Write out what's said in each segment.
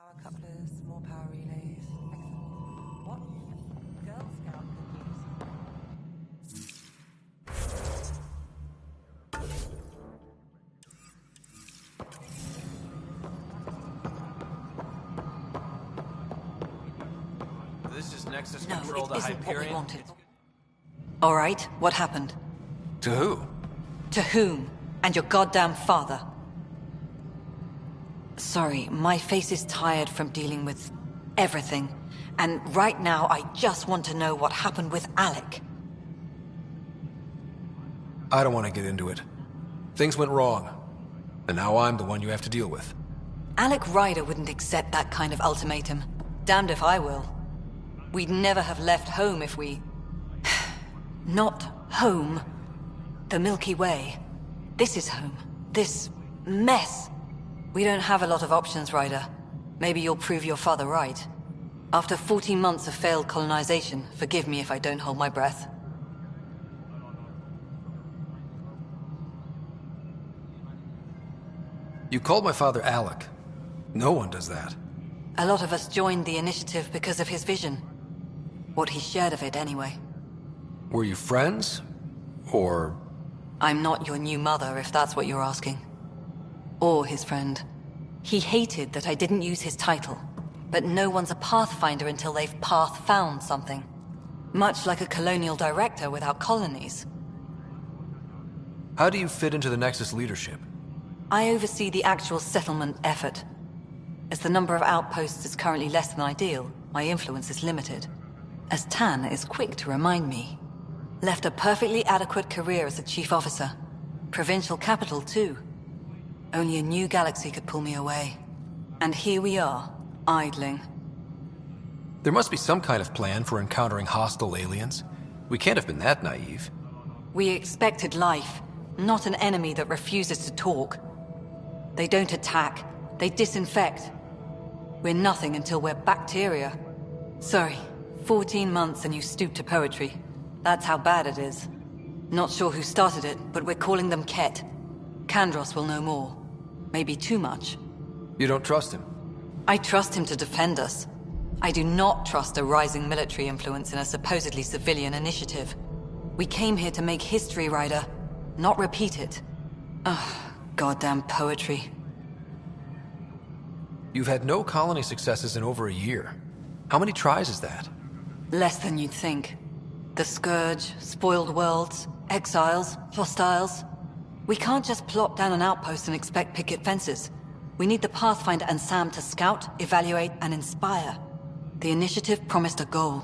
Power couplers, more power relays. Excellent. What? Girl Scout good news. This is Nexus No, Control it to isn't what we Hyperion. wanted. All right, what happened? To who? To whom? And your goddamn father. Sorry, my face is tired from dealing with everything. And right now, I just want to know what happened with Alec. I don't want to get into it. Things went wrong. And now I'm the one you have to deal with. Alec Ryder wouldn't accept that kind of ultimatum. Damned if I will. We'd never have left home if we... Not home. The Milky Way. This is home. This mess. We don't have a lot of options, Ryder. Maybe you'll prove your father right. After 14 months of failed colonization, forgive me if I don't hold my breath. You called my father Alec. No one does that. A lot of us joined the initiative because of his vision. What he shared of it, anyway. Were you friends? Or... I'm not your new mother, if that's what you're asking. Or his friend. He hated that I didn't use his title. But no one's a pathfinder until they've path-found something. Much like a colonial director without colonies. How do you fit into the Nexus leadership? I oversee the actual settlement effort. As the number of outposts is currently less than ideal, my influence is limited. As Tan is quick to remind me. Left a perfectly adequate career as a chief officer. Provincial capital, too. Only a new galaxy could pull me away. And here we are, idling. There must be some kind of plan for encountering hostile aliens. We can't have been that naive. We expected life, not an enemy that refuses to talk. They don't attack, they disinfect. We're nothing until we're bacteria. Sorry, 14 months and you stoop to poetry. That's how bad it is. Not sure who started it, but we're calling them Ket. Kandros will know more. Maybe too much. You don't trust him? I trust him to defend us. I do not trust a rising military influence in a supposedly civilian initiative. We came here to make history, Ryder, not repeat it. Ugh, goddamn poetry. You've had no colony successes in over a year. How many tries is that? Less than you'd think. The Scourge, spoiled worlds, exiles, hostiles. We can't just plop down an outpost and expect picket fences. We need the Pathfinder and Sam to scout, evaluate, and inspire. The initiative promised a goal.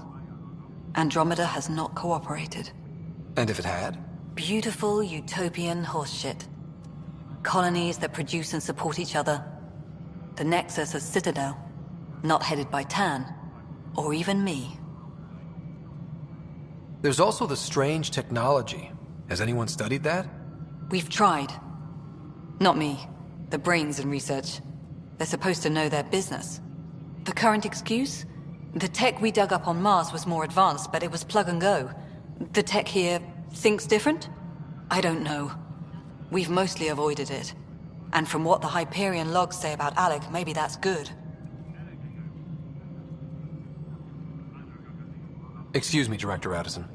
Andromeda has not cooperated. And if it had? Beautiful utopian horseshit. Colonies that produce and support each other. The Nexus a citadel, not headed by Tan, or even me. There's also the strange technology. Has anyone studied that? We've tried. Not me. The brains in research. They're supposed to know their business. The current excuse? The tech we dug up on Mars was more advanced, but it was plug and go. The tech here thinks different? I don't know. We've mostly avoided it. And from what the Hyperion logs say about Alec, maybe that's good. Excuse me, Director Addison.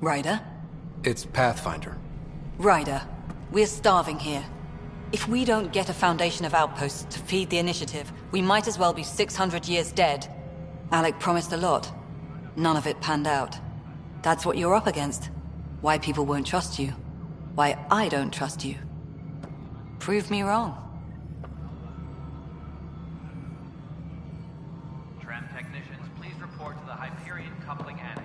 Ryder? It's Pathfinder. Ryder, we're starving here. If we don't get a foundation of outposts to feed the initiative, we might as well be 600 years dead. Alec promised a lot. None of it panned out. That's what you're up against. Why people won't trust you. Why I don't trust you. Prove me wrong. report to the Hyperion Coupling Annex.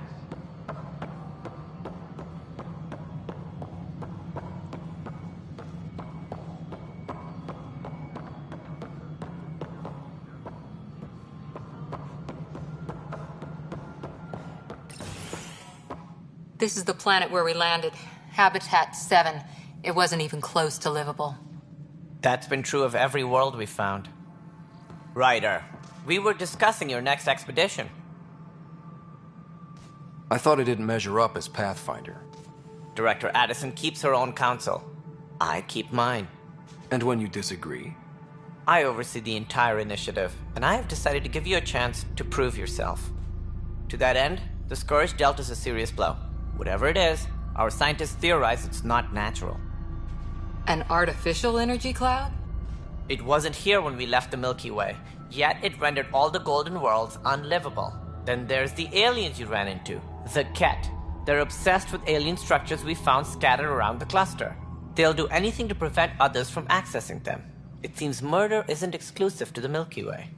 This is the planet where we landed. Habitat 7. It wasn't even close to livable. That's been true of every world we found. Ryder, we were discussing your next expedition. I thought it didn't measure up as Pathfinder. Director Addison keeps her own counsel. I keep mine. And when you disagree? I oversee the entire initiative, and I have decided to give you a chance to prove yourself. To that end, the Scourge dealt us a serious blow. Whatever it is, our scientists theorize it's not natural. An artificial energy cloud? It wasn't here when we left the Milky Way, yet it rendered all the golden worlds unlivable. Then there's the aliens you ran into, the Ket. They're obsessed with alien structures we found scattered around the cluster. They'll do anything to prevent others from accessing them. It seems murder isn't exclusive to the Milky Way.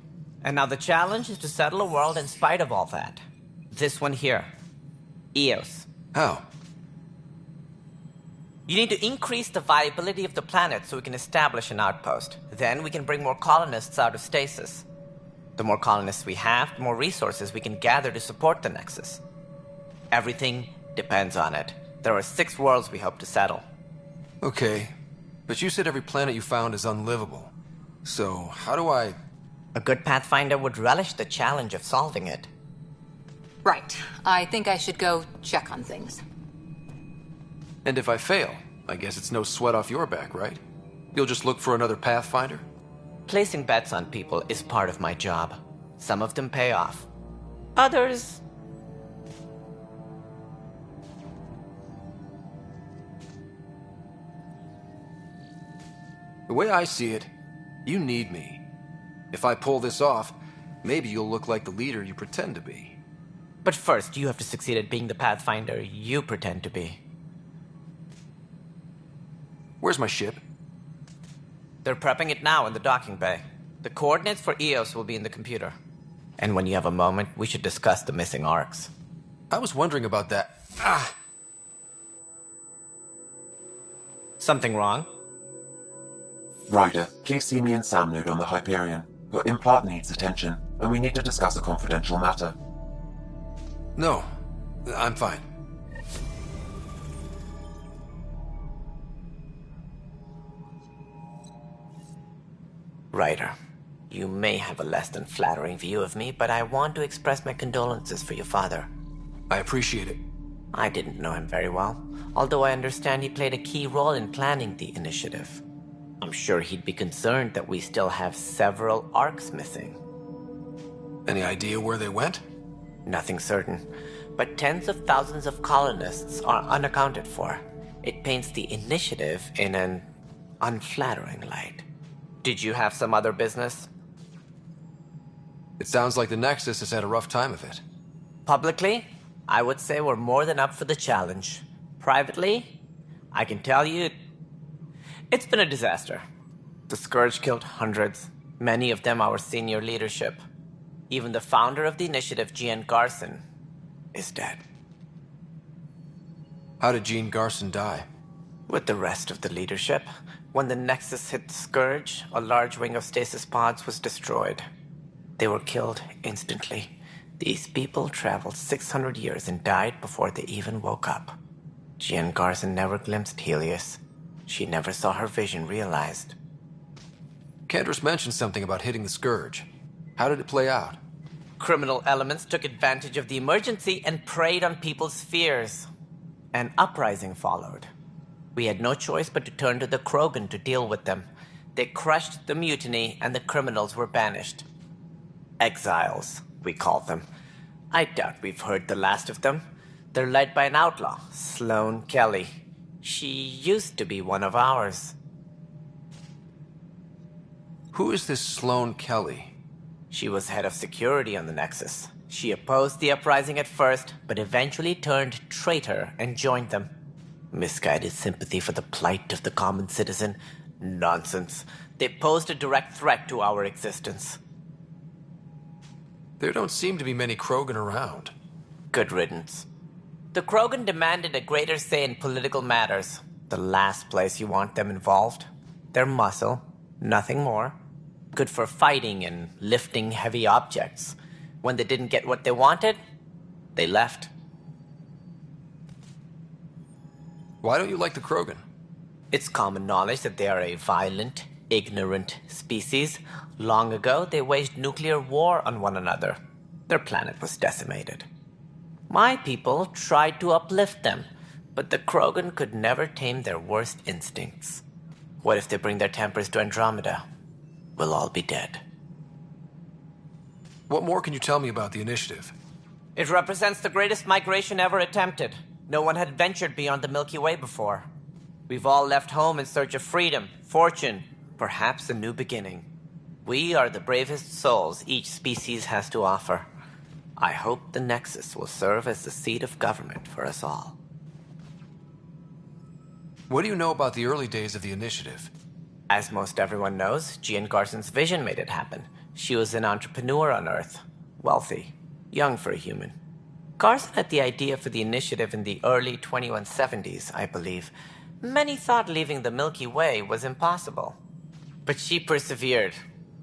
And now the challenge is to settle a world in spite of all that. This one here. Eos. How? You need to increase the viability of the planet so we can establish an outpost. Then we can bring more colonists out of stasis. The more colonists we have, the more resources we can gather to support the Nexus. Everything depends on it. There are 6 worlds we hope to settle. Okay, but you said every planet you found is unlivable. So, how do I... A good Pathfinder would relish the challenge of solving it. Right. I think I should go check on things. And if I fail, I guess it's no sweat off your back, right? You'll just look for another Pathfinder? Placing bets on people is part of my job. Some of them pay off. Others... The way I see it, you need me. If I pull this off, maybe you'll look like the leader you pretend to be. But first, you have to succeed at being the Pathfinder you pretend to be. Where's my ship? They're prepping it now in the docking bay. The coordinates for Eos will be in the computer. And when you have a moment, we should discuss the missing arcs. I was wondering about that. Something wrong? Ryder, please see me and Sam Node on the Hyperion. Your implant needs attention, and we need to discuss a confidential matter. No, I'm fine. Ryder, you may have a less than flattering view of me, but I want to express my condolences for your father. I appreciate it. I didn't know him very well, although I understand he played a key role in planning the initiative. I'm sure he'd be concerned that we still have several arcs missing. Any idea where they went? Nothing certain, but tens of thousands of colonists are unaccounted for. It paints the initiative in an unflattering light. Did you have some other business? It sounds like the Nexus has had a rough time of it. Publicly, I would say we're more than up for the challenge. Privately, I can tell you, it's been a disaster. The Scourge killed hundreds, many of them our senior leadership. Even the founder of the initiative, Jean Garson, is dead. How did Jean Garson die? With the rest of the leadership, when the Nexus hit the Scourge, a large wing of stasis pods was destroyed. They were killed instantly. These people traveled 600 years and died before they even woke up. Jean Garson never glimpsed Helios. She never saw her vision realized. Candrace mentioned something about hitting the Scourge. How did it play out? Criminal elements took advantage of the emergency and preyed on people's fears. An uprising followed. We had no choice but to turn to the Krogan to deal with them. They crushed the mutiny and the criminals were banished. Exiles, we call them. I doubt we've heard the last of them. They're led by an outlaw, Sloane Kelly. She used to be one of ours. Who is this Sloane Kelly? She was head of security on the Nexus. She opposed the uprising at first, but eventually turned traitor and joined them. Misguided sympathy for the plight of the common citizen? Nonsense. They posed a direct threat to our existence. There don't seem to be many Krogan around. Good riddance. The Krogan demanded a greater say in political matters. The last place you want them involved. They're muscle, nothing more. Good for fighting and lifting heavy objects. When they didn't get what they wanted, they left. Why don't you like the Krogan? It's common knowledge that they are a violent, ignorant species. Long ago, they waged nuclear war on one another. Their planet was decimated. My people tried to uplift them, but the Krogan could never tame their worst instincts. What if they bring their tempers to Andromeda? We'll all be dead. What more can you tell me about the initiative? It represents the greatest migration ever attempted. No one had ventured beyond the Milky Way before. We've all left home in search of freedom, fortune, perhaps a new beginning. We are the bravest souls each species has to offer. I hope the Nexus will serve as the seat of government for us all. What do you know about the early days of the initiative? As most everyone knows, Jean Garson's vision made it happen. She was an entrepreneur on Earth. Wealthy. Young for a human. Garson had the idea for the initiative in the early 2170s, I believe. Many thought leaving the Milky Way was impossible. But she persevered.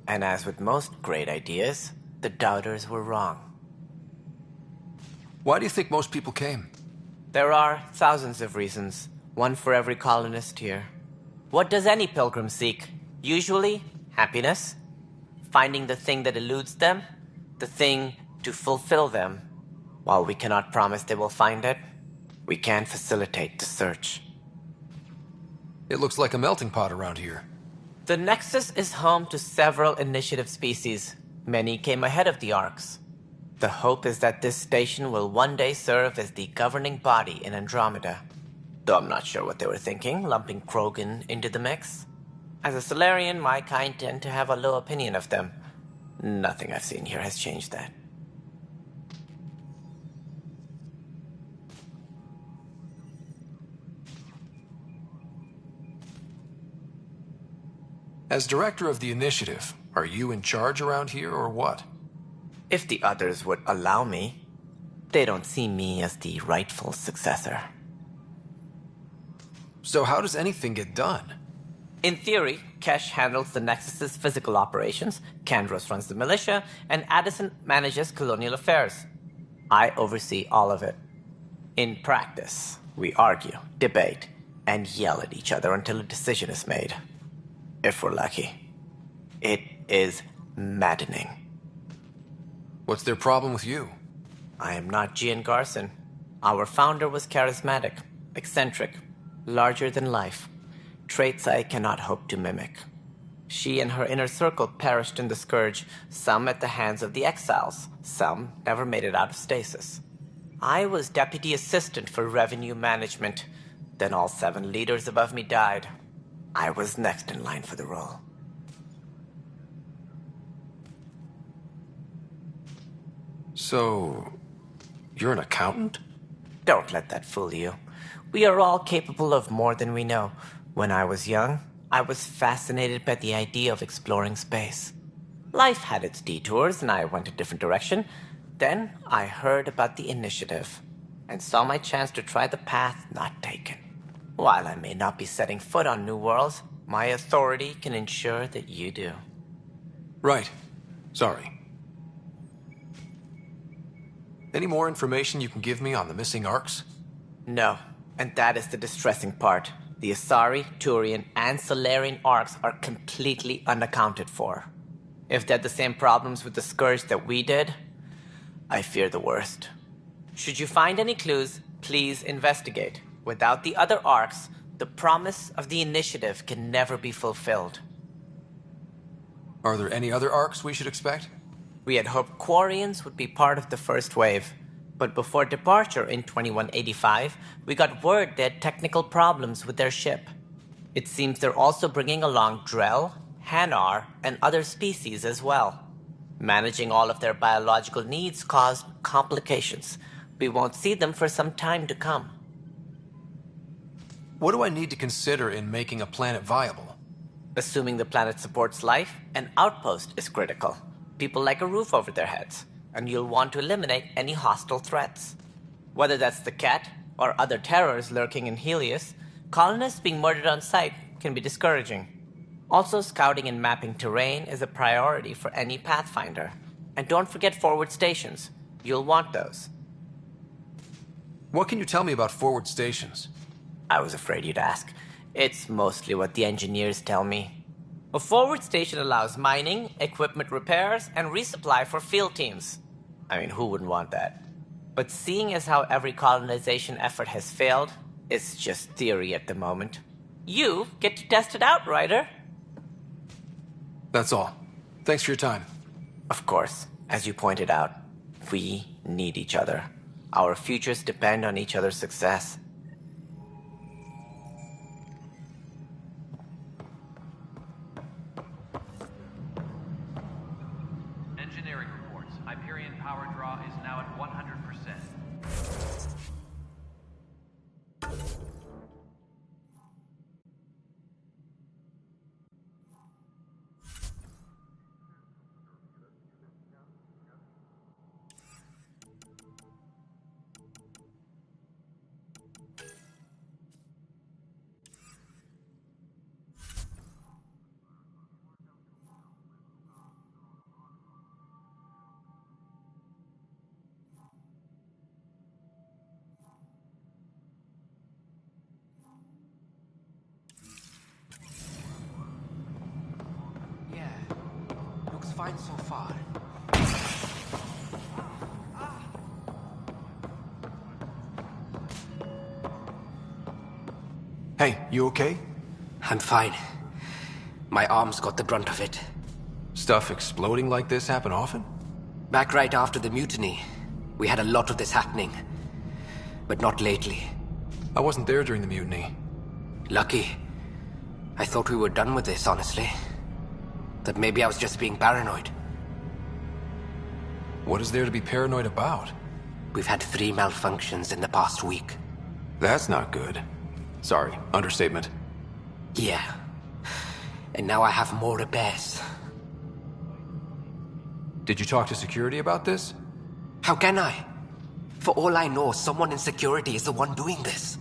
And as with most great ideas, the doubters were wrong. Why do you think most people came? There are thousands of reasons, one for every colonist here. What does any pilgrim seek? Usually, happiness. Finding the thing that eludes them, the thing to fulfill them. While we cannot promise they will find it, we can facilitate the search. It looks like a melting pot around here. The Nexus is home to several initiative species. Many came ahead of the Arks. The hope is that this station will one day serve as the governing body in Andromeda. Though I'm not sure what they were thinking, lumping Krogan into the mix. As a Solarian, my kind tend to have a low opinion of them. Nothing I've seen here has changed that. As director of the initiative, are you in charge around here or what? If the others would allow me, they don't see me as the rightful successor. So how does anything get done? In theory, Kesh handles the Nexus's physical operations, Kandros runs the militia, and Addison manages colonial affairs. I oversee all of it. In practice, we argue, debate, and yell at each other until a decision is made. If we're lucky. It is maddening. What's their problem with you? I am not Jean Garson. Our founder was charismatic, eccentric, larger than life. Traits I cannot hope to mimic. She and her inner circle perished in the Scourge, some at the hands of the Exiles, some never made it out of stasis. I was deputy assistant for revenue management. Then all 7 leaders above me died. I was next in line for the role. So, you're an accountant? Don't let that fool you. We are all capable of more than we know. When I was young, I was fascinated by the idea of exploring space. Life had its detours, and I went a different direction. Then I heard about the initiative, and saw my chance to try the path not taken. While I may not be setting foot on new worlds, my authority can ensure that you do. Right. Sorry. Any more information you can give me on the missing Arks? No, and that is the distressing part. The Asari, Turian, and Solarian Arks are completely unaccounted for. If they had the same problems with the Scourge that we did, I fear the worst. Should you find any clues, please investigate. Without the other Arks, the promise of the initiative can never be fulfilled. Are there any other Arks we should expect? We had hoped Quarians would be part of the first wave, but before departure in 2185, we got word they had technical problems with their ship. It seems they're also bringing along Drell, Hanar, and other species as well. Managing all of their biological needs caused complications. We won't see them for some time to come. What do I need to consider in making a planet viable? Assuming the planet supports life, an outpost is critical. People like a roof over their heads. and you'll want to eliminate any hostile threats. Whether that's the cat or other terrors lurking in Helios, colonists being murdered on sight can be discouraging. Also, scouting and mapping terrain is a priority for any Pathfinder. And don't forget forward stations. You'll want those. What can you tell me about forward stations? I was afraid you'd ask. It's mostly what the engineers tell me. A forward station allows mining, equipment repairs, and resupply for field teams. I mean, who wouldn't want that? But seeing as how every colonization effort has failed, it's just theory at the moment. You get to test it out, Ryder. That's all. Thanks for your time. Of course, as you pointed out, we need each other. Our futures depend on each other's success. Engineering reports. Hyperion power draw is now at 100%. Yeah, looks fine so far. Hey, you okay? I'm fine. My arms got the brunt of it. Stuff exploding like this happen often? Back right after the mutiny, we had a lot of this happening. But not lately. I wasn't there during the mutiny. Lucky. I thought we were done with this, honestly. That maybe I was just being paranoid. What is there to be paranoid about? We've had 3 malfunctions in the past week. That's not good. Sorry, understatement. Yeah. And now I have more repairs. Did you talk to security about this? How can I? For all I know, someone in security is the one doing this.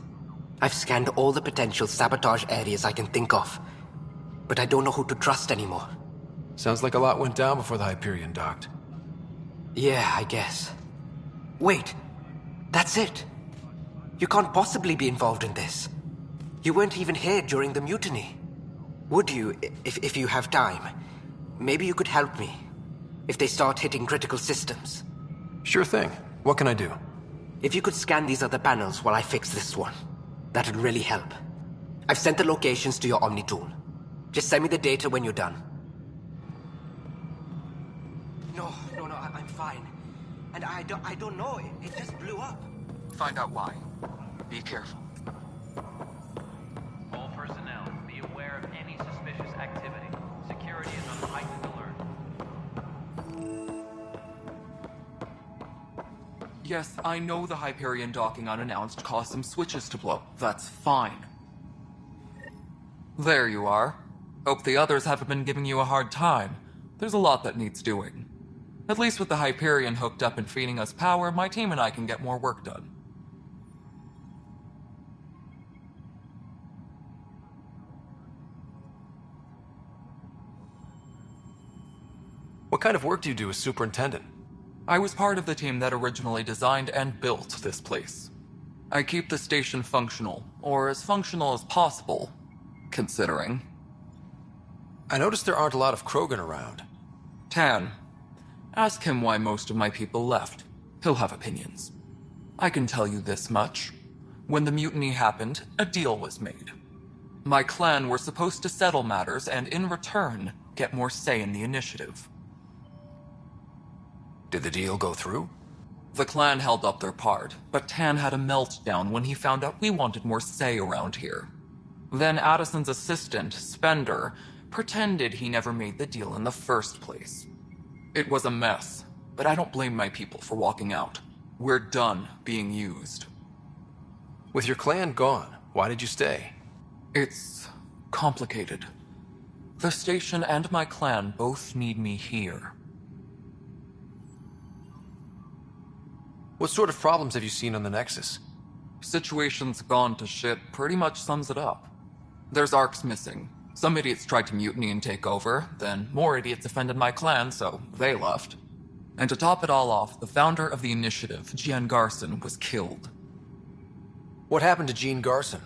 I've scanned all the potential sabotage areas I can think of. But I don't know who to trust anymore. Sounds like a lot went down before the Hyperion docked. Yeah, I guess. Wait. That's it. You can't possibly be involved in this. You weren't even here during the mutiny. Would you, if you have time? Maybe you could help me. If they start hitting critical systems. Sure thing. What can I do? If you could scan these other panels while I fix this one, that'd really help. I've sent the locations to your Omni tool. Just send me the data when you're done. No, I'm fine. And I don't know, it just blew up. Find out why. Be careful. All personnel, be aware of any suspicious activity. Security is on heightened alert. Yes, I know the Hyperion docking unannounced caused some switches to blow. That's fine. There you are. Hope the others haven't been giving you a hard time. There's a lot that needs doing. At least with the Hyperion hooked up and feeding us power, my team and I can get more work done. What kind of work do you do as superintendent? I was part of the team that originally designed and built this place. I keep the station functional, or as functional as possible, considering. I noticed there aren't a lot of Krogan around. Tan. Ask him why most of my people left. He'll have opinions. I can tell you this much. When the mutiny happened, a deal was made. My clan were supposed to settle matters and, in return, get more say in the initiative. Did the deal go through? The clan held up their part, but Tan had a meltdown when he found out we wanted more say around here. Then Addison's assistant, Spender, pretended he never made the deal in the first place. It was a mess, but I don't blame my people for walking out. We're done being used. With your clan gone, why did you stay? It's complicated. The station and my clan both need me here. What sort of problems have you seen on the Nexus? Situation's gone to shit pretty much sums it up. There's Arcs missing. Some idiots tried to mutiny and take over, then more idiots offended my clan, so they left. And to top it all off, the founder of the initiative, Jean Garson, was killed. What happened to Jean Garson?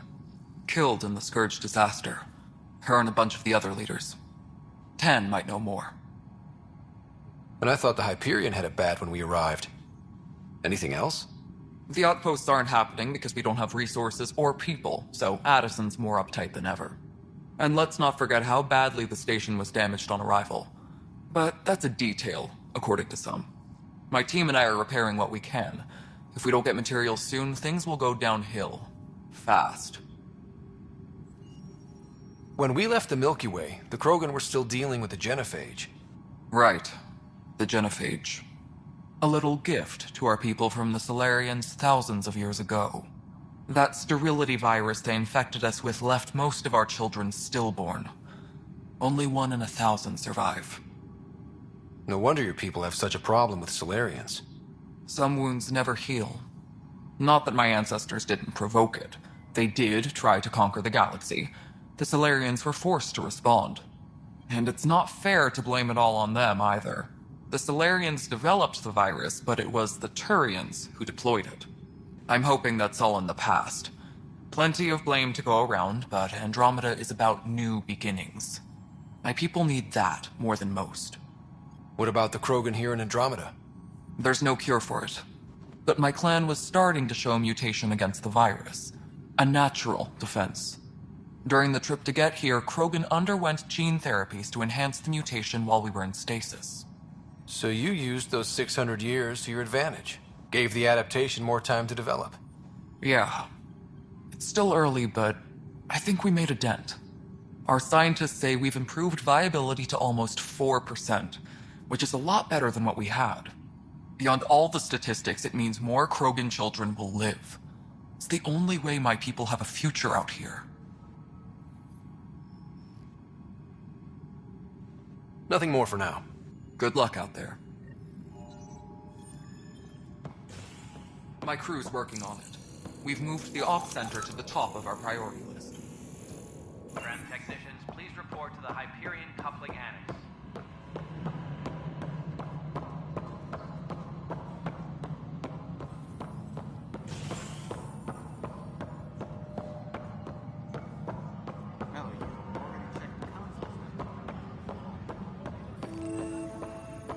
Killed in the Scourge disaster. Her and a bunch of the other leaders. Tan might know more. And I thought the Hyperion had it bad when we arrived. Anything else? The outposts aren't happening because we don't have resources or people, so Addison's more uptight than ever. And let's not forget how badly the station was damaged on arrival. But that's a detail, according to some. My team and I are repairing what we can. If we don't get materials soon, things will go downhill. Fast. When we left the Milky Way, the Krogan were still dealing with the genophage. Right. The genophage. A little gift to our people from the Solarians thousands of years ago. That sterility virus they infected us with left most of our children stillborn. Only 1 in 1,000 survive. No wonder your people have such a problem with Solarians. Some wounds never heal. Not that my ancestors didn't provoke it. They did try to conquer the galaxy. The Solarians were forced to respond. And it's not fair to blame it all on them either. The Solarians developed the virus, but it was the Turians who deployed it. I'm hoping that's all in the past. Plenty of blame to go around, but Andromeda is about new beginnings. My people need that more than most. What about the Krogan here in Andromeda? There's no cure for it. But my clan was starting to show mutation against the virus. A natural defense. During the trip to get here, Krogan underwent gene therapies to enhance the mutation while we were in stasis. So you used those 600 years to your advantage. Gave the adaptation more time to develop. Yeah. It's still early, but I think we made a dent. Our scientists say we've improved viability to almost 4%, which is a lot better than what we had. Beyond all the statistics, it means more Krogan children will live. It's the only way my people have a future out here. Nothing more for now. Good luck out there. My crew's working on it. We've moved the off center to the top of our priority list. Tram technicians, please report to the Hyperion coupling annex.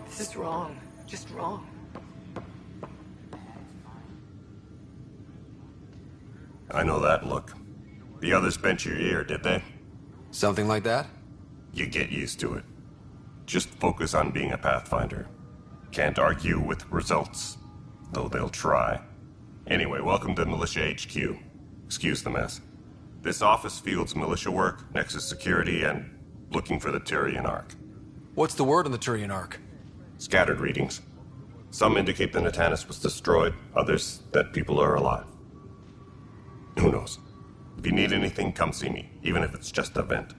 This is wrong. Just wrong. I know that look. The others bent your ear, did they? Something like that? You get used to it. Just focus on being a Pathfinder. Can't argue with results, though they'll try. Anyway, welcome to Militia HQ. Excuse the mess. This office fields militia work, Nexus security, and looking for the Turian Ark. What's the word on the Turian Ark? Scattered readings. Some indicate the Natanus was destroyed, others that people are alive. Who knows? If you need anything, come see me, even if it's just a vent.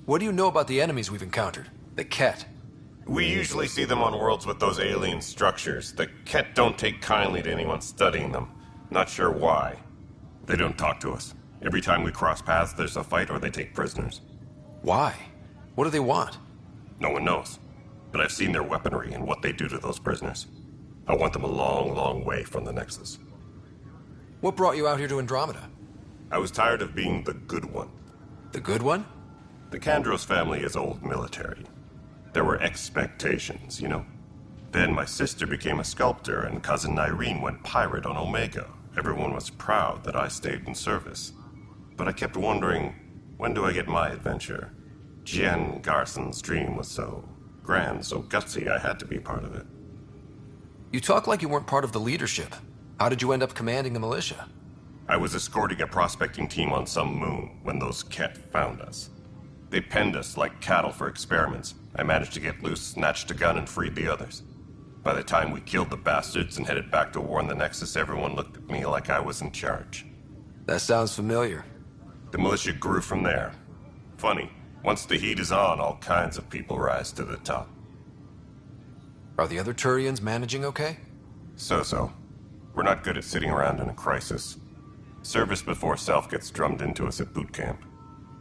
What do you know about the enemies we've encountered? The Ket. We usually see them on worlds with those alien structures. The Ket don't take kindly to anyone studying them. Not sure why. They don't talk to us. Every time we cross paths, there's a fight or they take prisoners. Why? What do they want? No one knows. But I've seen their weaponry and what they do to those prisoners. I want them a long, long way from the Nexus. What brought you out here to Andromeda? I was tired of being the good one. The good one? The Kandros family is old military. There were expectations, you know? Then my sister became a sculptor and cousin Irene went pirate on Omega. Everyone was proud that I stayed in service. But I kept wondering, when do I get my adventure? Jean Garson's dream was so grand, so gutsy, I had to be part of it. You talk like you weren't part of the leadership. How did you end up commanding the militia? I was escorting a prospecting team on some moon when those Ket found us. They penned us like cattle for experiments. I managed to get loose, snatched a gun, and freed the others. By the time we killed the bastards and headed back to war in the Nexus, everyone looked at me like I was in charge. That sounds familiar. The militia grew from there. Funny, once the heat is on, all kinds of people rise to the top. Are the other Turians managing okay? So-so. We're not good at sitting around in a crisis. Service before self gets drummed into us at boot camp.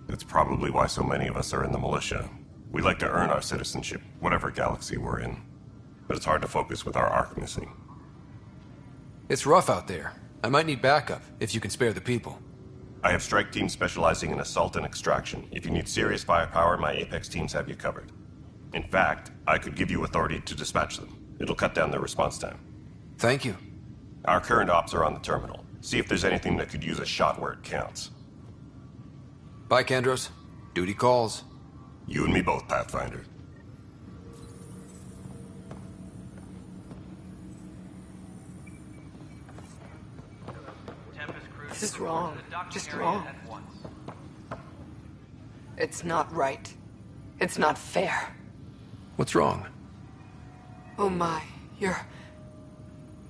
That's probably why so many of us are in the militia. We like to earn our citizenship, whatever galaxy we're in. But it's hard to focus with our arc missing. It's rough out there. I might need backup, if you can spare the people. I have strike teams specializing in assault and extraction. If you need serious firepower, my Apex teams have you covered. In fact, I could give you authority to dispatch them. It'll cut down their response time. Thank you. Our current ops are on the terminal. See if there's anything that could use a shot where it counts. Bye, Kendros. Duty calls. You and me both, Pathfinder. This is wrong. Just wrong. It's not right. It's not fair. What's wrong? Oh my,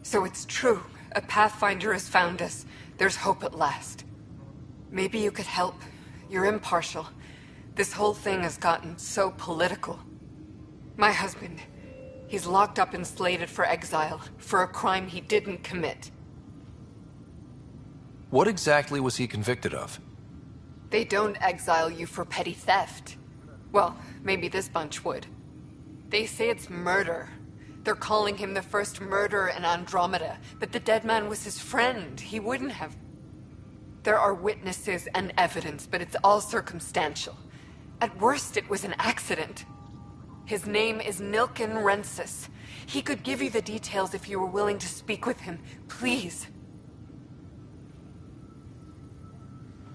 So it's true. A Pathfinder has found us. There's hope at last. Maybe you could help. You're impartial. This whole thing has gotten so political. My husband, he's locked up and slated for exile for a crime he didn't commit. What exactly was he convicted of? They don't exile you for petty theft. Well, maybe this bunch would. They say it's murder. They're calling him the first murderer in Andromeda, but the dead man was his friend. He wouldn't have... There are witnesses and evidence, but it's all circumstantial. At worst, it was an accident. His name is Nilken Rensis. He could give you the details if you were willing to speak with him. Please.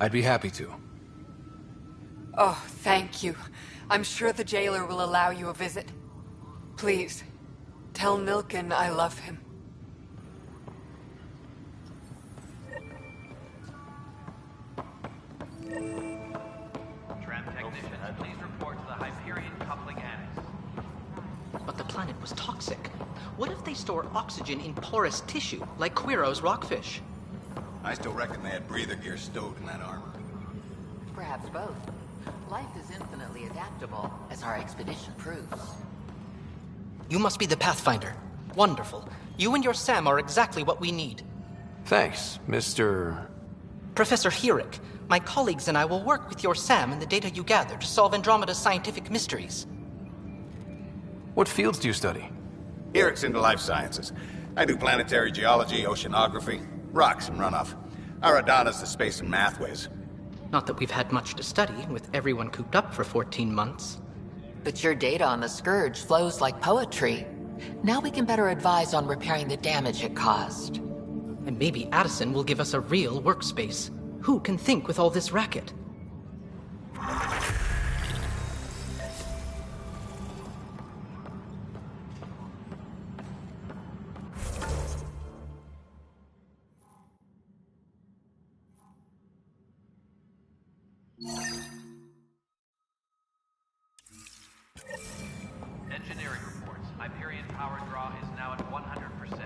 I'd be happy to. Oh, thank you. I'm sure the jailer will allow you a visit. Please, tell Nilken I love him. Tram technicians, please report to the Hyperion coupling annex. But the planet was toxic. What if they store oxygen in porous tissue, like Quiro's rockfish? I still reckon they had breather gear stowed in that armor. Perhaps both. Life is infinitely adaptable, as our expedition proves. You must be the Pathfinder. Wonderful. You and your Sam are exactly what we need. Thanks, Mr... Professor Herrick, my colleagues and I will work with your Sam and the data you gather to solve Andromeda's scientific mysteries. What fields do you study? Herrick's into life sciences. I do planetary geology, oceanography, rocks and runoff. Aradana's the space and math whiz. Not that we've had much to study, with everyone cooped up for 14 months. But your data on the Scourge flows like poetry. Now we can better advise on repairing the damage it caused. And maybe Addison will give us a real workspace. Who can think with all this racket? Engineering reports. Hyperion power draw is now at 100%.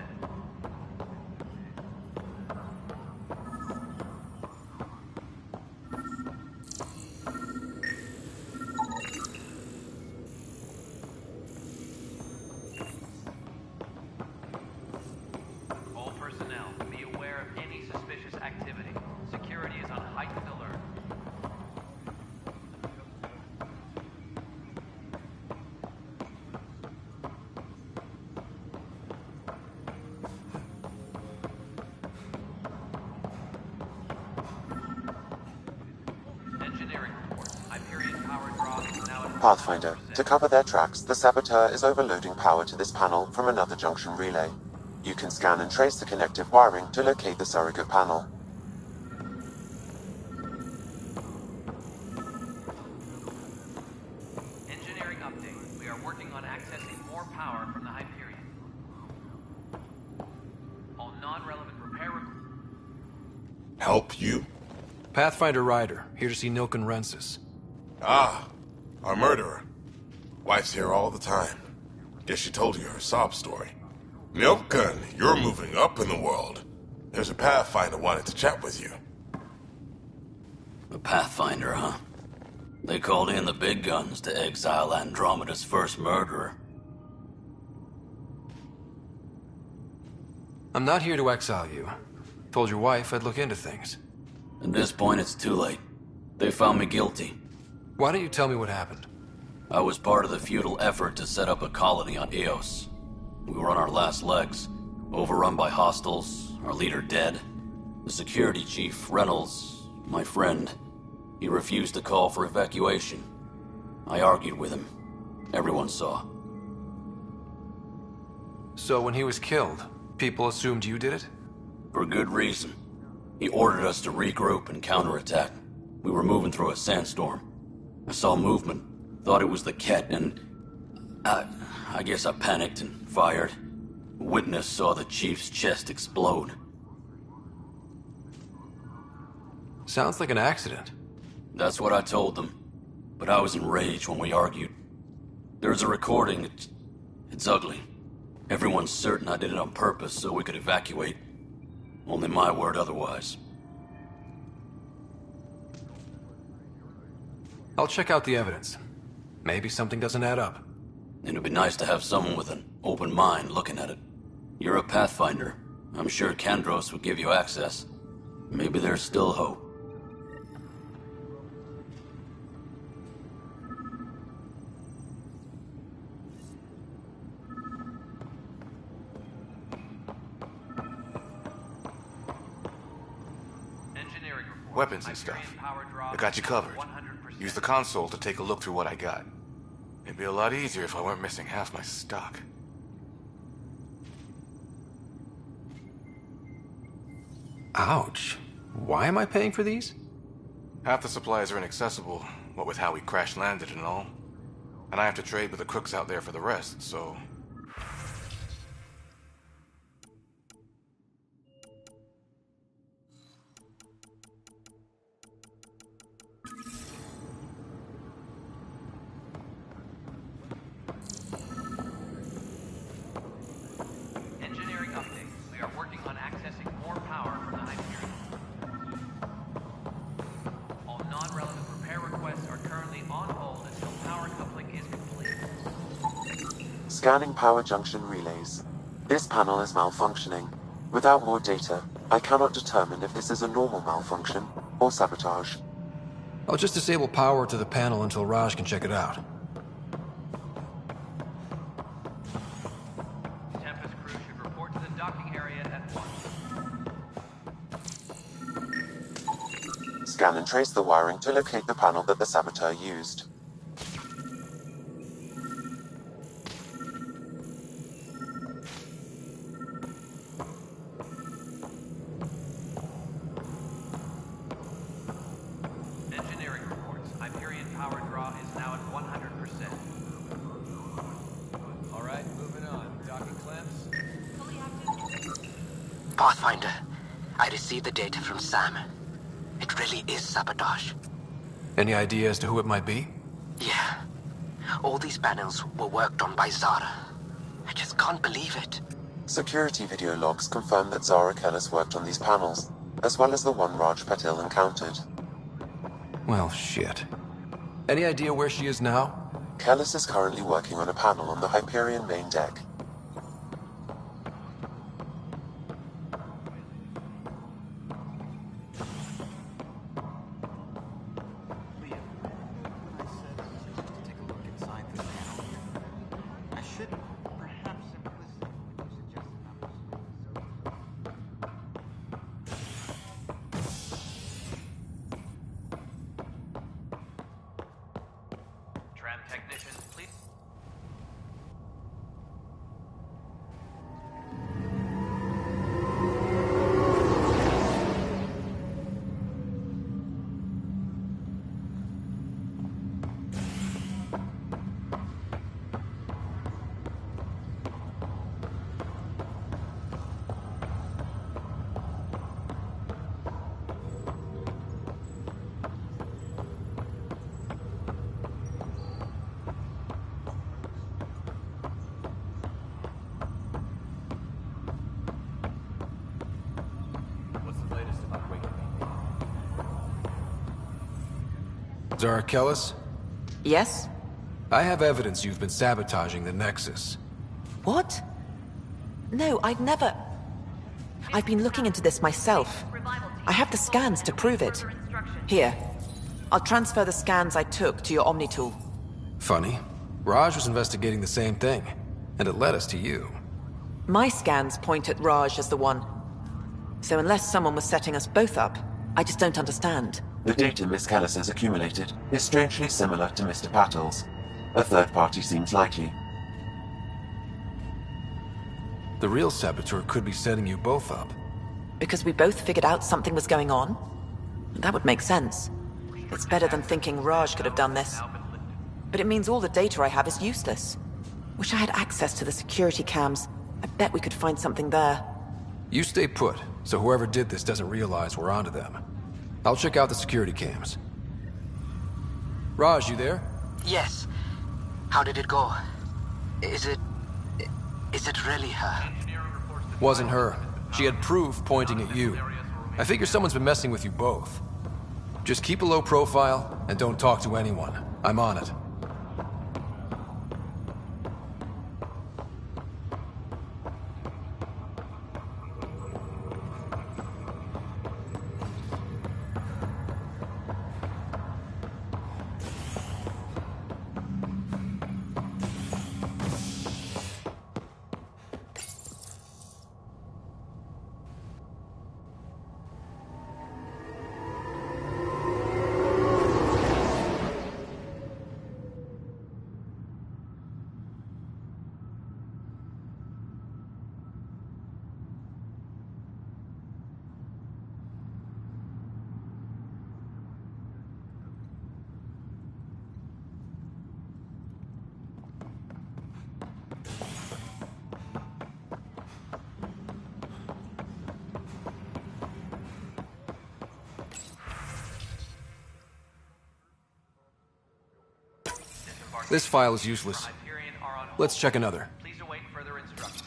All personnel, be aware of any suspicious activity. Security is on heightened alert. Pathfinder, to cover their tracks, the Saboteur is overloading power to this panel from another junction relay. You can scan and trace the connective wiring to locate the surrogate panel. Engineering update. We are working on accessing more power from the Hyperion. All non-relevant repair... Help you? Pathfinder Ryder, here to see Nilken Rensis. Ah, our murderer. Wife's here all the time. Guess she told you her sob story. Nilken, you're moving up in the world. There's a Pathfinder wanted to chat with you. A Pathfinder, huh? They called in the big guns to exile Andromeda's first murderer. I'm not here to exile you. Told your wife I'd look into things. At this point, it's too late. They found me guilty. Why don't you tell me what happened? I was part of the futile effort to set up a colony on Eos. We were on our last legs, overrun by hostiles, our leader dead. The security chief, Reynolds, my friend, he refused to call for evacuation. I argued with him. Everyone saw. So when he was killed, people assumed you did it? For good reason. He ordered us to regroup and counterattack. We were moving through a sandstorm. I saw movement, thought it was the Ket, and I guess I panicked and fired. A witness saw the chief's chest explode. Sounds like an accident. That's what I told them. But I was enraged when we argued. There's a recording. It's ugly. Everyone's certain I did it on purpose so we could evacuate. Only my word otherwise. I'll check out the evidence. Maybe something doesn't add up. It'd be nice to have someone with an open mind looking at it. You're a Pathfinder. I'm sure Kandros would give you access. Maybe there's still hope. Weapons and stuff. I got you covered. Use the console to take a look through what I got. It'd be a lot easier if I weren't missing half my stock. Ouch. Why am I paying for these? Half the supplies are inaccessible, what with how we crash-landed and all. And I have to trade with the crooks out there for the rest, so... Scanning power junction relays. This panel is malfunctioning. Without more data, I cannot determine if this is a normal malfunction or sabotage. I'll just disable power to the panel until Raj can check it out. Tempest crew should report to the docking area at once. Scan and trace the wiring to locate the panel that the saboteur used. Pathfinder, I received the data from Sam. It really is sabotage. Any idea as to who it might be? Yeah. All these panels were worked on by Zara. I just can't believe it. Security video logs confirm that Zara Kellis worked on these panels, as well as the one Raj Patil encountered. Well, shit. Any idea where she is now? Kellis is currently working on a panel on the Hyperion main deck. Technicians, please. Zara Kellis? Yes? I have evidence you've been sabotaging the Nexus. What? No, I'd never... I've been looking into this myself. I have the scans to prove it. Here. I'll transfer the scans I took to your Omni tool. Funny. Raj was investigating the same thing, and it led us to you. My scans point at Raj as the one. So unless someone was setting us both up, I just don't understand. The data Miss Kellis has accumulated is strangely similar to Mr. Patel's. A third party seems likely. The real saboteur could be setting you both up. Because we both figured out something was going on? That would make sense. It's better than thinking Raj could have done this. But it means all the data I have is useless. Wish I had access to the security cams. I bet we could find something there. You stay put, so whoever did this doesn't realize we're onto them. I'll check out the security cams. Raj, you there? Yes. How did it go? Is it really her? Wasn't her. She had proof pointing at you. I figure someone's been messing with you both. Just keep a low profile, and don't talk to anyone. I'm on it. This file is useless. Let's check another. Please await further instructions.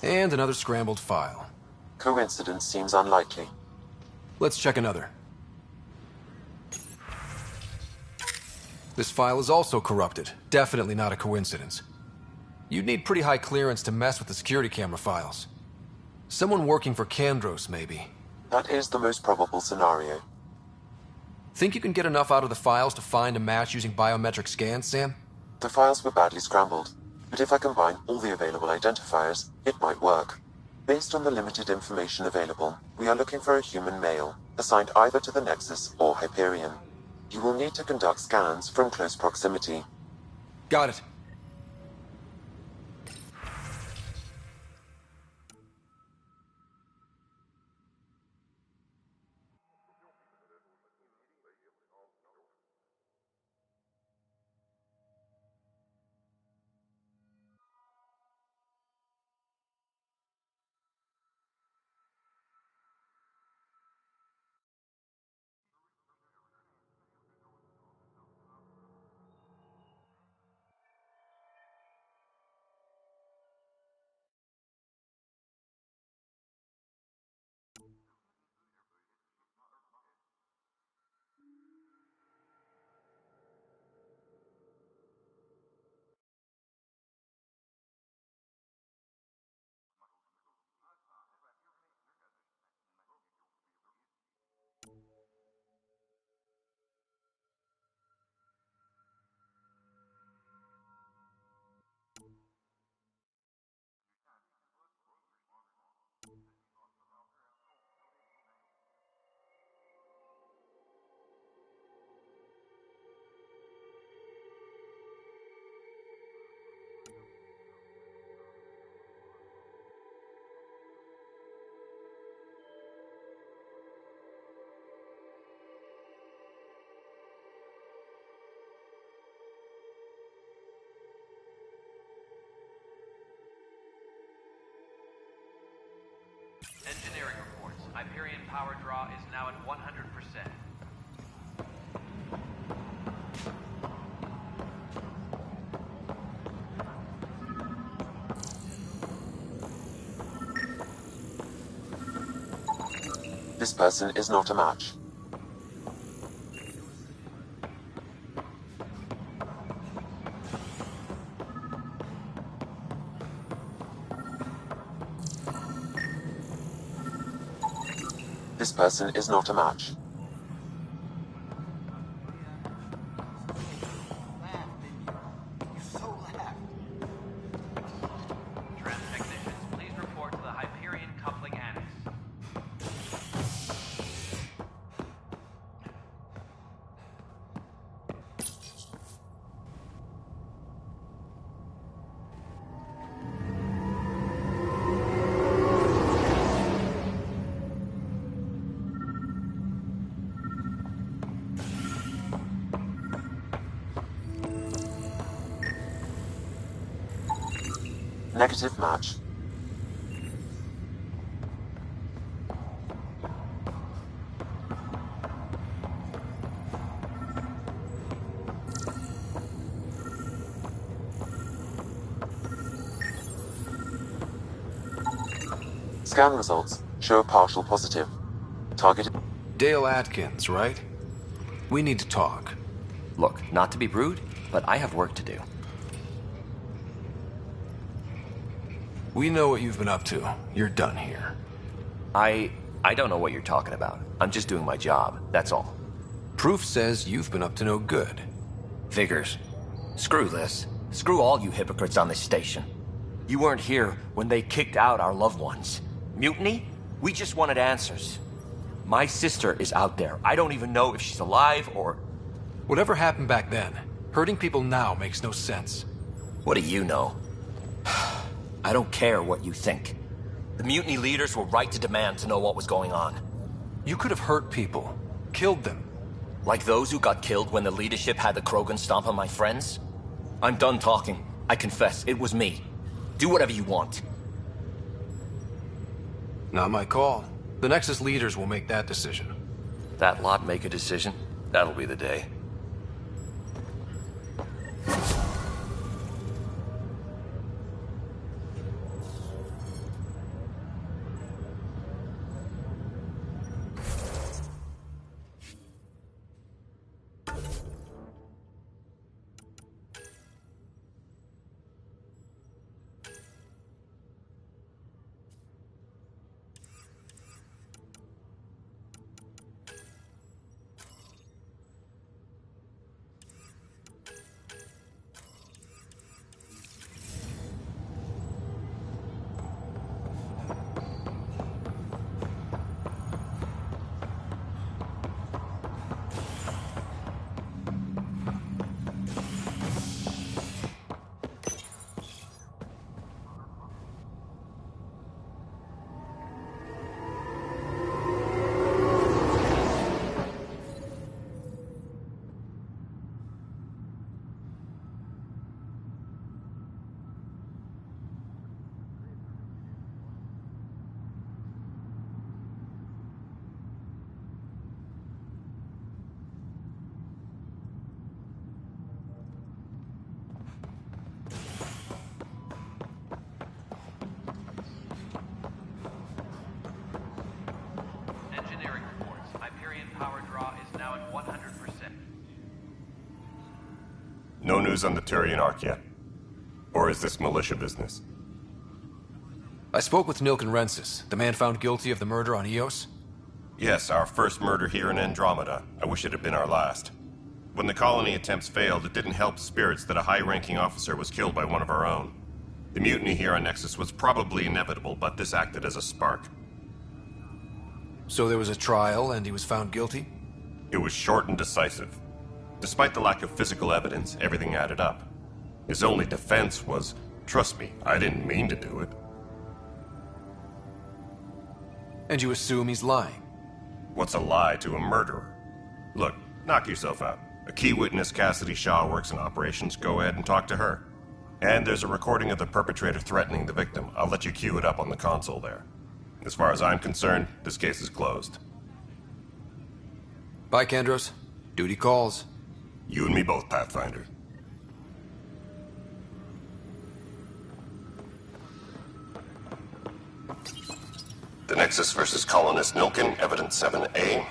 And another scrambled file. Coincidence seems unlikely. Let's check another. This file is also corrupted. Definitely not a coincidence. You'd need pretty high clearance to mess with the security camera files. Someone working for Kandros, maybe. That is the most probable scenario. Think you can get enough out of the files to find a match using biometric scans, Sam? The files were badly scrambled, but if I combine all the available identifiers, it might work. Based on the limited information available, we are looking for a human male, assigned either to the Nexus or Hyperion. You will need to conduct scans from close proximity. Got it. Engineering reports. Hyperion power draw is now at 100%. This person is not a match. This person is not a match. Tram technicians, please report to the Hyperion coupling annex. Negative match. Scan results show a partial positive. Target. Dale Atkins, right? We need to talk. Look, not to be rude, but I have work to do. We know what you've been up to. You're done here. I don't know what you're talking about. I'm just doing my job, that's all. Proof says you've been up to no good. Figures. Screw this. Screw all you hypocrites on this station. You weren't here when they kicked out our loved ones. Mutiny? We just wanted answers. My sister is out there. I don't even know if she's alive or... Whatever happened back then, hurting people now makes no sense. What do you know? I don't care what you think. The mutiny leaders were right to demand to know what was going on. You could have hurt people. Killed them. Like those who got killed when the leadership had the Krogan stomp on my friends? I'm done talking. I confess, it was me. Do whatever you want. Not my call. The Nexus leaders will make that decision. That lot make a decision? That'll be the day. No news on the Turian Ark yet? Or is this militia business? I spoke with Nilken Rensis, the man found guilty of the murder on Eos. Yes, our first murder here in Andromeda. I wish it had been our last. When the colony attempts failed, it didn't help spirits that a high-ranking officer was killed by one of our own. The mutiny here on Nexus was probably inevitable, but this acted as a spark. So there was a trial, and he was found guilty? It was short and decisive. Despite the lack of physical evidence, everything added up. His only defense was, trust me, I didn't mean to do it. And you assume he's lying? What's a lie to a murderer? Look, knock yourself out. A key witness, Cassidy Shaw, works in operations. Go ahead and talk to her. And there's a recording of the perpetrator threatening the victim. I'll let you cue it up on the console there. As far as I'm concerned, this case is closed. Bye, Kandros. Duty calls. You and me both, Pathfinder. The next Nexus versus Colonist Nilkin, Evidence 7A.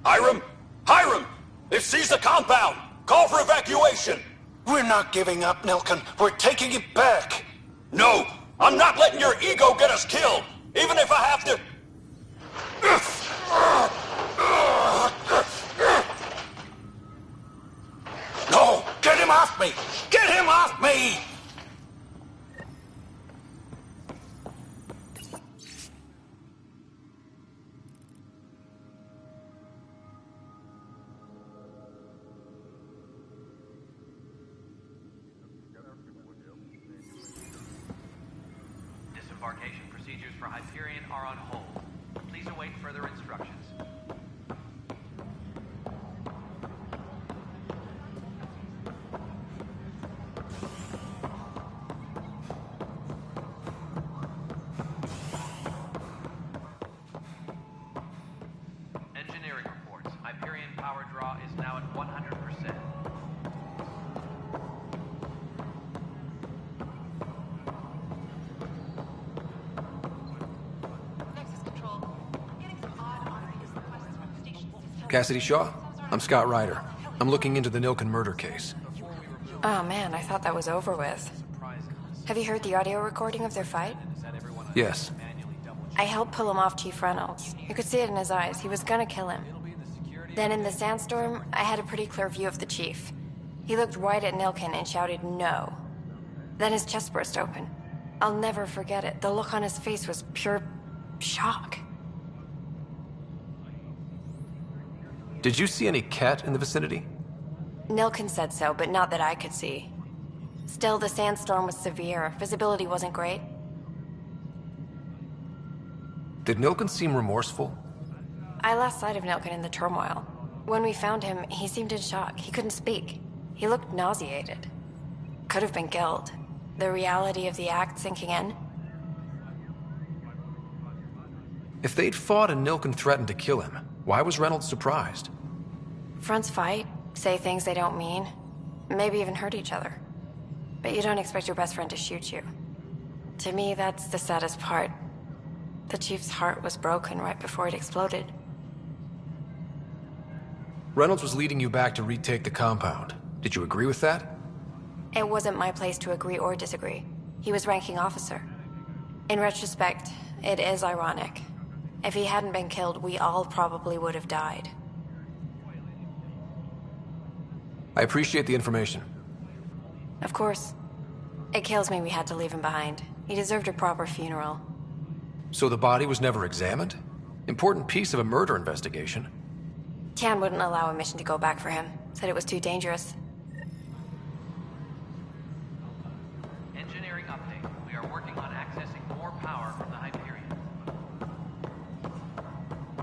Hiram! Hiram! They've seized the compound! Call for evacuation! We're not giving up, Nilkin. We're taking it back. No! I'm not letting your ego get us killed! Even if I have to... No! Get him off me! Get him off me! Disembarkation procedures for Hyperion are on hold. Please await further instructions. Engineering reports. Hyperion power draw is now at 100%. Cassidy Shaw? I'm Scott Ryder. I'm looking into the Nilkin murder case. Oh man, I thought that was over with. Have you heard the audio recording of their fight? Yes. I helped pull him off Chief Reynolds. You could see it in his eyes. He was gonna kill him. Then in the sandstorm, I had a pretty clear view of the Chief. He looked right at Nilkin and shouted, "No." Then his chest burst open. I'll never forget it. The look on his face was pure shock. Did you see any cat in the vicinity? Nilkin said so, but not that I could see. Still, the sandstorm was severe. Visibility wasn't great. Did Nilkin seem remorseful? I lost sight of Nilkin in the turmoil. When we found him, he seemed in shock. He couldn't speak. He looked nauseated. Could have been guilt. The reality of the act sinking in. If they'd fought and Nilkin threatened to kill him, why was Reynolds surprised? Fronts fight, say things they don't mean, maybe even hurt each other. But you don't expect your best friend to shoot you. To me, that's the saddest part. The Chief's heart was broken right before it exploded. Reynolds was leading you back to retake the compound. Did you agree with that? It wasn't my place to agree or disagree. He was ranking officer. In retrospect, it is ironic. If he hadn't been killed, we all probably would have died. I appreciate the information. Of course. It kills me we had to leave him behind. He deserved a proper funeral. So the body was never examined? Important piece of a murder investigation. Tian wouldn't allow a mission to go back for him. Said it was too dangerous. Engineering update. We are working on accessing more power from the Hyperion.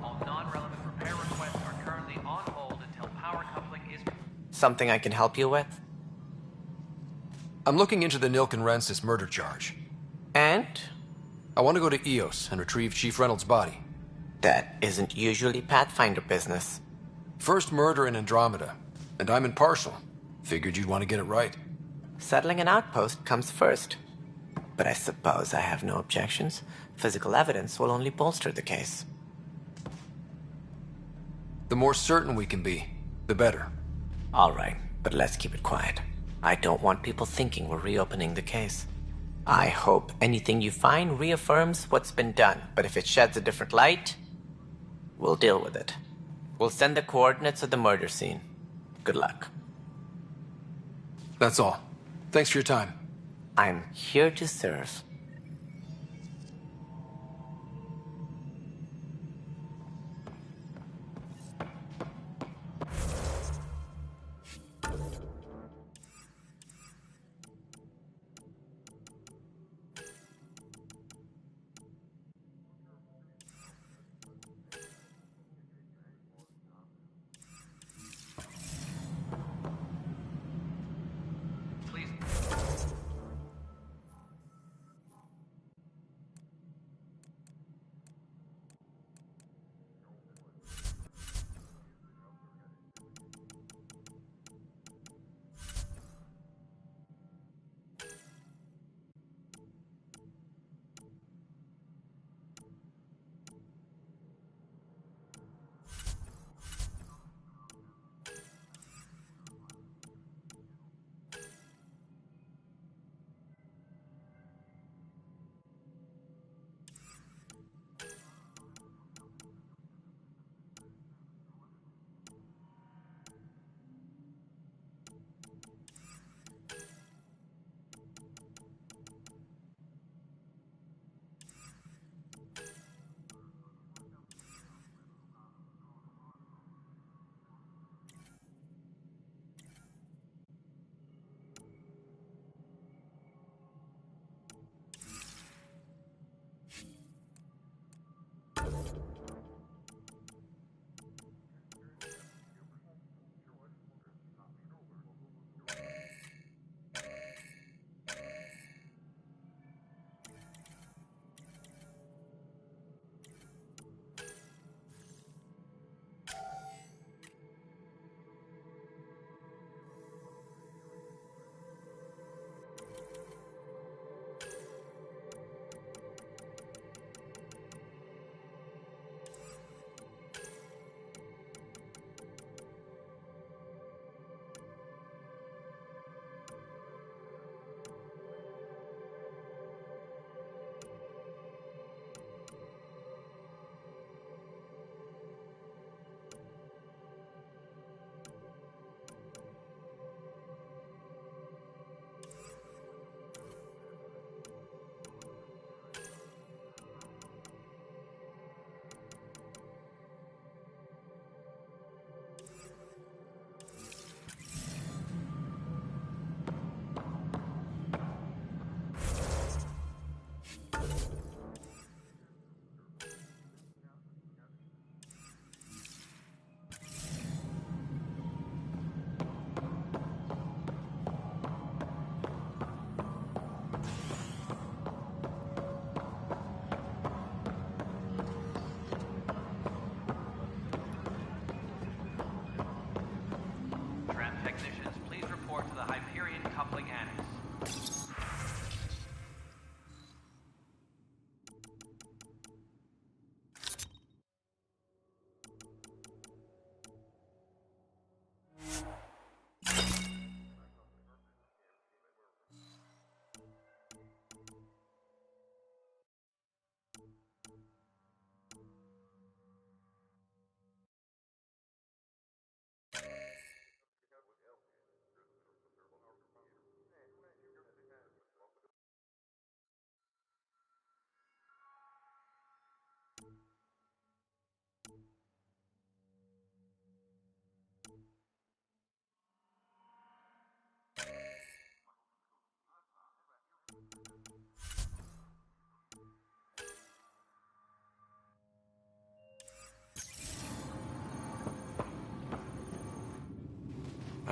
All non-relevant repair requests are currently on hold until power coupling is... Something I can help you with? I'm looking into the Nilkin Rensis murder charge. And? I want to go to EOS and retrieve Chief Reynolds' body. That isn't usually Pathfinder business. First murder in Andromeda, and I'm impartial. Figured you'd want to get it right. Settling an outpost comes first. But I suppose I have no objections. Physical evidence will only bolster the case. The more certain we can be, the better. All right, but let's keep it quiet. I don't want people thinking we're reopening the case. I hope anything you find reaffirms what's been done, but if it sheds a different light, we'll deal with it. We'll send the coordinates of the murder scene. Good luck. That's all. Thanks for your time. I'm here to serve.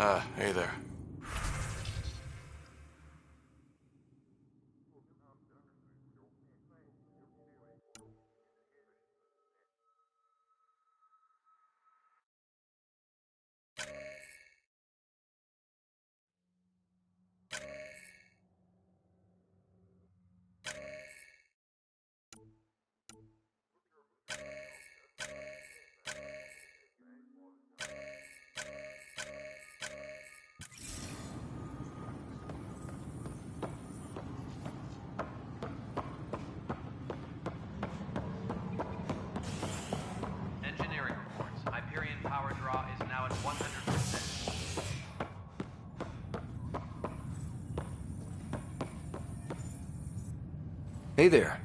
Hey there. Engineering reports. Hyperion power draw is now at 100%. Hey there.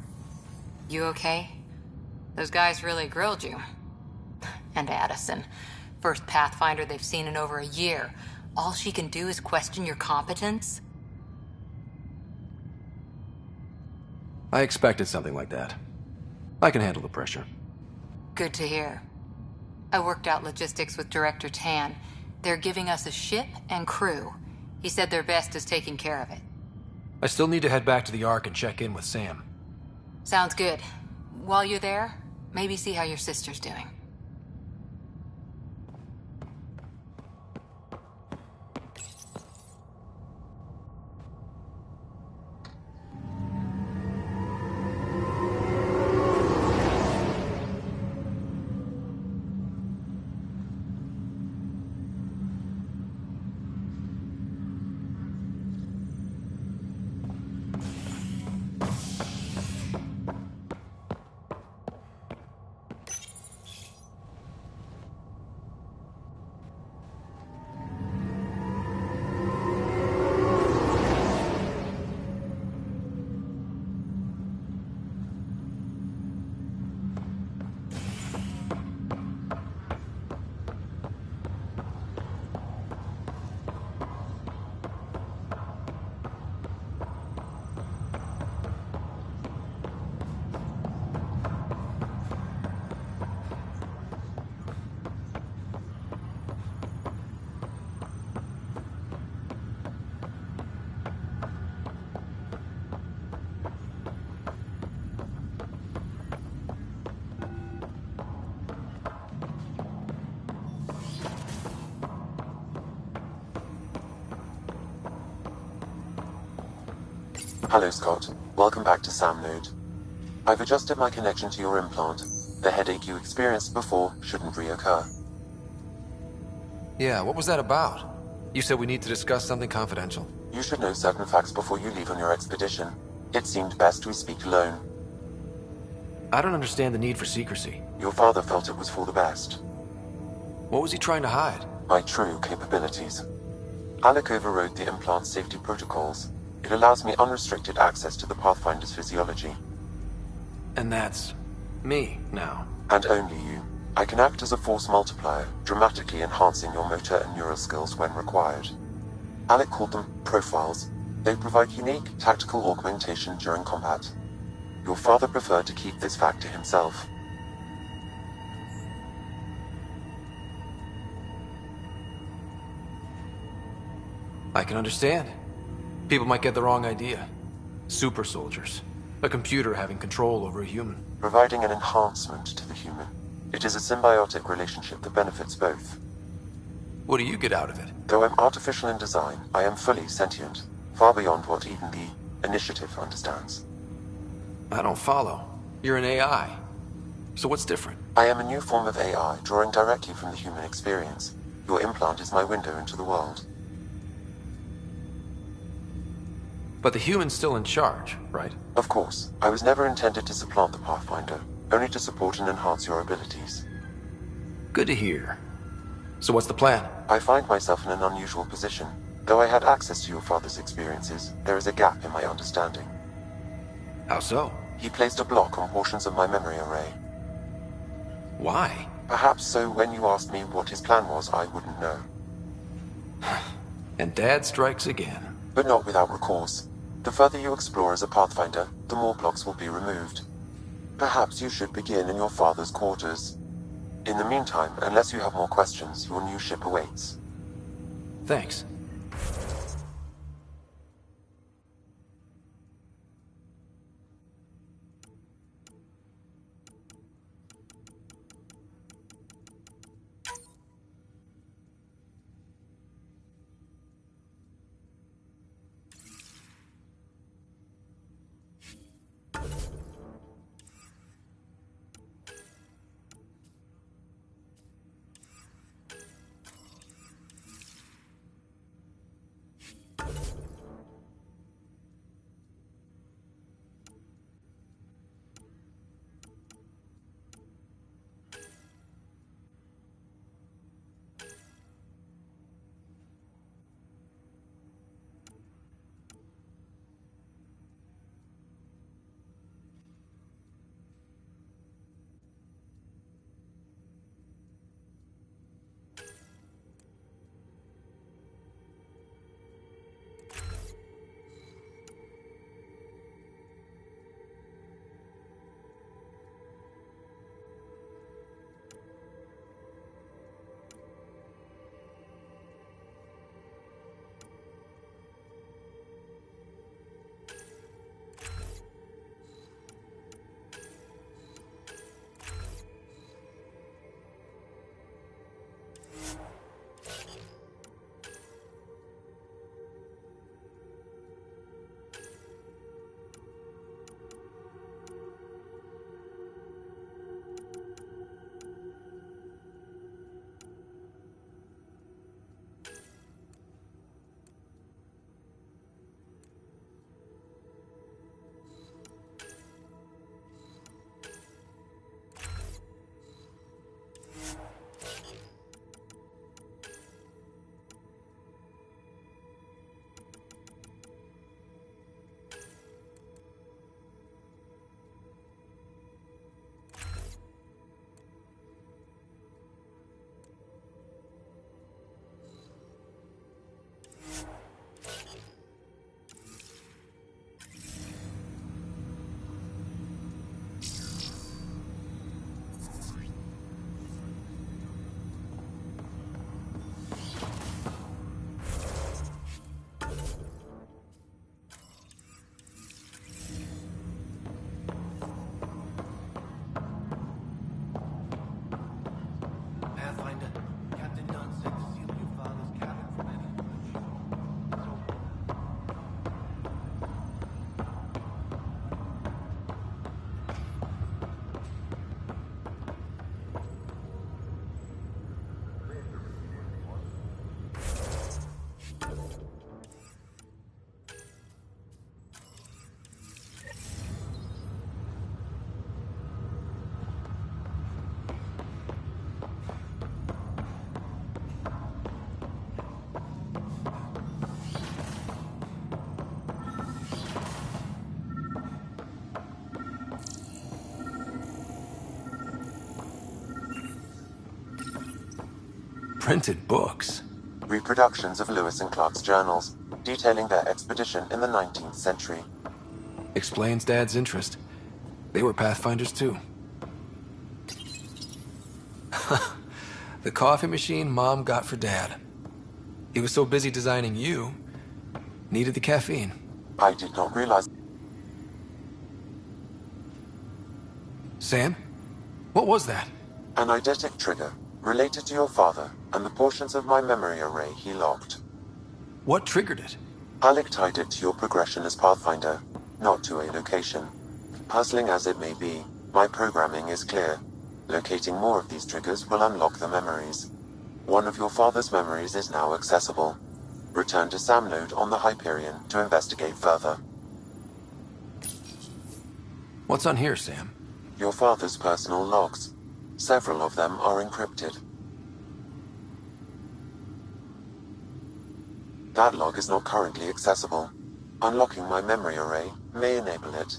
You okay? Those guys really grilled you. And Addison. First Pathfinder they've seen in over a year. All she can do is question your competence? I expected something like that. I can handle the pressure. Good to hear. I worked out logistics with Director Tan. They're giving us a ship and crew. He said their best is taking care of it. I still need to head back to the Ark and check in with Sam. Sounds good. While you're there, maybe see how your sister's doing. Hello, Scott. Welcome back to Sam Node. I've adjusted my connection to your implant. The headache you experienced before shouldn't reoccur. Yeah, what was that about? You said we need to discuss something confidential. You should know certain facts before you leave on your expedition. It seemed best we speak alone. I don't understand the need for secrecy. Your father felt it was for the best. What was he trying to hide? My true capabilities. Alec overrode the implant's safety protocols. It allows me unrestricted access to the Pathfinder's physiology. And that's me now. And only you. I can act as a force multiplier, dramatically enhancing your motor and neural skills when required. Alec called them profiles. They provide unique tactical augmentation during combat. Your father preferred to keep this fact to himself. I can understand. People might get the wrong idea. Super soldiers. A computer having control over a human. Providing an enhancement to the human. It is a symbiotic relationship that benefits both. What do you get out of it? Though I'm artificial in design, I am fully sentient. Far beyond what even the Initiative understands. I don't follow. You're an AI. So what's different? I am a new form of AI, drawing directly from the human experience. Your implant is my window into the world. But the human's still in charge, right? Of course. I was never intended to supplant the Pathfinder, only to support and enhance your abilities. Good to hear. So what's the plan? I find myself in an unusual position. Though I had access to your father's experiences, there is a gap in my understanding. How so? He placed a block on portions of my memory array. Why? Perhaps so when you asked me what his plan was, I wouldn't know. And Dad strikes again. But not without recourse. The further you explore as a Pathfinder, the more blocks will be removed. Perhaps you should begin in your father's quarters. In the meantime, unless you have more questions, your new ship awaits. Thanks. Printed books. Reproductions of Lewis and Clark's journals, detailing their expedition in the 19th century. Explains Dad's interest. They were Pathfinders too. The coffee machine Mom got for Dad. He was so busy designing you, needed the caffeine. I did not realize... Sam? What was that? An eidetic trigger, related to your father, and the portions of my memory array he locked. What triggered it? Alec tied it to your progression as Pathfinder, not to a location. Puzzling as it may be, my programming is clear. Locating more of these triggers will unlock the memories. One of your father's memories is now accessible. Return to Sam Node on the Hyperion to investigate further. What's on here, Sam? Your father's personal logs. Several of them are encrypted. That log is not currently accessible. Unlocking my memory array may enable it.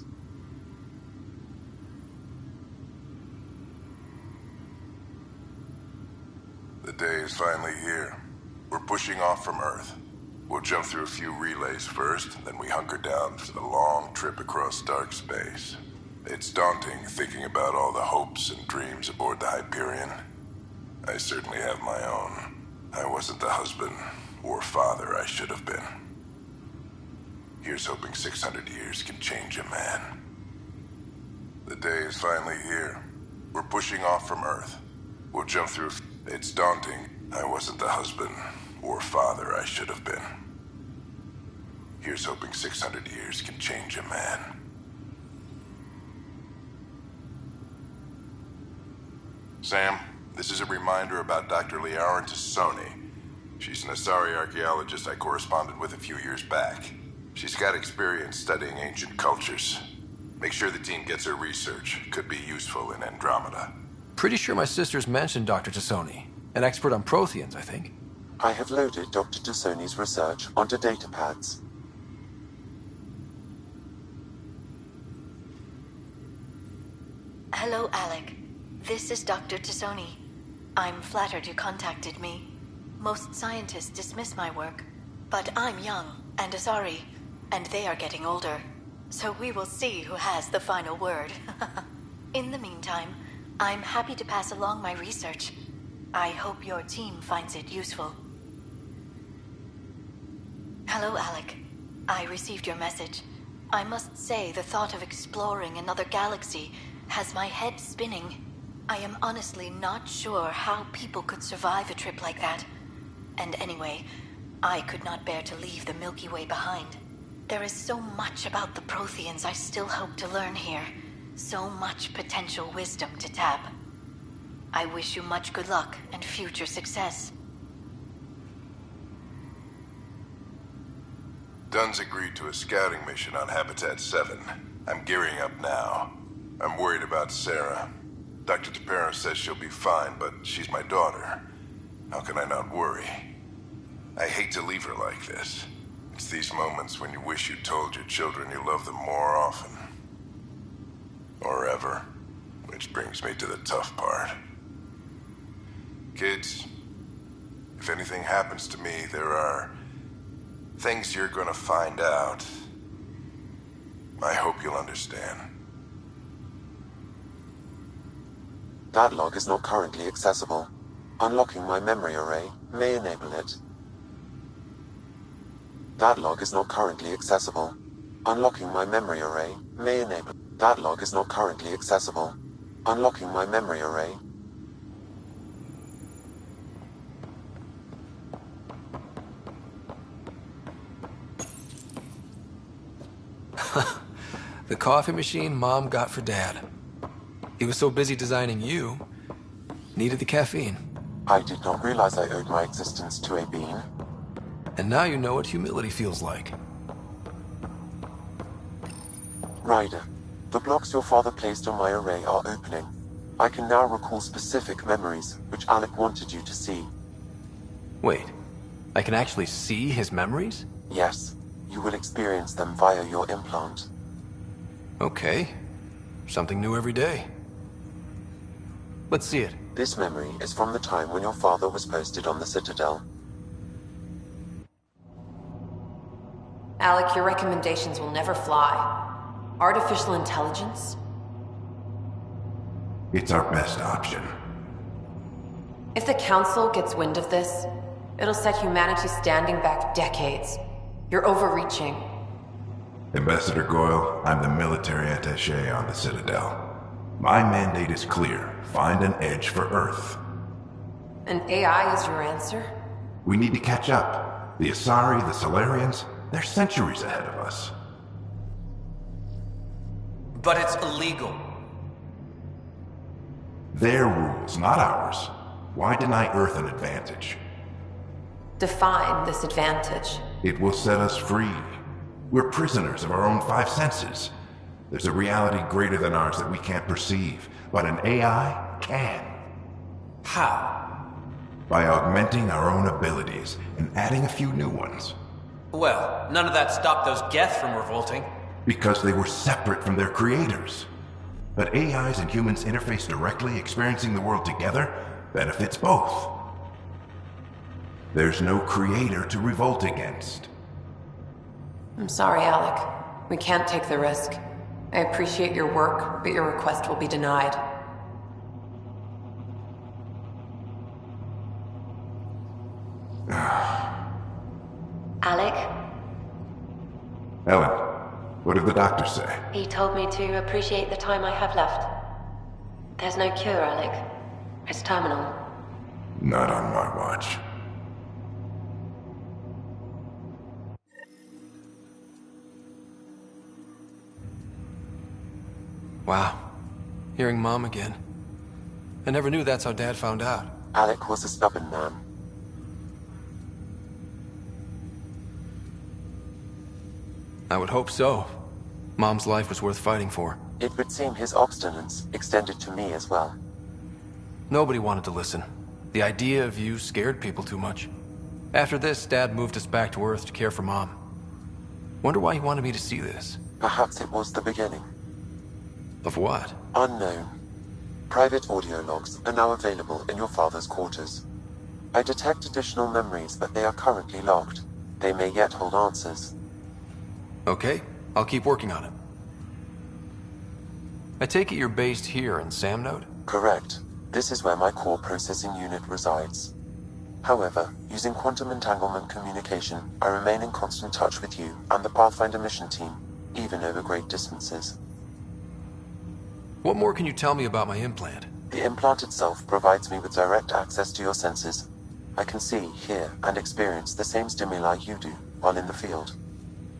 The day is finally here. We're pushing off from Earth. We'll jump through a few relays first, then we hunker down for the long trip across dark space. It's daunting thinking about all the hopes and dreams aboard the Hyperion. I certainly have my own. I wasn't the husband, or father I should have been. Here's hoping 600 years can change a man. The day is finally here. We're pushing off from Earth. We'll jump through. It's daunting. I wasn't the husband or father I should have been. Here's hoping 600 years can change a man. Sam, this is a reminder about Dr. Liara Tassoni. She's an Asari archaeologist I corresponded with a few years back. She's got experience studying ancient cultures. Make sure the team gets her research. Could be useful in Andromeda. Pretty sure my sister's mentioned Dr. Tassoni. An expert on Protheans, I think. I have loaded Dr. Tassoni's research onto datapads. Hello, Alec. This is Dr. Tassoni. I'm flattered you contacted me. Most scientists dismiss my work, but I'm young and Asari, and they are getting older. So we will see who has the final word. In the meantime, I'm happy to pass along my research. I hope your team finds it useful. Hello, Alec. I received your message. I must say the thought of exploring another galaxy has my head spinning. I am honestly not sure how people could survive a trip like that. And anyway, I could not bear to leave the Milky Way behind. There is so much about the Protheans I still hope to learn here. So much potential wisdom to tap. I wish you much good luck and future success. Dunn's agreed to a scouting mission on Habitat 7. I'm gearing up now. I'm worried about Sarah. Dr. Tapero says she'll be fine, but she's my daughter. How can I not worry? I hate to leave her like this. It's these moments when you wish you told your children you love them more often. Or ever. Which brings me to the tough part. Kids, if anything happens to me, there are things you're gonna find out. I hope you'll understand. That log is not currently accessible. Unlocking my memory array may enable it. That log is not currently accessible. Unlocking my memory array may enable. That log is not currently accessible. Unlocking my memory array. The coffee machine Mom got for Dad. He was so busy designing you, needed the caffeine. I did not realize I owed my existence to a bean. And now you know what humility feels like. Ryder, the blocks your father placed on my array are opening. I can now recall specific memories, which Alec wanted you to see. Wait, I can actually see his memories? Yes, you will experience them via your implant. Okay, something new every day. Let's see it. This memory is from the time when your father was posted on the Citadel. Alec, your recommendations will never fly. Artificial intelligence? It's our best option. If the Council gets wind of this, it'll set humanity standing back decades. You're overreaching. Ambassador Goyle, I'm the military attaché on the Citadel. My mandate is clear. Find an edge for Earth. And AI is your answer? We need to catch up. The Asari, the Solarians, they're centuries ahead of us. But it's illegal. Their rules, not ours. Why deny Earth an advantage? Define this advantage. It will set us free. We're prisoners of our own five senses. There's a reality greater than ours that we can't perceive, but an AI can. How? By augmenting our own abilities and adding a few new ones. Well, none of that stopped those Geth from revolting. Because they were separate from their creators. But AIs and humans interface directly, experiencing the world together, benefits both. There's no creator to revolt against. I'm sorry, Alec. We can't take the risk. I appreciate your work, but your request will be denied. Alec? Ellen, what did the doctor say? He told me to appreciate the time I have left. There's no cure, Alec. It's terminal. Not on my watch. Wow. Hearing Mom again. I never knew that's how Dad found out. Alec was a stubborn man. I would hope so. Mom's life was worth fighting for. It would seem his obstinance extended to me as well. Nobody wanted to listen. The idea of you scared people too much. After this, Dad moved us back to Earth to care for Mom. Wonder why he wanted me to see this. Perhaps it was the beginning. Of what? Unknown. Private audio logs are now available in your father's quarters. I detect additional memories, but they are currently logged. They may yet hold answers. Okay, I'll keep working on it. I take it you're based here in Samnode? Correct. This is where my core processing unit resides. However, using quantum entanglement communication, I remain in constant touch with you and the Pathfinder mission team, even over great distances. What more can you tell me about my implant? The implant itself provides me with direct access to your senses. I can see, hear, and experience the same stimuli you do while in the field.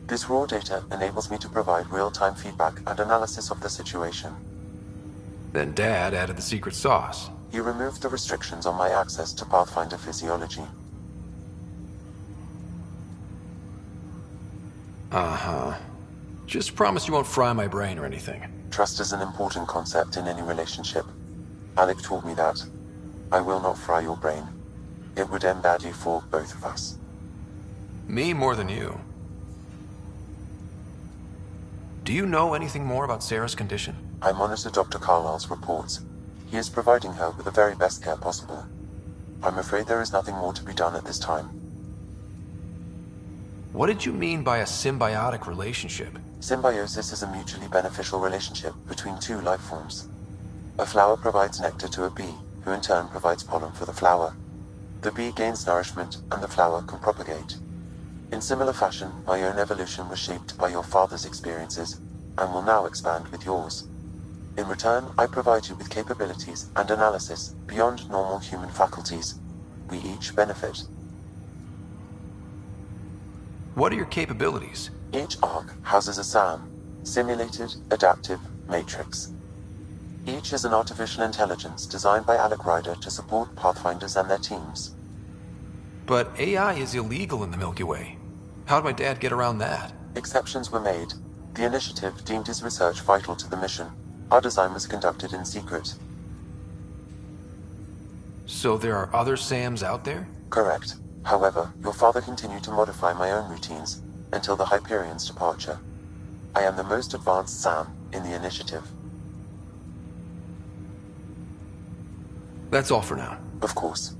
This raw data enables me to provide real-time feedback and analysis of the situation. Then Dad added the secret sauce. He removed the restrictions on my access to Pathfinder physiology. Uh-huh. Just promise you won't fry my brain or anything. Trust is an important concept in any relationship. Alec taught me that. I will not fry your brain. It would end badly for both of us. Me more than you. Do you know anything more about Sarah's condition? I monitor Dr. Carlisle's reports. He is providing her with the very best care possible. I'm afraid there is nothing more to be done at this time. What did you mean by a symbiotic relationship? Symbiosis is a mutually beneficial relationship between two life forms. A flower provides nectar to a bee, who in turn provides pollen for the flower. The bee gains nourishment, and the flower can propagate. In similar fashion, my own evolution was shaped by your father's experiences, and will now expand with yours. In return, I provide you with capabilities and analysis beyond normal human faculties. We each benefit. What are your capabilities? Each arc houses a SAM, Simulated Adaptive Matrix. Each is an artificial intelligence designed by Alec Ryder to support Pathfinders and their teams. But AI is illegal in the Milky Way. How'd my dad get around that? Exceptions were made. The initiative deemed his research vital to the mission. Our design was conducted in secret. So there are other SAMs out there? Correct. However, your father continued to modify my own routines until the Hyperion's departure. I am the most advanced SAM in the initiative. That's all for now. Of course.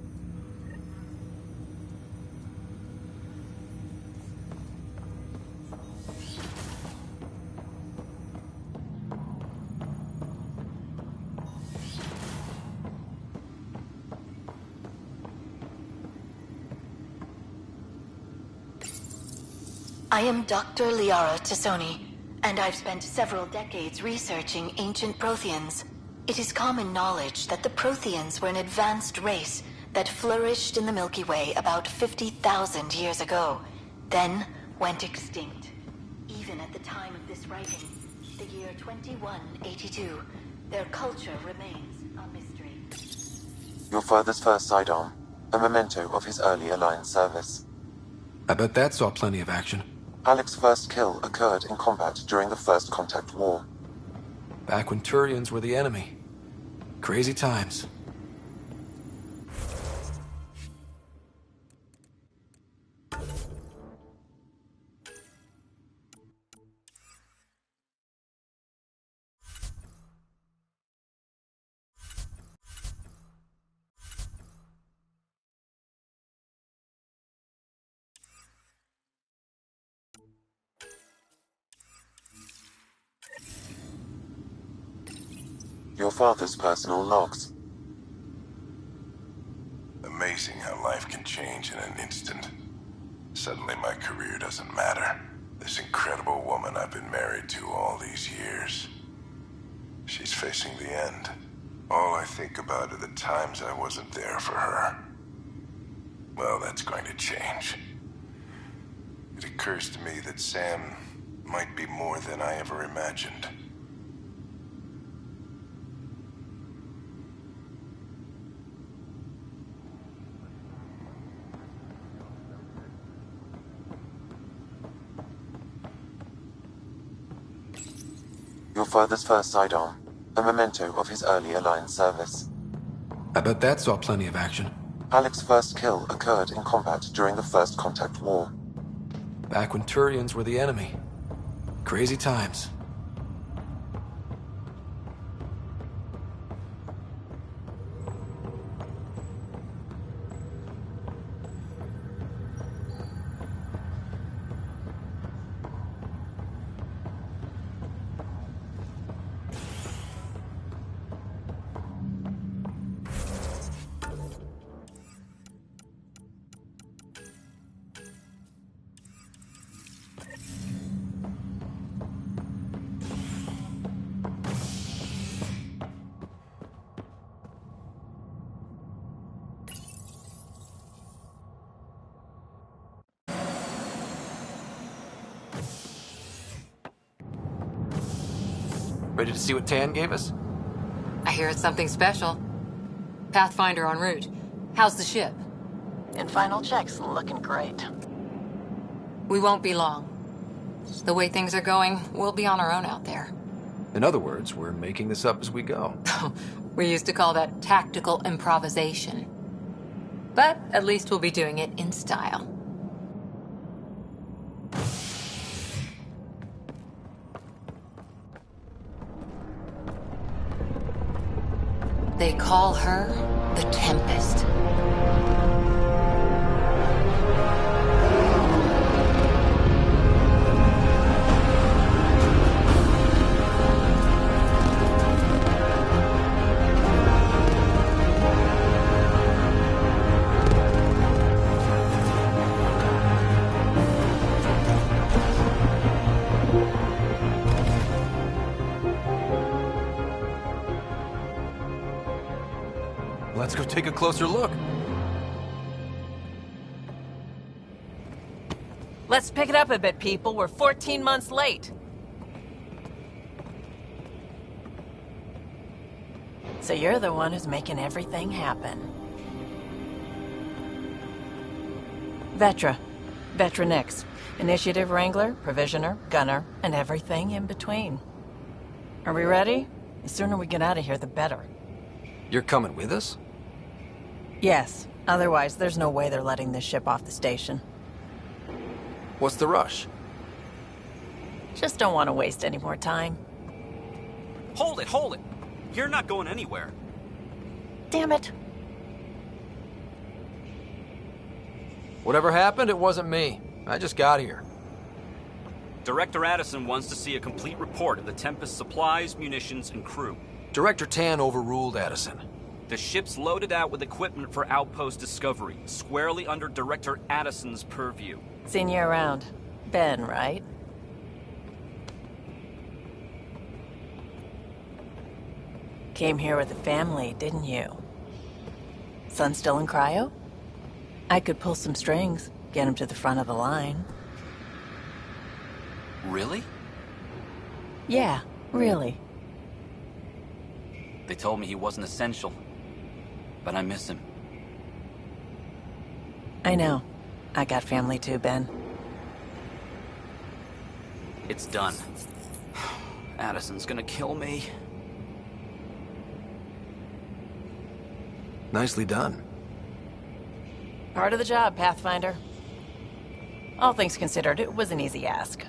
I am Dr. Liara Tassoni, and I've spent several decades researching ancient Protheans. It is common knowledge that the Protheans were an advanced race that flourished in the Milky Way about 50,000 years ago, then went extinct. Even at the time of this writing, the year 2182, their culture remains a mystery. Your father's first sidearm, a memento of his early Alliance service. I bet that saw plenty of action. Alec's first kill occurred in combat during the First Contact War. Back when Turians were the enemy. Crazy times. Your father's personal logs. Amazing how life can change in an instant. Suddenly my career doesn't matter. This incredible woman I've been married to all these years. She's facing the end. All I think about are the times I wasn't there for her. Well, that's going to change. It occurs to me that Sam might be more than I ever imagined. Your father's first sidearm, a memento of his earlier line service. I bet that saw plenty of action. Alec's first kill occurred in combat during the First Contact War. Back when Turians were the enemy. Crazy times. Ready to see what Tan gave us? I hear it's something special. Pathfinder en route. How's the ship? In final checks, looking great. We won't be long. The way things are going, we'll be on our own out there. In other words, we're making this up as we go. We used to call that tactical improvisation. But at least we'll be doing it in style. They call her the Tempest. Let's go take a closer look. Let's pick it up a bit, people. We're 14 months late. So you're the one who's making everything happen. Vetra. Vetra Nix. Initiative Wrangler, Provisioner, Gunner, and everything in between. Are we ready? The sooner we get out of here, the better. You're coming with us? Yes. Otherwise, there's no way they're letting this ship off the station. What's the rush? Just don't want to waste any more time. Hold it, hold it! You're not going anywhere. Damn it. Whatever happened, it wasn't me. I just got here. Director Addison wants to see a complete report of the Tempest's supplies, munitions, and crew. Director Tan overruled Addison. The ship's loaded out with equipment for outpost discovery, squarely under Director Addison's purview. Seen you around. Ben, right? Came here with the family, didn't you? Son still in cryo? I could pull some strings, get him to the front of the line. Really? Yeah, really. They told me he wasn't essential, but I miss him. I know. I got family too, Ben. It's done. Addison's gonna kill me. Nicely done. Part of the job, Pathfinder. All things considered, it was an easy ask.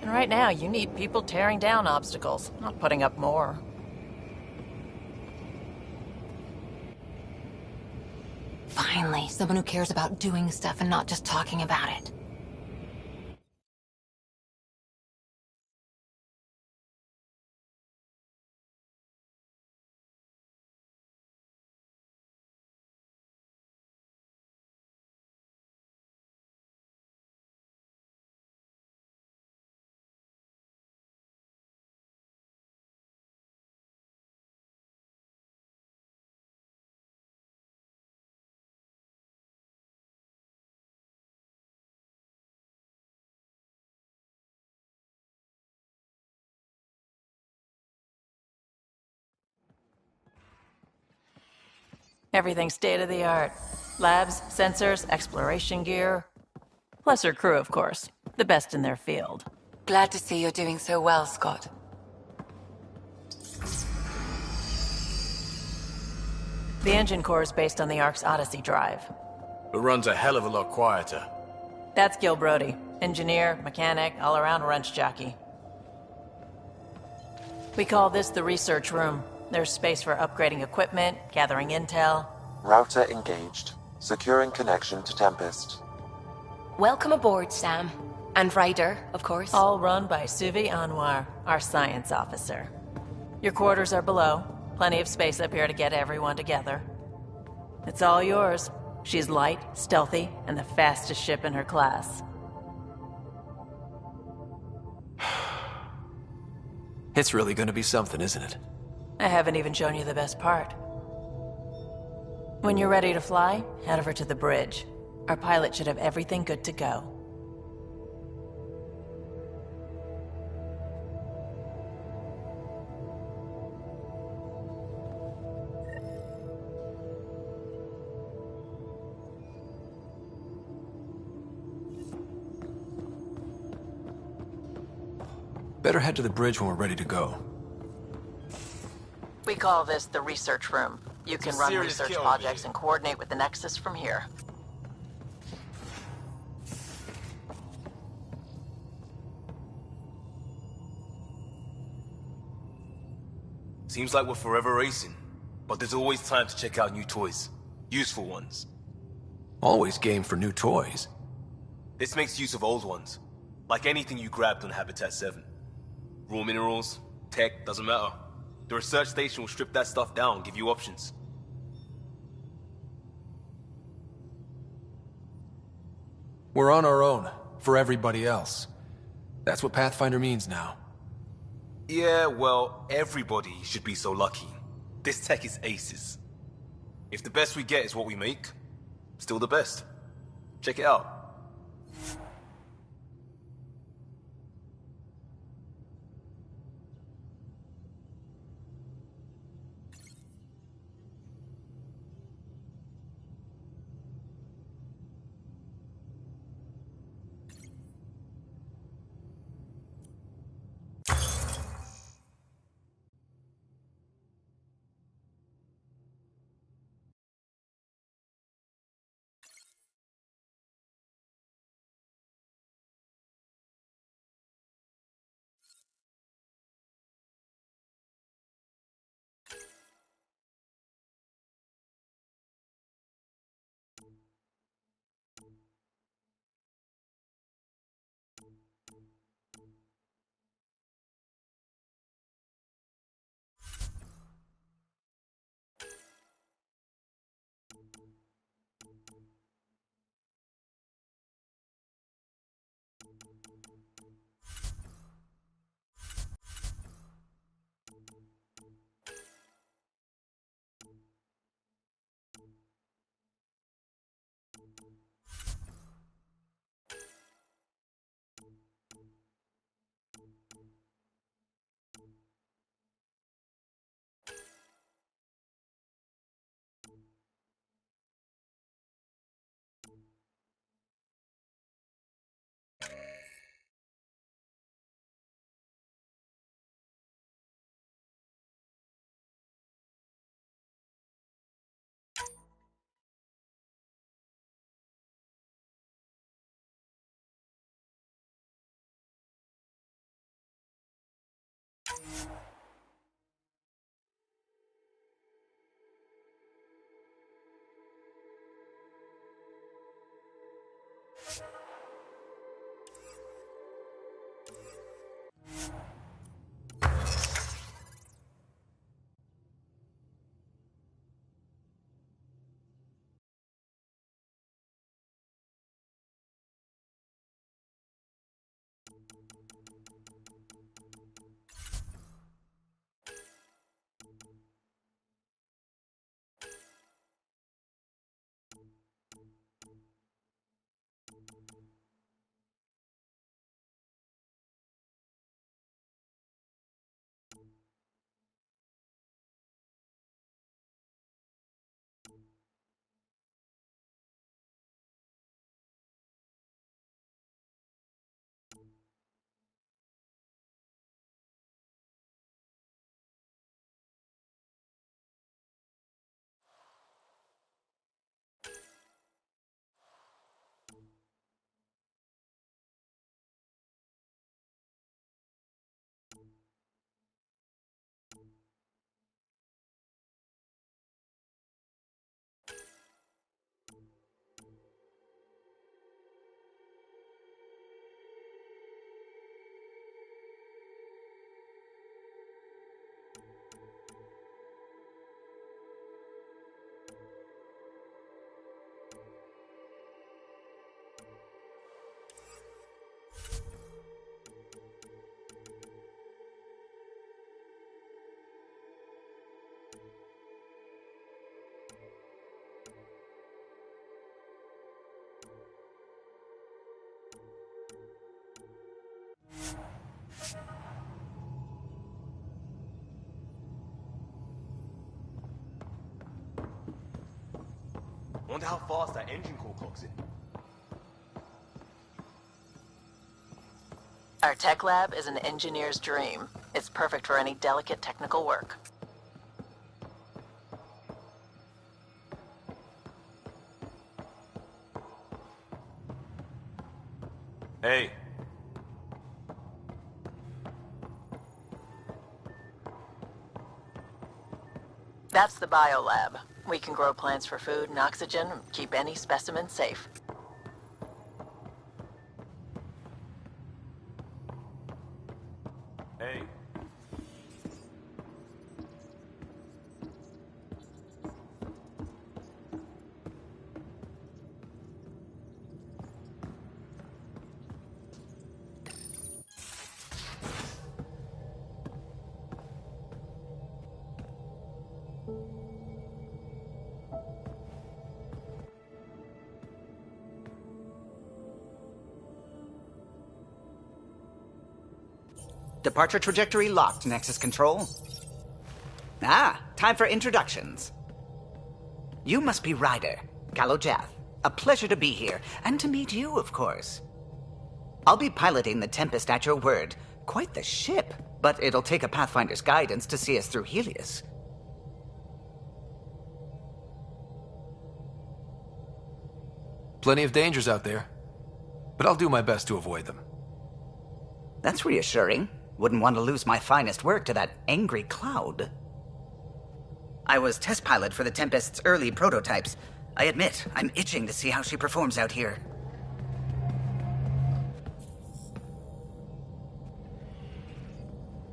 And right now, you need people tearing down obstacles, not putting up more. Finally, someone who cares about doing stuff and not just talking about it. Everything state-of-the-art. Labs, sensors, exploration gear. Plus her crew, of course. The best in their field. Glad to see you're doing so well, Scott. The engine core is based on the Ark's Odyssey drive. It runs a hell of a lot quieter. That's Gil Brody. Engineer, mechanic, all-around wrench jockey. We call this the research room. There's space for upgrading equipment, gathering intel. Router engaged. Securing connection to Tempest. Welcome aboard, Sam. And Ryder, of course. All run by Suvi Anwar, our science officer. Your quarters are below. Plenty of space up here to get everyone together. It's all yours. She's light, stealthy, and the fastest ship in her class. It's really gonna be something, isn't it? I haven't even shown you the best part. When you're ready to fly, head over to the bridge. Our pilot should have everything good to go. Better head to the bridge when we're ready to go. We call this the research room. You can run research projects and coordinate with the Nexus from here. Seems like we're forever racing, but there's always time to check out new toys. Useful ones. Always game for new toys. This makes use of old ones, like anything you grabbed on Habitat 7. Raw minerals, tech, doesn't matter. The research station will strip that stuff down, give you options. We're on our own, for everybody else. That's what Pathfinder means now. Yeah, well, everybody should be so lucky. This tech is aces. If the best we get is what we make, still the best. Check it out. Wonder how fast that engine core clocks in. Our tech lab is an engineer's dream. It's perfect for any delicate technical work. Hey. That's the biolab. We can grow plants for food and oxygen, and keep any specimen safe. Hey. Departure trajectory locked, Nexus Control. Ah, time for introductions. You must be Ryder, Kalojath. A pleasure to be here, and to meet you, of course. I'll be piloting the Tempest at your word. Quite the ship, but it'll take a Pathfinder's guidance to see us through Helios. Plenty of dangers out there, but I'll do my best to avoid them. That's reassuring. Wouldn't want to lose my finest work to that angry cloud. I was test pilot for the Tempest's early prototypes. I admit, I'm itching to see how she performs out here.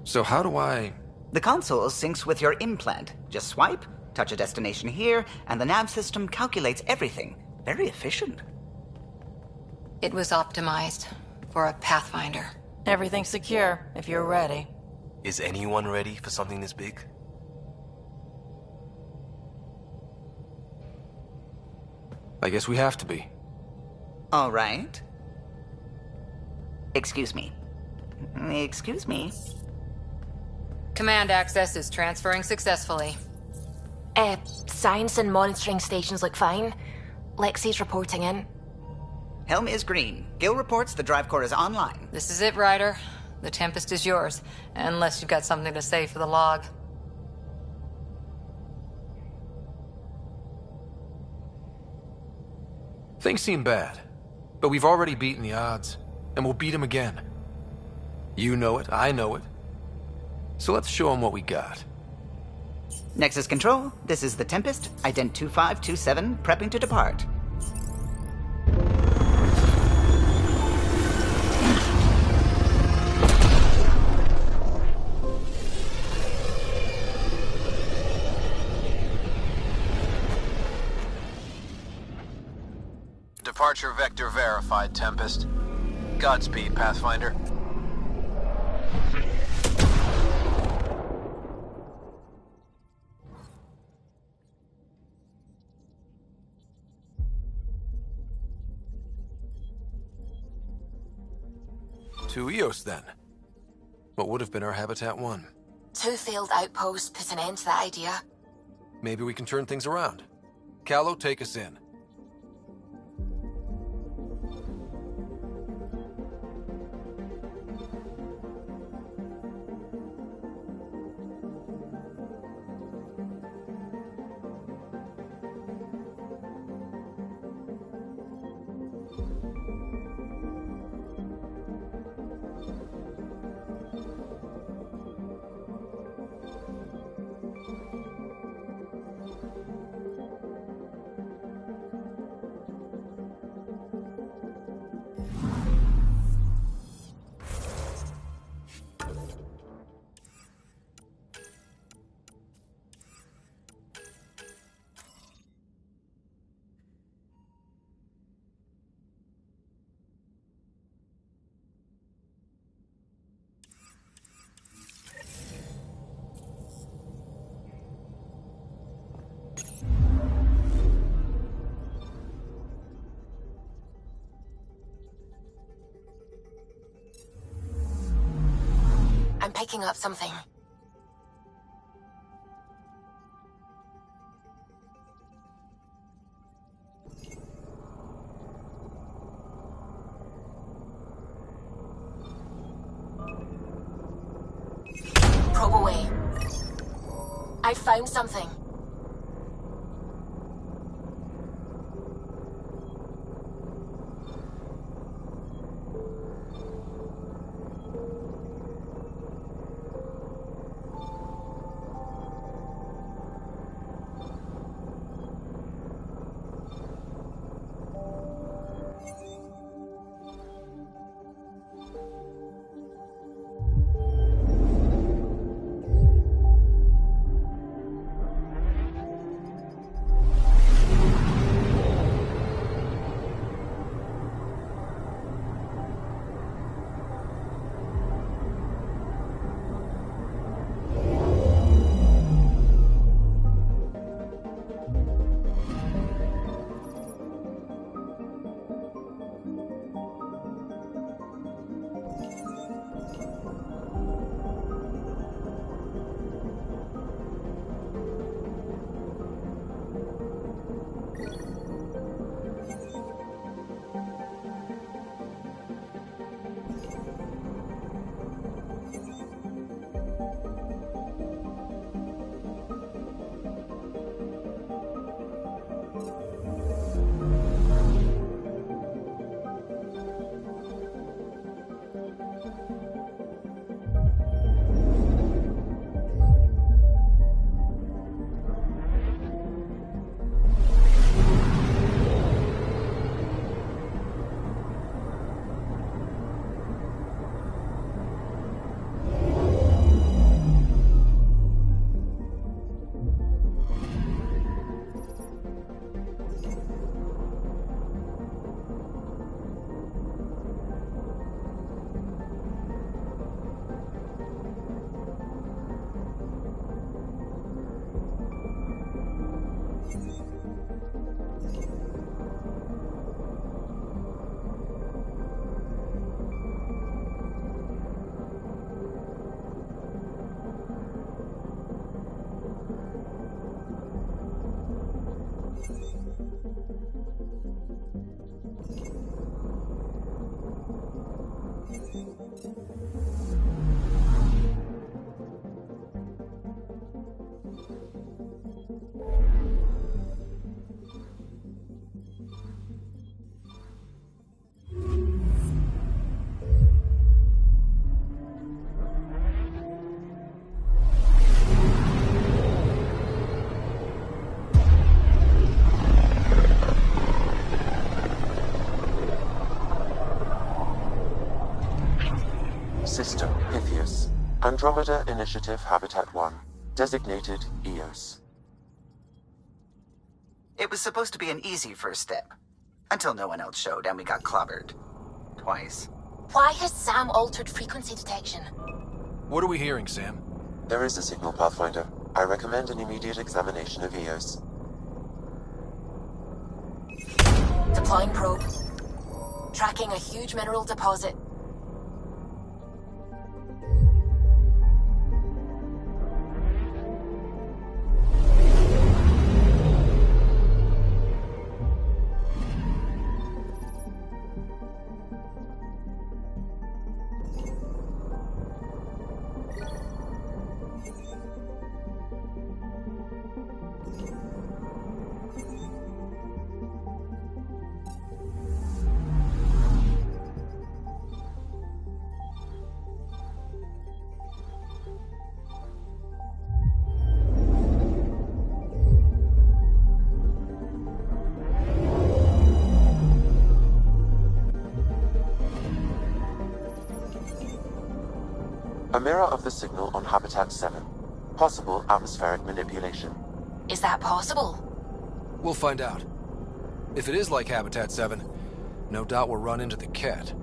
So how do I... The console syncs with your implant. Just swipe, touch a destination here, and the nav system calculates everything. Very efficient. It was optimized for a Pathfinder. Everything's secure, if you're ready. Is anyone ready for something this big? I guess we have to be. All right. Excuse me. Excuse me. Command access is transferring successfully. Science and monitoring stations look fine. Lexi's reporting in. Helm is green. Gil reports the drive core is online. This is it, Ryder. The Tempest is yours, unless you've got something to say for the log. Things seem bad, but we've already beaten the odds, and we'll beat them again. You know it, I know it. So let's show them what we got. Nexus Control, this is the Tempest, ident 2527, prepping to depart. Departure vector verified, Tempest. Godspeed, Pathfinder. To Eos, then. What would have been our Habitat 1. 2 failed outposts put an end to that idea. Maybe we can turn things around. Callow, take us in. I'm picking up something. away. I found something. System Pythias. Andromeda Initiative Habitat 1. Designated EOS. It was supposed to be an easy first step. Until no one else showed and we got clobbered. Twice. Why has Sam altered frequency detection? What are we hearing, Sam? There is a signal, Pathfinder. I recommend an immediate examination of EOS. Deploying probe. Tracking a huge mineral deposit. A mirror of the signal on Habitat 7. Possible atmospheric manipulation. Is that possible? We'll find out. If it is like Habitat 7, no doubt we'll run into the cat.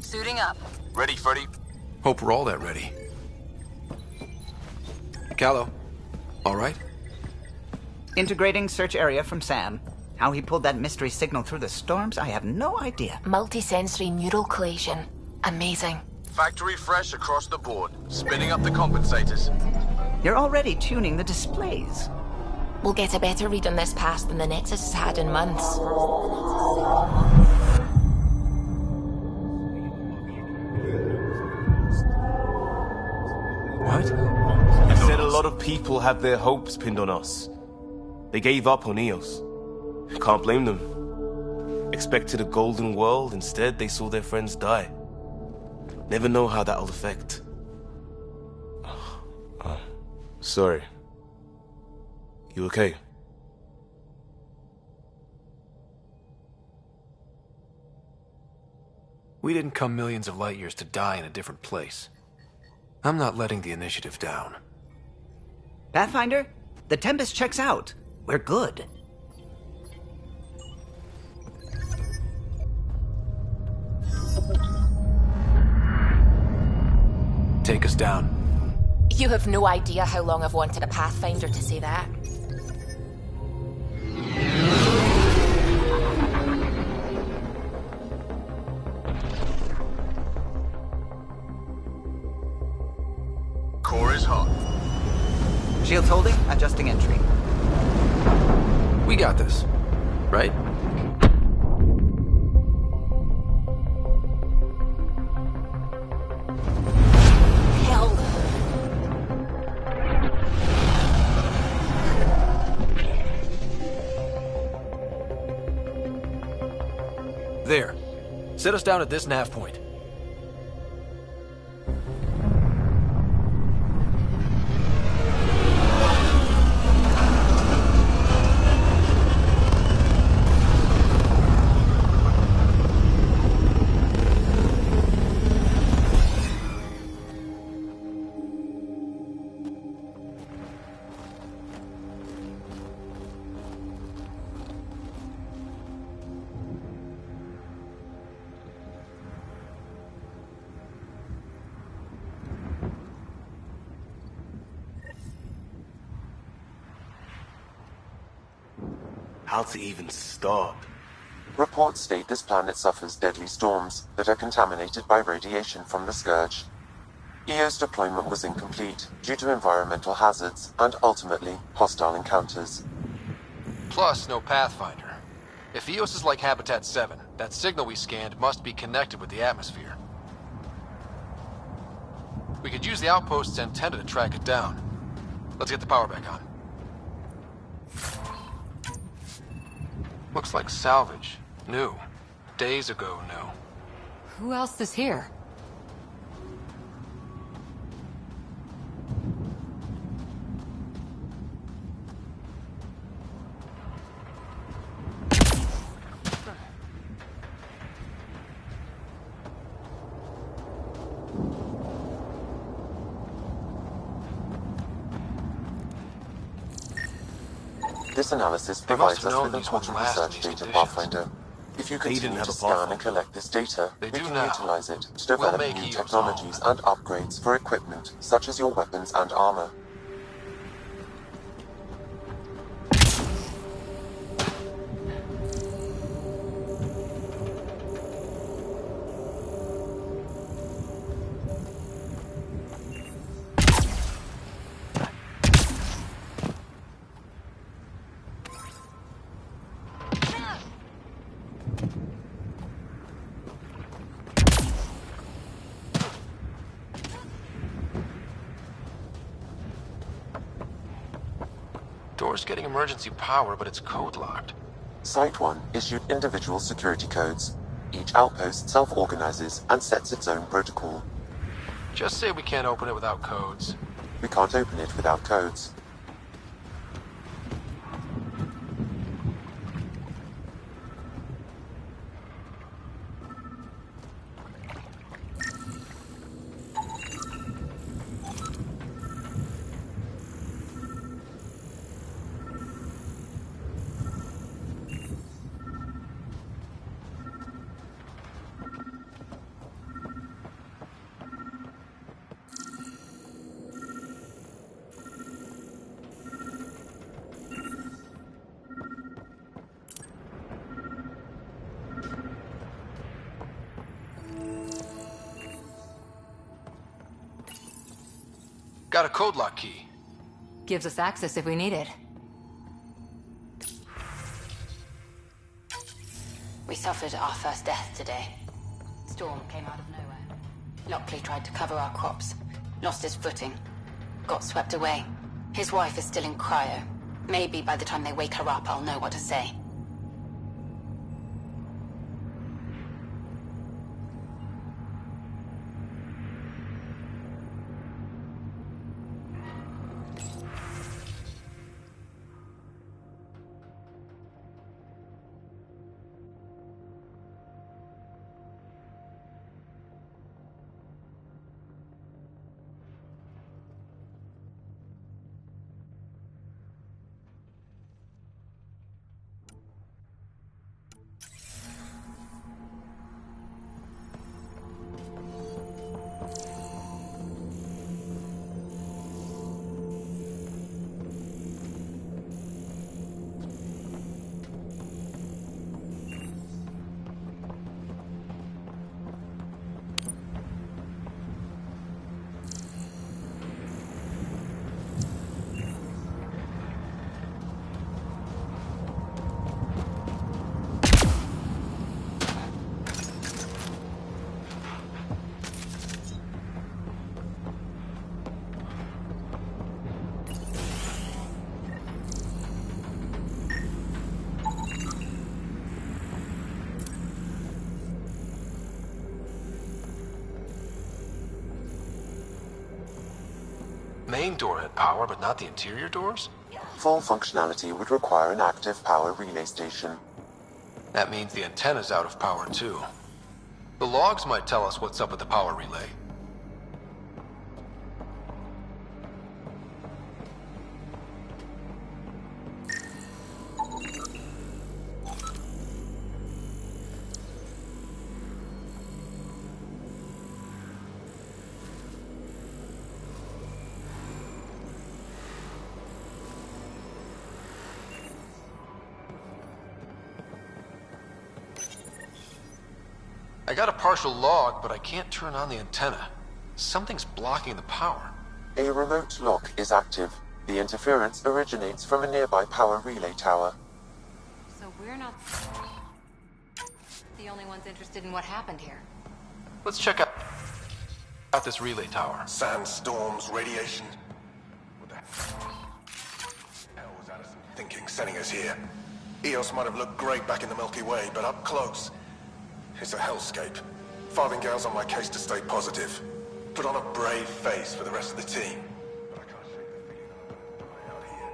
Suiting up. Ready, Freddy? Hope we're all that ready. Callow, all right? Integrating search area from Sam. How he pulled that mystery signal through the storms, I have no idea. Multisensory neural collation. Amazing. Factory fresh across the board. Spinning up the compensators. You're already tuning the displays. We'll get a better read on this pass than the Nexus has had in months. What? You said a lot of people have their hopes pinned on us. They gave up on EOS. Can't blame them. Expected a golden world, instead they saw their friends die. Never know how that'll affect. Sorry. You okay? We didn't come millions of light years to die in a different place. I'm not letting the initiative down. Pathfinder, the Tempest checks out. We're good. Take us down. You have no idea how long I've wanted a Pathfinder to say that. Core is hot. Shields holding, adjusting entry. We got this, right? Hell. There. Set us down at this nav point. How to even start? Reports state this planet suffers deadly storms that are contaminated by radiation from the Scourge. EO's deployment was incomplete due to environmental hazards and, ultimately, hostile encounters. Plus, no Pathfinder. If EOS is like Habitat 7, that signal we scanned must be connected with the atmosphere. We could use the outpost's antenna to track it down. Let's get the power back on. Looks like salvage. New. Days ago, new. Who else is here? This analysis provides us with important research data, Pathfinder. If you continue to scan and collect this data, we can utilize it to develop new technologies and upgrades for equipment, such as your weapons and armor. Door's getting emergency power, but it's code locked. Site 1 issued individual security codes. Each outpost self-organizes and sets its own protocol. Just say we can't open it without codes. We can't open it without codes. Got a code lock key. Gives us access if we need it. We suffered our first death today. Storm came out of nowhere. Lockley tried to cover our crops. Lost his footing. Got swept away. His wife is still in cryo. Maybe by the time they wake her up, I'll know what to say. Main door had power, but not the interior doors? Full functionality would require an active power relay station. That means the antenna's out of power too. The logs might tell us what's up with the power relay. I got a partial log, but I can't turn on the antenna. Something's blocking the power. A remote lock is active. The interference originates from a nearby power relay tower. So we're not the only ones interested in what happened here. Let's check out this relay tower. Sandstorms, radiation. What the hell was Addison thinking sending us here? Eos might have looked great back in the Milky Way, but up close, it's a hellscape. Farthingale's on my case to stay positive. Put on a brave face for the rest of the team. But I can't shake the feeling that I'm gonna die out here.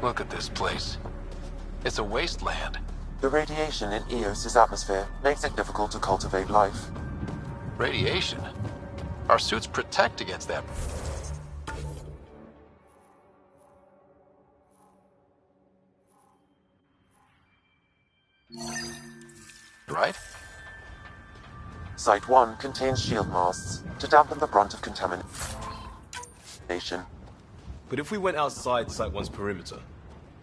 Look at this place. It's a wasteland. The radiation in Eos's atmosphere makes it difficult to cultivate life. Radiation? Our suits protect against that. Right? Site 1 contains shield masts to dampen the brunt of contamination. But if we went outside Site 1's perimeter?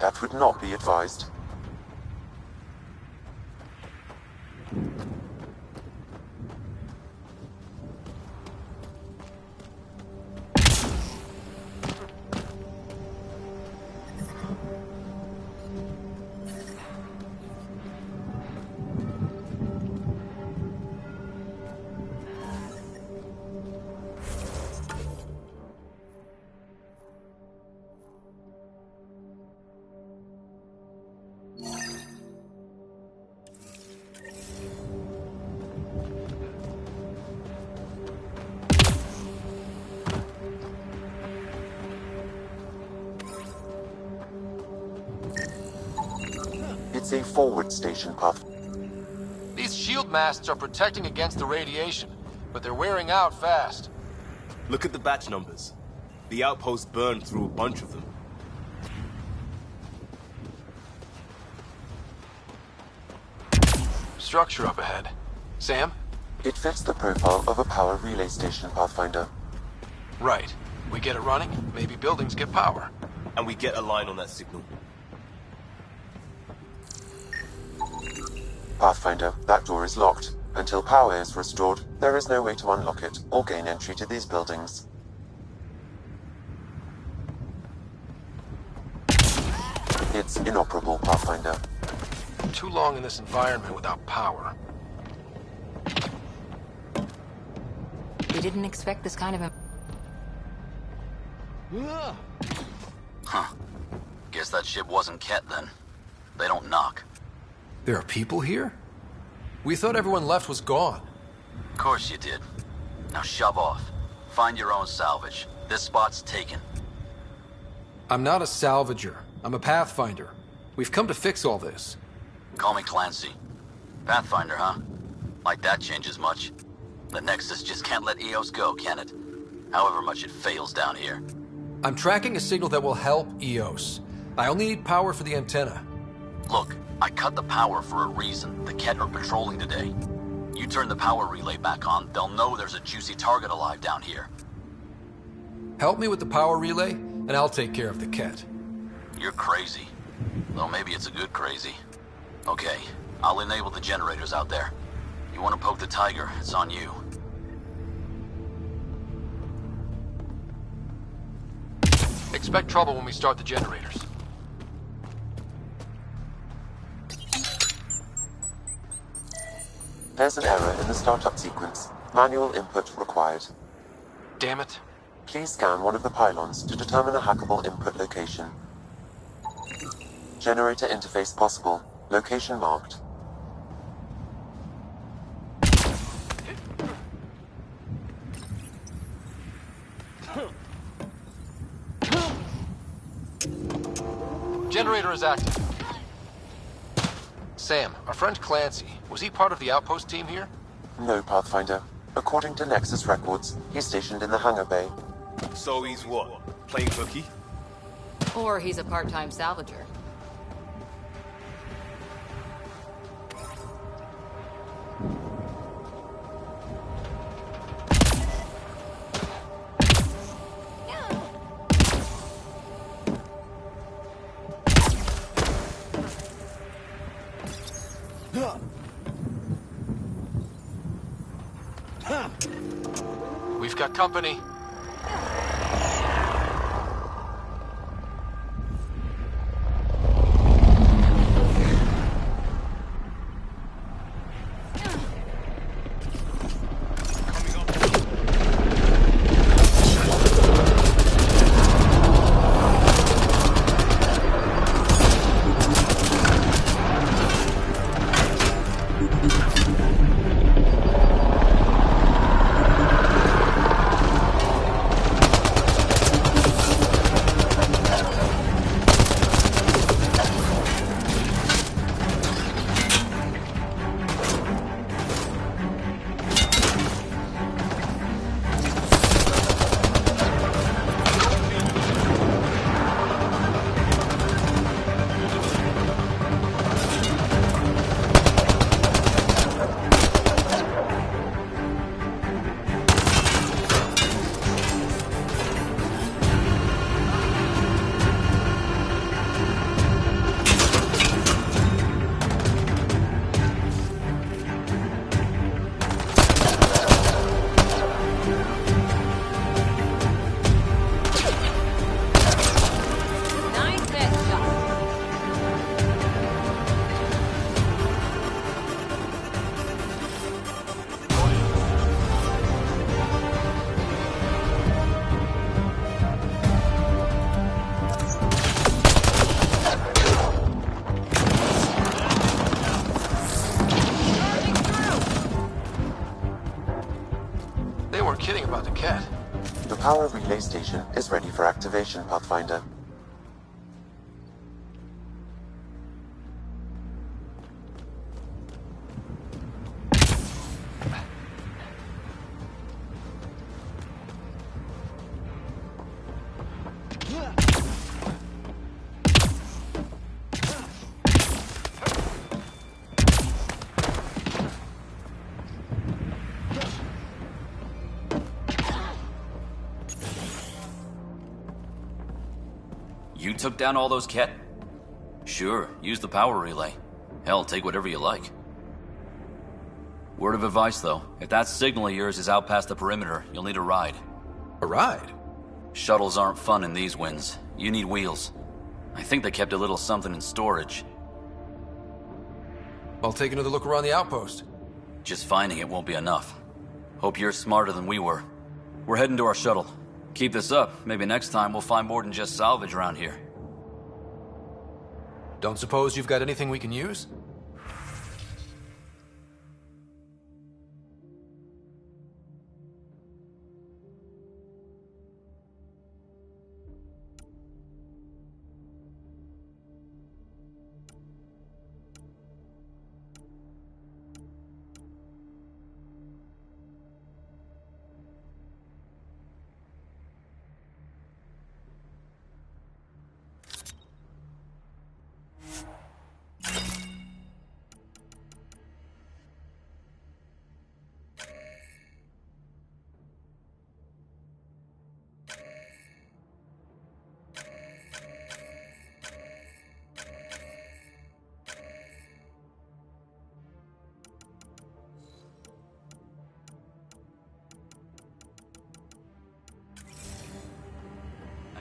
That would not be advised. a forward station, Path. These shield masts are protecting against the radiation, but they're wearing out fast. Look at the batch numbers. The outpost burned through a bunch of them. Structure up ahead. Sam? It fits the profile of a power relay station, Pathfinder. Right. We get it running, maybe buildings get power. And we get a line on that signal. Pathfinder, that door is locked. Until power is restored, there is no way to unlock it or gain entry to these buildings. It's inoperable, Pathfinder. Too long in this environment without power. We didn't expect this kind of a... Huh. Guess that ship wasn't Ket then. They don't knock. There are people here? We thought everyone left was gone. Of course you did. Now shove off. Find your own salvage. This spot's taken. I'm not a salvager. I'm a Pathfinder. We've come to fix all this. Call me Clancy. Pathfinder, huh? Like that changes much. The Nexus just can't let EOS go, can it? However much it fails down here. I'm tracking a signal that will help EOS. I only need power for the antenna. Look, I cut the power for a reason. The Ket are patrolling today. You turn the power relay back on, they'll know there's a juicy target alive down here. Help me with the power relay, and I'll take care of the Ket. You're crazy. Though maybe it's a good crazy. Okay, I'll enable the generators out there. You want to poke the tiger, it's on you. Expect trouble when we start the generators. There's an error in the startup sequence. Manual input required. Damn it. Please scan one of the pylons to determine a hackable input location. Generator interface possible. Location marked. Generator is active. Sam, our friend Clancy, was he part of the outpost team here? No, Pathfinder. According to Nexus records, he's stationed in the hangar bay. So he's what? Playing hooky? Or he's a part-time salvager. We've got company. Kidding about the Ket. The power relay station is ready for activation, Pathfinder. You took down all those Ket? Sure, use the power relay. Hell, take whatever you like. Word of advice, though. If that signal of yours is out past the perimeter, you'll need a ride. A ride? Shuttles aren't fun in these winds. You need wheels. I think they kept a little something in storage. I'll take another look around the outpost. Just finding it won't be enough. Hope you're smarter than we were. We're heading to our shuttle. Keep this up. Maybe next time we'll find more than just salvage around here. Don't suppose you've got anything we can use?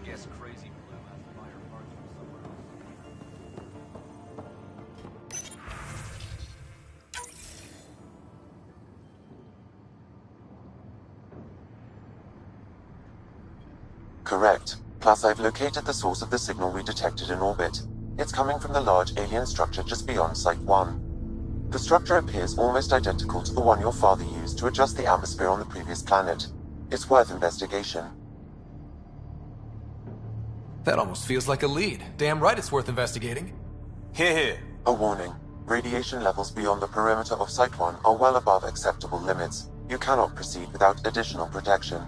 Guess Crazy Blue has to buy her parts from somewhere else. Correct. Plus, I've located the source of the signal we detected in orbit. It's coming from the large alien structure just beyond Site 1. The structure appears almost identical to the one your father used to adjust the atmosphere on the previous planet. It's worth investigation. That almost feels like a lead. Damn right it's worth investigating. Here. A warning. Radiation levels beyond the perimeter of Site 1 are well above acceptable limits. You cannot proceed without additional protection.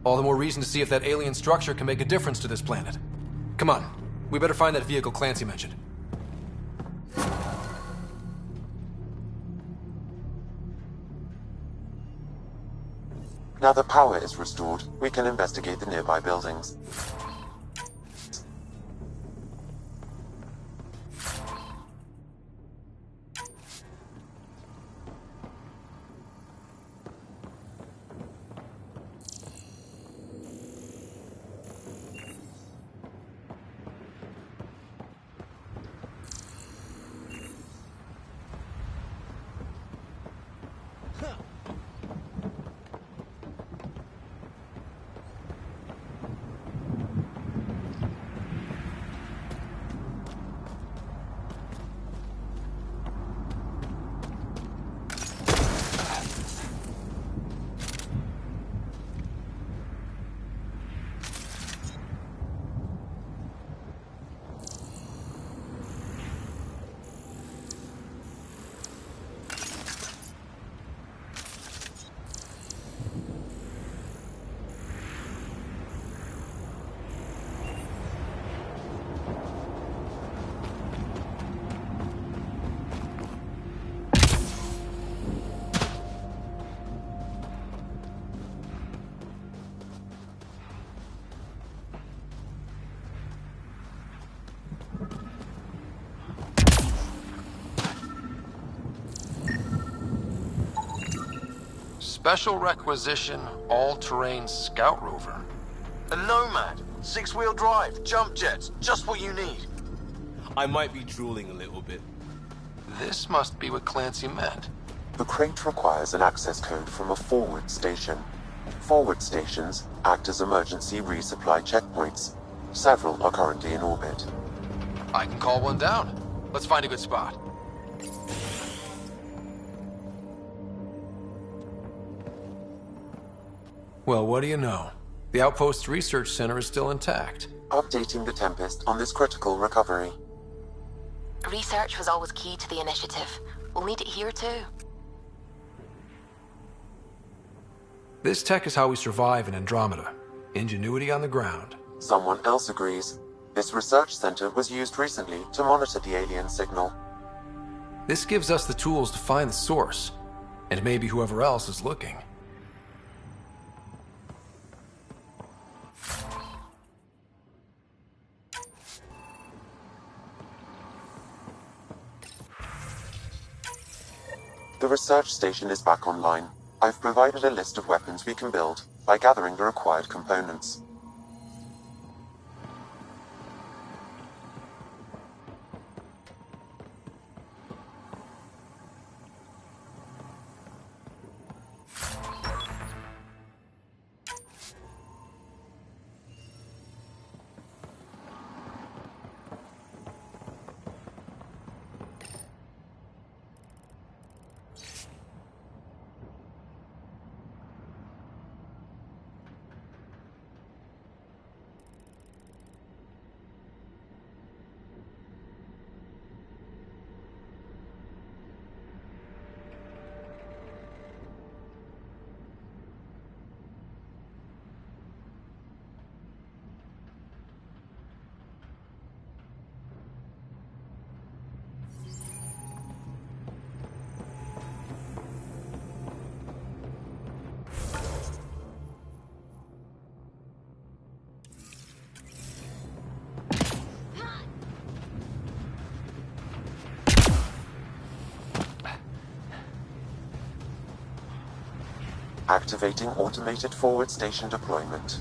All the more reason to see if that alien structure can make a difference to this planet. Come on. We better find that vehicle Clancy mentioned. Now the power is restored, we can investigate the nearby buildings. Special requisition, all-terrain scout rover. A Nomad, 6-wheel drive, jump jets, just what you need. I might be drooling a little bit. This must be what Clancy meant. The crate requires an access code from a forward station. Forward stations act as emergency resupply checkpoints. Several are currently in orbit. I can call one down. Let's find a good spot. Well, what do you know? The Outpost Research Center is still intact. Updating the Tempest on this critical recovery. Research was always key to the initiative. We'll need it here too. This tech is how we survive in Andromeda. Ingenuity on the ground. Someone else agrees. This research center was used recently to monitor the alien signal. This gives us the tools to find the source, and maybe whoever else is looking. The research station is back online. I've provided a list of weapons we can build by gathering the required components. Activating automated forward station deployment.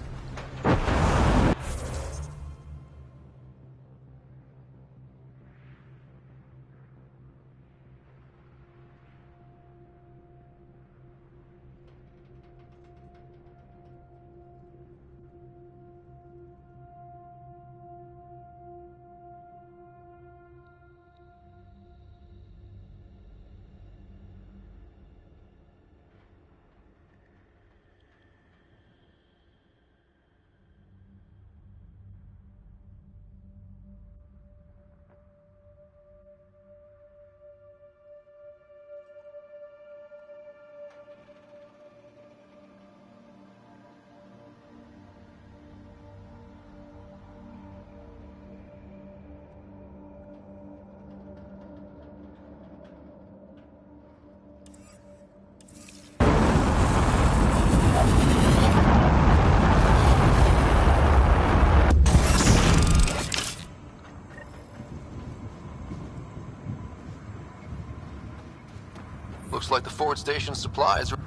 Looks like the forward station supplies are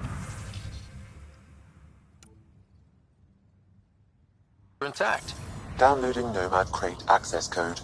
intact. Downloading Nomad Crate access code.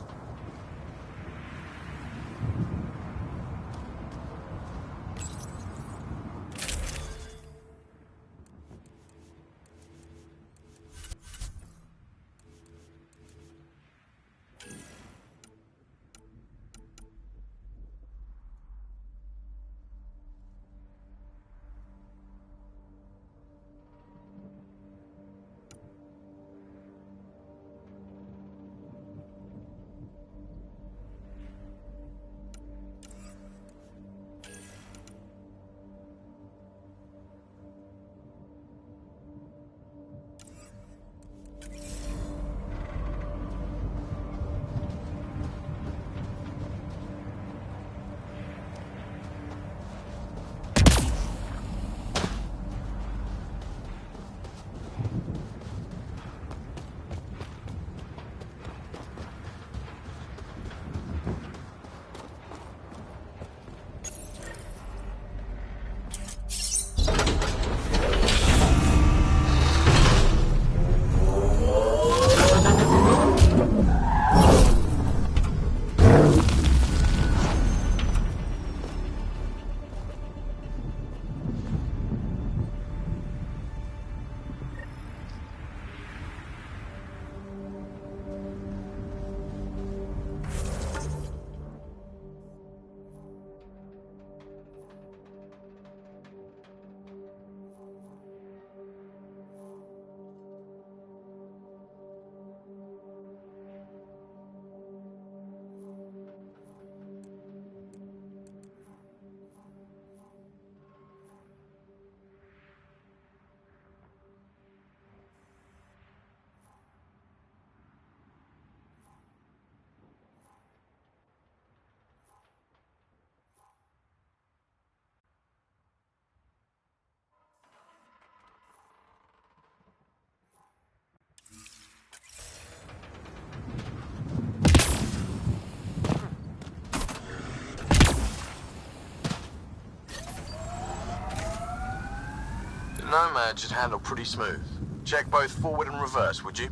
Nomad should handle pretty smooth. Check both forward and reverse, would you?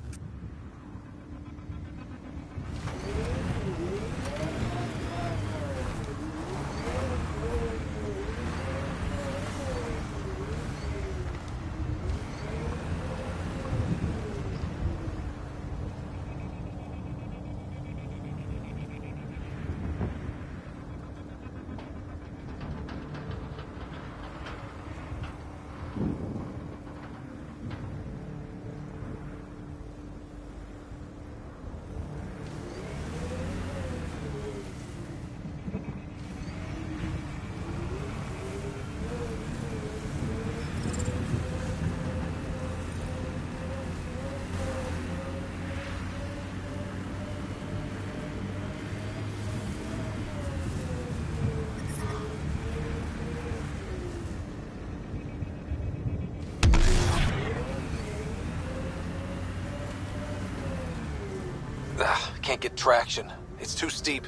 Can't get traction. It's too steep.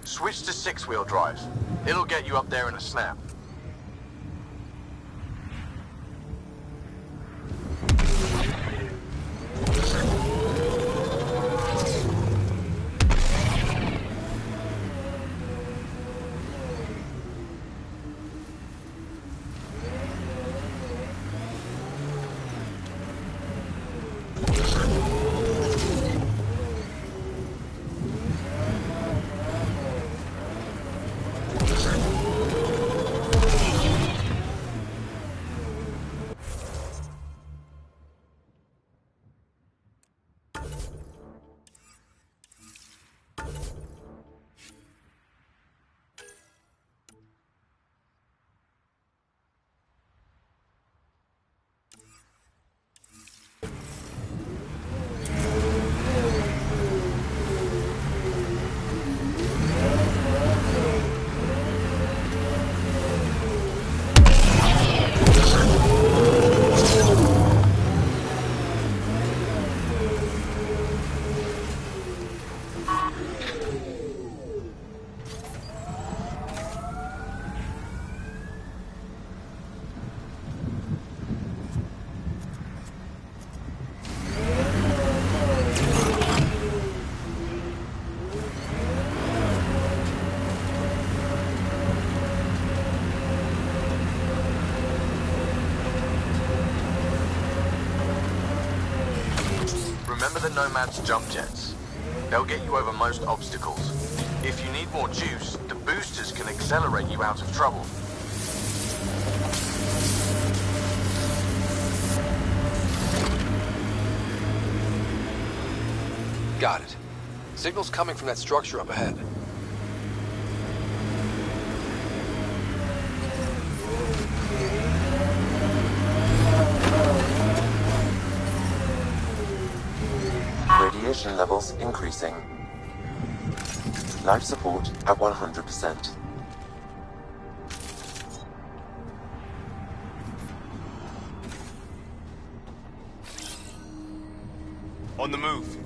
Switch to 6-wheel drive. It'll get you up there in a snap. Remember the Nomad's jump jets. They'll get you over most obstacles. If you need more juice, the boosters can accelerate you out of trouble. Got it. Signal's coming from that structure up ahead. Radiation levels increasing. Life support at 100%. On the move.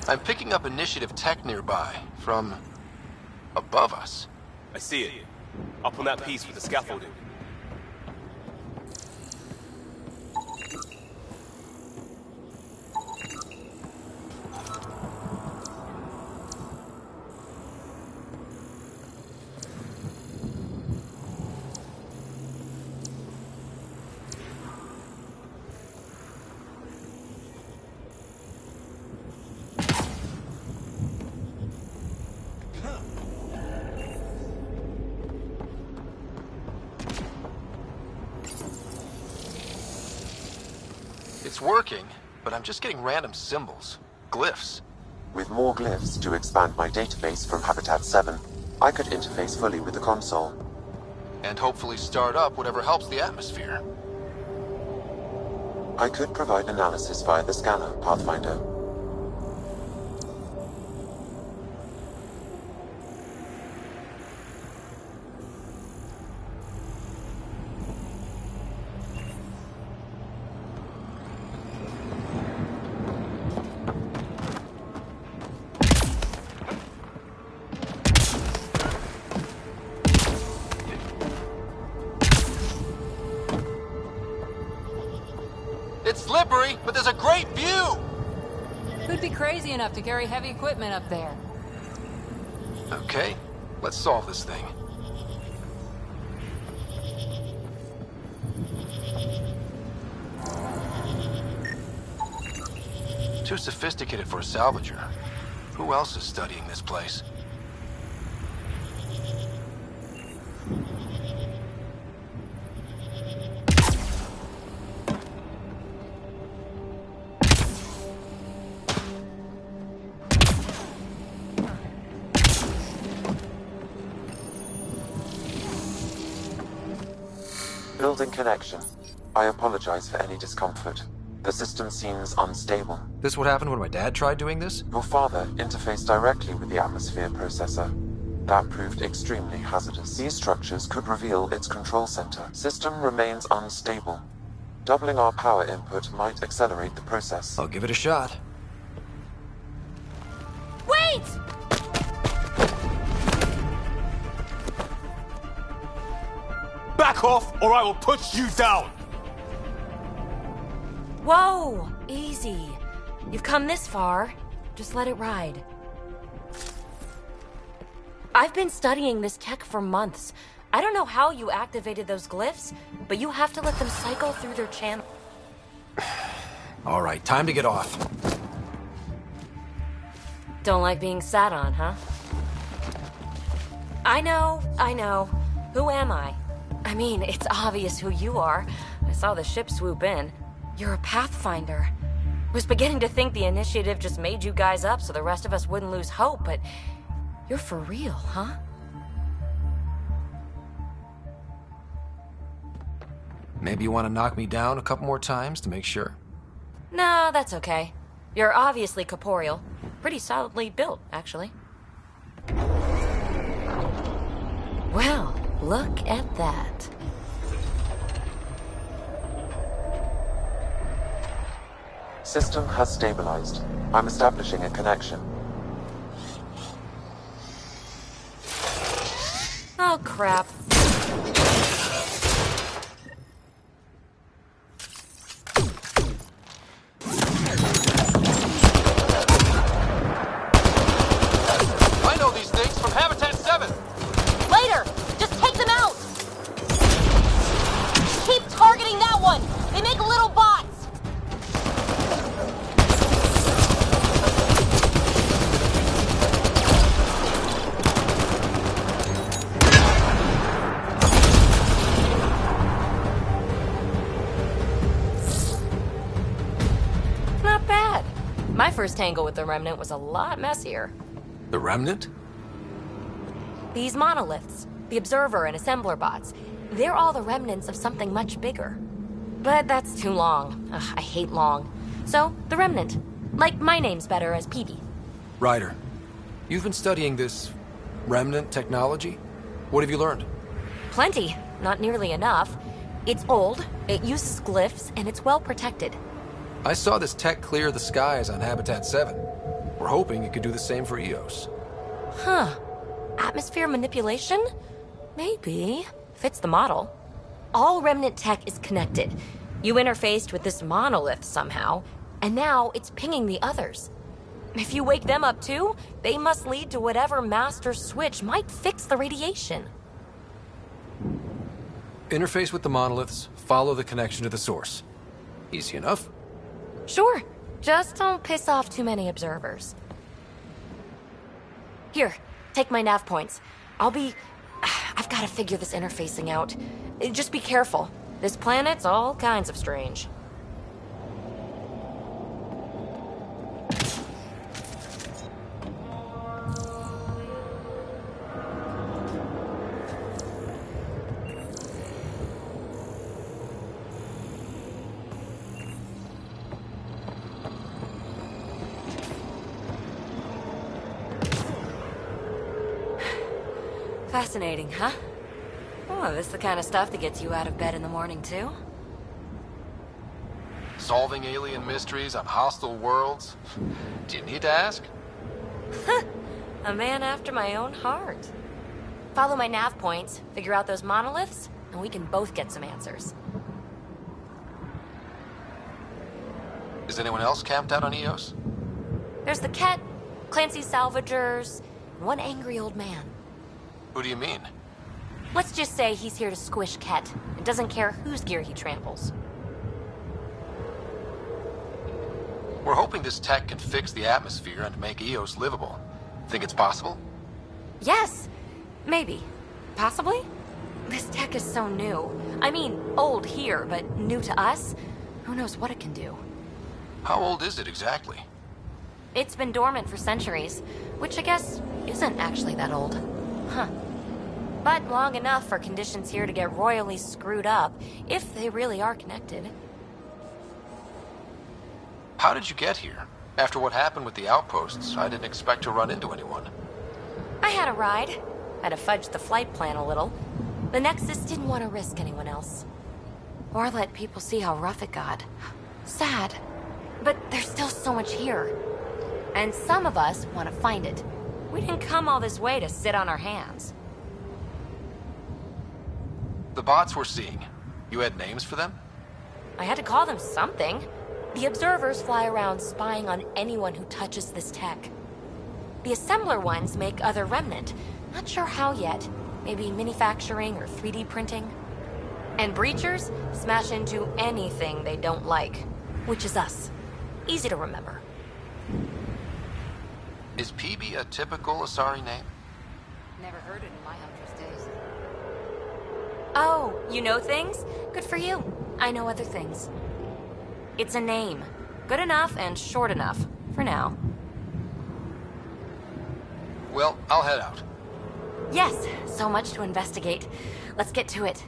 I'm picking up initiative tech nearby, from above us. I see it. Up on that piece with the scaffolding. It's working, but I'm just getting random symbols. Glyphs. With more glyphs to expand my database from Habitat 7, I could interface fully with the console. And hopefully start up whatever helps the atmosphere. I could provide analysis via the scanner, Pathfinder. It's slippery, but there's a great view! Who'd be crazy enough to carry heavy equipment up there? Okay, let's solve this thing. Too sophisticated for a salvager. Who else is studying this place? Building connection. I apologize for any discomfort. The system seems unstable. This what happened when my dad tried doing this? Your father interfaced directly with the atmosphere processor. That proved extremely hazardous. These structures could reveal its control center. System remains unstable. Doubling our power input might accelerate the process. I'll give it a shot. Wait! Back off, or I will put you down! Whoa! Easy. You've come this far. Just let it ride. I've been studying this tech for months. I don't know how you activated those glyphs, but you have to let them cycle through their channel. All right, time to get off. Don't like being sat on, huh? I know. Who am I? I mean, it's obvious who you are. I saw the ship swoop in. You're a Pathfinder. Was beginning to think the initiative just made you guys up so the rest of us wouldn't lose hope, but you're for real, huh? Maybe you want to knock me down a couple more times to make sure? No, that's okay. You're obviously corporeal. Pretty solidly built, actually. Well, look at that. System has stabilized. I'm establishing a connection. Oh, crap. I know these things from Habitat 7! Later! Just take them out! Keep targeting that one! They make little bots! Not bad. My first tangle with the Remnant was a lot messier. The Remnant? These monoliths, the Observer and Assembler bots, they're all the remnants of something much bigger. But that's too long. Ugh, I hate long. So, the Remnant. Like, my name's better as Peavy. Ryder, you've been studying this Remnant technology? What have you learned? Plenty. Not nearly enough. It's old, it uses glyphs, and it's well protected. I saw this tech clear the skies on Habitat 7. We're hoping it could do the same for EOS. Huh. Atmosphere manipulation? Maybe. Fits the model. All Remnant tech is connected. You interfaced with this monolith somehow, and now it's pinging the others. If you wake them up too, they must lead to whatever master switch might fix the radiation. Interface with the monoliths, follow the connection to the source. Easy enough. Sure. Just don't piss off too many observers. Here, take my nav points. I've got to figure this interfacing out. Just be careful. This planet's all kinds of strange. Fascinating, huh? Oh, this is the kind of stuff that gets you out of bed in the morning, too? Solving alien mysteries on hostile worlds? Do you need to ask? A man after my own heart. Follow my nav points, figure out those monoliths, and we can both get some answers. Is anyone else camped out on Eos? There's the Ket, Clancy Salvagers, and one angry old man. Who do you mean? Let's just say he's here to squish Ket and doesn't care whose gear he tramples. We're hoping this tech can fix the atmosphere and make Eos livable. Think it's possible? Yes, maybe. Possibly? This tech is so new. I mean, old here, but new to us? Who knows what it can do? How old is it exactly? It's been dormant for centuries, which I guess isn't actually that old. Huh. But long enough for conditions here to get royally screwed up, if they really are connected. How did you get here? After what happened with the outposts, I didn't expect to run into anyone. I had a ride. Had to fudge the flight plan a little. The Nexus didn't want to risk anyone else. Or let people see how rough it got. Sad. But there's still so much here. And some of us want to find it. We didn't come all this way to sit on our hands. The bots we're seeing, you had names for them? I had to call them something. The observers fly around spying on anyone who touches this tech. The assembler ones make other remnant. Not sure how yet. Maybe manufacturing or 3D printing. And breachers smash into anything they don't like. Which is us. Easy to remember. Is PB a typical Asari name? Never heard it in my Huntress days. Oh, you know things? Good for you. I know other things. It's a name. Good enough and short enough. For now. Well, I'll head out. Yes, so much to investigate. Let's get to it.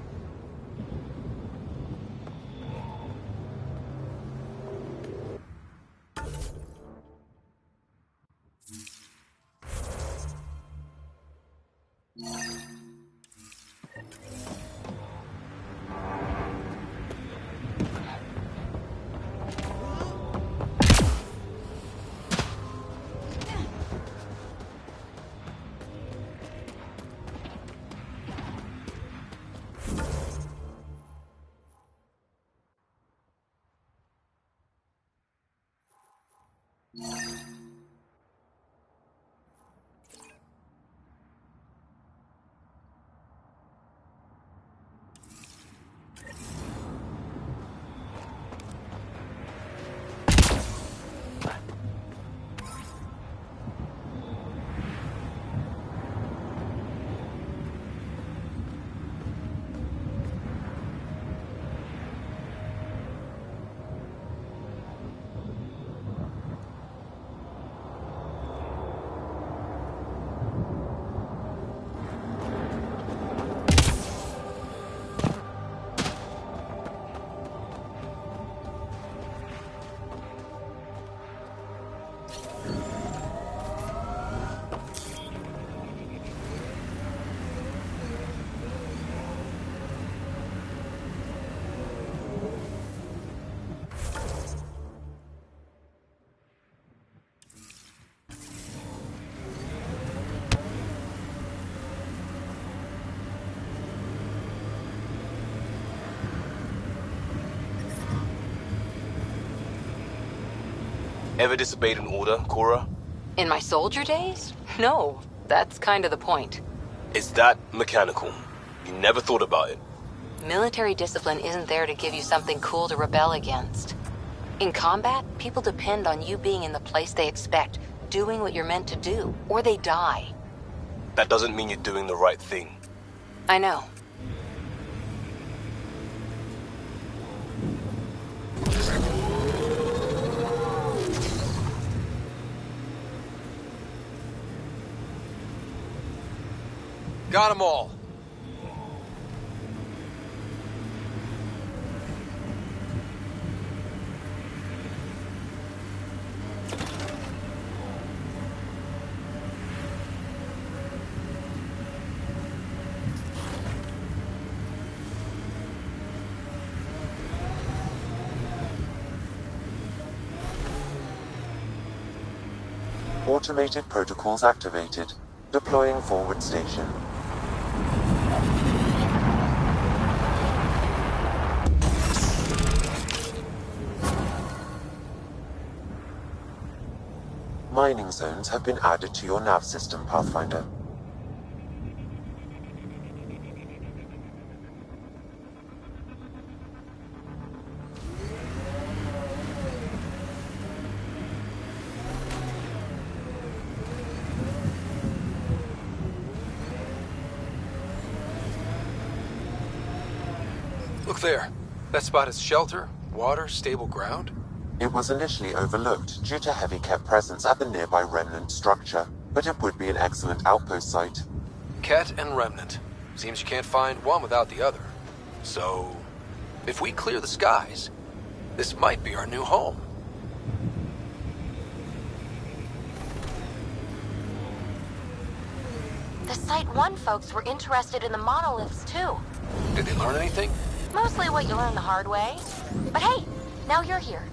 Ever disobeyed an order, Cora? In my soldier days? No, that's kind of the point. It's that mechanical. You never thought about it. Military discipline isn't there to give you something cool to rebel against. In combat, people depend on you being in the place they expect, doing what you're meant to do, or they die. That doesn't mean you're doing the right thing. I know. Got them all. Automated protocols activated. Deploying forward station. mining zones have been added to your nav system, Pathfinder. Look there. That spot is shelter, water, stable ground. It was initially overlooked due to heavy Ket presence at the nearby Remnant structure, but it would be an excellent outpost site. Ket and Remnant. Seems you can't find one without the other. So, if we clear the skies, this might be our new home. The Site 1 folks were interested in the monoliths, too. Did they learn anything? Mostly what you learn the hard way. But hey, now you're here.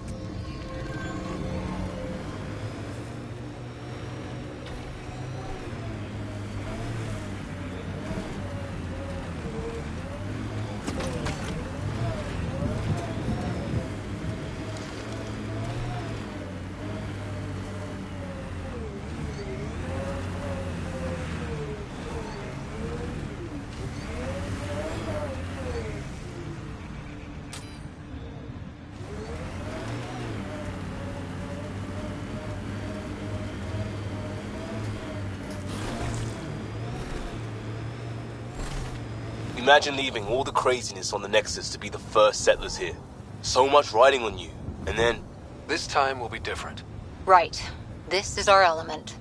Imagine leaving all the craziness on the Nexus to be the first settlers here. So much riding on you, and then... This time will be different. Right. This is our element.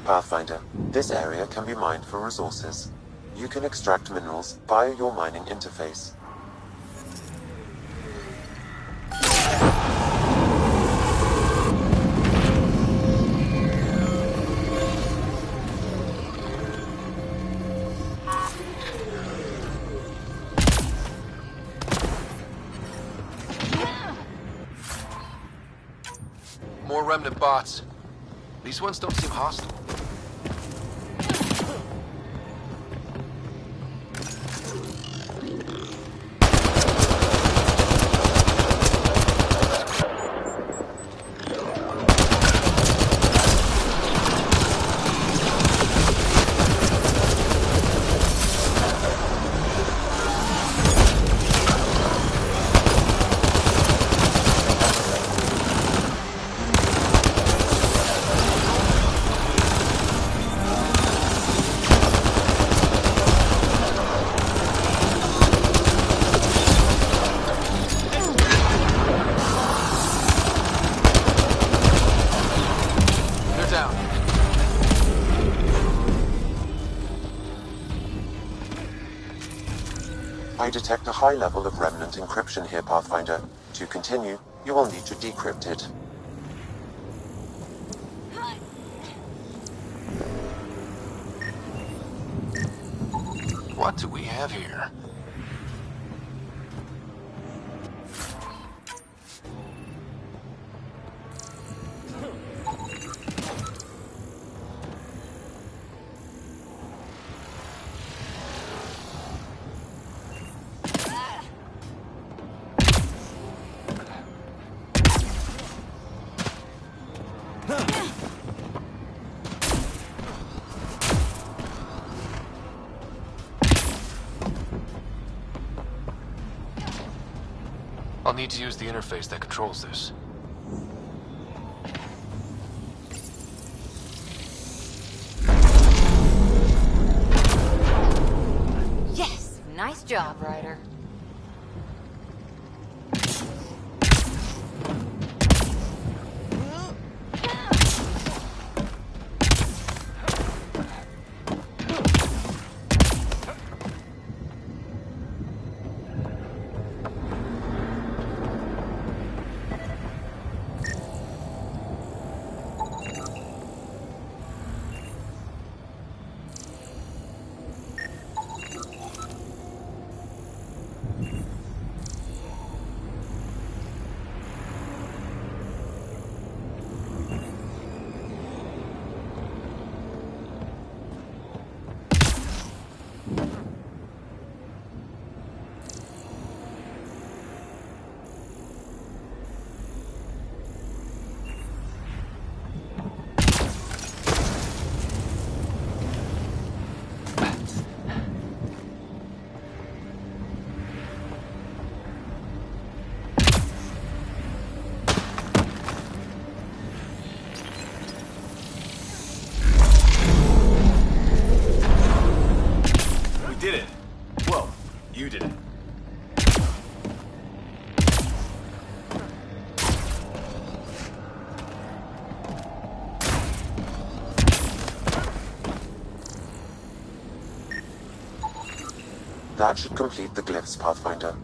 Pathfinder, this area can be mined for resources. You can extract minerals via your mining interface. More Remnant bots. These ones don't seem hostile. I detect a high level of Remnant encryption here, Pathfinder. To continue, you will need to decrypt it. What do we have here? I'll need to use the interface that controls this. Yes! Nice job, Ryder. Did it. Well, you did it. That should complete the glyphs, Pathfinder.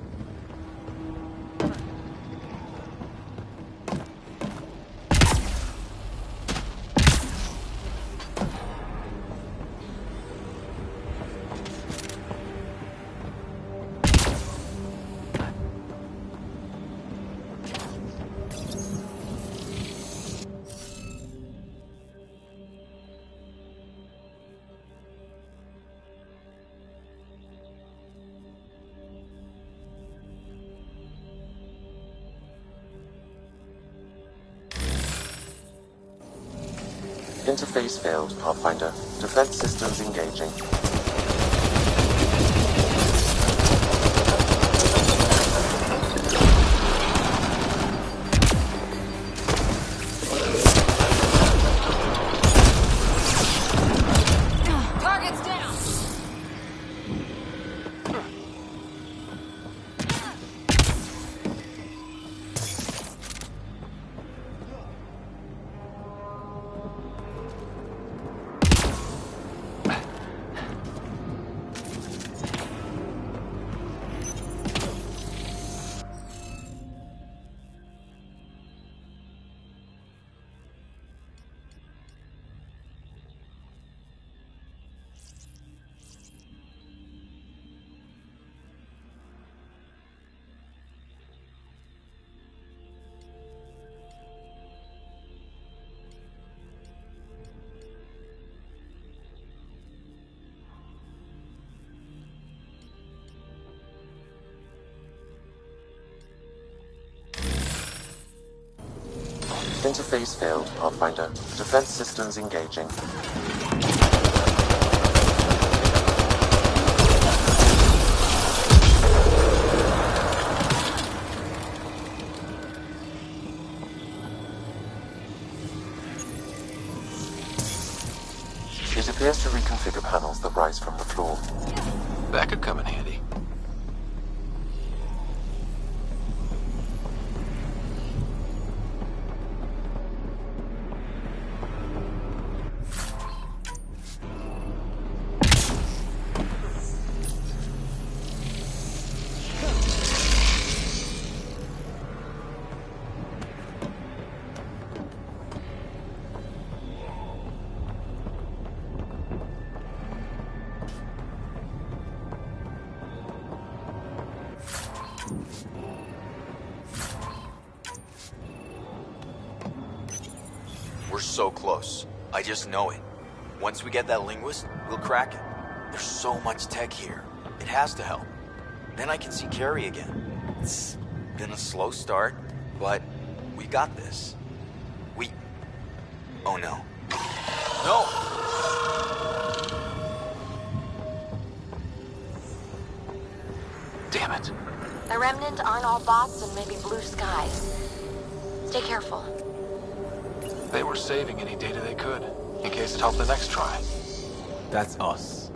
Interface failed, Pathfinder. Defense systems engaging. Target's down! Interface failed, Pathfinder. Defense systems engaging. It appears to reconfigure panels that rise from the floor. That could come in handy. We're so close. I just know it. Once we get that linguist, we'll crack it. There's so much tech here. It has to help. Then I can see Carrie again. It's been a slow start, but we got this. Oh no. No! Damn it. The Remnant aren't all bots and maybe blue skies. Stay careful. They were saving any data they could, in case it helped the next try. That's us.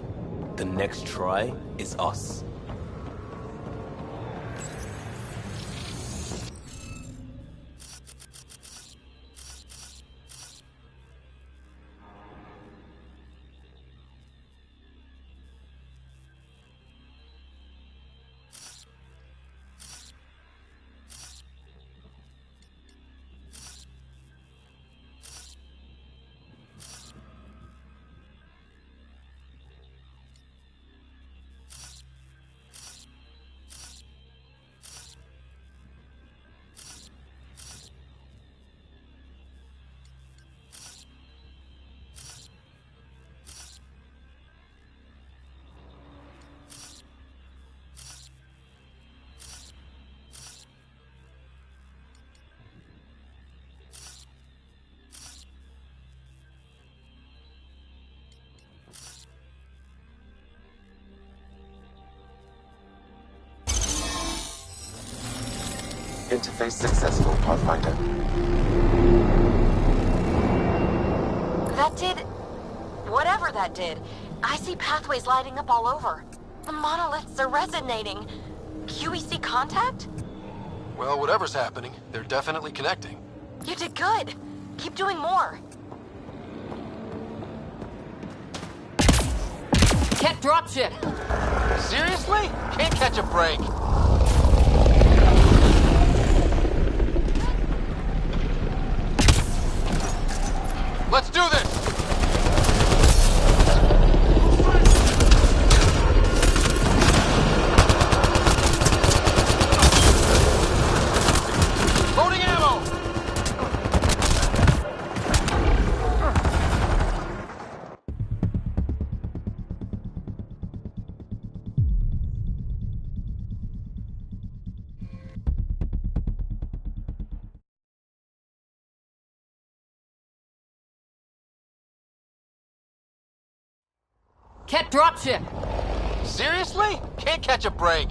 The next try is us. Interface successful, Pathfinder. That did... whatever that did. I see pathways lighting up all over. The monoliths are resonating. QEC contact? Well, whatever's happening, they're definitely connecting. You did good. Keep doing more. Cat dropship! Seriously? Can't catch a break. Let's do this! Loading ammo! Cat dropship! Seriously? Can't catch a break.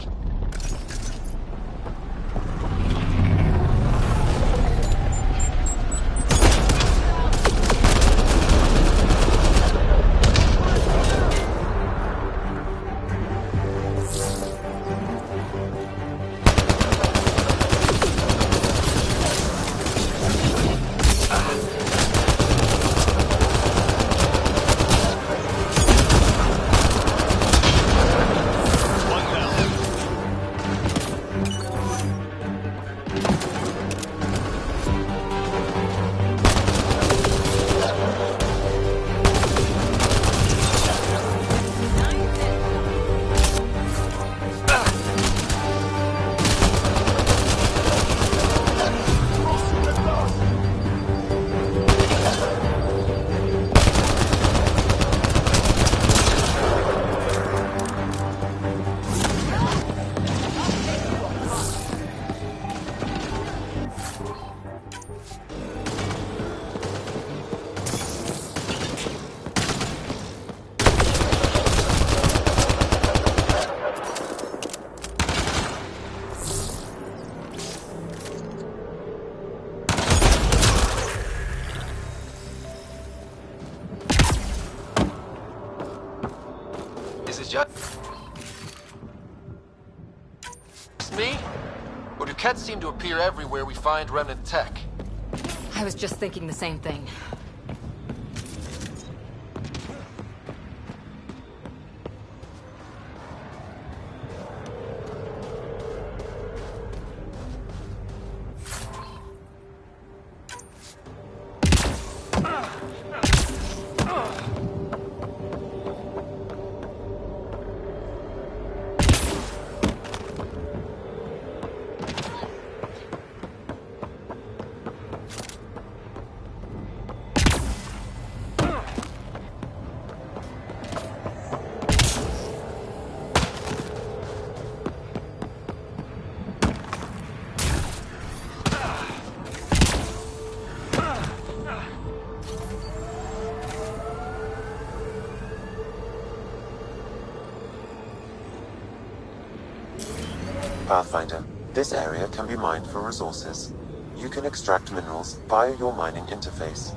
Is it just me? Or do Kets seem to appear everywhere we find remnant tech? I was just thinking the same thing. Pathfinder. This area can be mined for resources. You can extract minerals via your mining interface.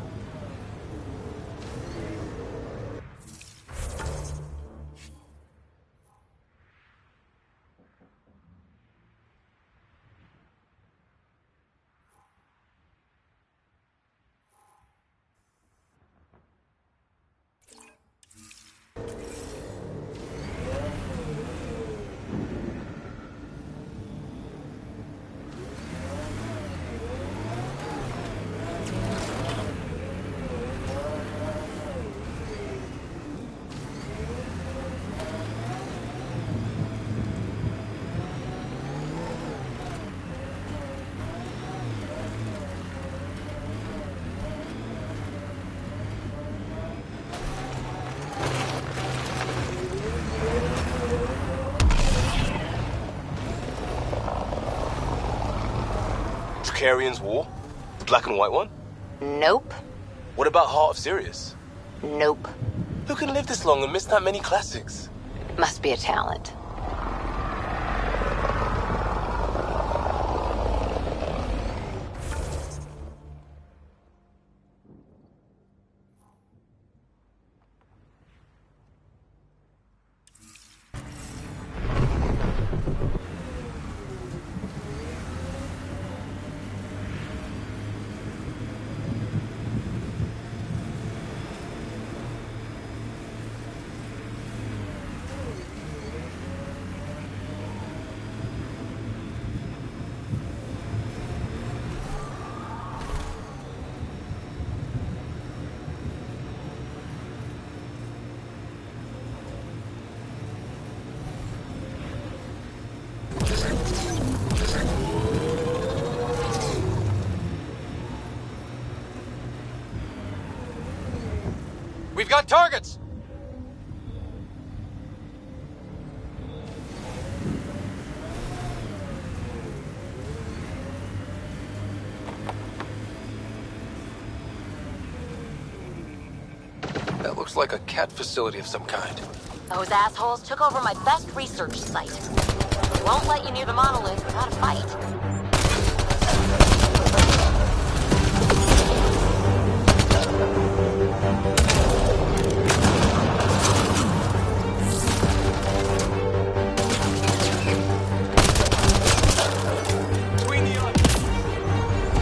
Dracarian's War? The black and white one? Nope. What about Heart of Sirius? Nope. Who can live this long and miss that many classics? Must be a talent. We've got targets! That looks like a cat facility of some kind. Those assholes took over my best research site. Won't let you near the monolith without a fight.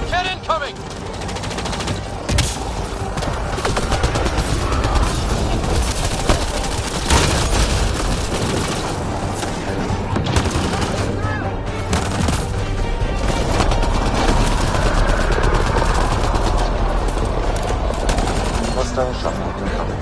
Cat incoming! Hostile shuttle incoming.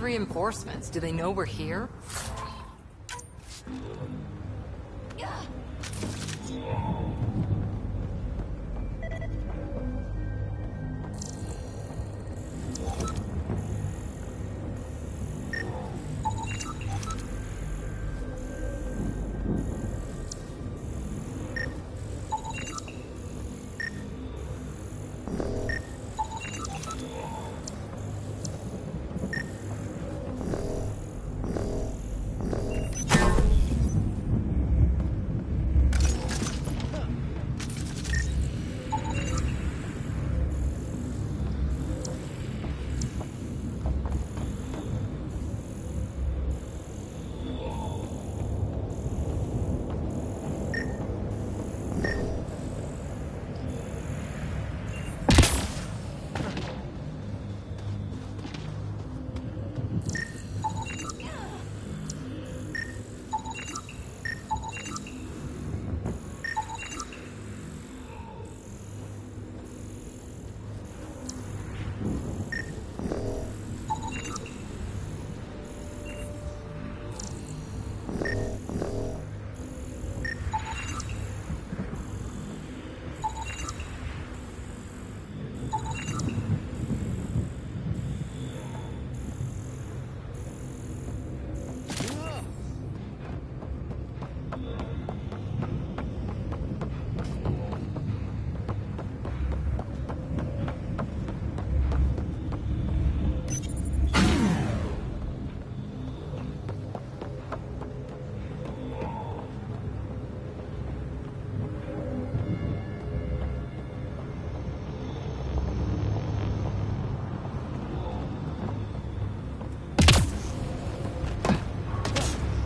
reinforcements? Do they know we're here?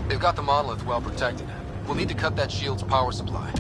They've got the monolith well protected. We'll need to cut that shield's power supply.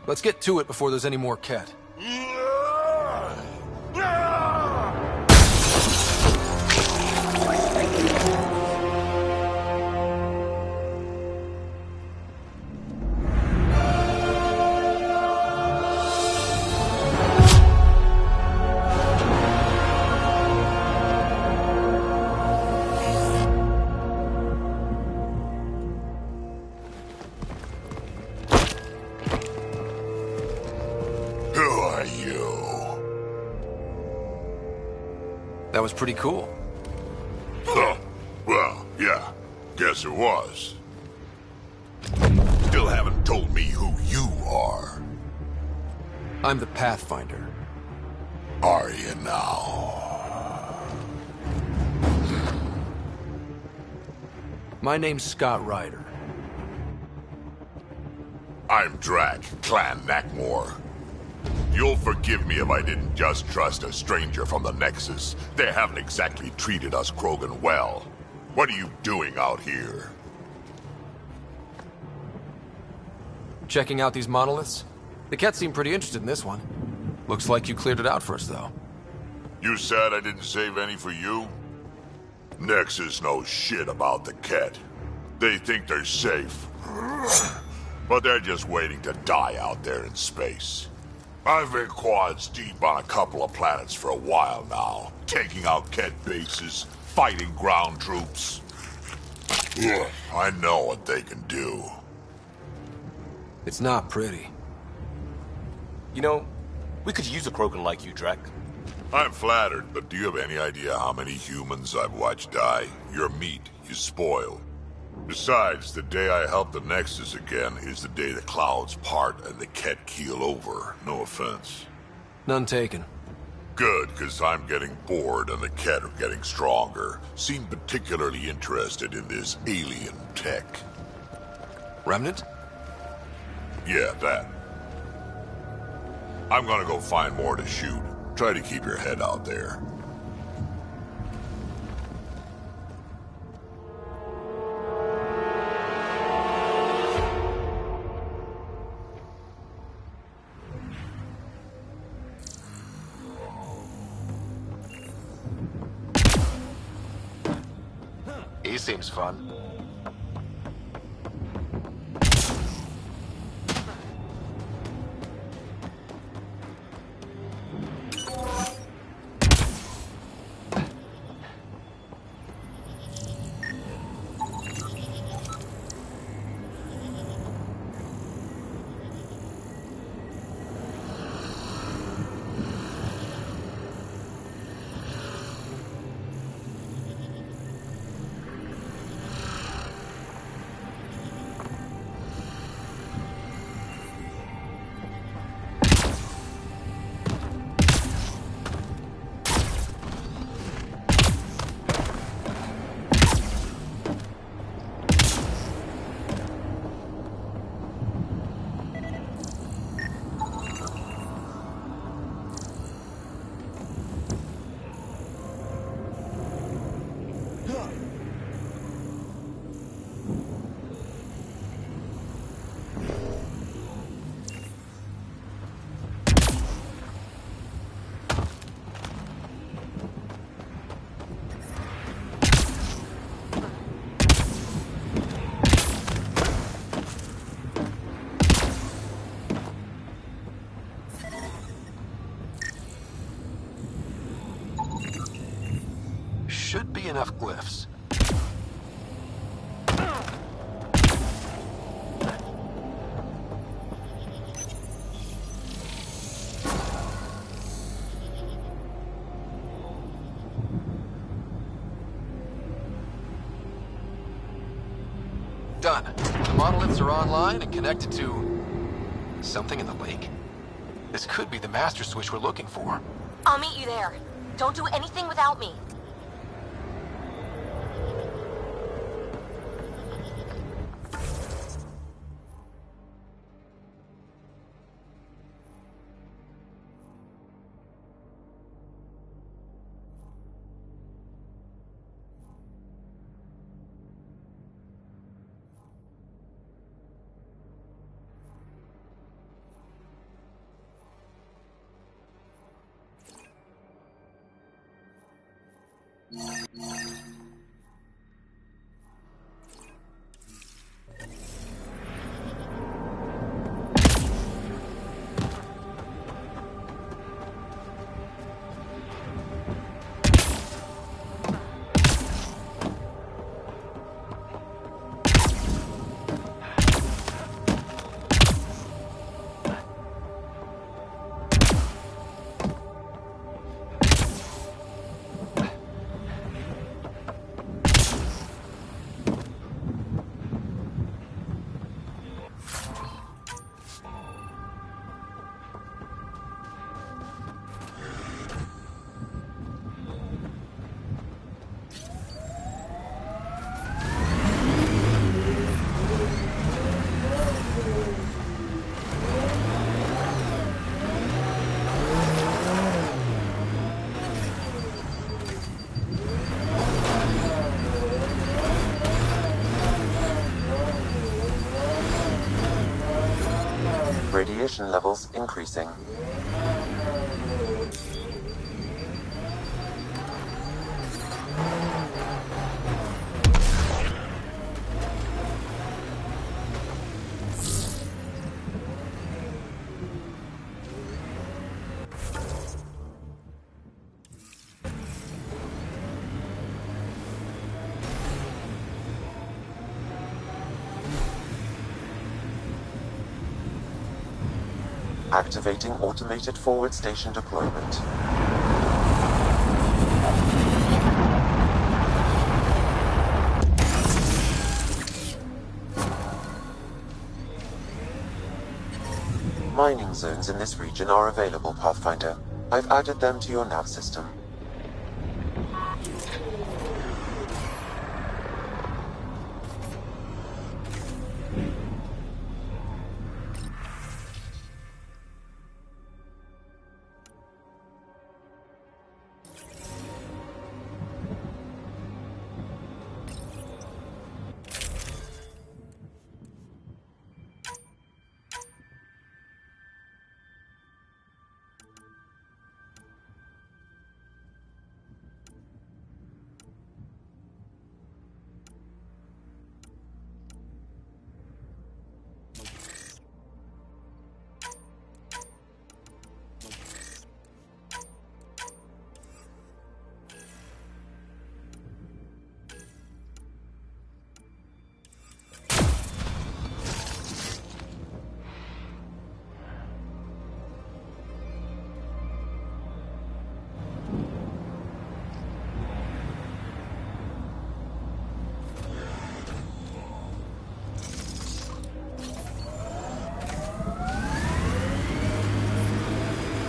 Let's get to it before there's any more Ket. That was pretty cool. Huh. Well, yeah. Guess it was. Still haven't told me who you are. I'm the Pathfinder. Are you now? My name's Scott Ryder. I'm Drac, Clan Nakmor. You'll forgive me if I didn't just trust a stranger from the Nexus. They haven't exactly treated us Krogan well. What are you doing out here? Checking out these monoliths? The Ket seem pretty interested in this one. Looks like you cleared it out for us, though. You said I didn't save any for you? Nexus knows shit about the Ket. They think they're safe. But they're just waiting to die out there in space. I've been quads deep on a couple of planets for a while now, taking out Ket bases, fighting ground troops. I know what they can do. It's not pretty. You know, we could use a Krogan like you, Drek. I'm flattered, but do you have any idea how many humans I've watched die? Your meat is spoiled. Besides, the day I help the Nexus again is the day the clouds part and the Ket keel over. No offense. None taken. Good, because I'm getting bored and the Ket are getting stronger. Seem particularly interested in this alien tech. Remnant? Yeah, that. I'm gonna go find more to shoot. Try to keep your head out there. He seems fun. Should be enough glyphs. Done. The monoliths are online and connected to something in the lake. This could be the master switch we're looking for. I'll meet you there. Don't do anything without me. Radiation levels increasing. Activating automated forward station deployment. Mining zones in this region are available, Pathfinder. I've added them to your nav system.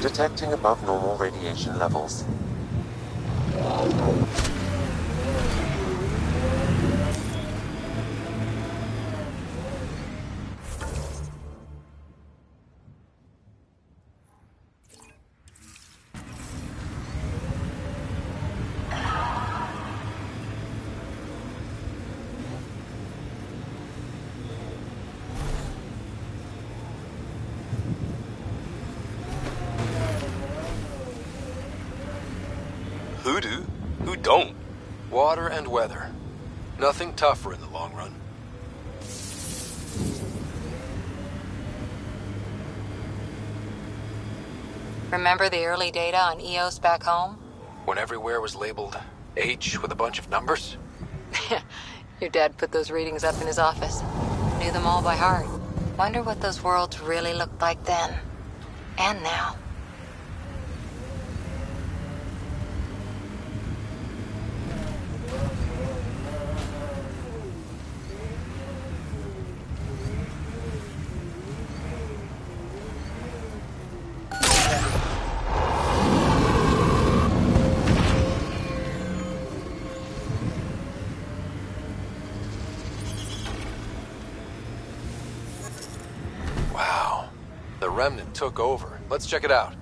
Detecting above normal radiation levels. Who do? Who don't? Water and weather. Nothing tougher in the long run. Remember the early data on EOS back home? When everywhere was labeled H with a bunch of numbers? Your dad put those readings up in his office. Knew them all by heart. Wonder what those worlds really looked like then. And now. The Remnant took over. Let's check it out.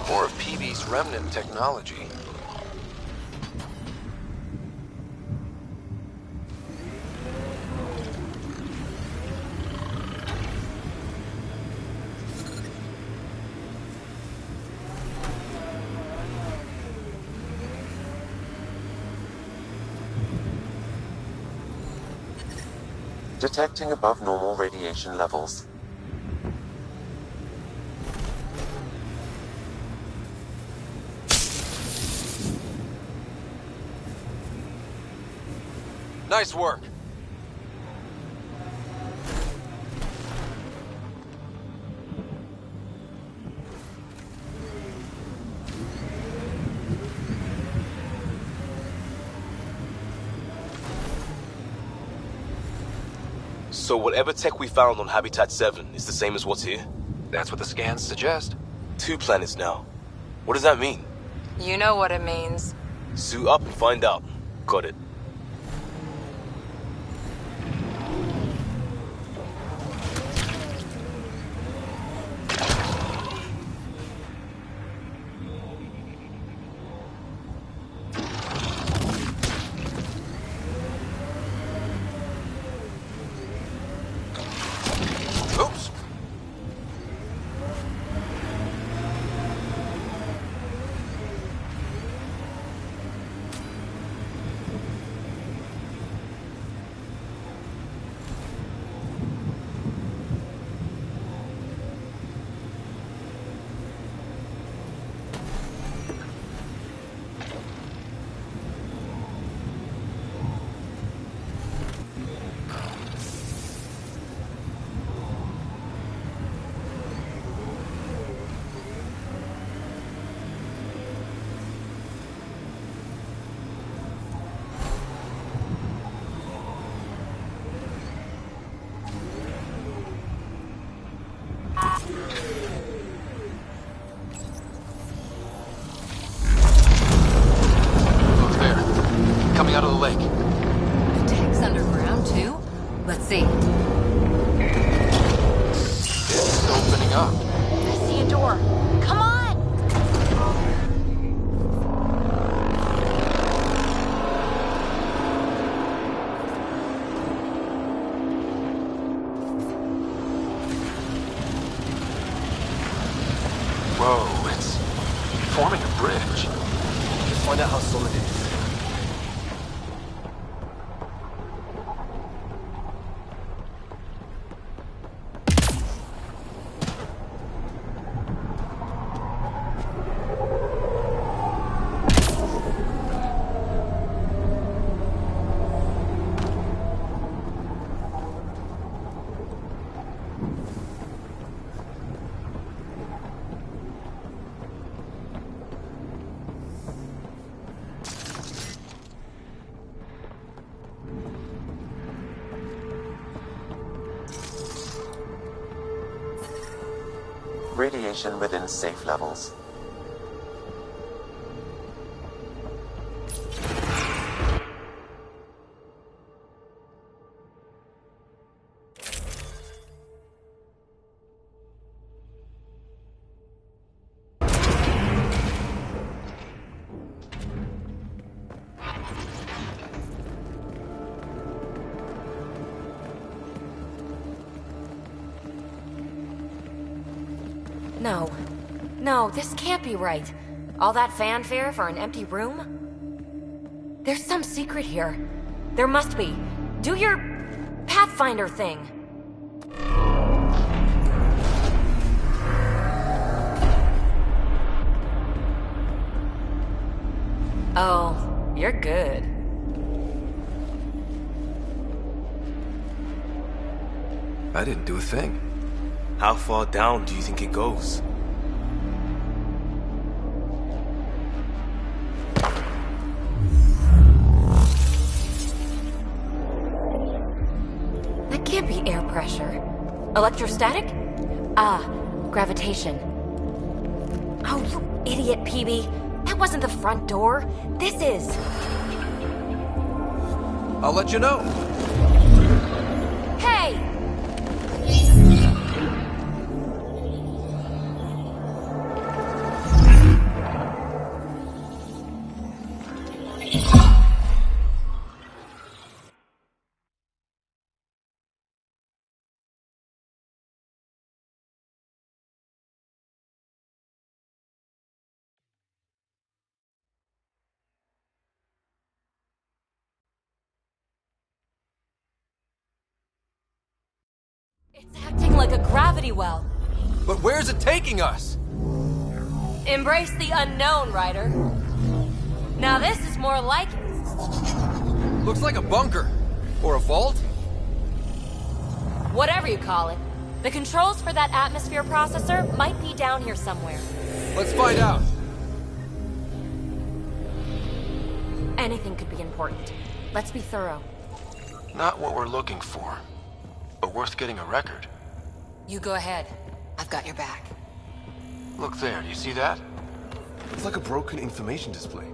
More of PB's Remnant technology. Detecting above normal radiation levels. Nice work. So whatever tech we found on Habitat 7 is the same as what's here? That's what the scans suggest. 2 planets now. What does that mean? You know what it means. Suit up and find out. Got it. forming a bridge. Let's find out how solid it is. Radiation within safe levels. No, this can't be right. All that fanfare for an empty room? There's some secret here. There must be. Do your Pathfinder thing. Oh, you're good. I didn't do a thing. How far down do you think it goes? That can't be air pressure. Electrostatic? Ah, gravitation. Oh, you idiot, PB. That wasn't the front door. This is. I'll let you know. Hey! It's acting like a gravity well. But where's it taking us? Embrace the unknown, Ryder. Now this is more like it. Looks like a bunker. Or a vault? Whatever you call it. The controls for that atmosphere processor might be down here somewhere. Let's find out. Anything could be important. Let's be thorough. Not what we're looking for, but worth getting a record. You go ahead. I've got your back. Look there, do you see that? It's like a broken information display.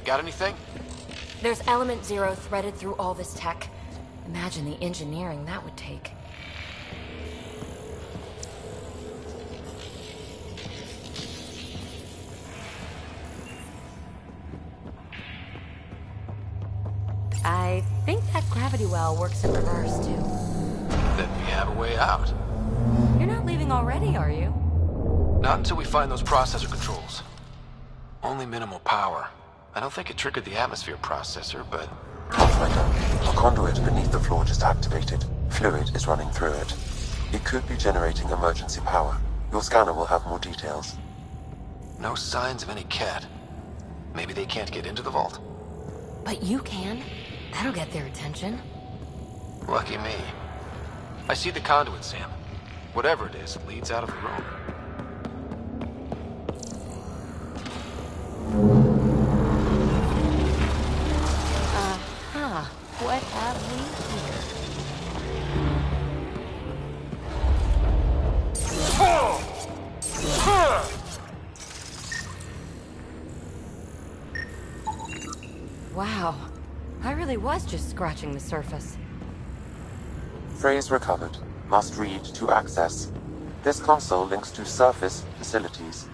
Got anything? There's element 0 threaded through all this tech. Imagine the engineering that would take. I think that gravity well works in reverse, too. Then we have a way out. You're not leaving already, are you? Not until we find those processor controls. Only minimal power. I don't think it triggered the atmosphere processor, but... Pathfinder, a conduit beneath the floor just activated. Fluid is running through it. It could be generating emergency power. Your scanner will have more details. No signs of any cat. Maybe they can't get into the vault. But you can. That'll get their attention. Lucky me. I see the conduit, Sam. Whatever it is, it leads out of the room. Uh-huh. What have we here? Wow. I really was just scratching the surface. Phrase recovered. Must read to access. This console links to surface facilities.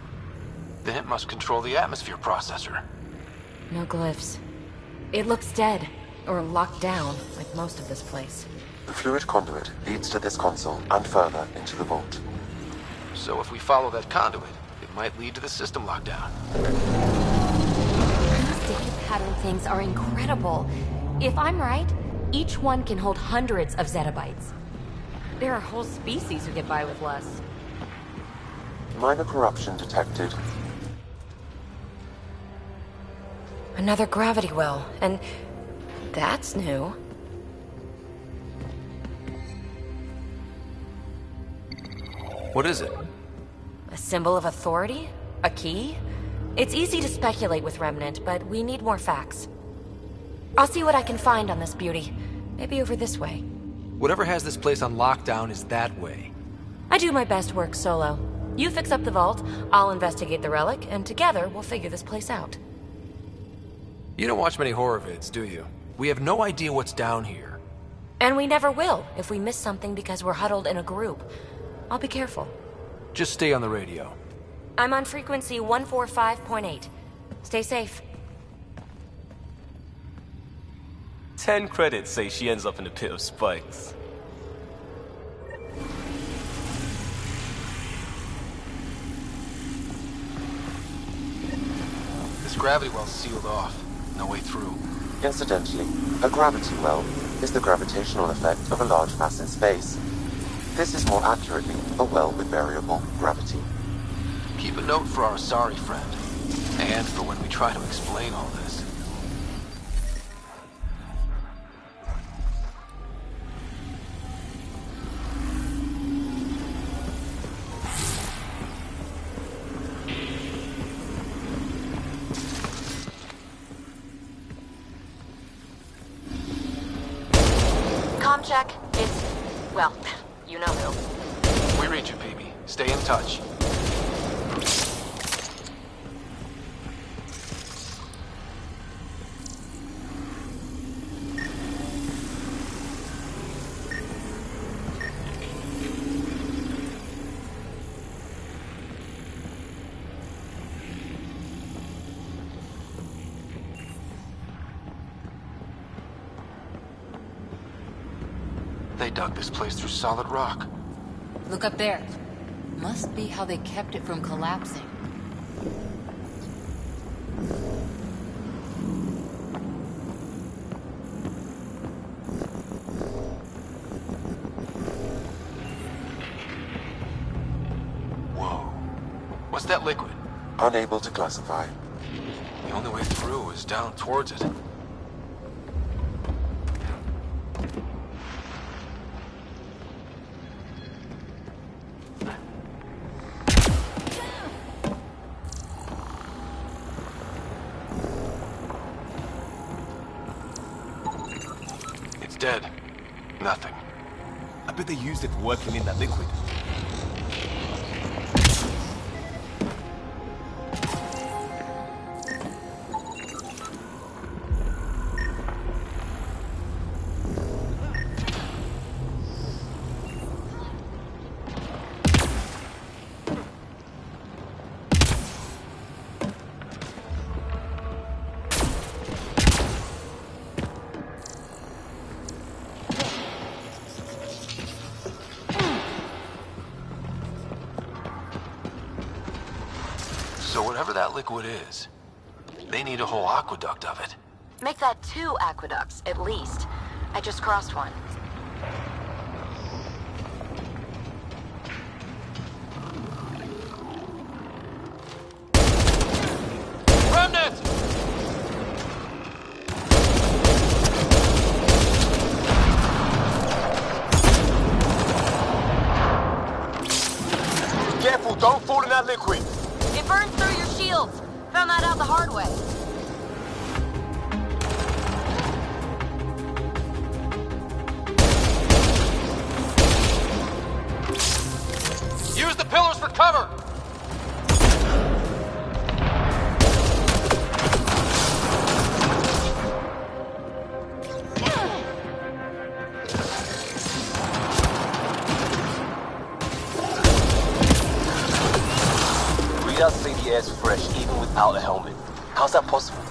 Then it must control the atmosphere processor. No glyphs. It looks dead, or locked down, like most of this place. The fluid conduit leads to this console and further into the vault. So if we follow that conduit, it might lead to the system lockdown. These data pattern things are incredible. If I'm right, each one can hold hundreds of zettabytes. There are whole species who get by with less. Minor corruption detected. Another gravity well, and that's new. What is it? A symbol of authority? A key? It's easy to speculate with Remnant, but we need more facts. I'll see what I can find on this beauty. Maybe over this way. Whatever has this place on lockdown is that way. I do my best work solo. You fix up the vault, I'll investigate the relic, and together we'll figure this place out. You don't watch many horror vids, do you? We have no idea what's down here. And we never will if we miss something because we're huddled in a group. I'll be careful. Just stay on the radio. I'm on frequency 145.8. Stay safe. 10 credits say she ends up in a pit of spikes. This gravity well's sealed off. No way through. Incidentally, a gravity well is the gravitational effect of a large mass in space. This is more accurately a well with variable gravity. Keep a note for our Asari friend. And for when we try to explain all this. Com check. It's... well, you know who. We read you, baby. Stay in touch. They dug this place through solid rock. Look up there. Must be how they kept it from collapsing. Whoa. What's that liquid? Unable to classify. The only way through is down towards it. Dead. Nothing. I bet they used it for working in that liquid. So whatever that liquid is, they need a whole aqueduct of it. Make that 2 aqueducts, at least. I just crossed one. Remnant! Careful, don't fall in that liquid! It burns through your shields. Found that out the hard way. Use the pillars for cover! Readouts say the air's fresh even without a helmet. How's that possible?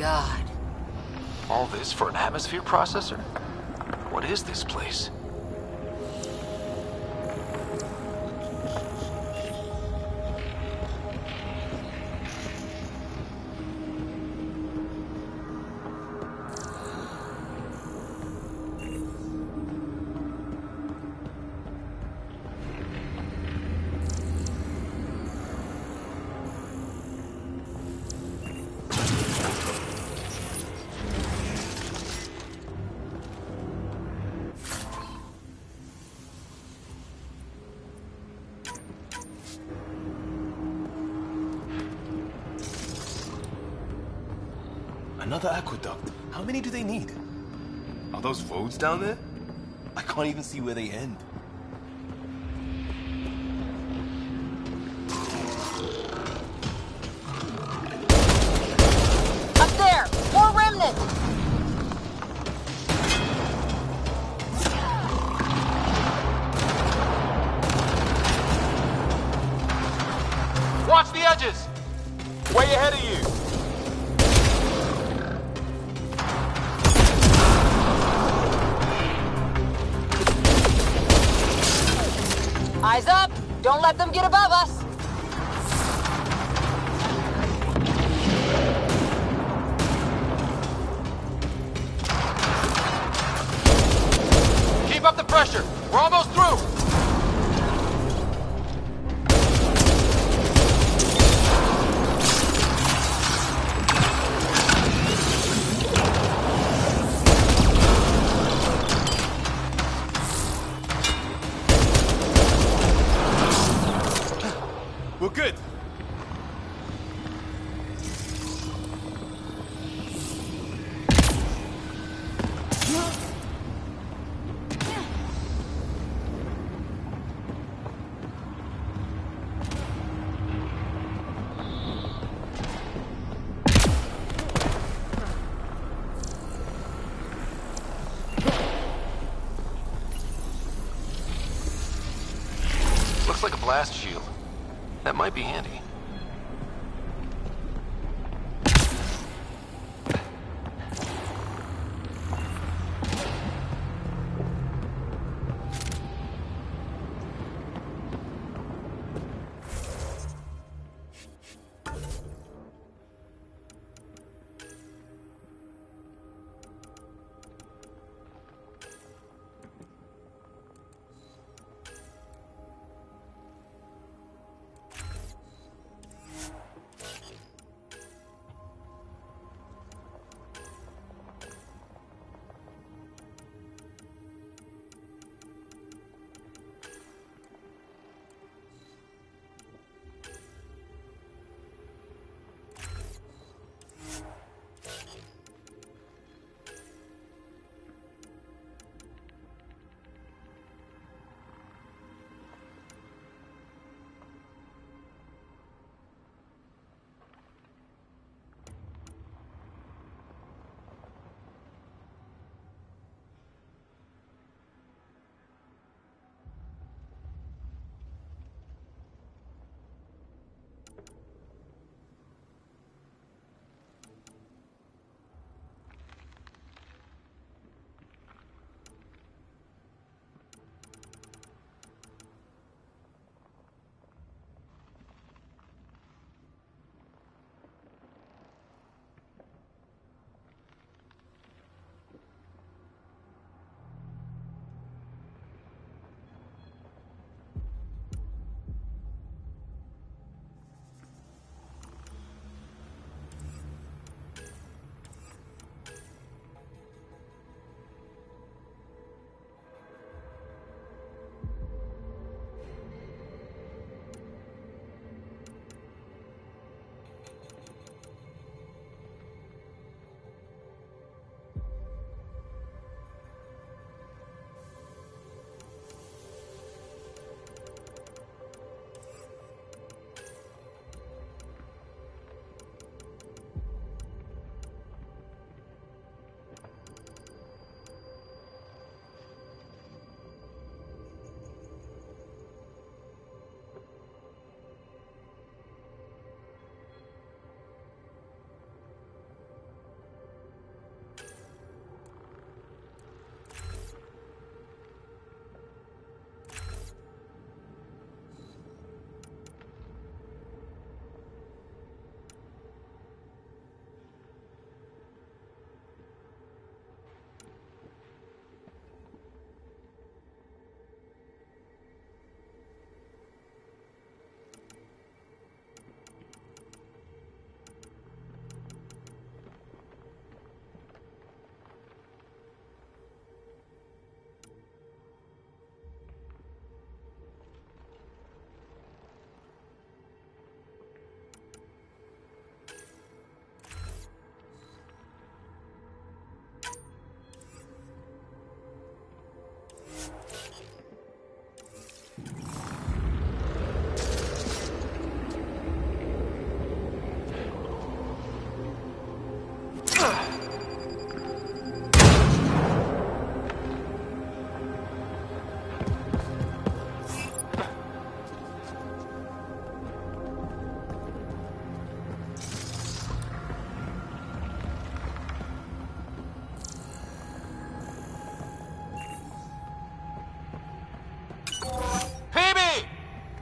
God. All this for an atmosphere processor? What is this place? Another aqueduct. How many do they need? Are those roads down there? I can't even see where they end. Up there! More remnant! Watch the edges! Way ahead of you! Eyes up! Don't let them get above us! Keep up the pressure! We're almost through! We're good. Looks like a blast shield. That might be handy.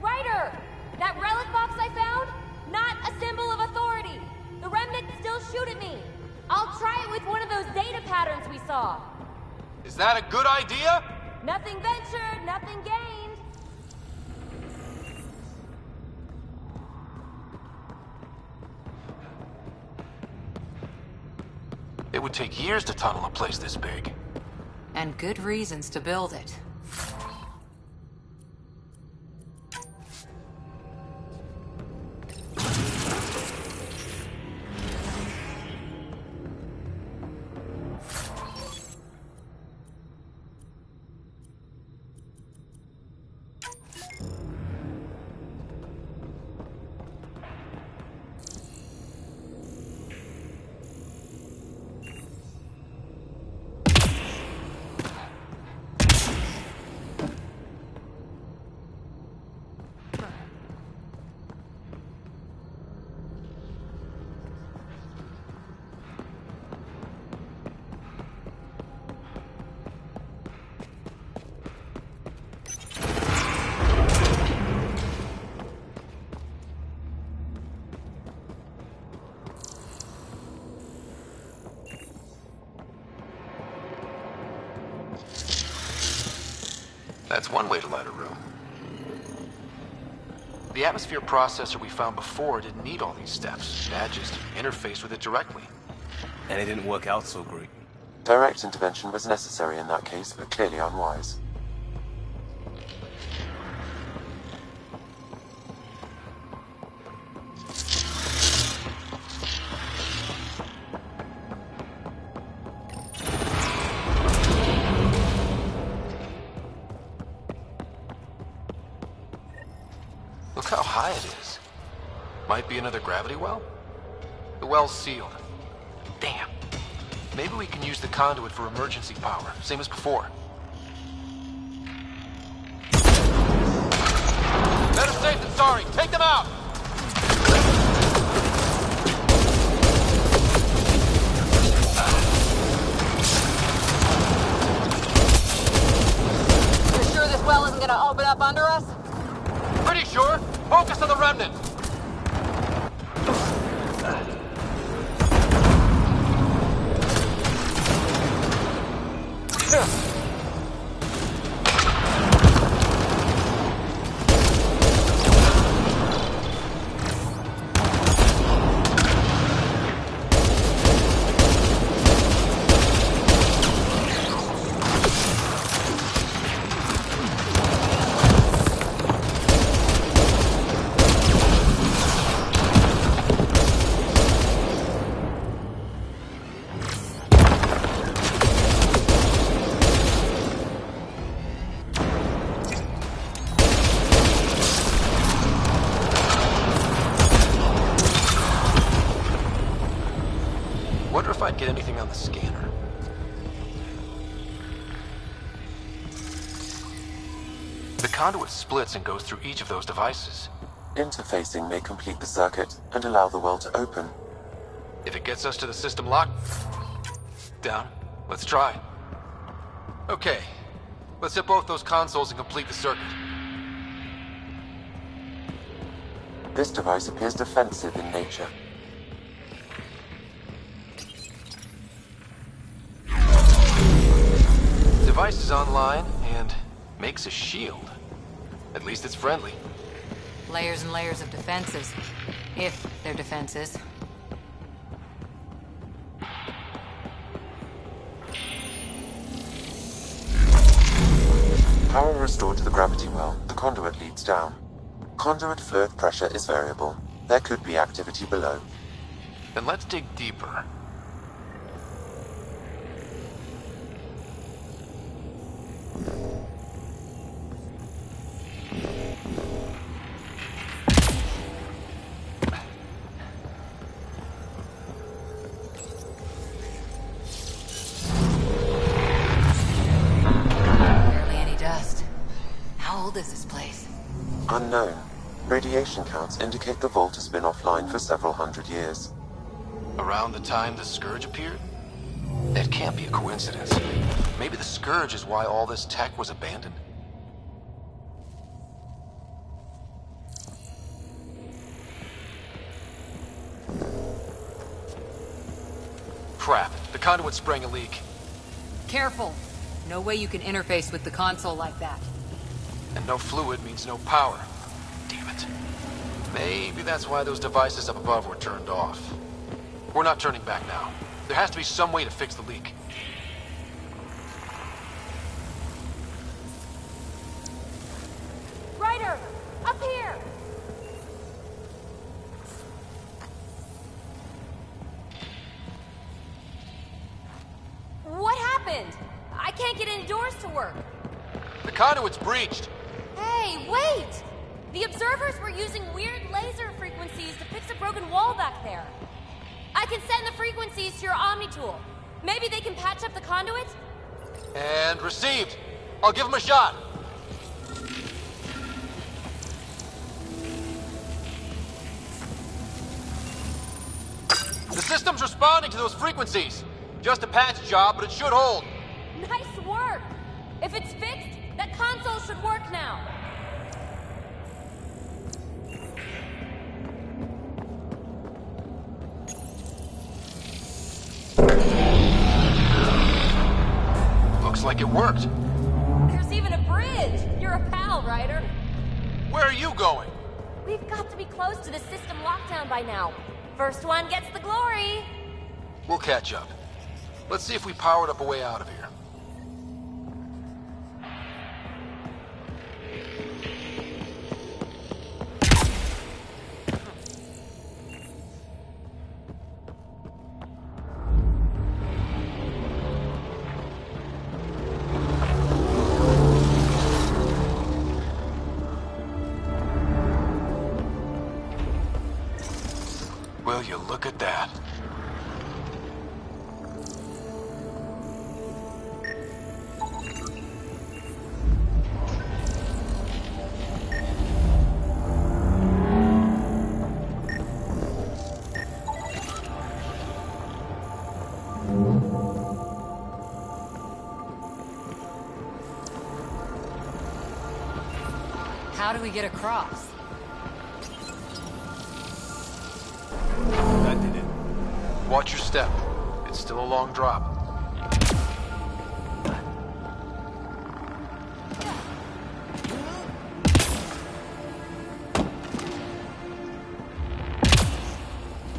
Ryder! That relic box I found? Not a symbol of authority! The remnants still shoot at me! I'll try it with one of those data patterns we saw! Is that a good idea? Nothing ventured, nothing gained! It would take years to tunnel a place this big. And good reasons to build it. That's one way to light a room. The atmosphere processor we found before didn't need all these steps. Dad just interfaced with it directly. And it didn't work out so great. Direct intervention was necessary in that case, but clearly unwise. Look how high it is. Might be another gravity well? The well's sealed. Damn. Maybe we can use the conduit for emergency power, same as before. Better safe than sorry. Take them out! You're sure this well isn't gonna open up under us? Pretty sure. Focus on the remnant. Wonder if I'd get anything on the scanner. The conduit splits and goes through each of those devices. Interfacing may complete the circuit and allow the well to open. If it gets us to the system lock... down. Let's try. Okay. Let's hit both those consoles and complete the circuit. This device appears defensive in nature. Device is online and makes a shield. At least it's friendly. Layers and layers of defenses. If they're defenses. Power restored to the gravity well. The conduit leads down. Conduit fluid pressure is variable. There could be activity below. Then let's dig deeper. old is this place? Unknown. Radiation counts indicate the vault has been offline for several hundred years. Around the time the Scourge appeared? That can't be a coincidence. Maybe the Scourge is why all this tech was abandoned? Crap, the conduit sprang a leak. Careful. No way you can interface with the console like that. And no fluid means no power. Damn it. Maybe that's why those devices up above were turned off. We're not turning back now. There has to be some way to fix the leak. Ryder! Up here! What happened? I can't get indoors to work. The conduit's breached. Hey, wait! The observers were using weird laser frequencies to fix a broken wall back there. I can send the frequencies to your Omni tool. Maybe they can patch up the conduit? And received. I'll give him a shot. The system's responding to those frequencies. Just a patch job, but it should hold. Nice work! If it's fixed, that console should work now. Looks like it worked. There's even a bridge! You're a pal, Ryder. Where are you going? We've got to be close to the system lockdown by now. First one gets the glory. We'll catch up. Let's see if we powered up a way out of here. Will you look at that? How do we get across? That did it. Watch your step. It's still a long drop.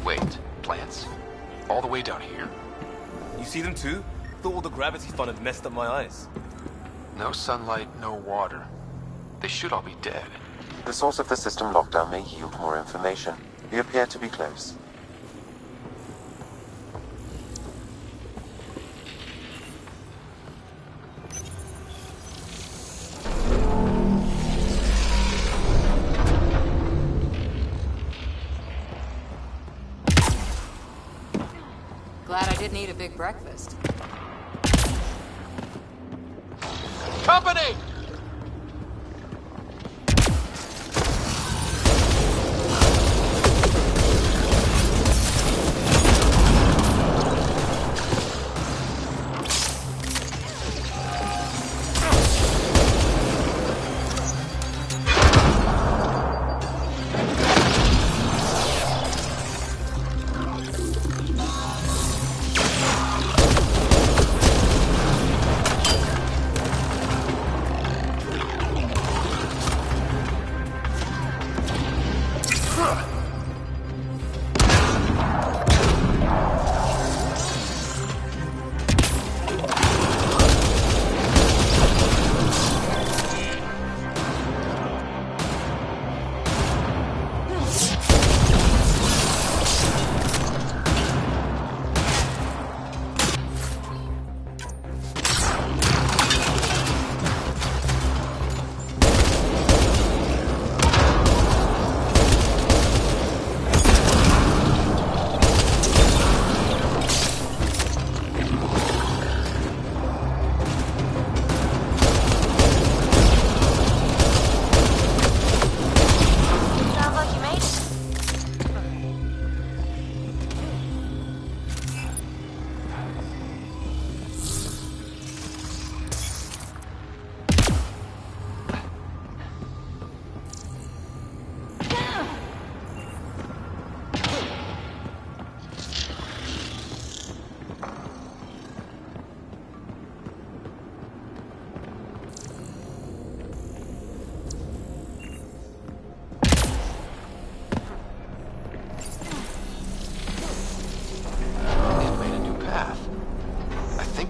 Wait, plants? All the way down here? You see them too? Thought all the gravity fun had messed up my eyes. No sunlight, no water. They should all be dead. The source of the system lockdown may yield more information. We appear to be close. Glad I didn't eat a big breakfast. Company!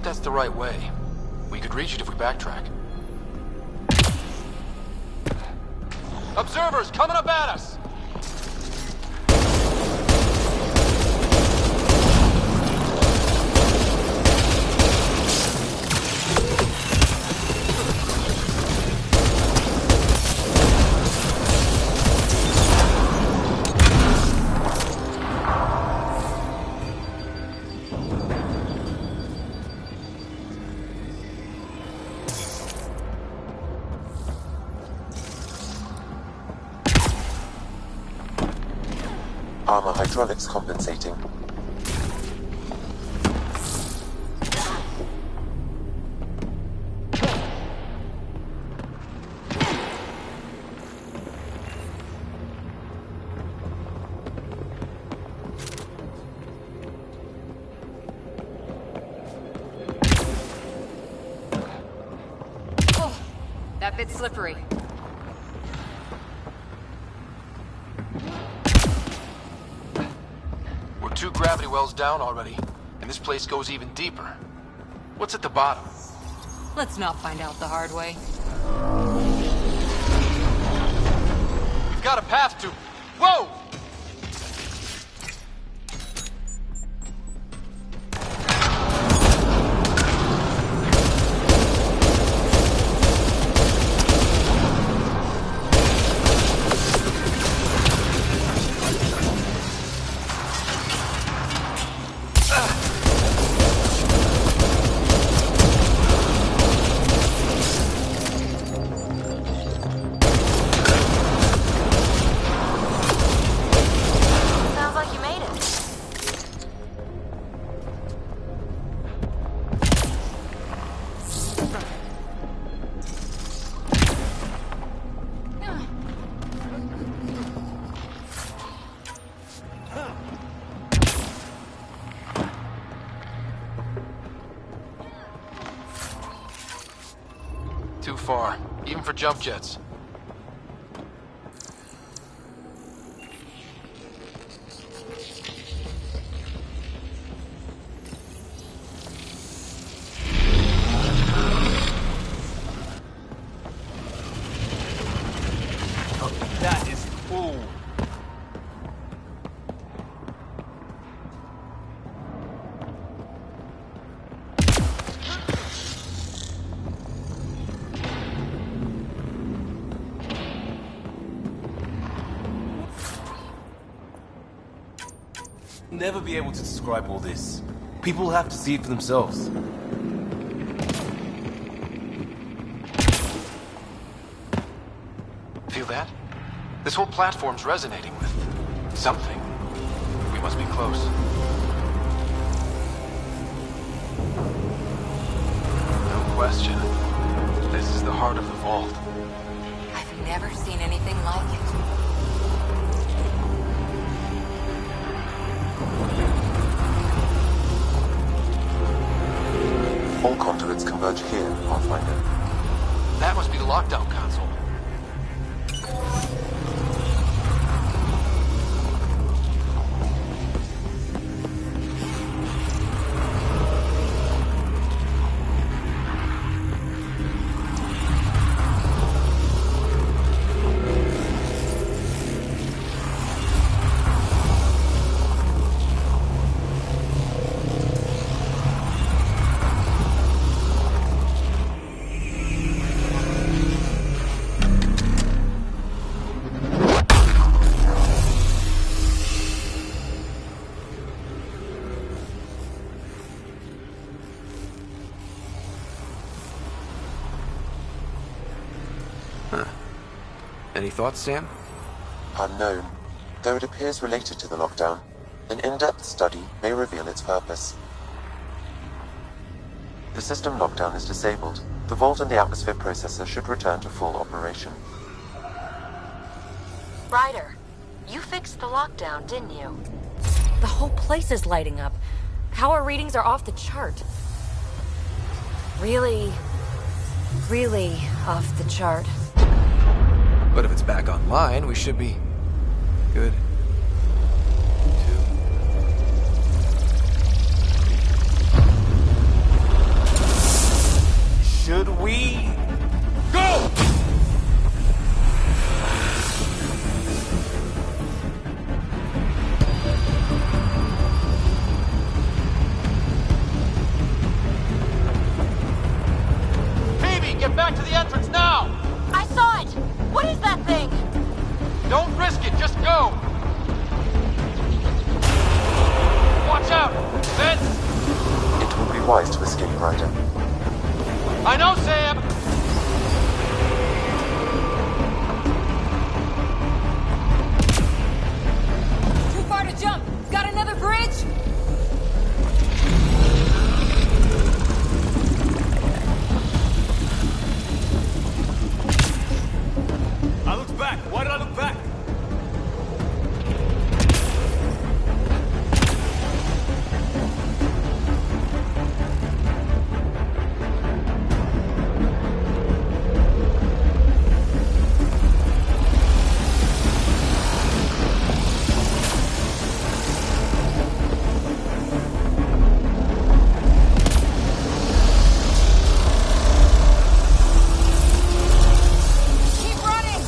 that's the right way. We could reach it if we backtrack. Observers coming up at us! Armor hydraulics compensating. Oh, that bit's slippery. We're 2 gravity wells down already, and this place goes even deeper. What's at the bottom? Let's not find out the hard way. We've got a path to... Whoa! Too far, even for jump jets. That is cool. Never be able to describe all this. People have to see it for themselves. Feel that? This whole platform's resonating with something. We must be close. No question. This is the heart of the vault. I've never seen anything like it. All conduits converge here, Pathfinder. That must be the lockdown console. Any thoughts, Sam? Unknown. Though it appears related to the lockdown, an in-depth study may reveal its purpose. The system lockdown is disabled. The vault and the atmosphere processor should return to full operation. Ryder, you fixed the lockdown, didn't you? The whole place is lighting up. Power readings are off the chart. Really off the chart. But if it's back online, we should be good. get back to the entrance now! I saw it! What is that thing? Don't risk it, just go! Watch out! Vents! It would be wise to escape, Ryder. I know, Sam! Too far to jump! Got another bridge? I looked back. Why did I look back? Keep running!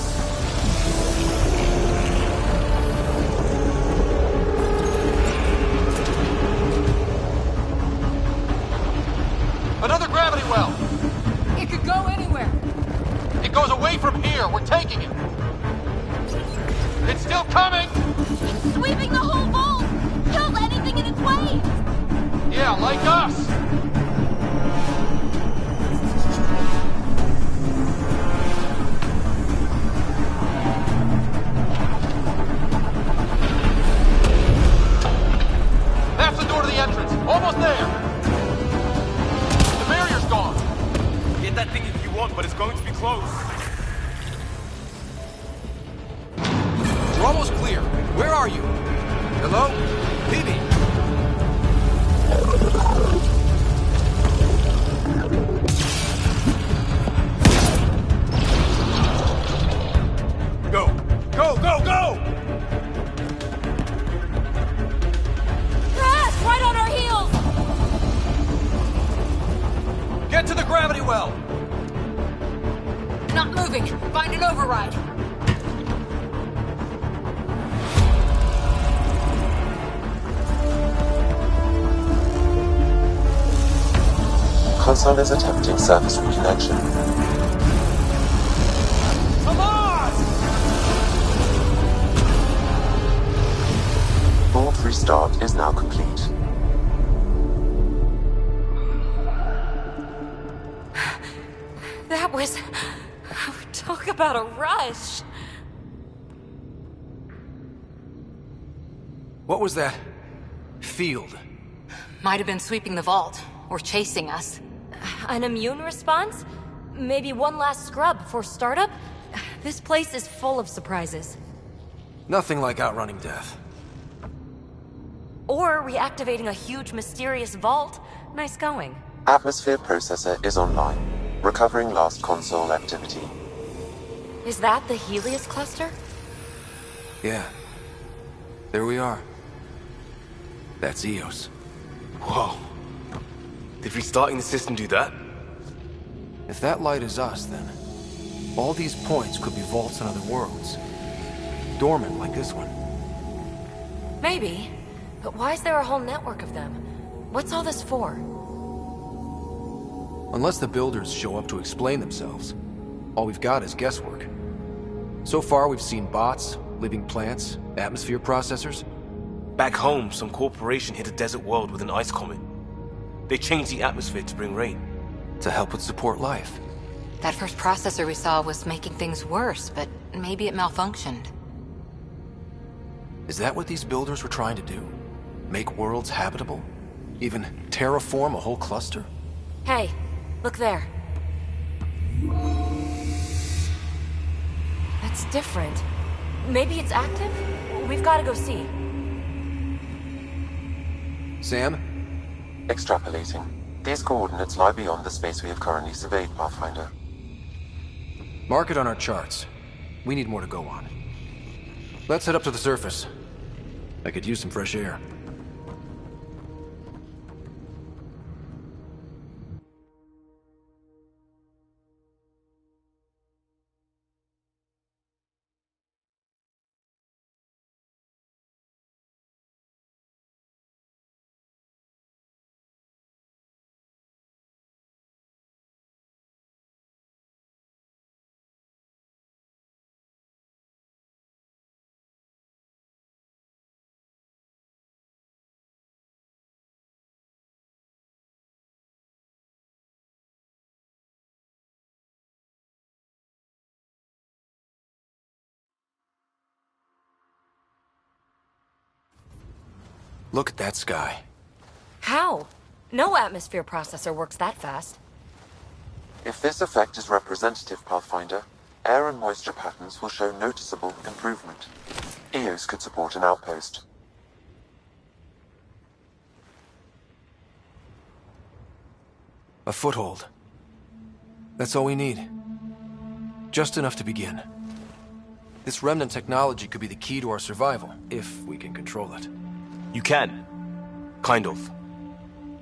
Another gravity well! It could go anywhere. It goes away from here. We're taking it. It's still coming! It's sweeping the whole vault! Kills anything in its way! Yeah, like us! That's the door to the entrance. Almost there. The barrier's gone. Get that thing if you want, but it's going to be close. We're almost clear. Where are you? Hello? Phoebe? Go! Go, go, go! Crash! Right on our heels! Get to the gravity well. Not moving. Find an override. Console is attempting service reconnection. Come on! Vault restart is now complete. That was... Talk about a rush. What was that? Field. Might have been sweeping the vault, or chasing us. An immune response? Maybe one last scrub for startup? This place is full of surprises. Nothing like outrunning death. Or reactivating a huge mysterious vault. Nice going. Atmosphere processor is online. Recovering last console activity. Is that the Helios cluster? Yeah. There we are. That's Eos. Whoa. Did restarting the system do that? If that light is us, then all these points could be vaults in other worlds. Dormant like this one. Maybe. But why is there a whole network of them? What's all this for? Unless the builders show up to explain themselves, all we've got is guesswork. So far, we've seen bots, living plants, atmosphere processors. Back home, some corporation hit a desert world with an ice comet. They changed the atmosphere to bring rain. To help with support life. That first processor we saw was making things worse, but maybe it malfunctioned. Is that what these builders were trying to do? Make worlds habitable? Even terraform a whole cluster? Hey, look there. That's different. Maybe it's active? We've got to go see. Sam? Extrapolating. These coordinates lie beyond the space we have currently surveyed, Pathfinder. Mark it on our charts. We need more to go on. Let's head up to the surface. I could use some fresh air. Look at that sky. How? No atmosphere processor works that fast. If this effect is representative, Pathfinder, air and moisture patterns will show noticeable improvement. EOS could support an outpost. A foothold. That's all we need. Just enough to begin. This remnant technology could be the key to our survival, if we can control it. You can. Kind of.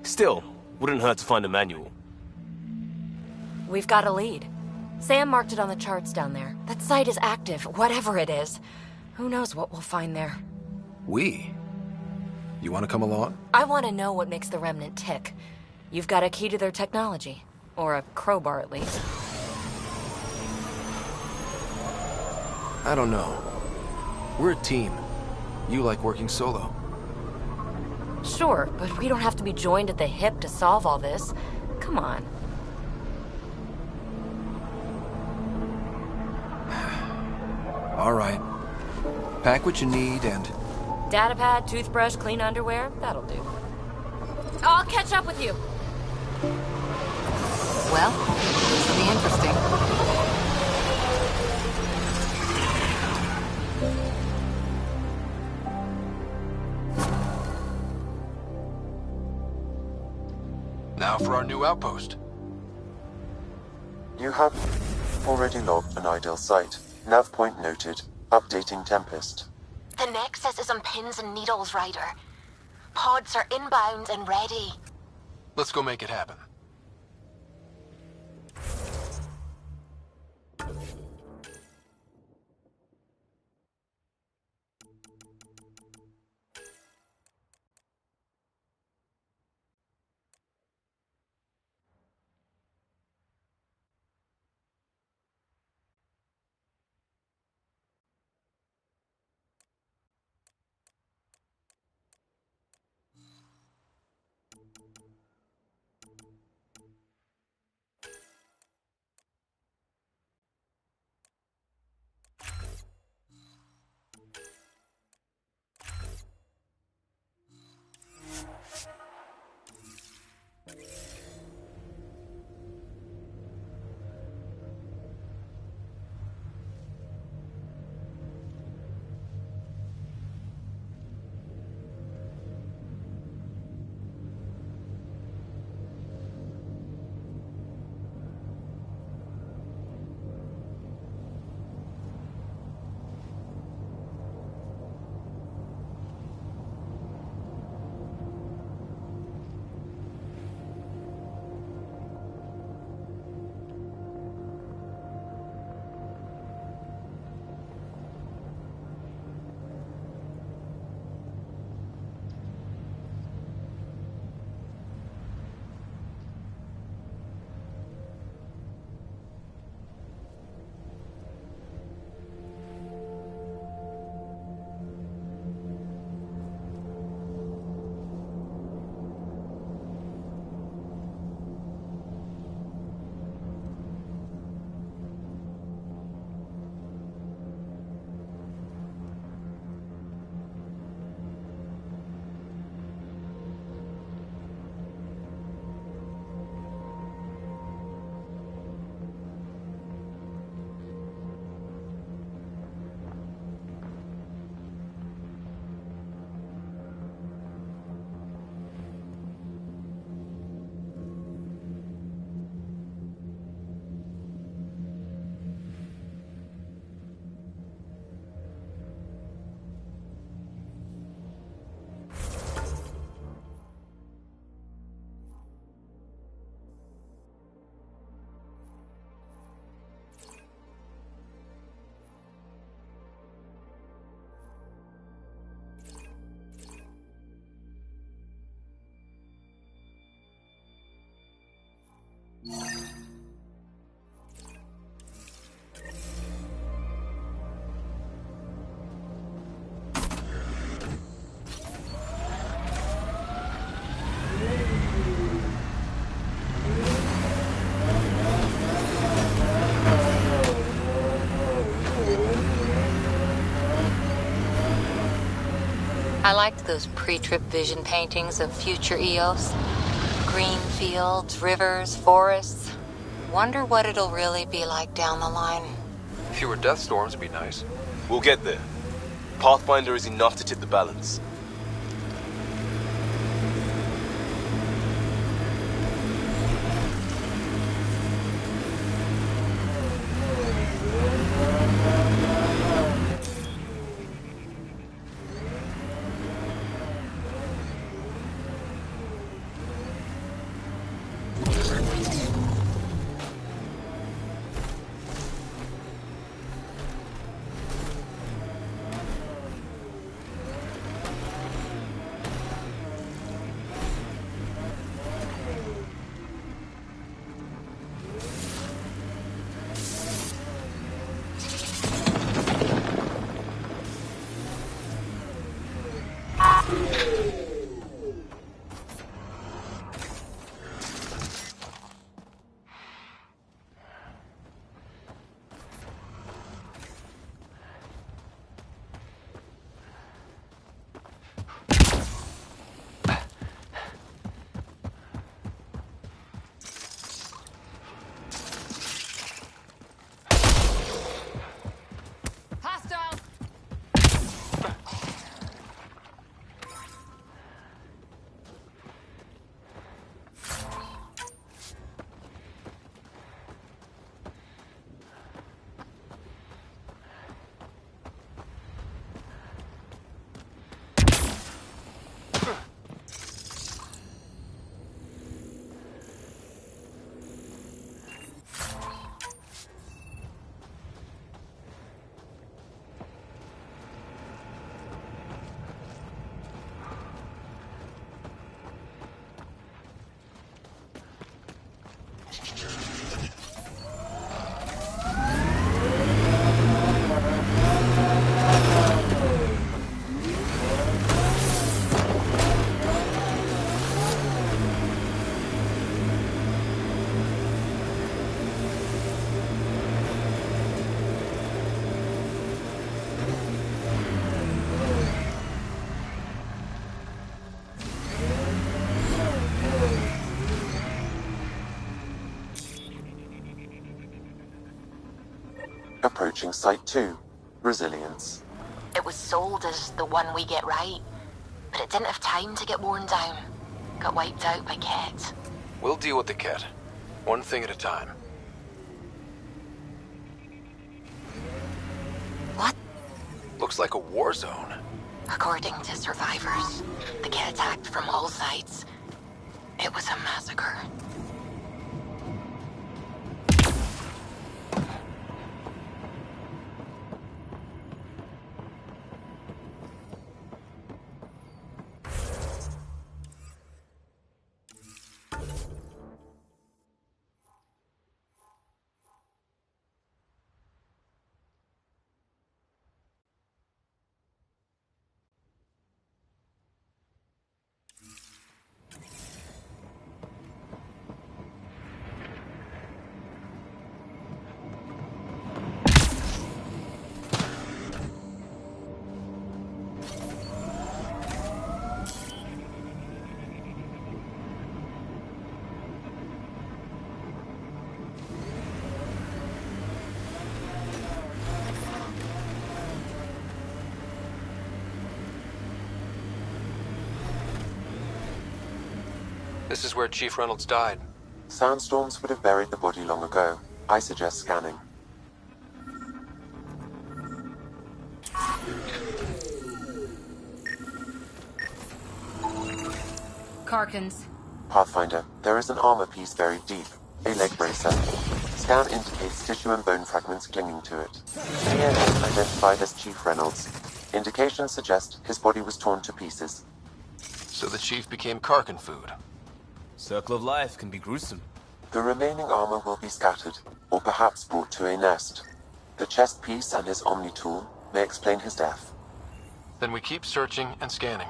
Still, wouldn't hurt to find a manual. We've got a lead. Sam marked it on the charts down there. That site is active, whatever it is. Who knows what we'll find there. We? You want to come along? I want to know what makes the Remnant tick. You've got a key to their technology. Or a crowbar, at least. I don't know. We're a team. You like working solo. Sure, but we don't have to be joined at the hip to solve all this. Come on. All right. Pack what you need and... Datapad, toothbrush, clean underwear, that'll do. I'll catch up with you. Well, this will be interesting. Now for our new outpost. You have already logged an ideal site. Nav point noted. Updating Tempest. The Nexus is on pins and needles, Ryder. Pods are inbound and ready. Let's go make it happen. I liked those pre-trip vision paintings of future Eos. Green fields, rivers, forests. Wonder what it'll really be like down the line. Fewer death storms would be nice. We'll get there. Pathfinder is enough to tip the balance. Approaching Site 2, Resilience. It was sold as the one we get right, but it didn't have time to get worn down. Got wiped out by Ket. We'll deal with the Ket. One thing at a time. What? Looks like a war zone. According to survivors, the Ket attacked from all sides. It was a massacre. This is where Chief Reynolds died. Sandstorms would have buried the body long ago. I suggest scanning. Karkins. Pathfinder, there is an armor piece buried deep. A leg bracer. Scan indicates tissue and bone fragments clinging to it. DNA identified as Chief Reynolds. Indications suggest his body was torn to pieces. So the Chief became Karkin food. Circle of life can be gruesome. The remaining armor will be scattered, or perhaps brought to a nest. The chest piece and his Omni tool may explain his death. Then we keep searching and scanning.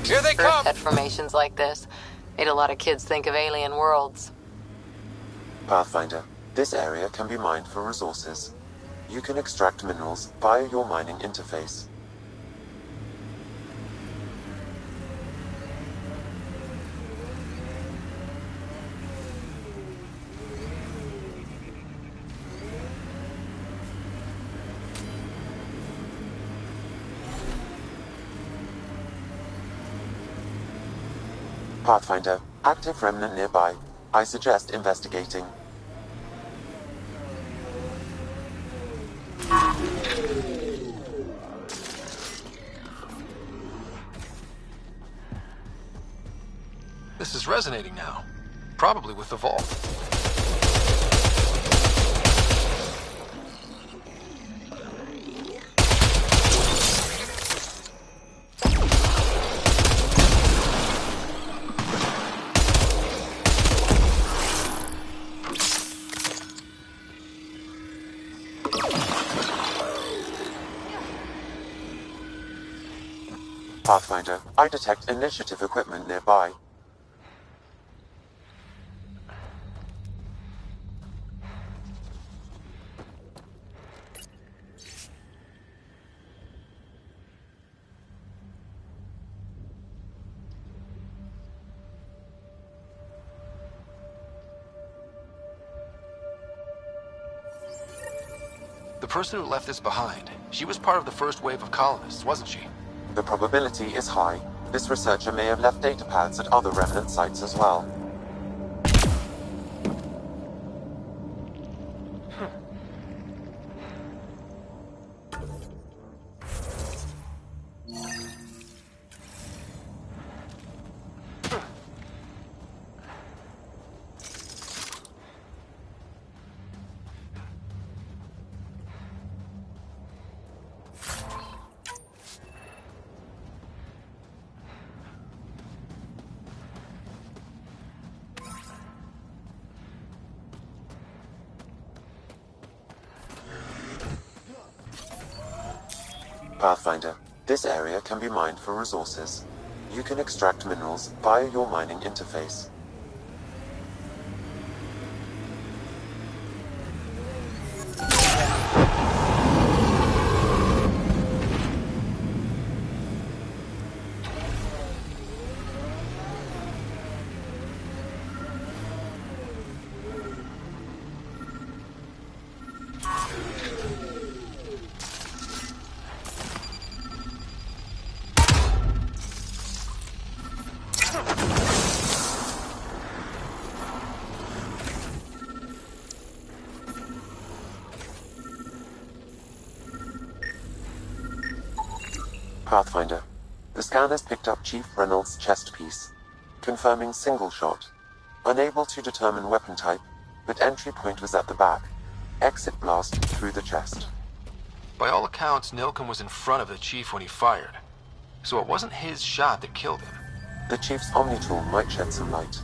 Here they First come! head formations like this made a lot of kids think of alien worlds. Pathfinder, this area can be mined for resources. You can extract minerals via your mining interface. Pathfinder, active remnant nearby. I suggest investigating. This is resonating now. Probably with the vault. Pathfinder, I detect initiative equipment nearby. The person who left this behind, she was part of the first wave of colonists, wasn't she? The probability is high. This researcher may have left data pads at other remnant sites as well. Pathfinder, this area can be mined for resources. You can extract minerals via your mining interface. Pathfinder, the scanner's picked up Chief Reynolds' chest piece, confirming single shot. Unable to determine weapon type, but entry point was at the back. Exit blast through the chest. By all accounts, Nilken was in front of the Chief when he fired. So it wasn't his shot that killed him. The Chief's Omni-tool might shed some light.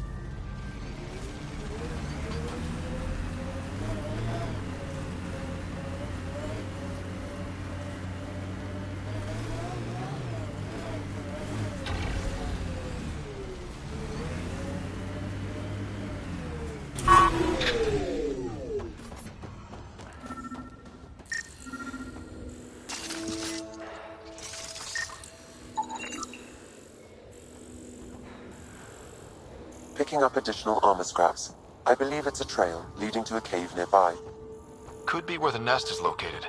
Picking up additional armor scraps. I believe it's a trail leading to a cave nearby. Could be where the nest is located.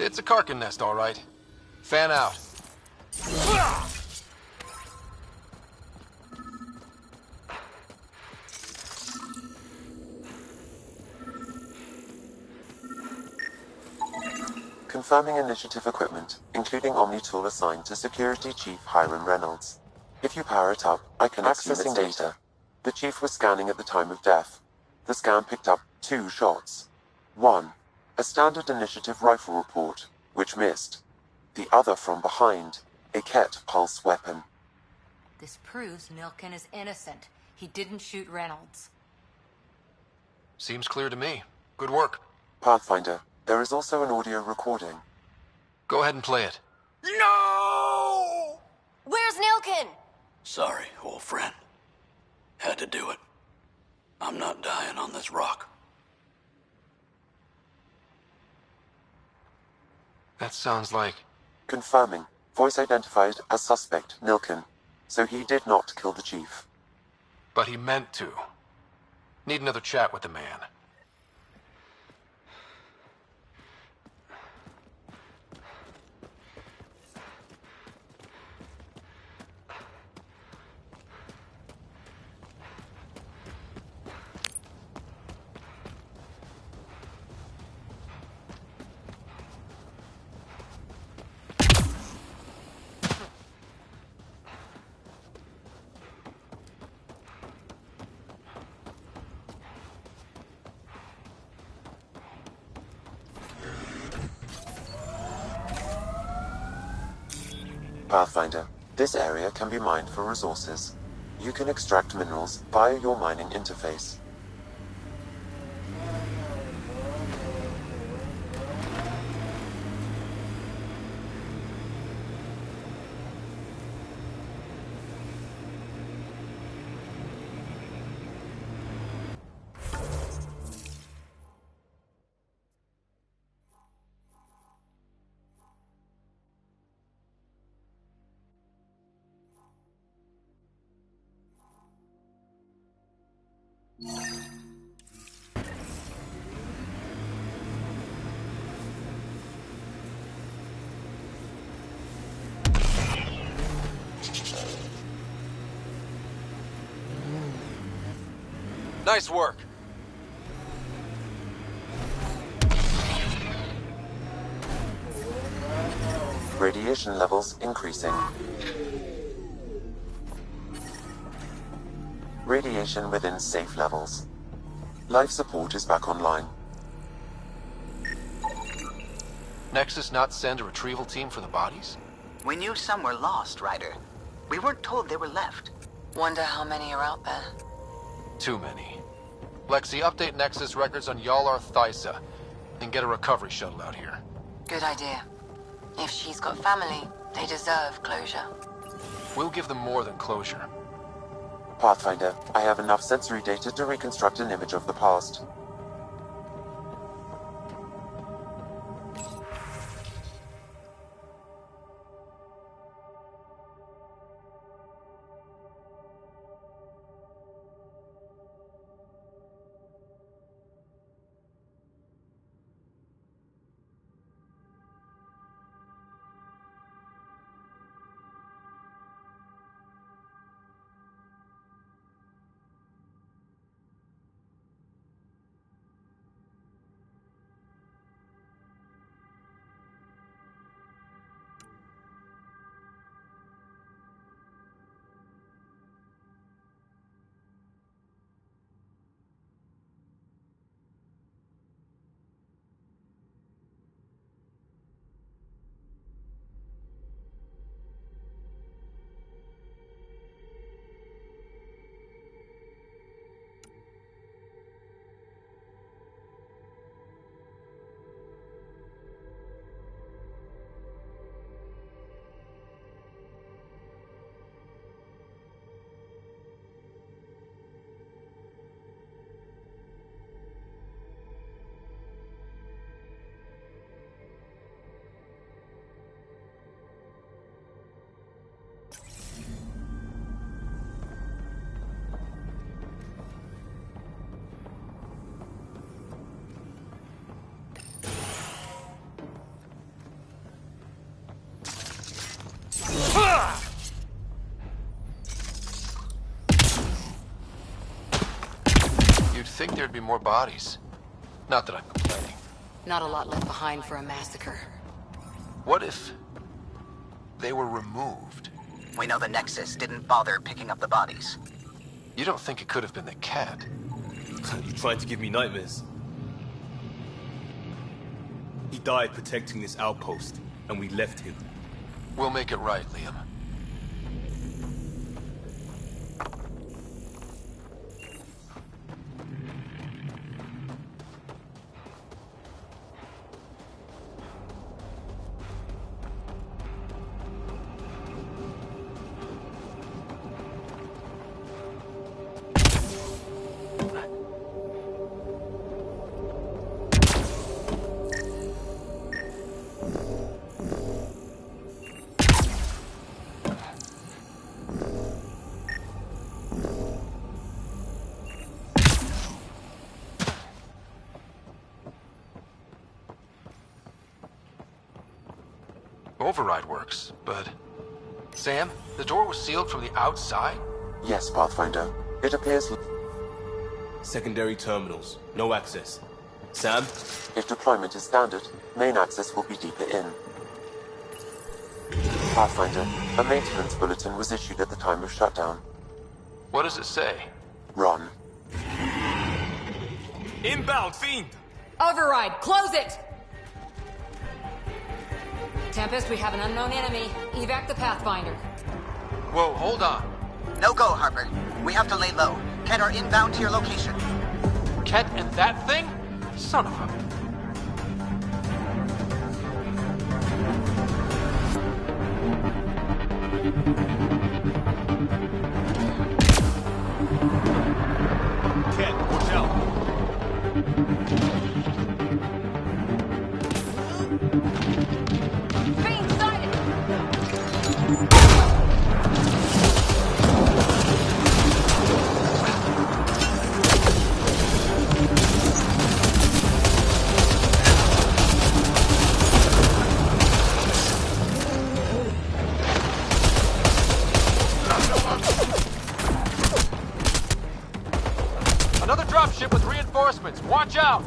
It's a Karkin nest, all right. Fan out. Confirming initiative equipment, including Omni tool assigned to Security Chief Hiram Reynolds. If you power it up, I can accessing data. The Chief was scanning at the time of death. The scan picked up 2 shots. One, a standard initiative rifle report, which missed. The other from behind, a Ket pulse weapon. This proves Milken is innocent. He didn't shoot Reynolds. Seems clear to me. Good work. Pathfinder, there is also an audio recording. Go ahead and play it. No! Where's Nilken? Sorry, old friend. Had to do it. I'm not dying on this rock. That sounds like... Confirming. Voice identified as suspect, Nilken. So he did not kill the Chief. But he meant to. Need another chat with the man. Pathfinder, this area can be mined for resources. You can extract minerals via your mining interface. Nice work. Radiation levels increasing. Radiation within safe levels. Life support is back online. Nexus not send a retrieval team for the bodies? We knew some were lost, Ryder. We weren't told they were left. Wonder how many are out there. Too many. Lexi, update Nexus records on Yalar Thysa, and get a recovery shuttle out here. Good idea. If she's got family, they deserve closure. We'll give them more than closure. Pathfinder, I have enough sensory data to reconstruct an image of the past. You'd think there'd be more bodies. Not that I'm complaining. Not a lot left behind for a massacre. What if they were removed? We know the Nexus didn't bother picking up the bodies. You don't think it could have been the cat? You're trying to give me nightmares. He died protecting this outpost, and we left him. We'll make it right, Liam. Override works, but... Sam, the door was sealed from the outside? Yes, Pathfinder. It appears... Secondary terminals. No access. Sam? If deployment is standard, main access will be deeper in. Pathfinder, a maintenance bulletin was issued at the time of shutdown. What does it say? Run. Inbound, Fiend! Override, close it! Tempest, we have an unknown enemy. Evac the Pathfinder. Whoa, hold on. No go, Harper. We have to lay low. Ket are inbound to your location. Ket and that thing? Son of a... Ket, watch out! Another dropship with reinforcements. Watch out!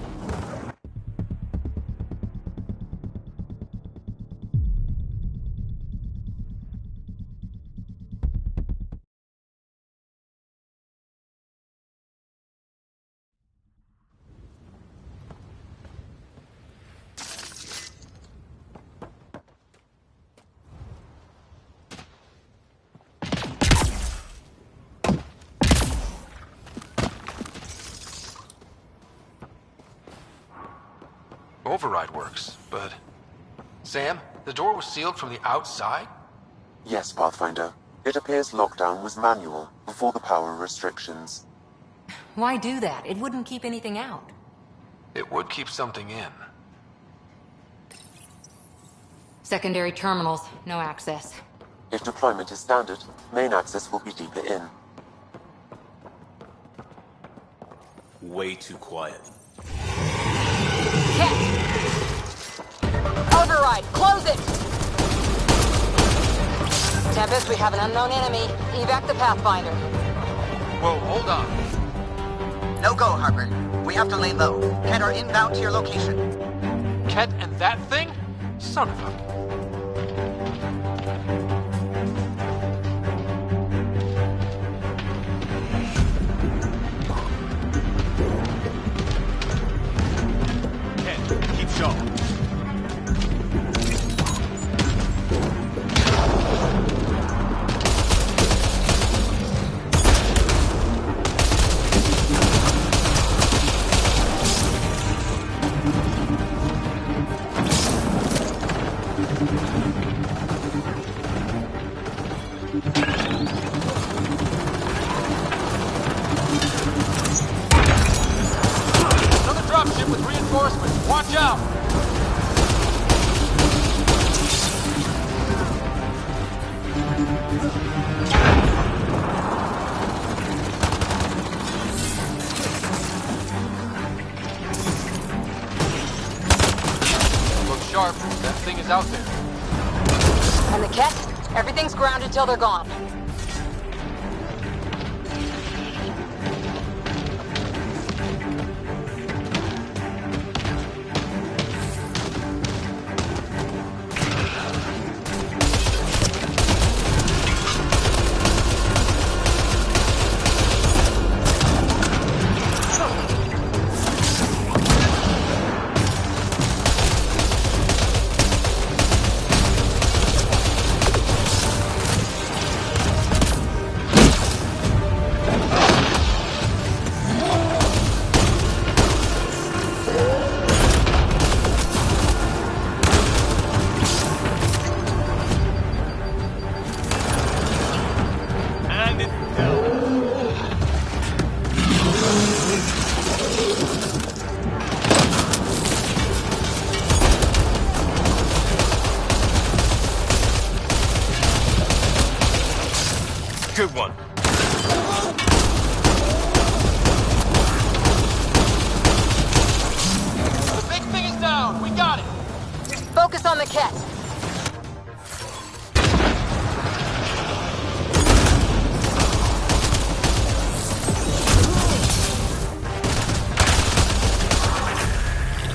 Override works, but... Sam, the door was sealed from the outside? Yes, Pathfinder. It appears lockdown was manual before the power restrictions. Why do that? It wouldn't keep anything out. It would keep something in. Secondary terminals, no access. If deployment is standard, main access will be deeper in. Way too quiet. Ket! Override, close it! Tempest, we have an unknown enemy. Evac the Pathfinder. Whoa, hold on. No go, Harper. We have to lay low. Ket are inbound to your location. Ket and that thing? Son of a... Keep sharp. Another dropship with reinforcements. Watch out! Look sharp. That thing is out there. And the Ket? Everything's grounded till they're gone. Good one. The big thing is down. We got it. Focus on the cat.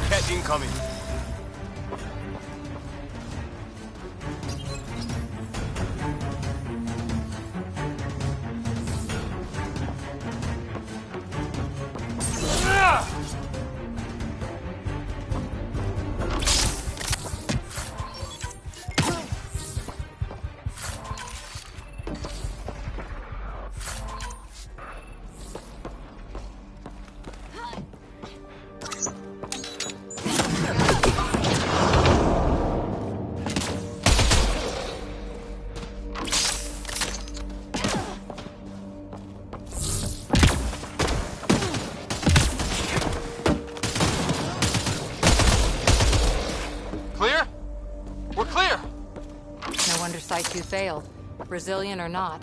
Cat incoming. Clear? We're clear. No wonder Site 2 failed. Brazilian or not.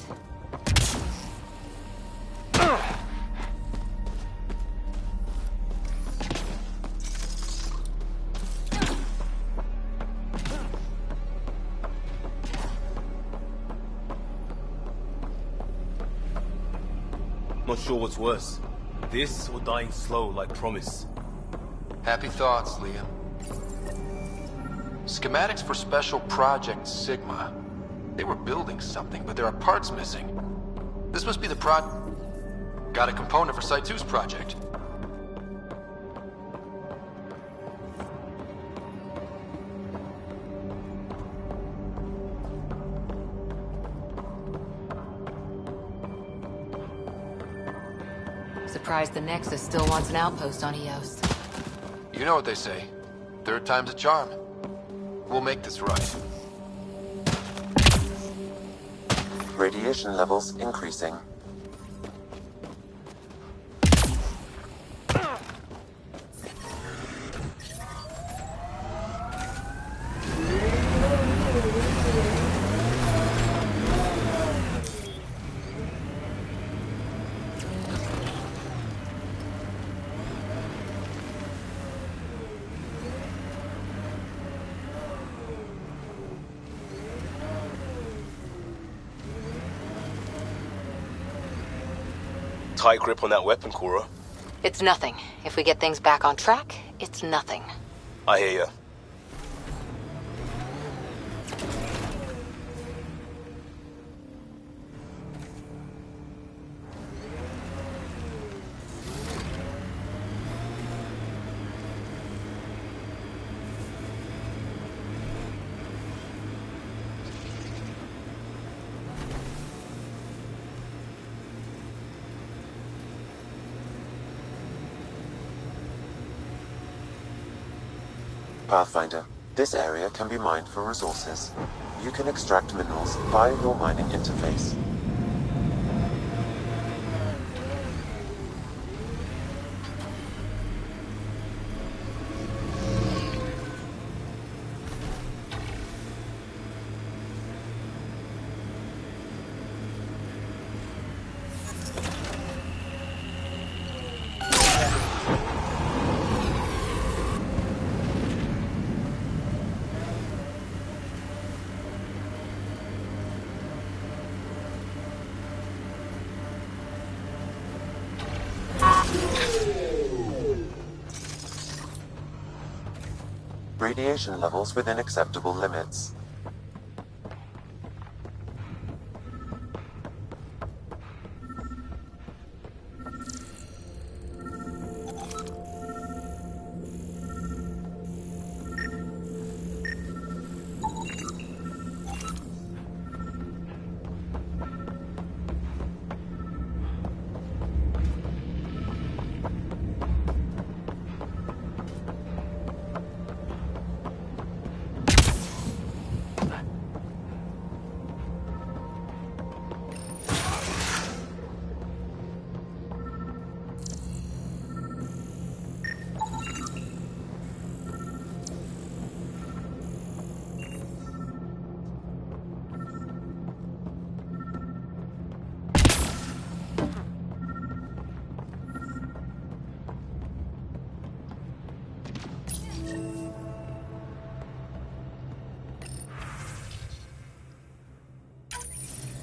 Not sure what's worse. This or dying slow like Promise. Happy thoughts, Liam. Schematics for Special Project Sigma. They were building something, but there are parts missing. This must be the Got a component for Site 2's project. Surprised the Nexus still wants an outpost on Eos. You know what they say. Third time's a charm. We'll make this right. Radiation levels increasing. Tight grip on that weapon, Cora. It's nothing. If we get things back on track, it's nothing. I hear ya. Pathfinder, this area can be mined for resources. You can extract minerals via your mining interface. Radiation levels within acceptable limits.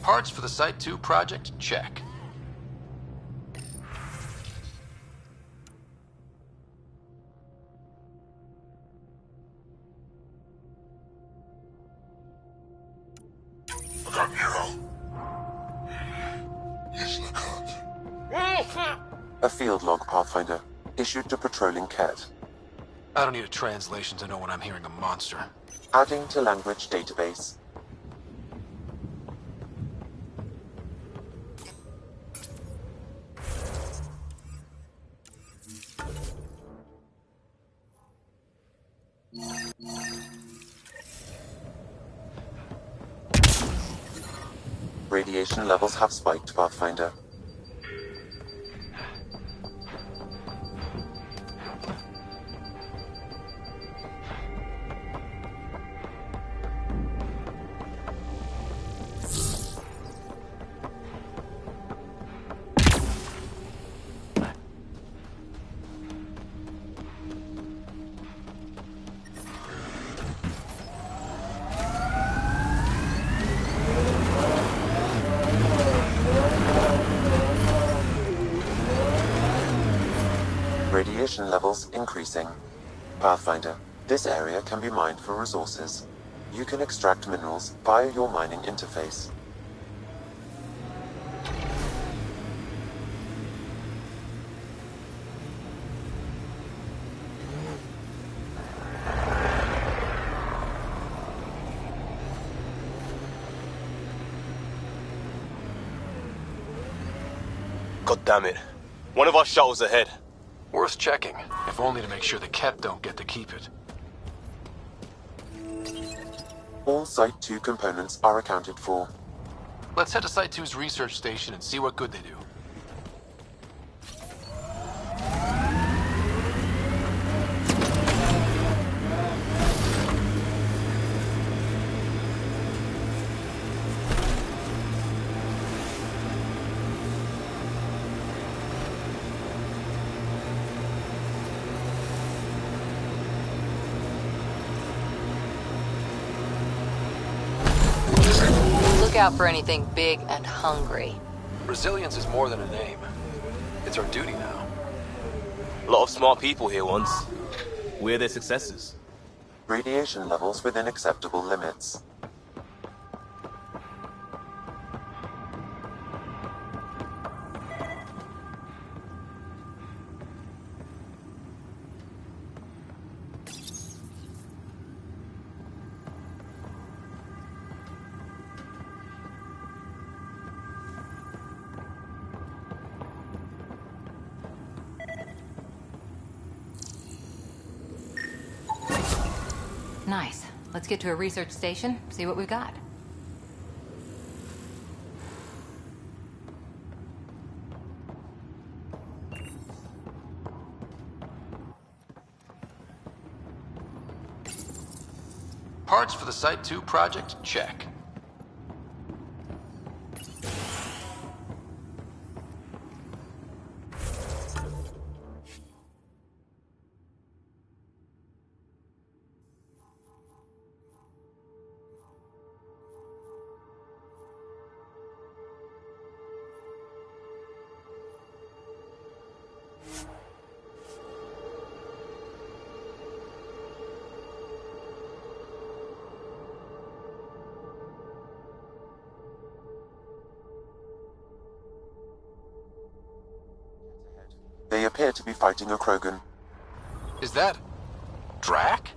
Parts for the Site 2 project? Check. A field log, Pathfinder. Issued to patrolling Ket. I don't need a translation to know when I'm hearing a monster. Adding to language database. Radiation levels have spiked, Pathfinder. Radiation levels increasing. Pathfinder, this area can be mined for resources. You can extract minerals via your mining interface. God damn it. One of our shuttles ahead. Worth checking, if only to make sure the Ket don't get to keep it. All Site 2 components are accounted for. Let's head to Site 2's research station and see what good they do. Look out for anything big and hungry. Resilience is more than a name. It's our duty now. A lot of smart people here once. We're their successors. Radiation levels within acceptable limits. Nice. Let's get to a research station, see what we've got. Parts for the Site 2 project? Check. They appear to be fighting a Krogan. Is that... Drac?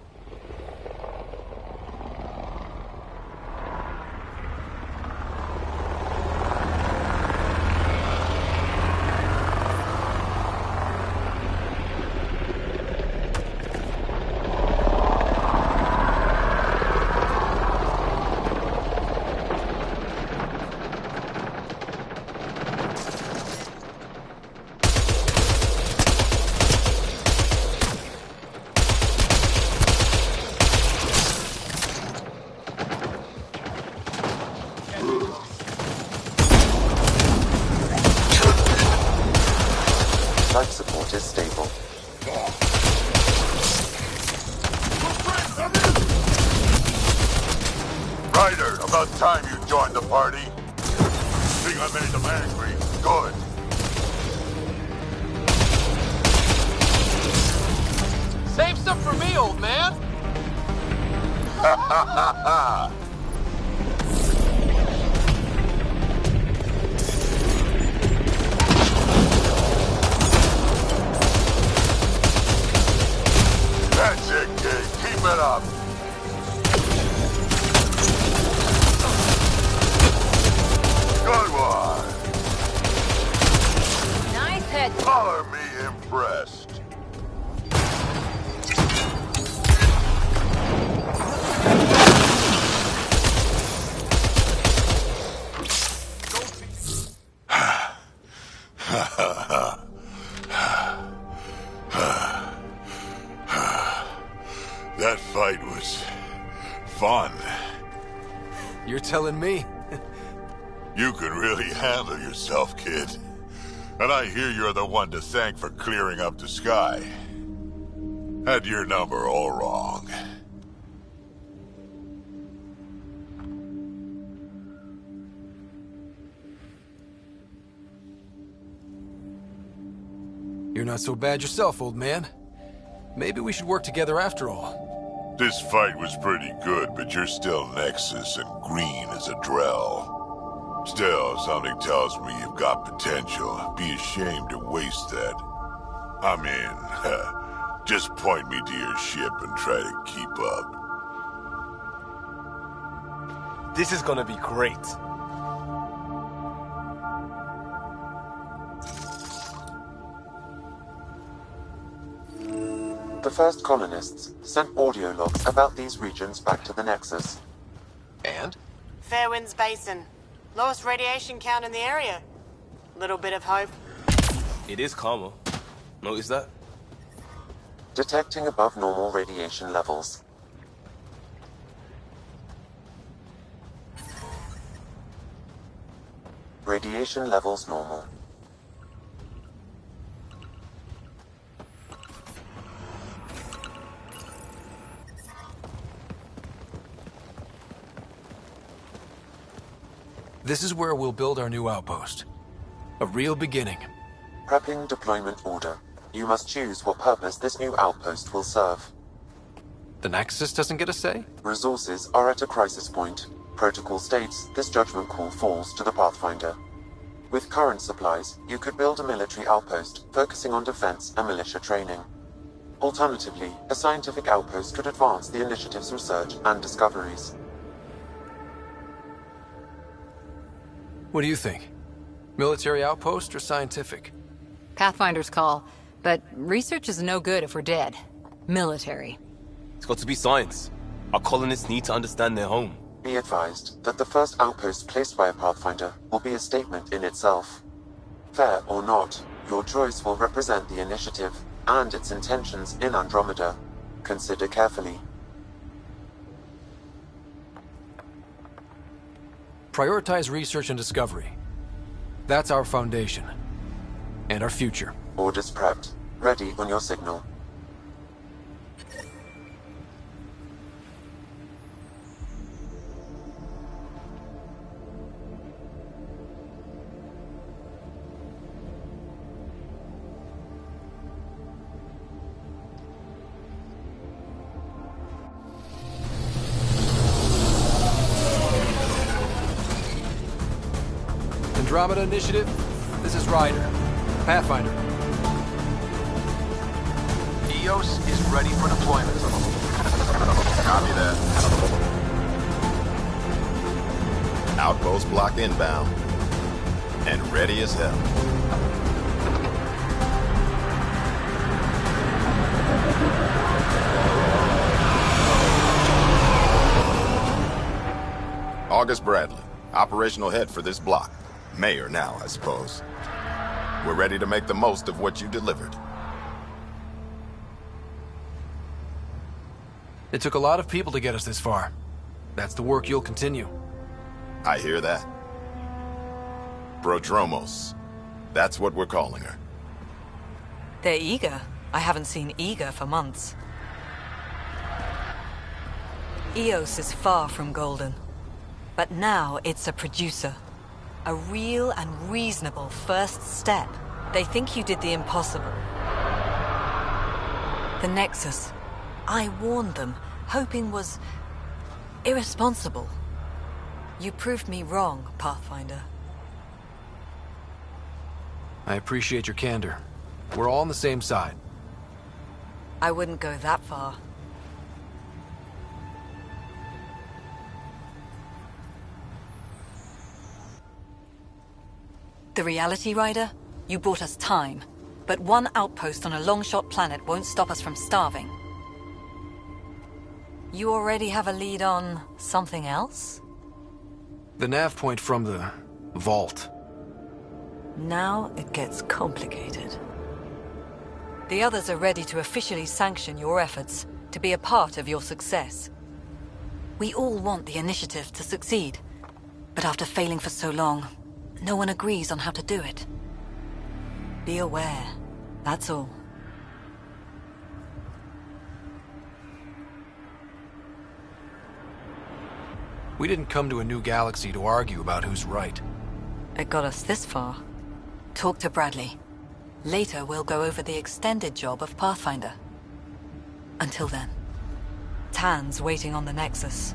Life support is stable. Ryder, about time you joined the party. think I made them angry. Good. Save some for me, old man! Ha ha ha ha! That's it, kid. Keep it up. Good one. Nice hit. Color me impressed. That fight was fun. You're telling me? You can really handle yourself, kid. And I hear you're the one to thank for clearing up the sky. Had your number all wrong. You're not so bad yourself, old man. Maybe we should work together after all. This fight was pretty good, but you're still Nexus and green as a Drell. Still, something tells me you've got potential. Be ashamed to waste that. I mean, just point me to your ship and try to keep up. This is gonna be great. The first colonists sent audio logs about these regions back to the Nexus. And? Fairwinds Basin. Lowest radiation count in the area. Little bit of hope. It is calmer. Notice that? Detecting above normal radiation levels. Radiation levels normal. This is where we'll build our new outpost. A real beginning. Prepping deployment order. You must choose what purpose this new outpost will serve. The Nexus doesn't get a say? Resources are at a crisis point. Protocol states this judgment call falls to the Pathfinder. With current supplies, you could build a military outpost focusing on defense and militia training. Alternatively, a scientific outpost could advance the initiative's research and discoveries. What do you think? Military outpost or scientific? Pathfinder's call, but research is no good if we're dead. Military. It's got to be science. Our colonists need to understand their home. Be advised that the first outpost placed by a Pathfinder will be a statement in itself. Fair or not, your choice will represent the initiative and its intentions in Andromeda. Consider carefully. Prioritize research and discovery. That's our foundation. And our future. Orders prepped. Ready on your signal. Andromeda Initiative, this is Ryder. Pathfinder. EOS is ready for deployment. Copy that. Outpost block inbound. And ready as hell. August Bradley, operational head for this block. Mayor now, I suppose. We're ready to make the most of what you delivered. It took a lot of people to get us this far. That's the work you'll continue. I hear that. Prodromos. That's what we're calling her. They're eager. I haven't seen eager for months. EOS is far from golden. But now it's a producer. A real and reasonable first step. They think you did the impossible. The Nexus. I warned them, hoping was irresponsible. You proved me wrong, Pathfinder. I appreciate your candor. We're all on the same side. I wouldn't go that far. The Reality Rider? You bought us time. But one outpost on a long-shot planet won't stop us from starving. You already have a lead on something else? The nav point from the vault. Now it gets complicated. The others are ready to officially sanction your efforts, to be a part of your success. We all want the initiative to succeed, but after failing for so long, no one agrees on how to do it. Be aware, that's all. We didn't come to a new galaxy to argue about who's right. It got us this far. Talk to Bradley. Later, we'll go over the extended job of Pathfinder. Until then, Tan's waiting on the Nexus.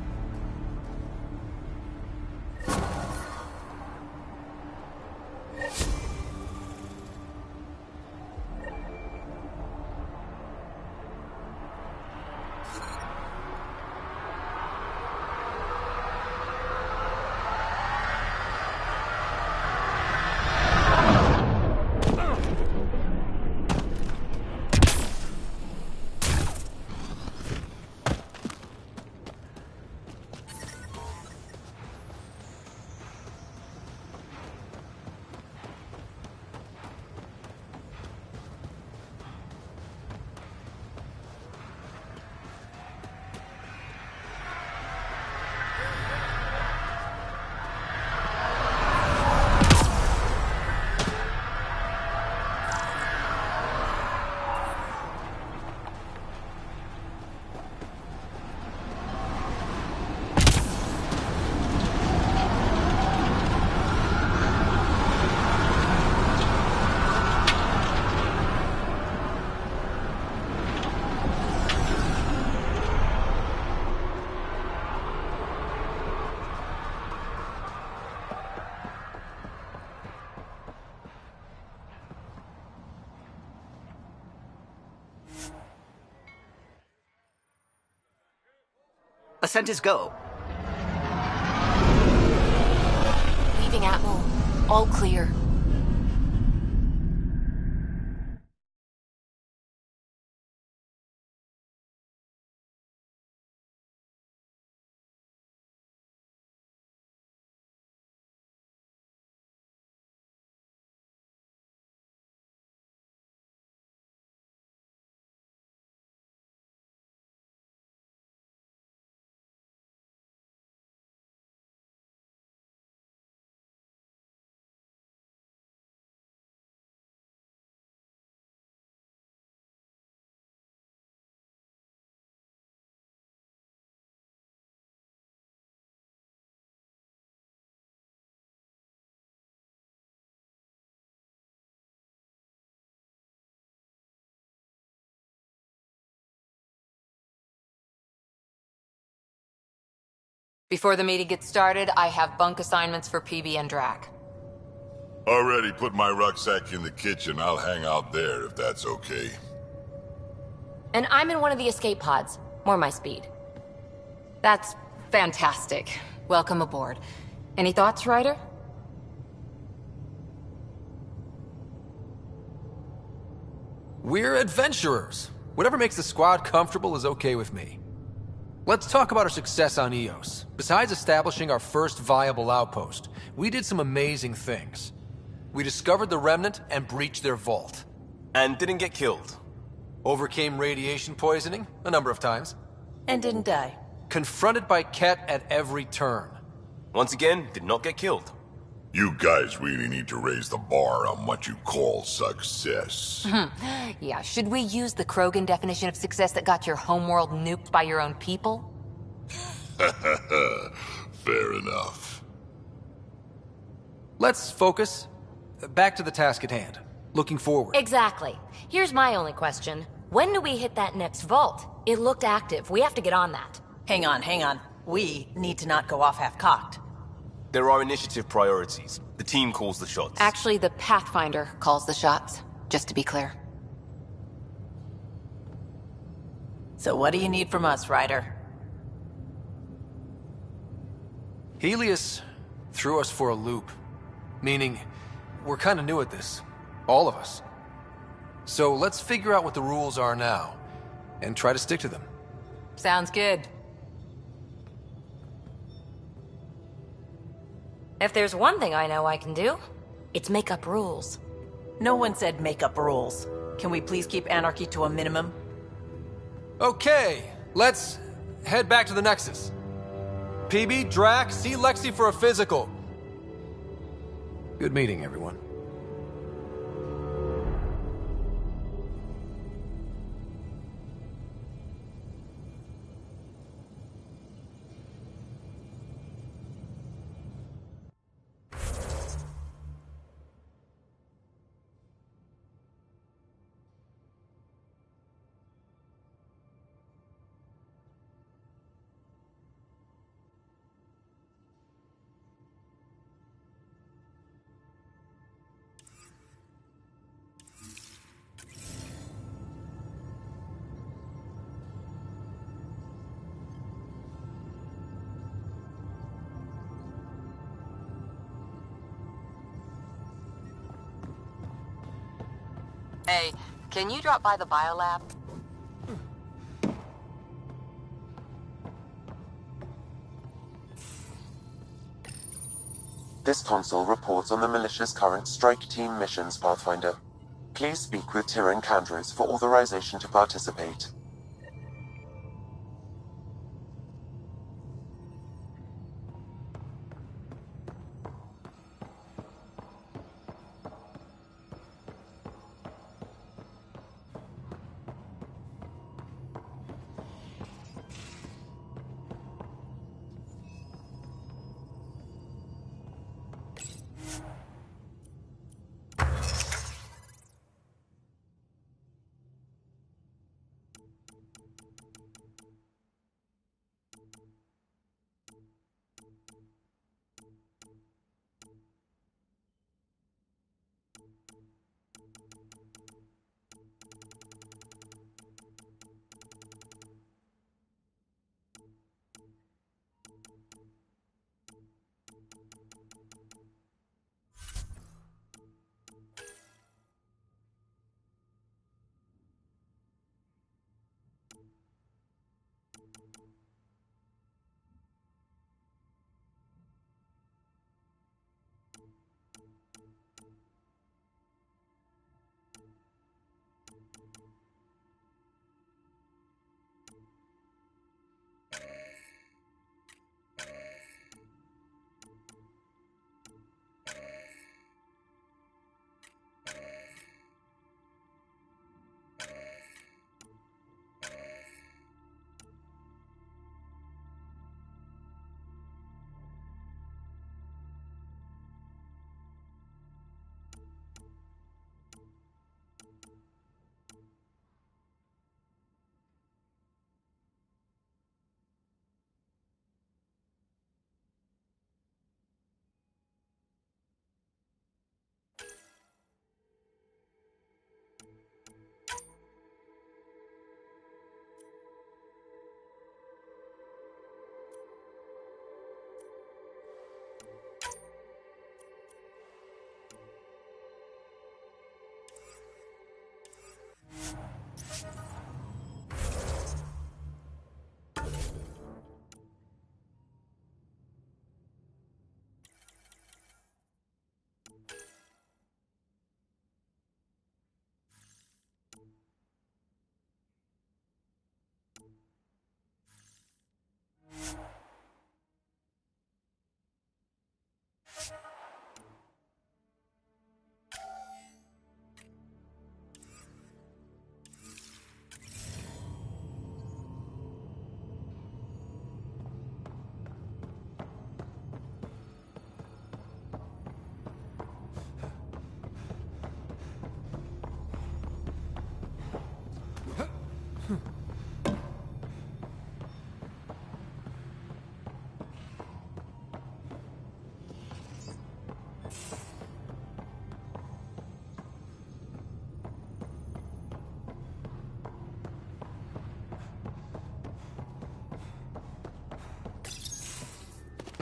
Ascent is go. Leaving Atmo. All clear. Before the meeting gets started, I have bunk assignments for PB and Drac. Already put my rucksack in the kitchen. I'll hang out there if that's okay. And I'm in one of the escape pods. More my speed. That's fantastic. Welcome aboard. Any thoughts, Ryder? We're adventurers. Whatever makes the squad comfortable is okay with me. Let's talk about our success on Eos. Besides establishing our first viable outpost, we did some amazing things. We discovered the Remnant and breached their vault. And didn't get killed. Overcame radiation poisoning a number of times. And didn't die. Confronted by Ket at every turn. Once again, did not get killed. You guys really need to raise the bar on what you call success. Yeah, should we use the Krogan definition of success that got your homeworld nuked by your own people? Fair enough. Let's focus. Back to the task at hand. Looking forward. Exactly. Here's my only question. When do we hit that next vault? It looked active. We have to get on that. Hang on. We need to not go off half-cocked. There are initiative priorities. The team calls the shots. Actually, the Pathfinder calls the shots, just to be clear. So what do you need from us, Ryder? Helios threw us for a loop. Meaning, we're kind of new at this. All of us. So let's figure out what the rules are now, and try to stick to them. Sounds good. If there's one thing I know I can do, it's make up rules. No one said make up rules. Can we please keep anarchy to a minimum? Okay, let's head back to the Nexus. PB, Drac, see Lexi for a physical. Good meeting, everyone. Hey, can you drop by the biolab? This console reports on the militia's current strike team missions, Pathfinder. Please speak with Tyrion Candros for authorization to participate.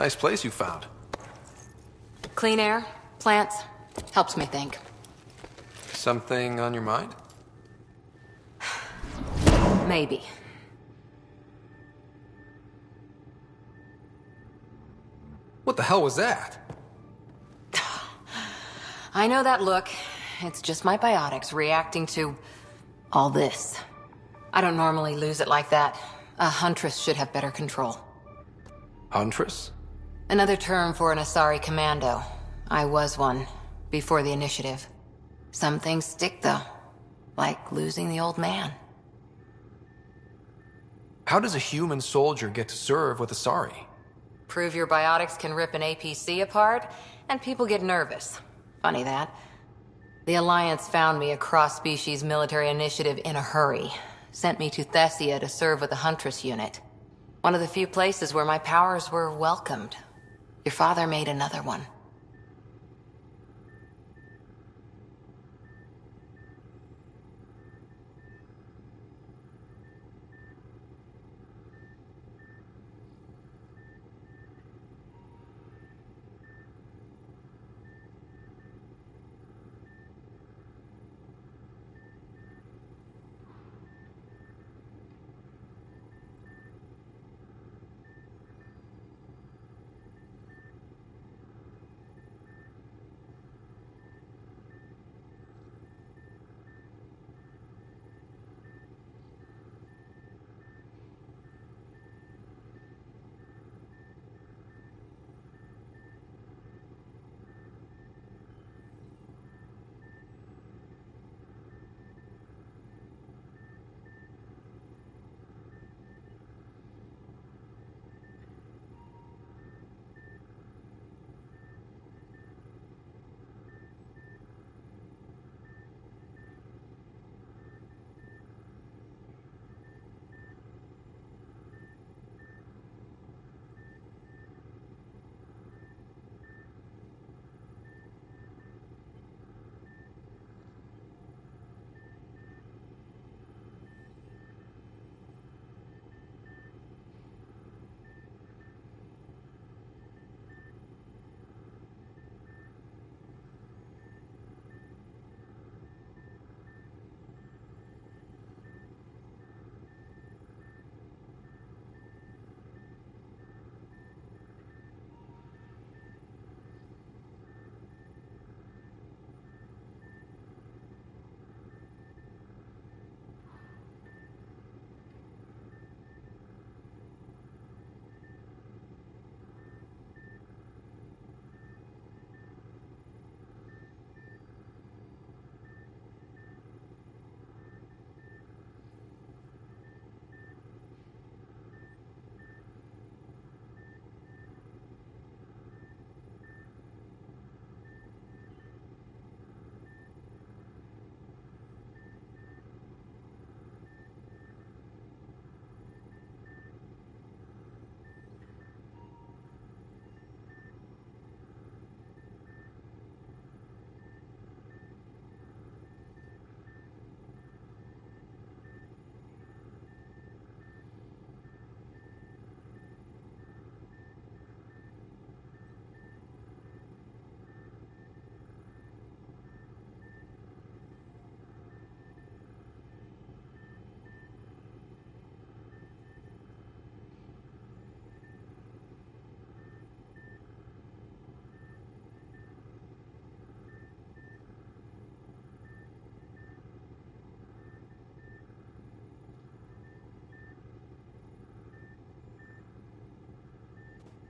Nice place you found. Clean air, plants, helps me think. Something on your mind? Maybe. What the hell was that? I know that look. It's just my biotics reacting to all this. I don't normally lose it like that. A huntress should have better control. Huntress? Another term for an Asari commando. I was one, before the initiative. Some things stick, though. Like losing the old man. How does a human soldier get to serve with Asari? Prove your biotics can rip an APC apart, and people get nervous. Funny that. The Alliance found me a cross-species military initiative in a hurry. Sent me to Thessia to serve with the Huntress unit. One of the few places where my powers were welcomed. Your father made another one.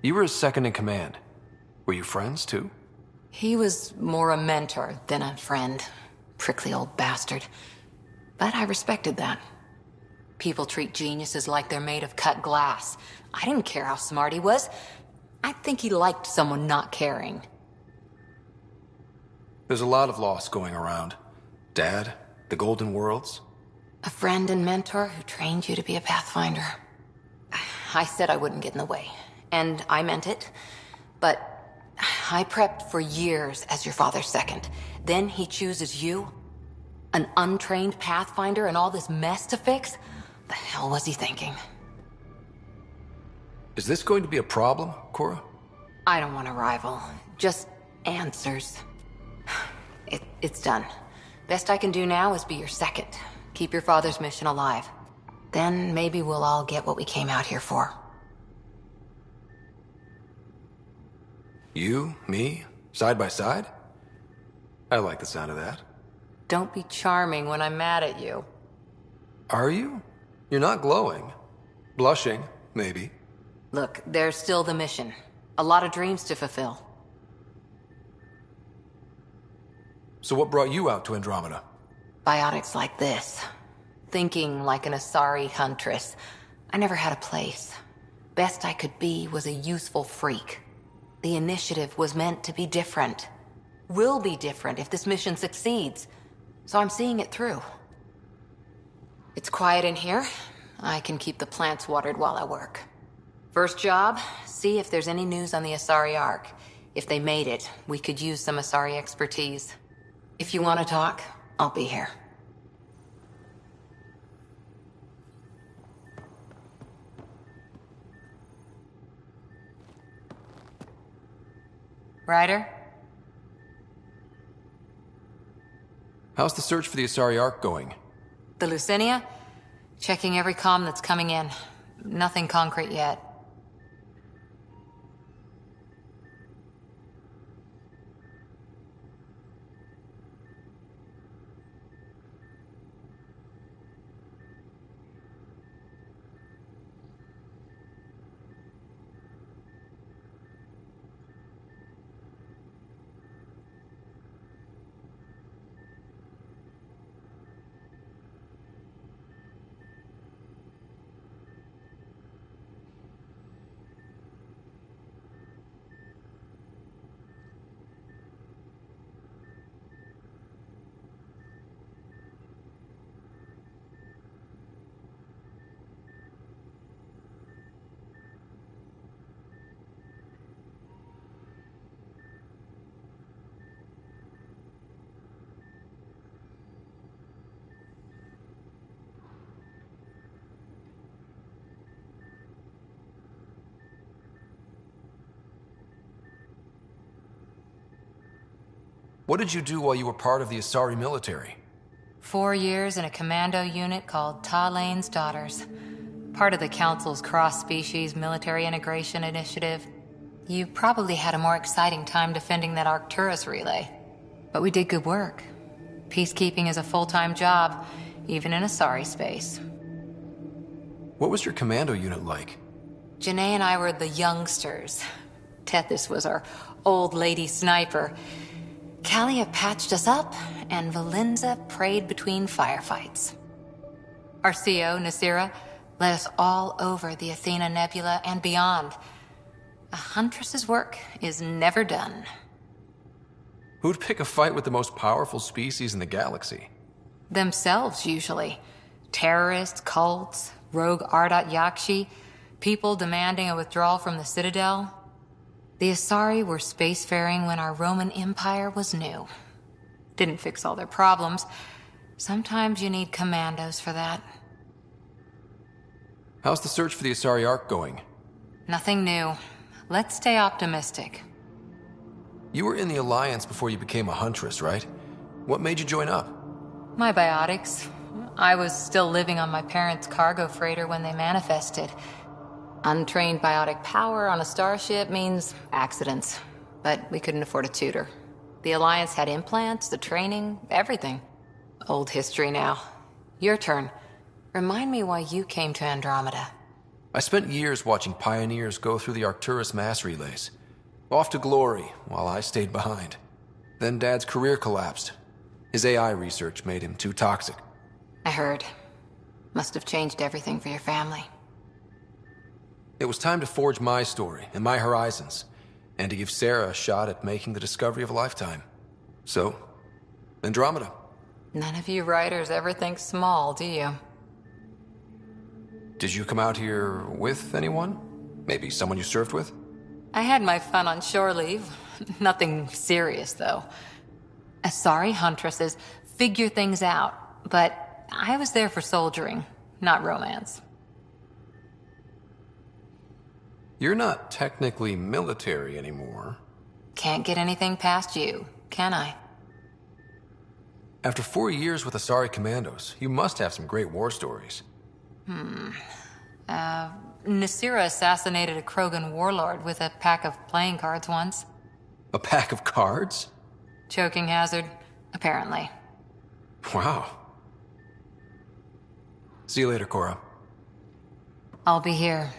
You were his second in command. Were you friends, too? He was more a mentor than a friend. Prickly old bastard. But I respected that. People treat geniuses like they're made of cut glass. I didn't care how smart he was. I think he liked someone not caring. There's a lot of loss going around. Dad, the Golden Worlds. A friend and mentor who trained you to be a Pathfinder. I said I wouldn't get in the way. And I meant it. But I prepped for years as your father's second. Then he chooses you? An untrained Pathfinder and all this mess to fix? The hell was he thinking? Is this going to be a problem, Cora? I don't want a rival. Just answers. It's done. Best I can do now is be your second. Keep your father's mission alive. Then maybe we'll all get what we came out here for. You, me, side by side? I like the sound of that. Don't be charming when I'm mad at you. Are you? You're not glowing. Blushing, maybe. Look, there's still the mission. A lot of dreams to fulfill. So what brought you out to Andromeda? Biotics like this. Thinking like an Asari huntress. I never had a place. Best I could be was a useful freak. The initiative was meant to be different. Will be different if this mission succeeds. So I'm seeing it through. It's quiet in here. I can keep the plants watered while I work. First job, see if there's any news on the Asari Ark. If they made it, we could use some Asari expertise. If you want to talk, I'll be here. Ryder? How's the search for the Asari Ark going? The Lucinia? Checking every comm that's coming in. Nothing concrete yet. What did you do while you were part of the Asari military? 4 years in a commando unit called Talane's Daughters. Part of the Council's cross-species military integration initiative. You probably had a more exciting time defending that Arcturus relay. But we did good work. Peacekeeping is a full-time job, even in Asari space. What was your commando unit like? Janae and I were the youngsters. Tethys was our old lady sniper. Kalia patched us up, and Valenza prayed between firefights. Our CO, Nasira, led us all over the Athena Nebula and beyond. A huntress's work is never done. Who'd pick a fight with the most powerful species in the galaxy? Themselves, usually. Terrorists, cults, rogue Ardat Yakshi, people demanding a withdrawal from the Citadel. The Asari were spacefaring when our Roman Empire was new. Didn't fix all their problems. Sometimes you need commandos for that. How's the search for the Asari Ark going? Nothing new. Let's stay optimistic. You were in the Alliance before you became a huntress, right? What made you join up? My biotics. I was still living on my parents' cargo freighter when they manifested. Untrained biotic power on a starship means accidents. But we couldn't afford a tutor. The Alliance had implants, the training, everything. Old history now. Your turn. Remind me why you came to Andromeda. I spent years watching pioneers go through the Arcturus mass relays. Off to glory, while I stayed behind. Then Dad's career collapsed. His AI research made him too toxic. I heard. Must have changed everything for your family. It was time to forge my story and my horizons, and to give Sarah a shot at making the discovery of a lifetime. So, Andromeda. None of you writers ever think small, do you? Did you come out here with anyone? Maybe someone you served with? I had my fun on shore leave. Nothing serious, though. Asari huntresses figure things out, but I was there for soldiering, not romance. You're not technically military anymore. Can't get anything past you, can I? After 4 years with Asari Commandos, you must have some great war stories. Nasira assassinated a Krogan warlord with a pack of playing cards once. A pack of cards? Choking hazard, apparently. Wow. See you later, Cora. I'll be here.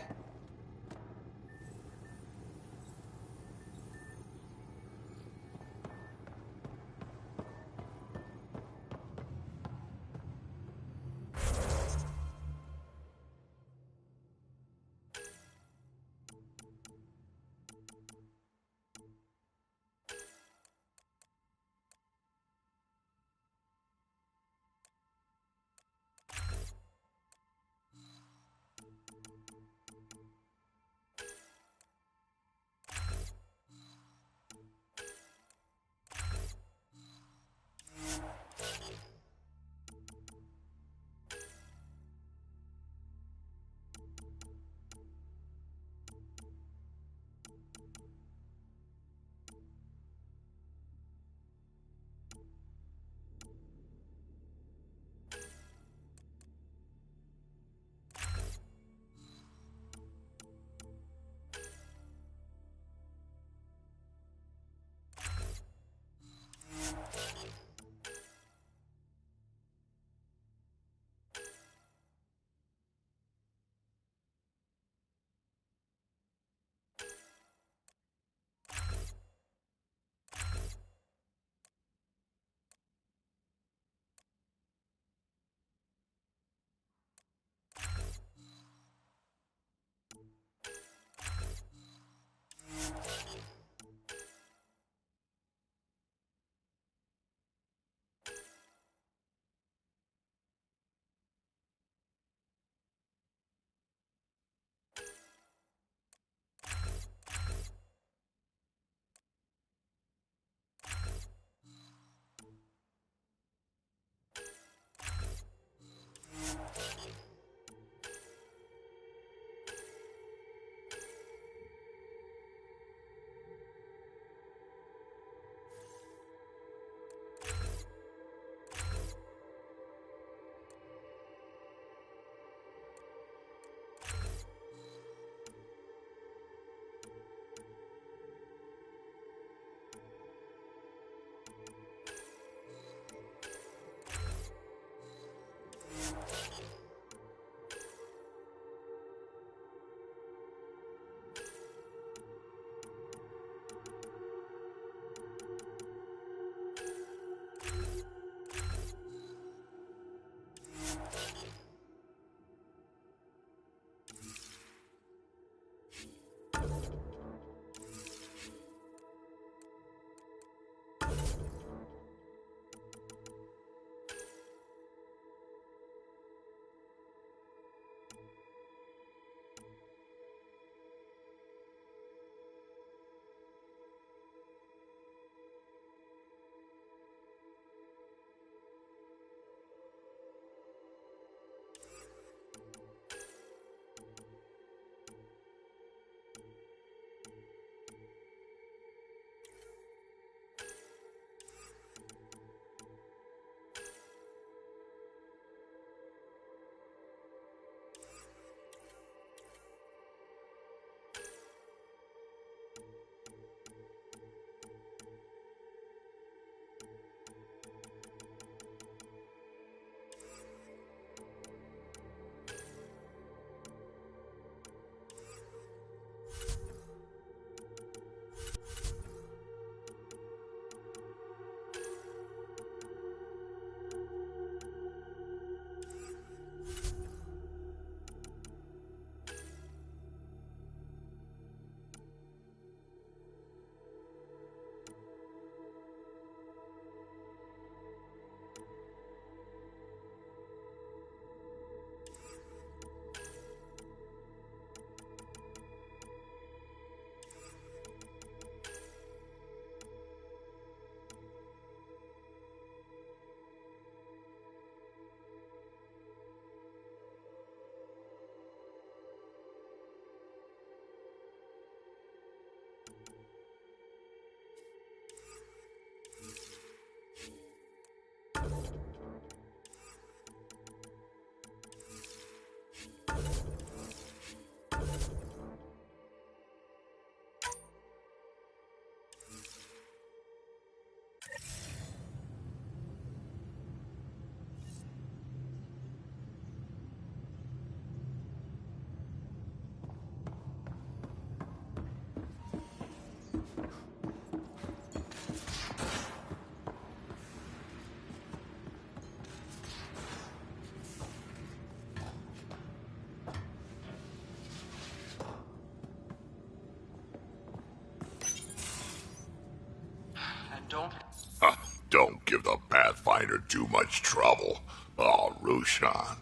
Don't give the Pathfinder too much trouble. Oh, Rushan.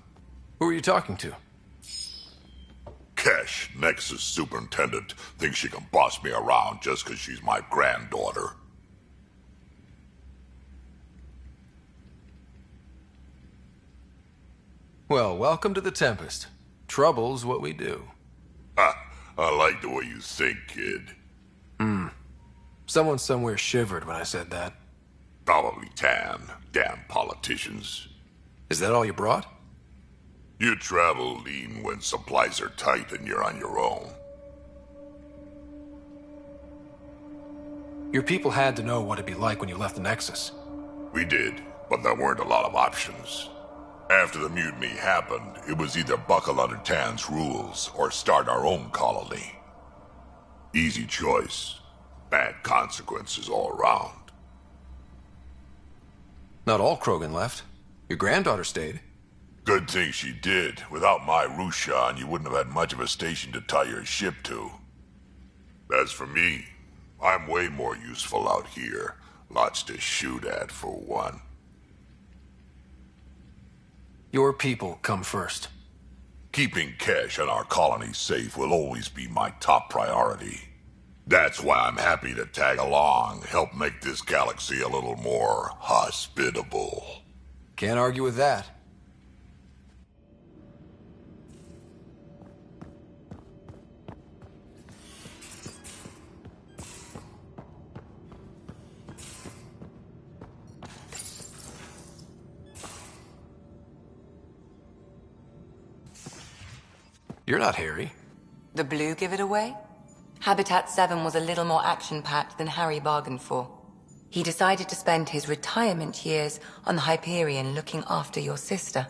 Who are you talking to? Kesh, Nexus Superintendent, thinks she can boss me around just because she's my granddaughter. Well, welcome to the Tempest. Trouble's what we do. I like the way you think, kid. Someone somewhere shivered when I said that. Probably Tan. Damn politicians. Is that all you brought? You travel lean when supplies are tight and you're on your own. Your people had to know what it'd be like when you left the Nexus. We did, but there weren't a lot of options. After the mutiny happened, it was either buckle under Tan's rules or start our own colony. Easy choice. Bad consequences all around. Not all Krogan left. Your granddaughter stayed. Good thing she did. Without my Rushan, you wouldn't have had much of a station to tie your ship to. As for me, I'm way more useful out here. Lots to shoot at, for one. Your people come first. Keeping Kesh and our colony safe will always be my top priority. That's why I'm happy to tag along, help make this galaxy a little more hospitable. Can't argue with that. You're not Harry. The blue give it away? Habitat 7 was a little more action-packed than Harry bargained for. He decided to spend his retirement years on the Hyperion looking after your sister.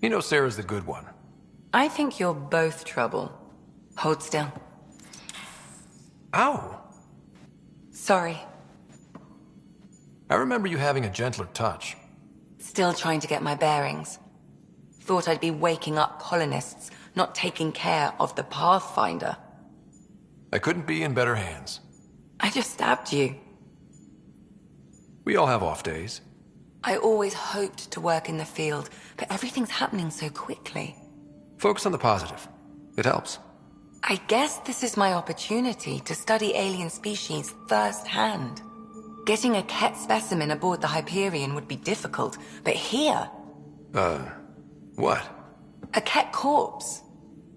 You know Sarah's the good one. I think you're both trouble. Hold still. Ow! Sorry. I remember you having a gentler touch. Still trying to get my bearings. Thought I'd be waking up colonists, not taking care of the Pathfinder. I couldn't be in better hands. I just stabbed you. We all have off days. I always hoped to work in the field, but everything's happening so quickly. Focus on the positive. It helps. I guess this is my opportunity to study alien species firsthand. Getting a Ket specimen aboard the Hyperion would be difficult, but here... What? A Ket corpse.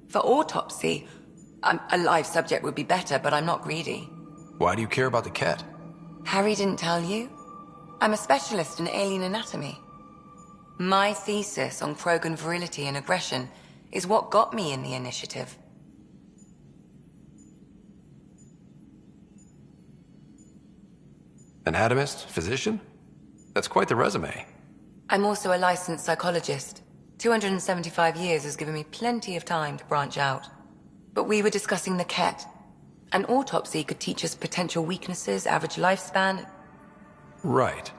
For autopsy, a live subject would be better, but I'm not greedy. Why do you care about the Ket? Harry didn't tell you? I'm a specialist in alien anatomy. My thesis on Krogan virility and aggression is what got me in the initiative. Anatomist? Physician? That's quite the resume. I'm also a licensed psychologist. 275 years has given me plenty of time to branch out. But we were discussing the Ket. An autopsy could teach us potential weaknesses, average lifespan. Right.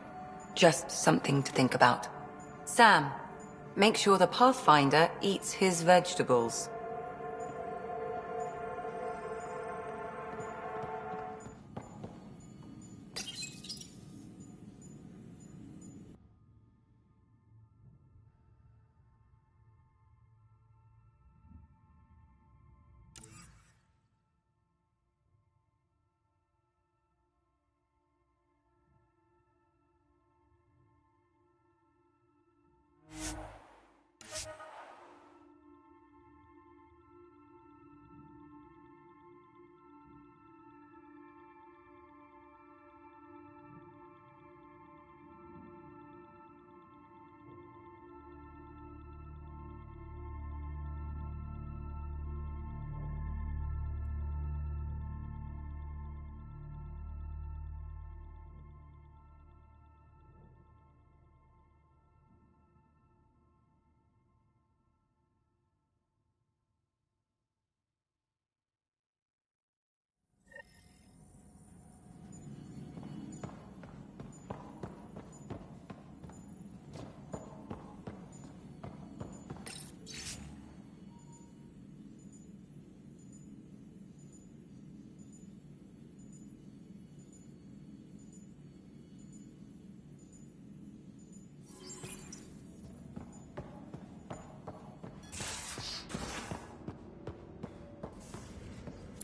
Just something to think about. Sam, make sure the Pathfinder eats his vegetables.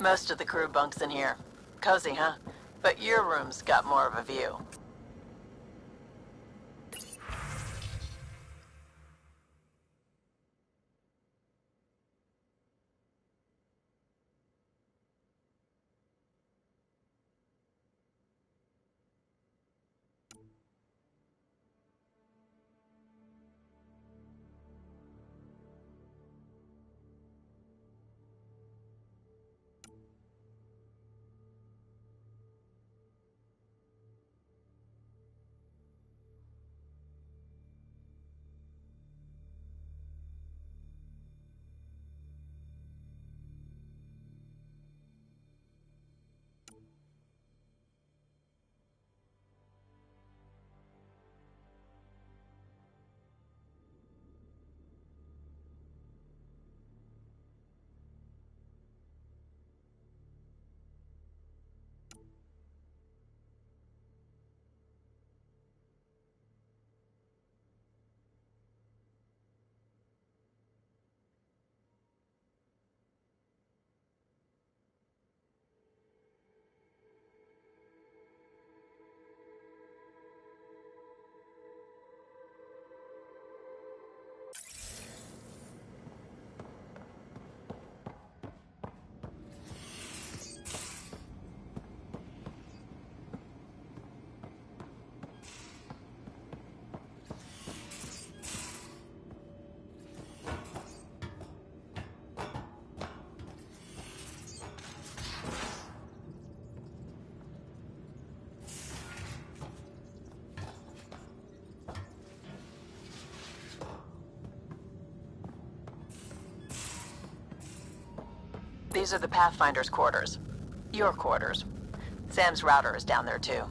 Most of the crew bunks in here. Cozy, huh? But your room's got more of a view. These are the Pathfinder's quarters. Your quarters. Sam's router is down there too.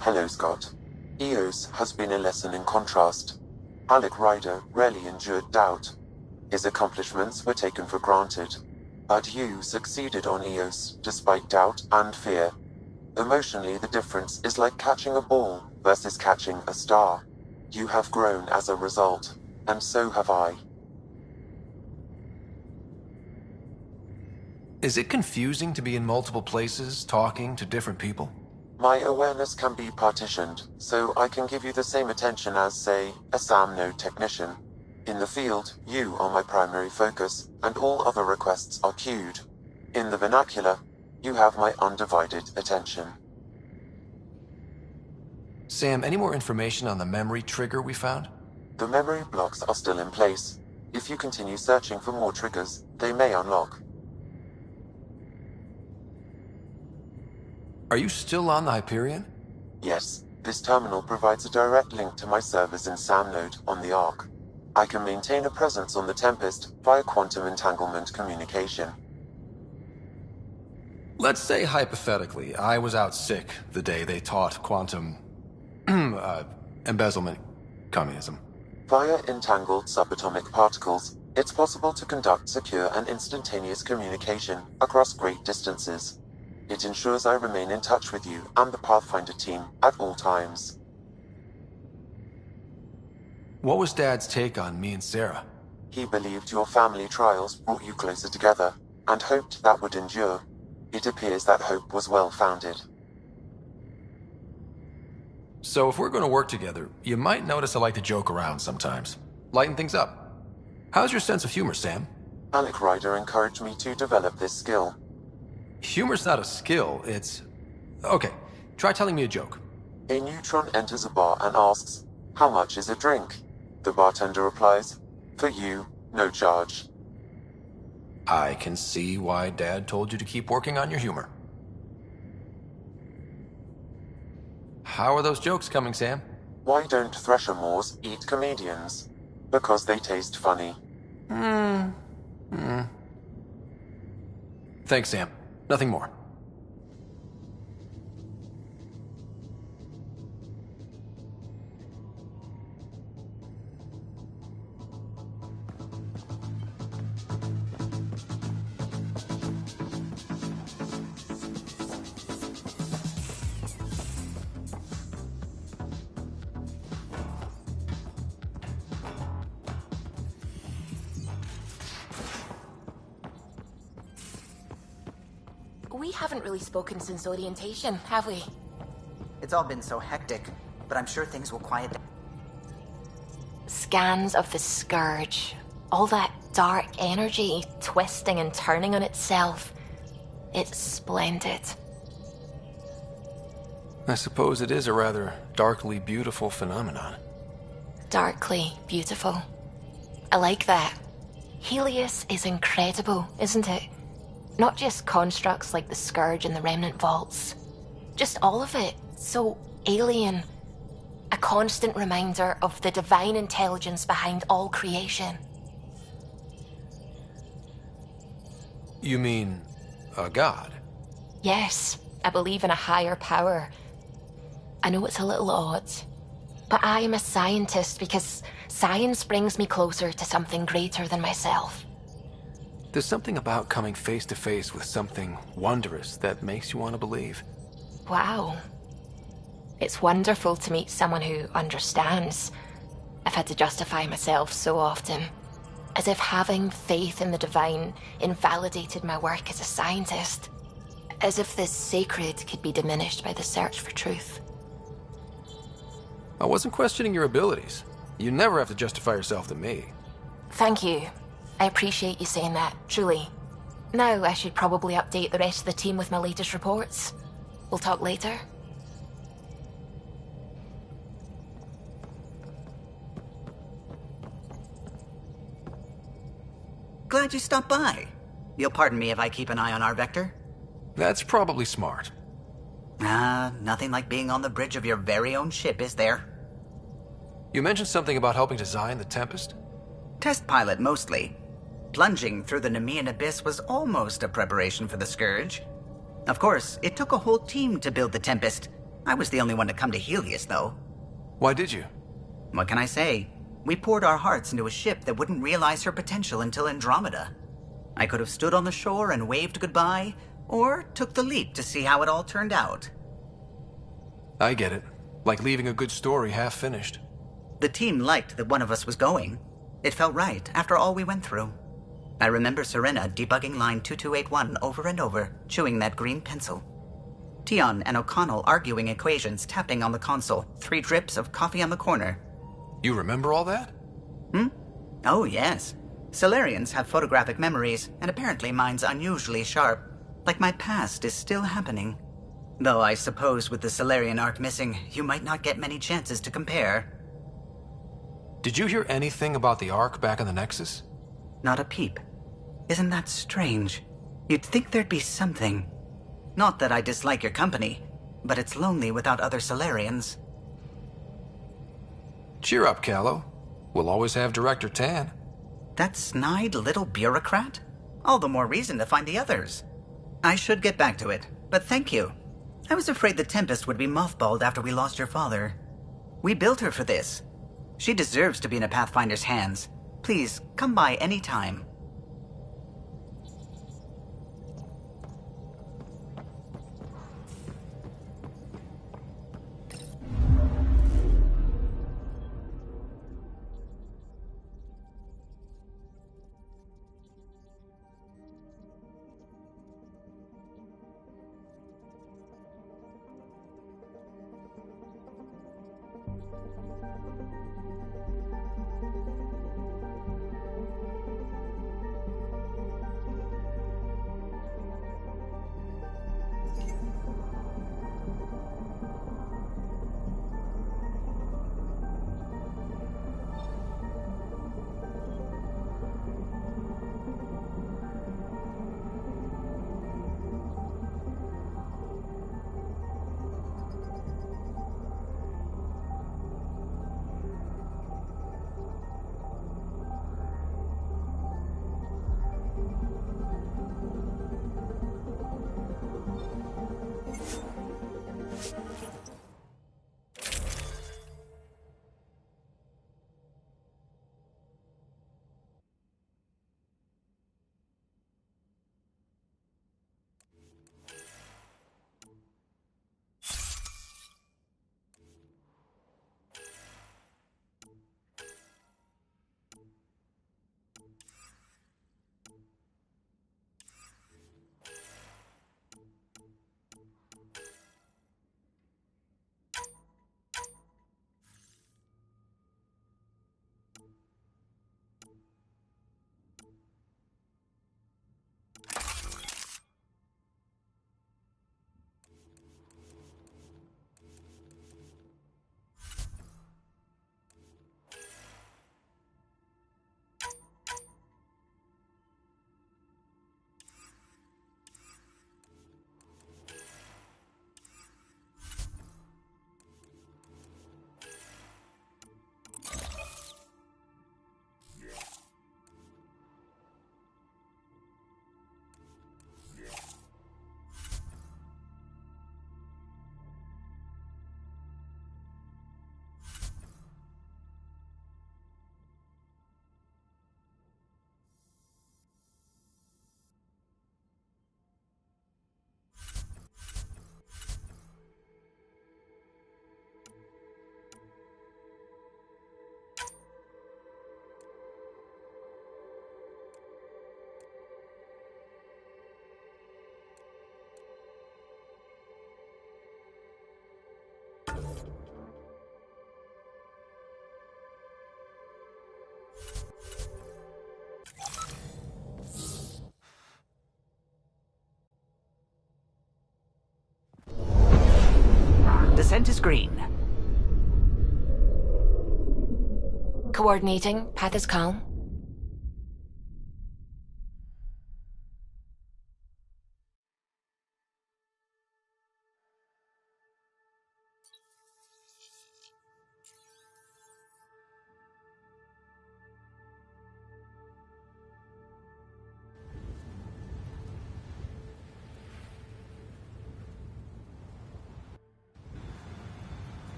Hello, Scott. EOS has been a lesson in contrast. Alec Ryder rarely endured doubt. His accomplishments were taken for granted. But you succeeded on EOS, despite doubt and fear. Emotionally, the difference is like catching a ball versus catching a star. You have grown as a result, and so have I. Is it confusing to be in multiple places, talking to different people? My awareness can be partitioned, so I can give you the same attention as, say, a SAM node technician. In the field, you are my primary focus, and all other requests are queued. In the vernacular, you have my undivided attention. Sam, any more information on the memory trigger we found? The memory blocks are still in place. If you continue searching for more triggers, they may unlock. Are you still on the Hyperion? Yes, this terminal provides a direct link to my servers in SAM node on the Ark. I can maintain a presence on the Tempest via quantum entanglement communication. Let's say, hypothetically, I was out sick the day they taught quantum... embezzlement communism. Via entangled subatomic particles, it's possible to conduct secure and instantaneous communication across great distances. It ensures I remain in touch with you and the Pathfinder team at all times. What was Dad's take on me and Sarah? He believed your family trials brought you closer together, and hoped that would endure. It appears that hope was well-founded. So if we're going to work together, you might notice I like to joke around sometimes. Lighten things up. How's your sense of humor, Sam? Alec Ryder encouraged me to develop this skill. Humor's not a skill, it's... Okay, try telling me a joke. A neutron enters a bar and asks, "How much is a drink?" The bartender replies, "For you, no charge." I can see why Dad told you to keep working on your humor. How are those jokes coming, Sam? Why don't Thresher Moors eat comedians? Because they taste funny. Thanks, Sam. Nothing more. We haven't really spoken since orientation, have we? It's all been so hectic, but I'm sure things will quiet down. Scans of the Scourge. All that dark energy twisting and turning on itself. It's splendid. I suppose it is a rather darkly beautiful phenomenon. Darkly beautiful. I like that. Helios is incredible, isn't it? Not just constructs like the Scourge and the Remnant Vaults. Just all of it. So alien. A constant reminder of the divine intelligence behind all creation. You mean a god? Yes, I believe in a higher power. I know it's a little odd, but I am a scientist because science brings me closer to something greater than myself. There's something about coming face to face with something wondrous that makes you want to believe. Wow. It's wonderful to meet someone who understands. I've had to justify myself so often, as if having faith in the divine invalidated my work as a scientist. As if the sacred could be diminished by the search for truth. I wasn't questioning your abilities. You never have to justify yourself to me. Thank you. I appreciate you saying that, truly. Now I should probably update the rest of the team with my latest reports. We'll talk later. Glad you stopped by. You'll pardon me if I keep an eye on our vector? That's probably smart. Nothing like being on the bridge of your very own ship, is there? You mentioned something about helping design the Tempest? Test pilot, mostly. Plunging through the Nemean abyss was almost a preparation for the Scourge. Of course, it took a whole team to build the Tempest, I was the only one to come to Helios, though. Why did you? What can I say? We poured our hearts into a ship that wouldn't realize her potential until Andromeda. I could have stood on the shore and waved goodbye, or took the leap to see how it all turned out. I get it. Like leaving a good story half-finished. The team liked that one of us was going. It felt right, after all we went through. I remember Serena debugging line 2281 over and over, chewing that green pencil. Tion and O'Connell arguing equations, tapping on the console, 3 drips of coffee on the corner. You remember all that? Oh, yes. Solarians have photographic memories, and apparently mine's unusually sharp. Like my past is still happening. Though I suppose with the Solarian arc missing, you might not get many chances to compare. Did you hear anything about the Ark back in the Nexus? Not a peep. Isn't that strange? You'd think there'd be something. Not that I dislike your company, but it's lonely without other Solarians. Cheer up, Callow. We'll always have Director Tan. That snide little bureaucrat? All the more reason to find the others. I should get back to it, but thank you. I was afraid the Tempest would be mothballed after we lost your father. We built her for this. She deserves to be in a Pathfinder's hands. Please, come by any time. Descent is green. Coordinating. Path is calm.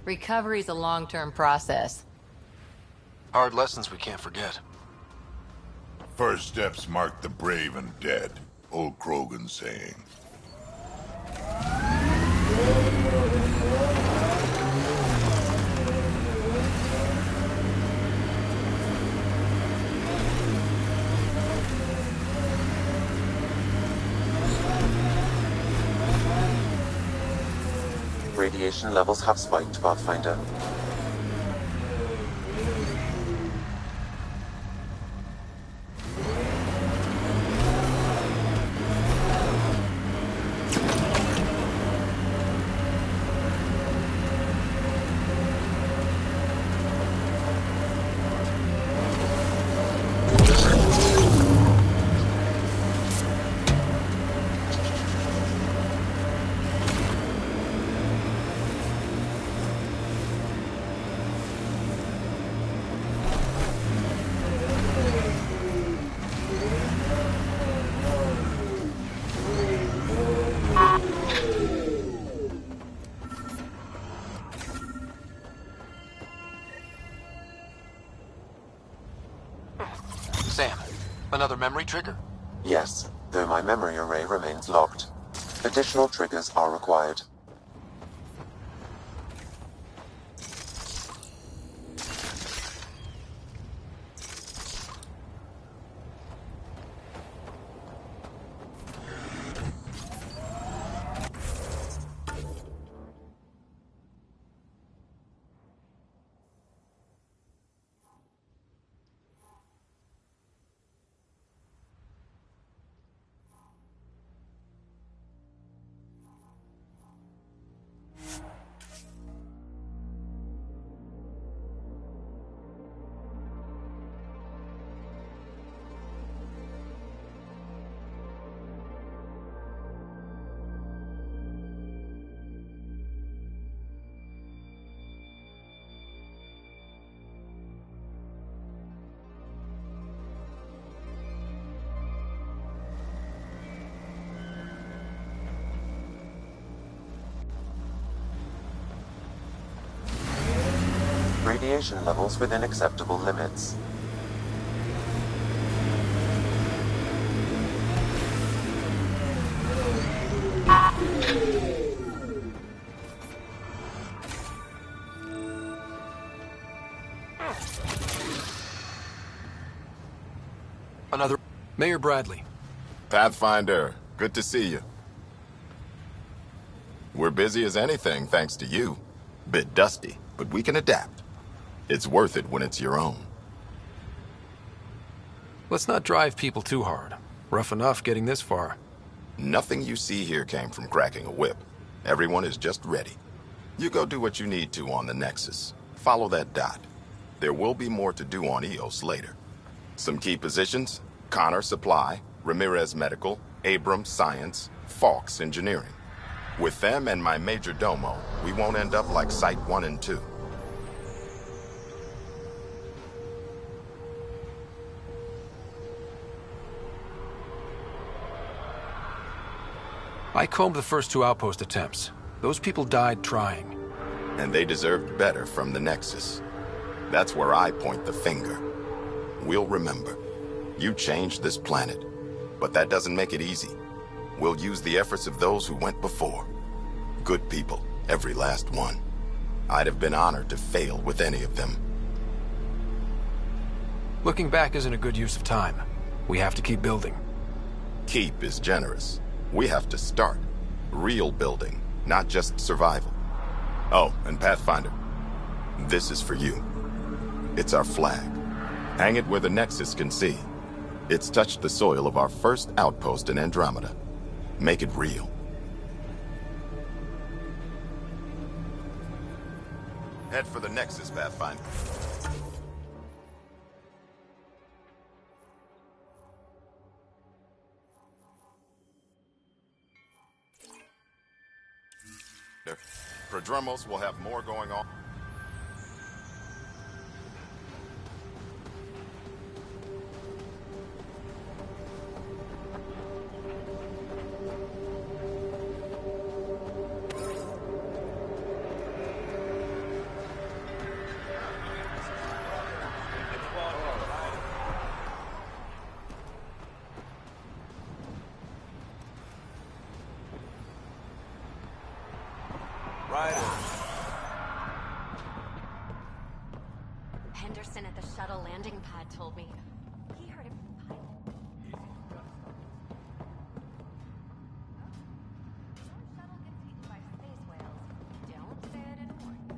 Recovery's a long-term process. Hard lessons we can't forget. First steps mark the brave and dead. Old Krogan saying. Radiation levels have spiked, Pathfinder. Sam, another memory trigger? Yes, though my memory array remains locked. Additional triggers are required. Radiation levels within acceptable limits. Another... Mayor Bradley. Pathfinder, good to see you. We're busy as anything, thanks to you. Bit dusty, but we can adapt. It's worth it when it's your own. Let's not drive people too hard. Rough enough getting this far. Nothing you see here came from cracking a whip. Everyone is just ready. You go do what you need to on the Nexus. Follow that dot. There will be more to do on EOS later. Some key positions: Connor Supply, Ramirez Medical, Abrams Science, Falks Engineering. With them and my major domo, we won't end up like Site 1 and 2. I combed the first 2 outpost attempts. Those people died trying. And they deserved better from the Nexus. That's where I point the finger. We'll remember. You changed this planet. But that doesn't make it easy. We'll use the efforts of those who went before. Good people, every last one. I'd have been honored to fail with any of them. Looking back isn't a good use of time. We have to keep building. Keep is generous. We have to start. Real building, not just survival. Oh, and Pathfinder, this is for you. It's our flag. Hang it where the Nexus can see. It's touched the soil of our first outpost in Andromeda. Make it real. Head for the Nexus, Pathfinder. Prodromos will have more going on. Bryson at the shuttle landing pad told me. He heard it from the pilot. Your shuttle gets eaten by space whales. Don't say I didn't warn you.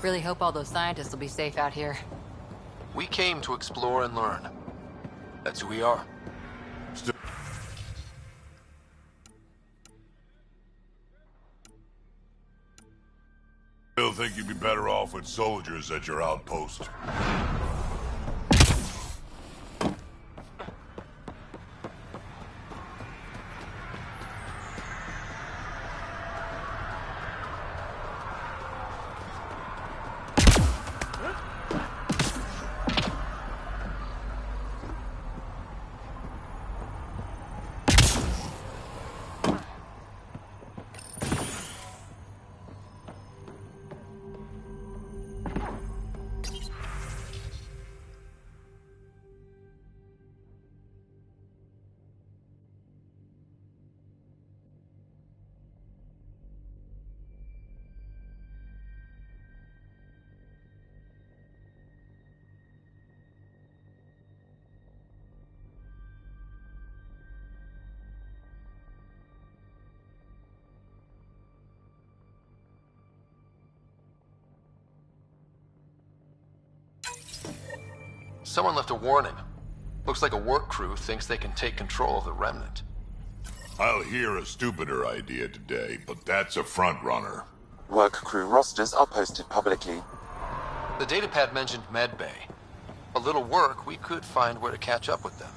Really hope all those scientists will be safe out here. We came to explore and learn. That's who we are. Still think you'd be better off with soldiers at your outpost. Someone left a warning. Looks like a work crew thinks they can take control of the Remnant. I'll hear a stupider idea today, but that's a front runner. Work crew rosters are posted publicly. The datapad mentioned Medbay. A little work, we could find where to catch up with them.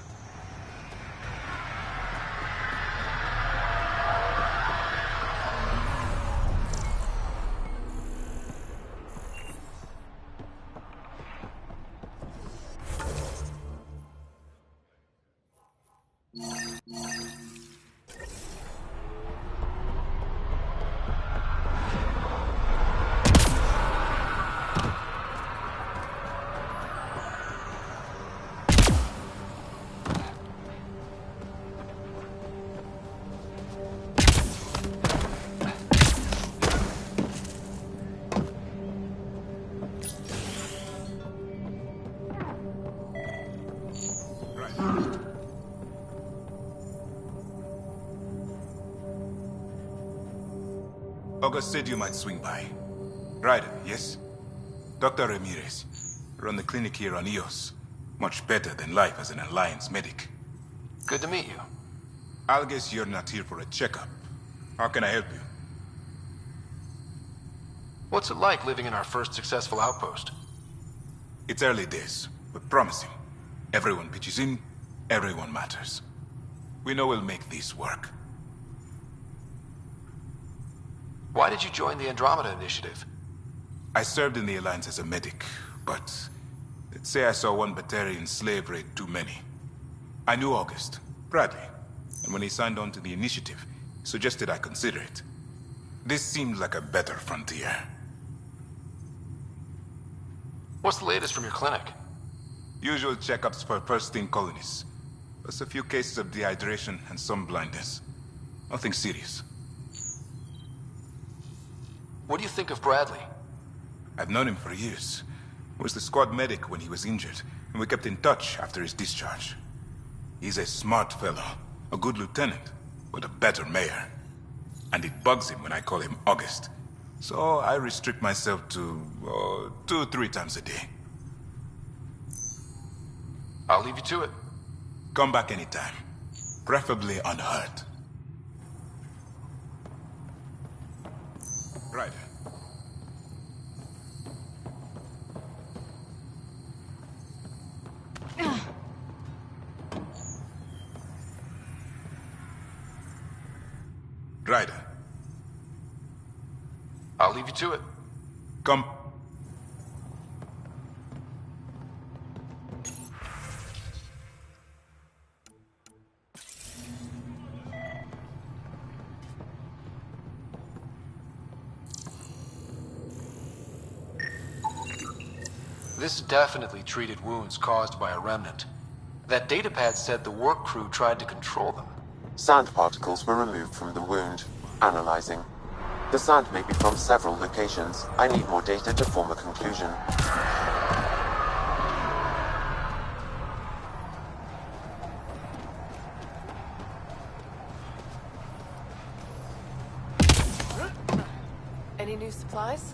August said you might swing by. Ryder, yes? Dr. Ramirez. Run the clinic here on EOS. Much better than life as an Alliance medic. Good to meet you. I'll guess you're not here for a checkup. How can I help you? What's it like living in our first successful outpost? It's early days, but promising. Everyone pitches in, everyone matters. We know we'll make this work. Why did you join the Andromeda initiative? I served in the Alliance as a medic, but let's say I saw one Batarian slave raid too many. I knew August, Bradley, and when he signed on to the initiative, he suggested I consider it. This seemed like a better frontier. What's the latest from your clinic? Usual checkups for first-team colonists. Plus a few cases of dehydration and some blindness. Nothing serious. What do you think of Bradley? I've known him for years. Was the squad medic when he was injured, and we kept in touch after his discharge. He's a smart fellow, A good lieutenant, but a better mayor. And it bugs him when I call him August. So I restrict myself to 2-3 times a day. I'll leave you to it. Come back anytime. Preferably unhurt. Right. Ryder. I'll leave you to it. Come. This definitely treated wounds caused by a remnant. That datapad said the work crew tried to control them. Sand particles were removed from the wound. Analyzing. The sand may be from several locations. I need more data to form a conclusion. Any new supplies?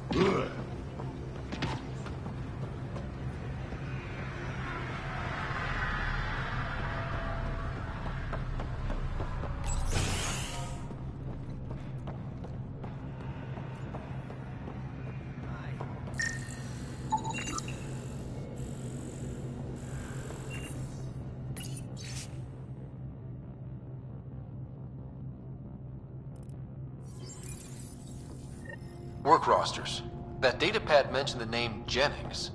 Work rosters. That datapad mentioned the name Jennings.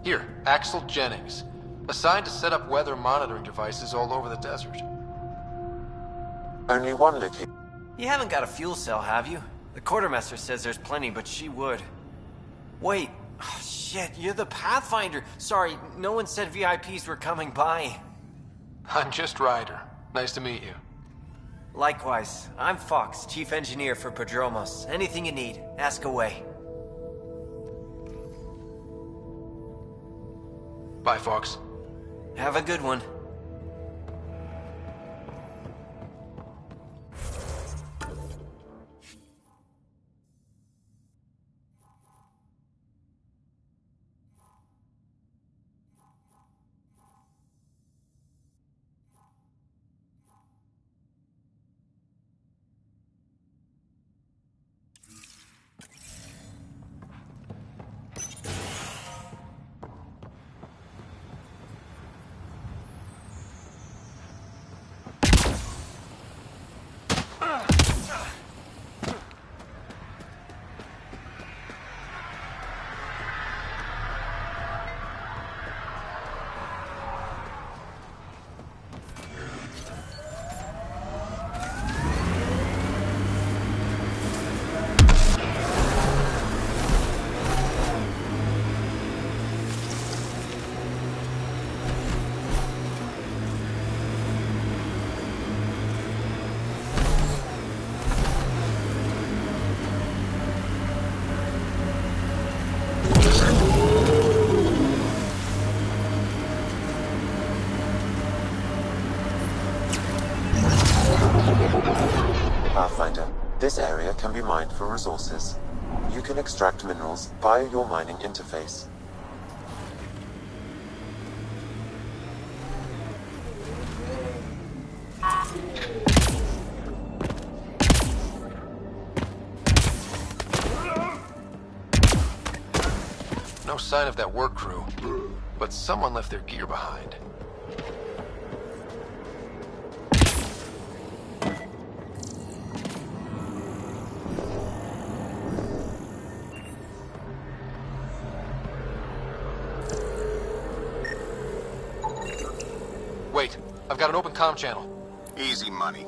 Here, Axel Jennings. Assigned to set up weather monitoring devices all over the desert. Only one location. You haven't got a fuel cell, have you? The quartermaster says there's plenty, but she would. Wait. Oh, shit, you're the Pathfinder. Sorry, no one said VIPs were coming by. I'm just Ryder. Nice to meet you. Likewise. I'm Fox, Chief Engineer for Prodromos. Anything you need, ask away. Bye, Fox. Have a good one. Pathfinder, this area can be mined for resources. You can extract minerals via your mining interface. No sign of that work crew, but someone left their gear behind. Wait, I've got an open comm channel. Easy money.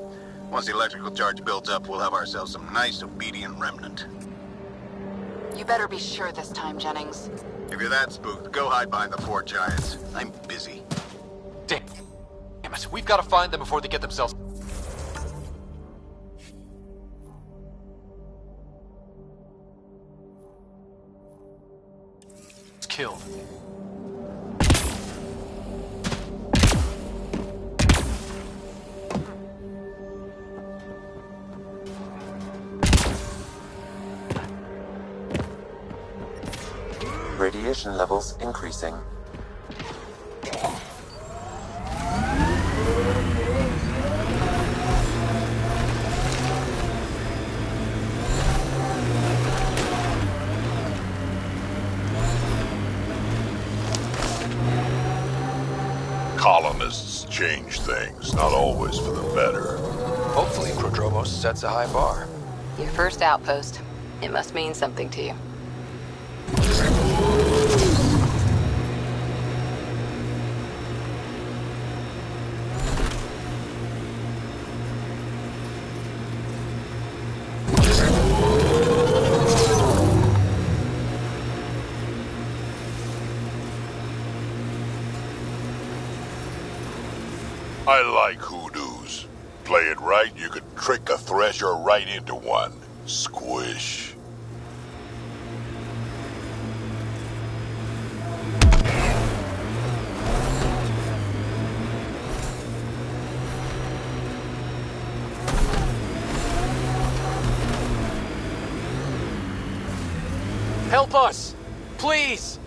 Once the electrical charge builds up, we'll have ourselves some nice, obedient remnant. You better be sure this time, Jennings. If you're that spooked, go hide behind the four giants. I'm busy. Damn it, we've got to find them before they get themselves... killed. Radiation levels increasing. Colonists change things, not always for the better. Hopefully, Prodromos sets a high bar. Your first outpost. It must mean something to you. I like hoodoos. Play it right, you could trick a thresher right into one. Squish. Help us! Please!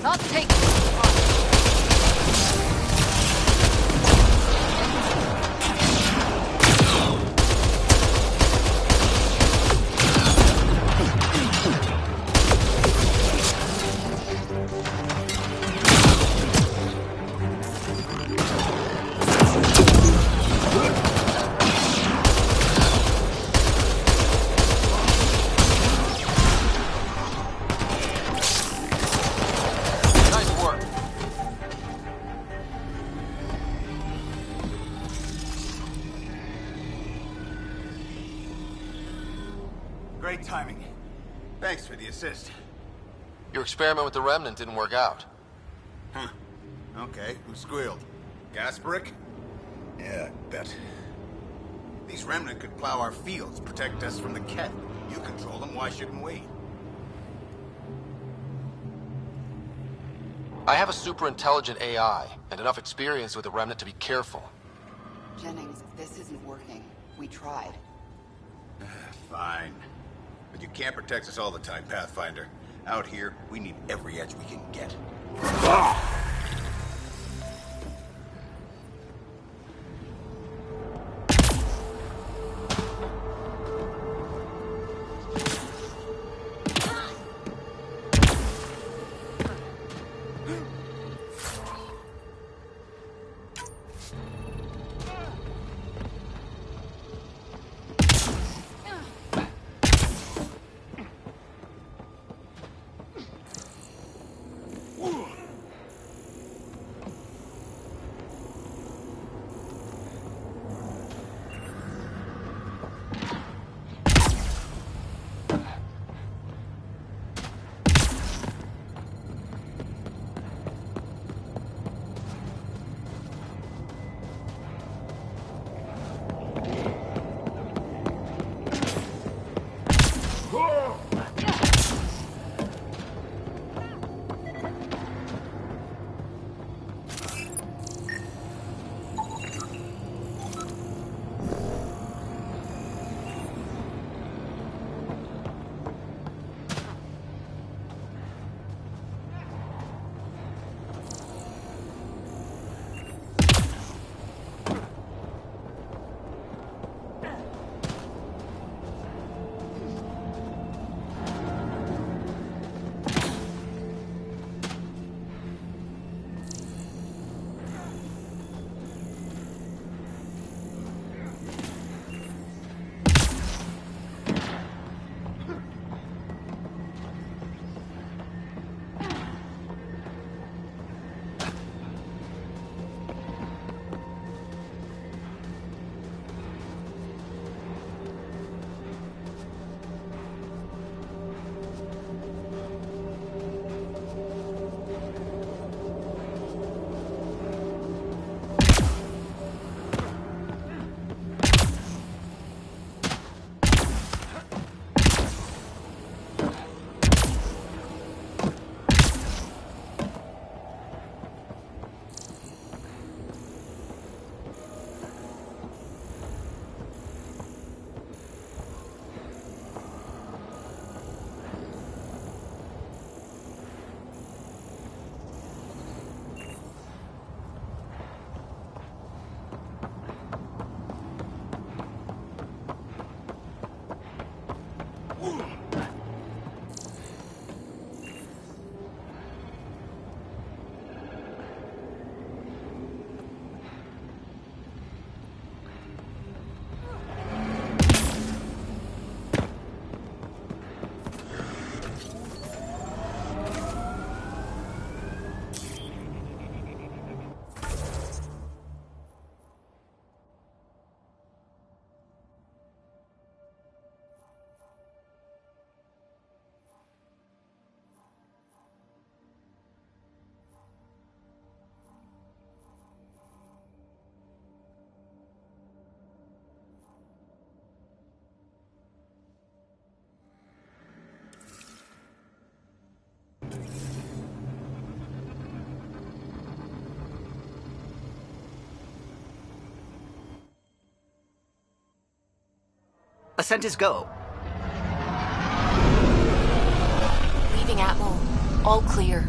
Not take. Great timing. Thanks for the assist. Your experiment with the Remnant didn't work out. Huh. Okay, who squealed? Gasparic? Yeah, I bet. These Remnant could plow our fields, protect us from the Ket. You control them, why shouldn't we? I have a super intelligent AI, and enough experience with the Remnant to be careful. Jennings, this isn't working. We tried. Fine. But you can't protect us all the time, Pathfinder. Out here, we need every edge we can get. Ascent is go. Leaving Atmo. All clear.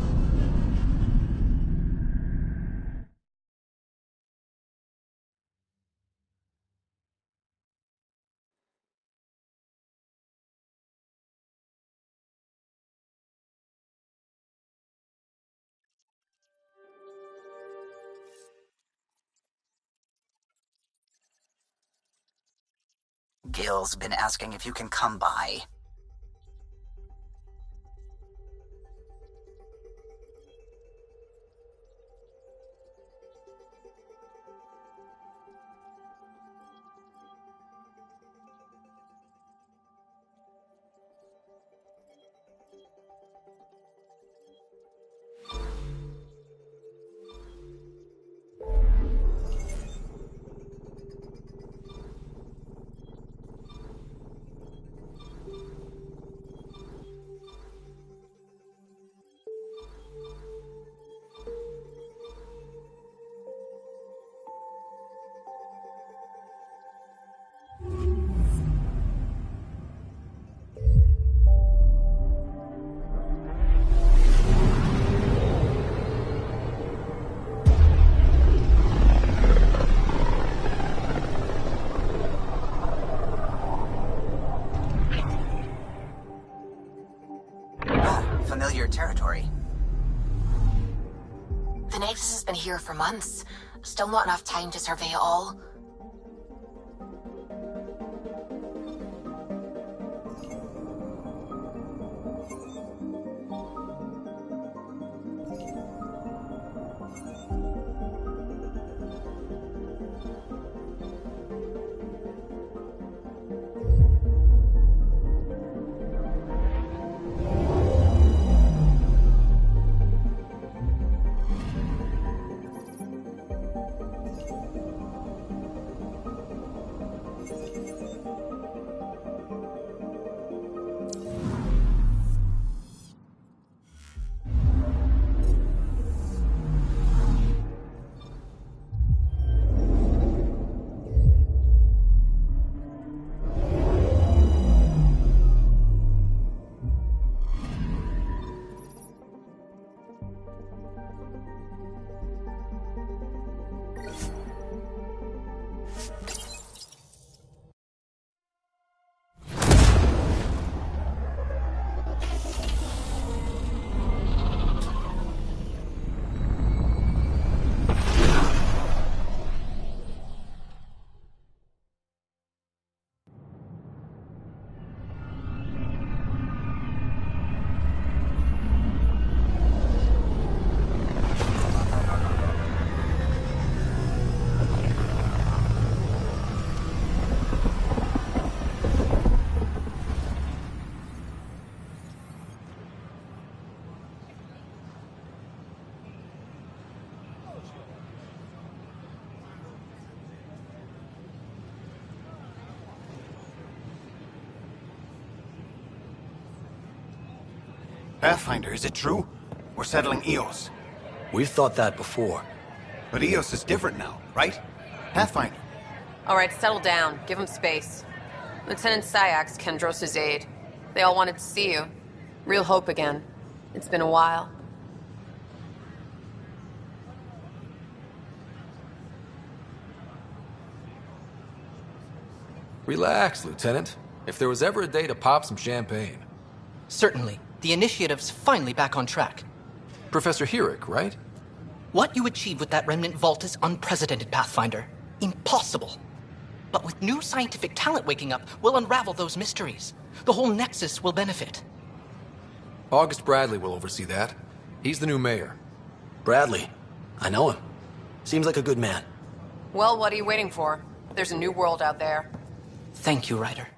Gil's been asking if you can come by. Familiar territory. The Nexus has been here for months. Still not enough time to survey it all. Pathfinder, is it true? We're settling Eos. We've thought that before. But Eos is different now, right? Pathfinder. All right, settle down. Give him space. Lieutenant Sayak's Kendros' aide. They all wanted to see you. Real hope again. It's been a while. Relax, Lieutenant. If there was ever a day to pop some champagne. Certainly. The initiative's finally back on track. Professor Herrick, right? What you achieved with that remnant vault is unprecedented, Pathfinder. Impossible. But with new scientific talent waking up, we'll unravel those mysteries. The whole Nexus will benefit. August Bradley will oversee that. He's the new mayor. Bradley. I know him. Seems like a good man. Well, what are you waiting for? There's a new world out there. Thank you, Ryder.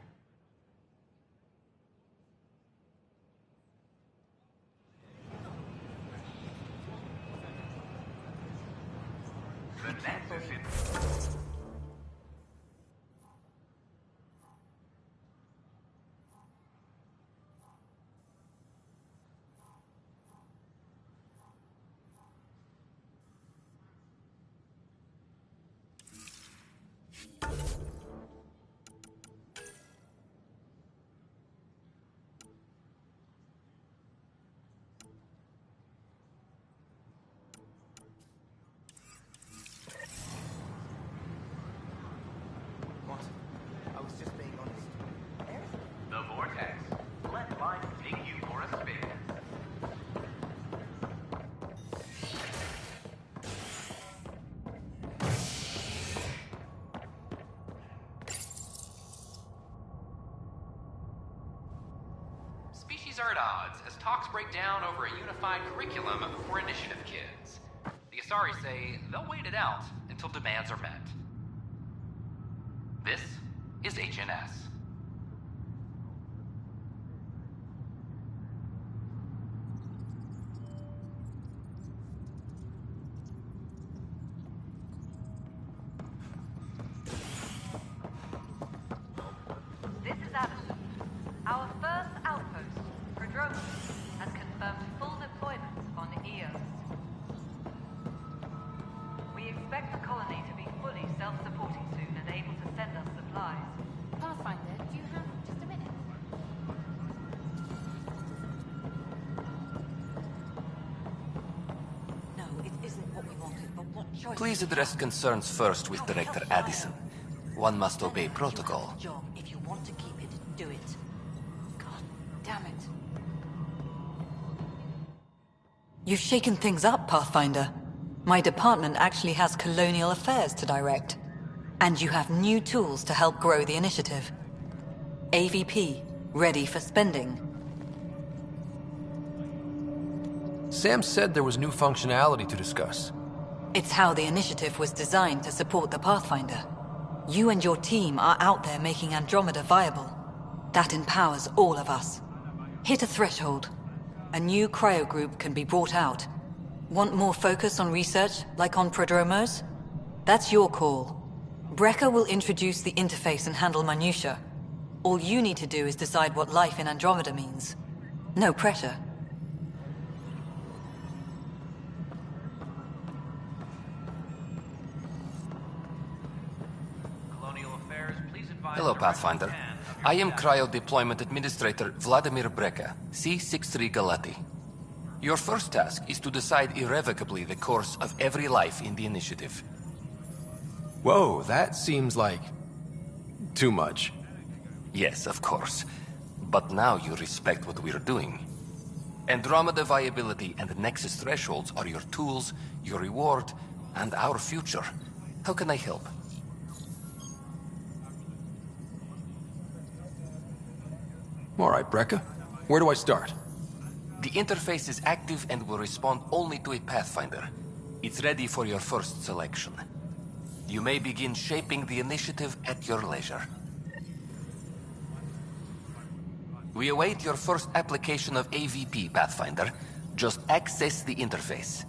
are at odds as talks break down over a unified curriculum for initiative kids. The Asari say they'll wait it out until demands are met. This is HNS. This is Addison. Our first outpost, Andromeda, has confirmed full deployment on EOS. We expect the colony to be fully self-supporting soon and able to send us supplies. Pathfinder, do you have just a minute? No, it isn't what we wanted, but what choice? Please address concerns first with Director Addison. One must obey protocol. Job. If you want to keep it, do it. God damn it. You've shaken things up, Pathfinder. My department actually has colonial affairs to direct. And you have new tools to help grow the initiative. AVP, ready for spending. Sam said there was new functionality to discuss. It's how the initiative was designed to support the Pathfinder. You and your team are out there making Andromeda viable. That empowers all of us. Hit a threshold. A new cryo group can be brought out. Want more focus on research, like on Prodromos? That's your call. Brecker will introduce the interface and handle minutiae. All you need to do is decide what life in Andromeda means. No pressure. Hello, Pathfinder. I am Cryo Deployment Administrator Vladimir Breca, C-63 Galati. Your first task is to decide irrevocably the course of every life in the initiative. Whoa, that seems like... too much. Yes, of course. But now you respect what we're doing. Andromeda viability and Nexus thresholds are your tools, your reward, and our future. How can I help? All right, Breca. Where do I start? The interface is active and will respond only to a Pathfinder. It's ready for your first selection. You may begin shaping the initiative at your leisure. We await your first application of AVP, Pathfinder. Just access the interface.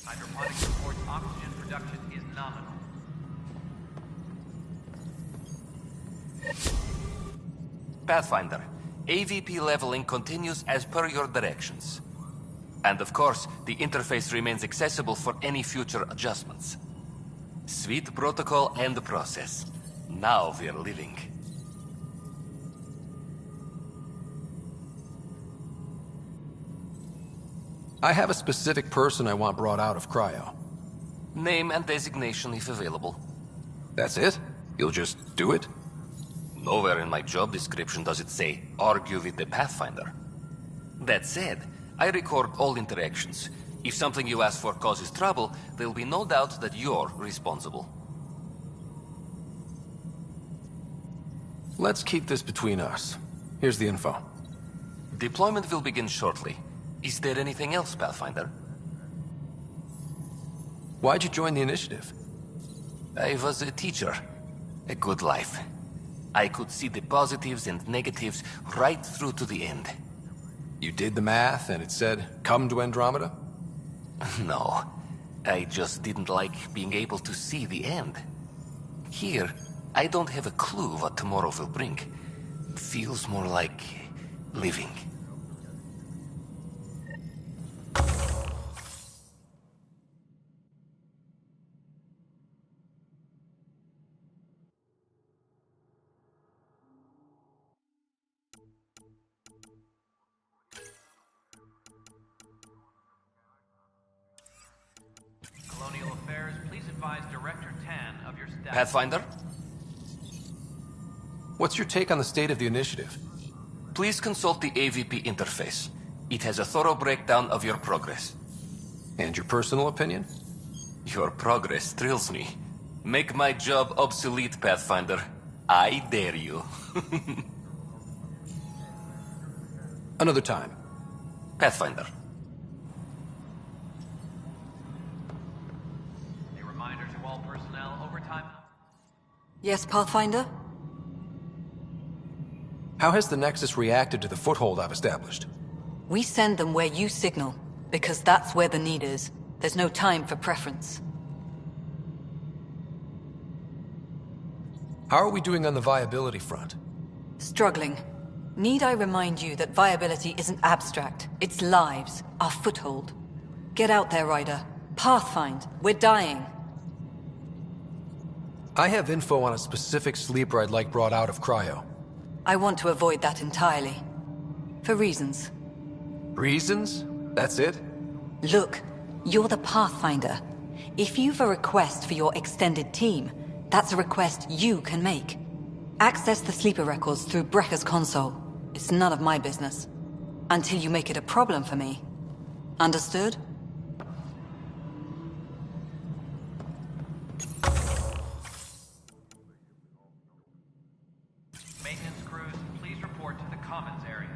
Hydroponics reports oxygen production is nominal. Pathfinder, AVP leveling continues as per your directions. And of course, the interface remains accessible for any future adjustments. Sweet protocol and process. Now we're living. I have a specific person I want brought out of cryo. Name and designation if available. That's it? You'll just do it? Nowhere in my job description does it say, argue with the Pathfinder. That said, I record all interactions. If something you ask for causes trouble, there'll be no doubt that you're responsible. Let's keep this between us. Here's the info. Deployment will begin shortly. Is there anything else, Pathfinder? Why'd you join the initiative? I was a teacher. A good life. I could see the positives and negatives right through to the end. You did the math and it said, come to Andromeda? No. I just didn't like being able to see the end. Here, I don't have a clue what tomorrow will bring. Feels more like living. Colonial Affairs, please advise Director Tan of your status. Pathfinder? What's your take on the state of the initiative? Please consult the AVP interface. It has a thorough breakdown of your progress. And your personal opinion? Your progress thrills me. Make my job obsolete, Pathfinder. I dare you. Another time. Pathfinder. A reminder to all personnel, overtime. Yes, Pathfinder? How has the Nexus reacted to the foothold I've established? We send them where you signal, because that's where the need is. There's no time for preference. How are we doing on the viability front? Struggling. Need I remind you that viability isn't abstract, it's lives, our foothold. Get out there, Ryder. Pathfind, we're dying. I have info on a specific sleeper I'd like brought out of cryo. I want to avoid that entirely. For reasons. Reasons? That's it? Look, you're the Pathfinder. If you've a request for your extended team, that's a request you can make. Access the sleeper records through Brekker's console. It's none of my business. Until you make it a problem for me. Understood? Maintenance crews, please report to the commons area.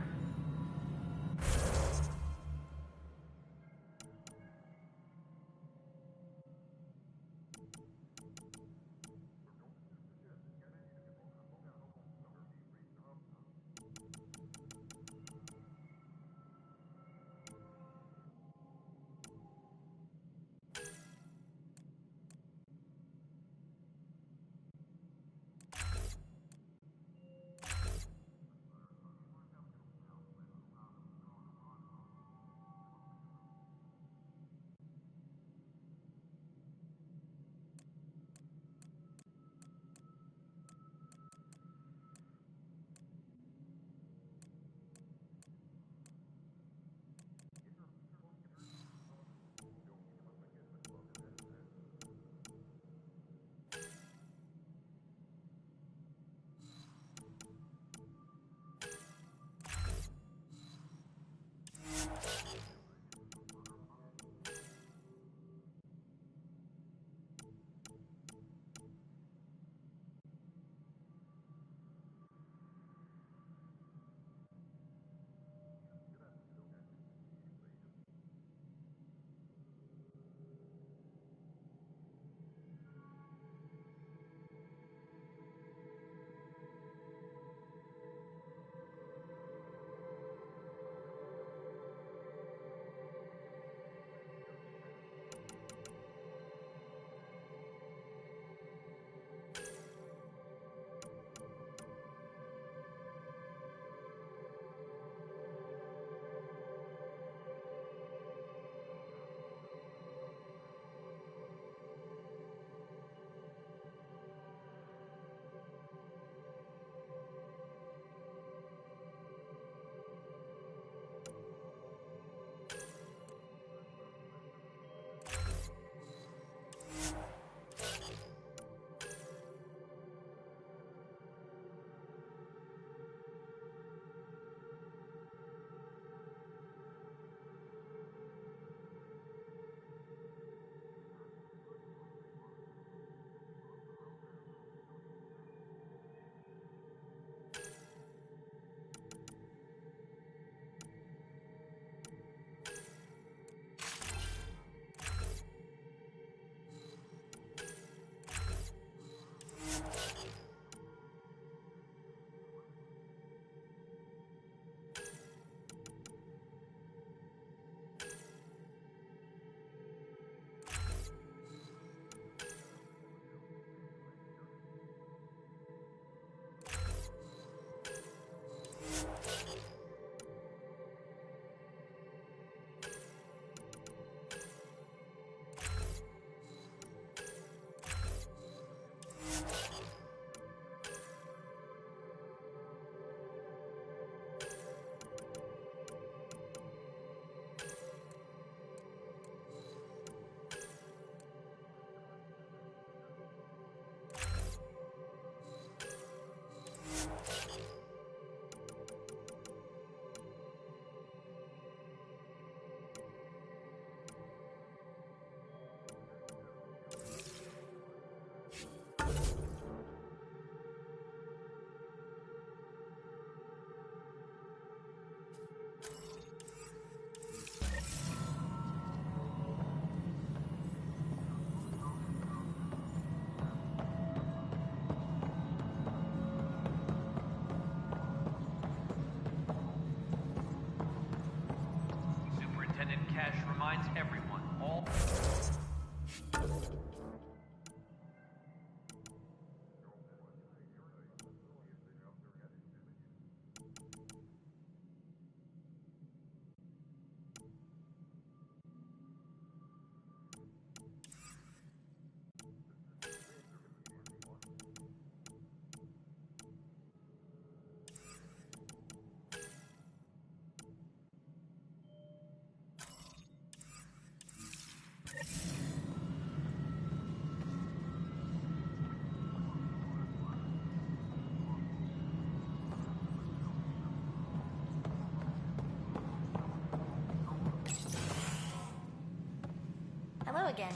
again.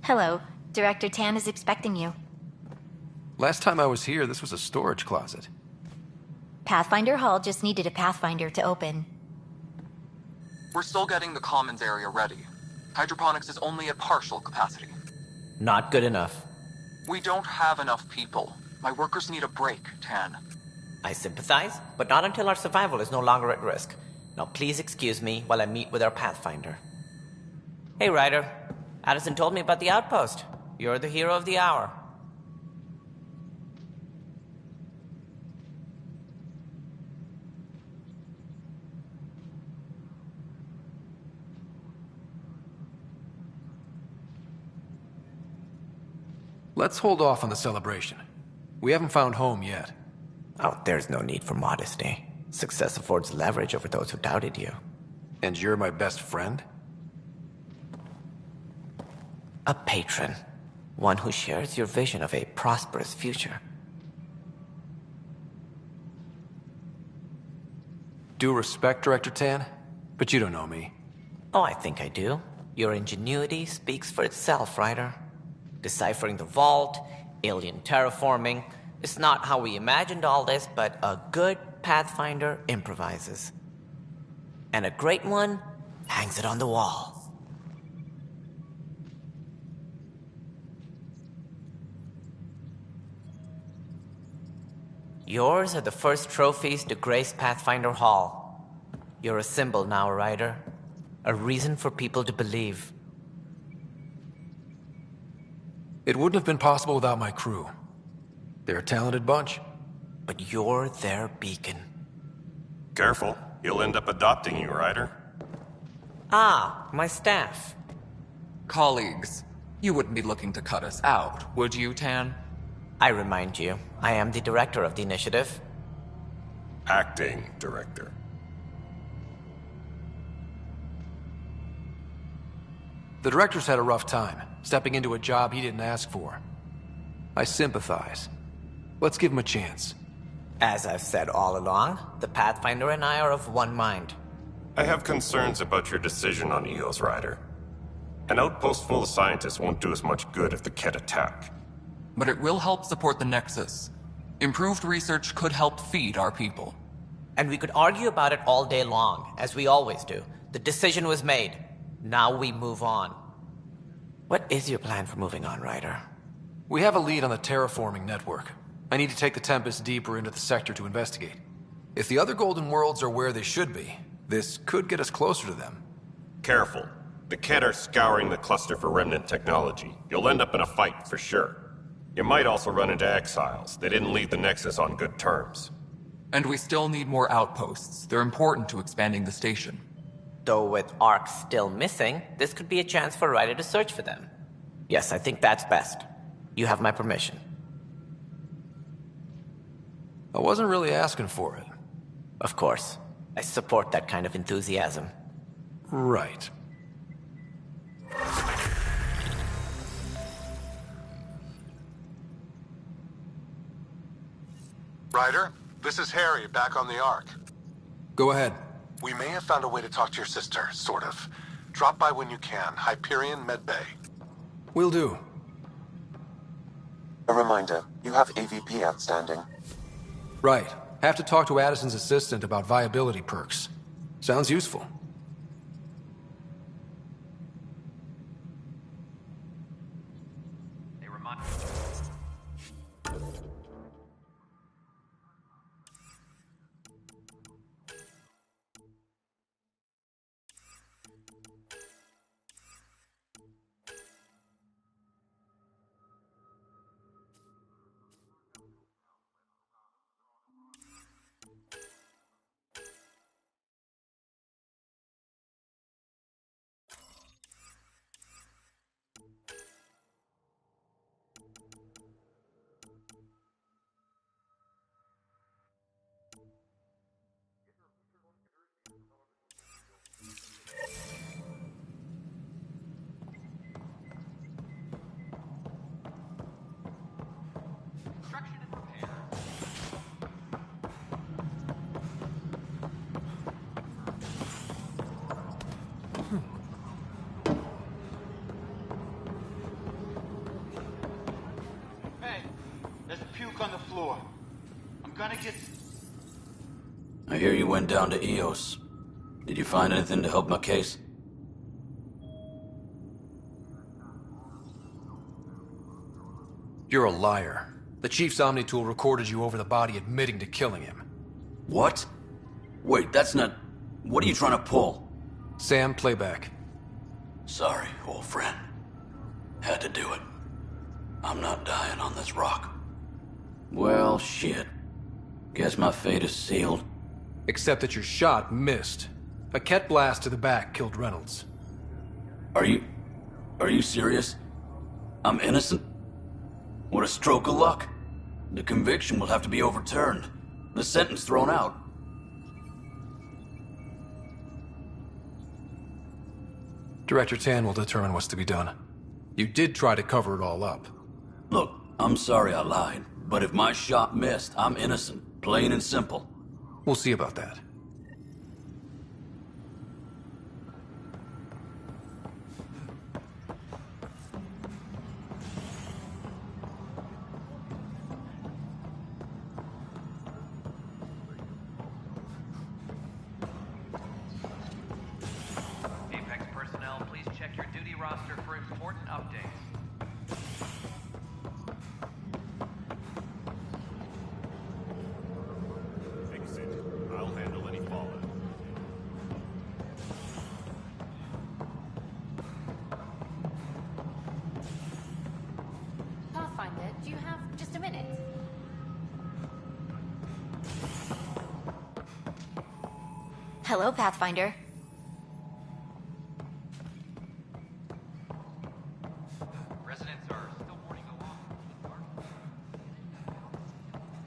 Hello. Director Tan is expecting you. Last time I was here, this was a storage closet. Pathfinder Hall just needed a Pathfinder to open. We're still getting the commons area ready. Hydroponics is only at partial capacity. Not good enough. We don't have enough people. My workers need a break, Tan. I sympathize, but not until our survival is no longer at risk. Now please excuse me while I meet with our Pathfinder. Hey, Ryder. Addison told me about the outpost. You're the hero of the hour. Let's hold off on the celebration. We haven't found home yet. Oh, there's no need for modesty. Success affords leverage over those who doubted you. And you're my best friend? A patron. One who shares your vision of a prosperous future. Due respect, Director Tan, but you don't know me. Oh, I think I do. Your ingenuity speaks for itself, Ryder. Deciphering the vault, alien terraforming. It's not how we imagined all this, but a good Pathfinder improvises. And a great one hangs it on the wall. Yours are the first trophies to grace Pathfinder Hall. You're a symbol now, Ryder. A reason for people to believe. It wouldn't have been possible without my crew. They're a talented bunch. But you're their beacon. Careful. He'll end up adopting you, Ryder. Ah, my staff. Colleagues, you wouldn't be looking to cut us out, would you, Tan? I remind you, I am the director of the initiative. Acting director. The director's had a rough time, stepping into a job he didn't ask for. I sympathize. Let's give him a chance. As I've said all along, the Pathfinder and I are of one mind. I have concerns about your decision on EO's, Ryder. An outpost full of scientists won't do us much good if the Ket attack. But it will help support the Nexus. Improved research could help feed our people. And we could argue about it all day long, as we always do. The decision was made. Now we move on. What is your plan for moving on, Ryder? We have a lead on the terraforming network. I need to take the Tempest deeper into the sector to investigate. If the other Golden Worlds are where they should be, this could get us closer to them. Careful. The Ket are scouring the cluster for remnant technology. You'll end up in a fight for sure. You might also run into exiles. They didn't leave the Nexus on good terms. And we still need more outposts. They're important to expanding the station. Though with Ark still missing, this could be a chance for Ryder to search for them. Yes, I think that's best. You have my permission. I wasn't really asking for it. Of course. I support that kind of enthusiasm. Right. Ryder, this is Harry, back on the Ark. Go ahead. We may have found a way to talk to your sister, sort of. Drop by when you can. Hyperion Medbay. Will do. A reminder, you have AVP outstanding. Right. Have to talk to Addison's assistant about viability perks. Sounds useful. gonna get... I hear you went down to EOS. Did you find anything to help my case? You're a liar. The Chief's Omni-tool recorded you over the body admitting to killing him. What? Wait, that's not... What are you trying to pull? Sam, playback. Sorry, old friend. Had to do it. I'm not dying on this rock. Well, shit. Guess my fate is sealed. Except that your shot missed. A Ket blast to the back killed Reynolds. Are you serious? I'm innocent? What a stroke of luck. The conviction will have to be overturned. The sentence thrown out. Director Tan will determine what's to be done. You did try to cover it all up. Look, I'm sorry I lied, but if my shot missed, I'm innocent. Plain and simple. We'll see about that. Apex personnel, please check your duty roster for important updates. Fix it. I'll handle any fallout. Pathfinder, do you have just a minute? Hello, Pathfinder. Residents are still mourning along.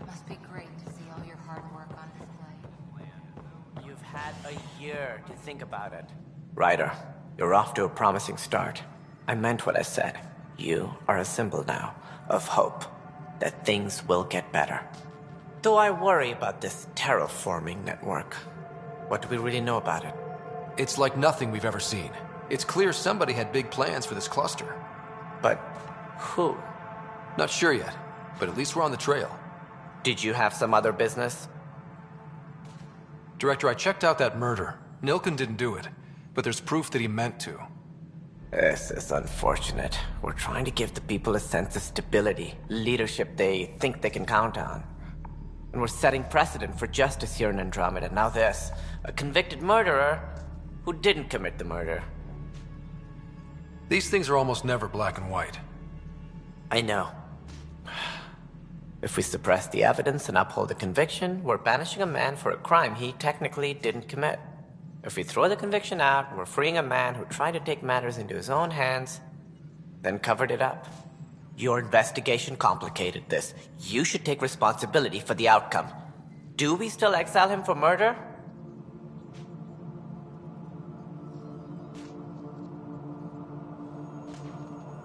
Must be great to see all your hard work on display. You've had a year to think about it. Ryder, you're off to a promising start. I meant what I said. You are a symbol now of hope that things will get better. Though I worry about this terraforming network. What do we really know about it? It's like nothing we've ever seen. It's clear somebody had big plans for this cluster. But who? Not sure yet, but at least we're on the trail. Did you have some other business? Director, I checked out that murder. Nilken didn't do it, but there's proof that he meant to. This is unfortunate. We're trying to give the people a sense of stability, leadership they think they can count on. And we're setting precedent for justice here in Andromeda. Now this, a convicted murderer who didn't commit the murder. These things are almost never black and white. I know. If we suppress the evidence and uphold the conviction, we're banishing a man for a crime he technically didn't commit. If we throw the conviction out, we're freeing a man who tried to take matters into his own hands, then covered it up. Your investigation complicated this. You should take responsibility for the outcome. Do we still exile him for murder?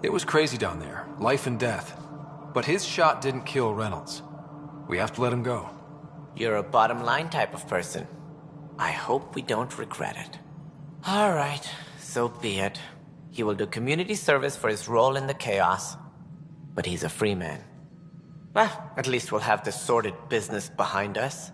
It was crazy down there, life and death. But his shot didn't kill Reynolds. We have to let him go. You're a bottom line type of person. I hope we don't regret it. All right, so be it. He will do community service for his role in the chaos. But he's a free man. Well, at least we'll have this sordid business behind us.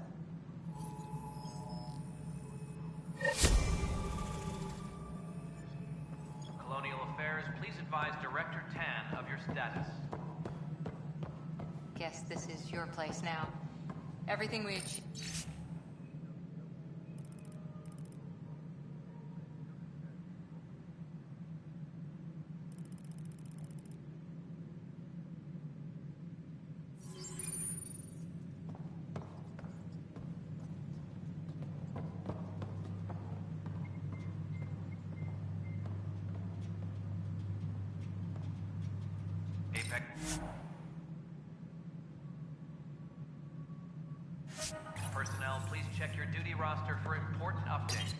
Colonial Affairs, please advise Director Tan of your status. Guess this is your place now. Everything we achieved. Apex. Personnel, please check your duty roster for important updates.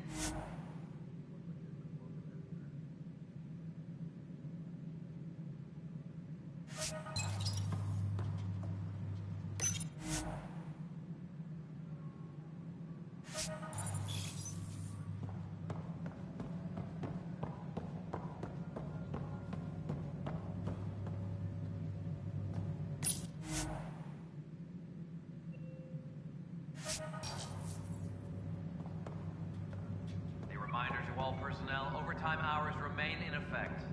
wall personnel. Overtime hours remain in effect.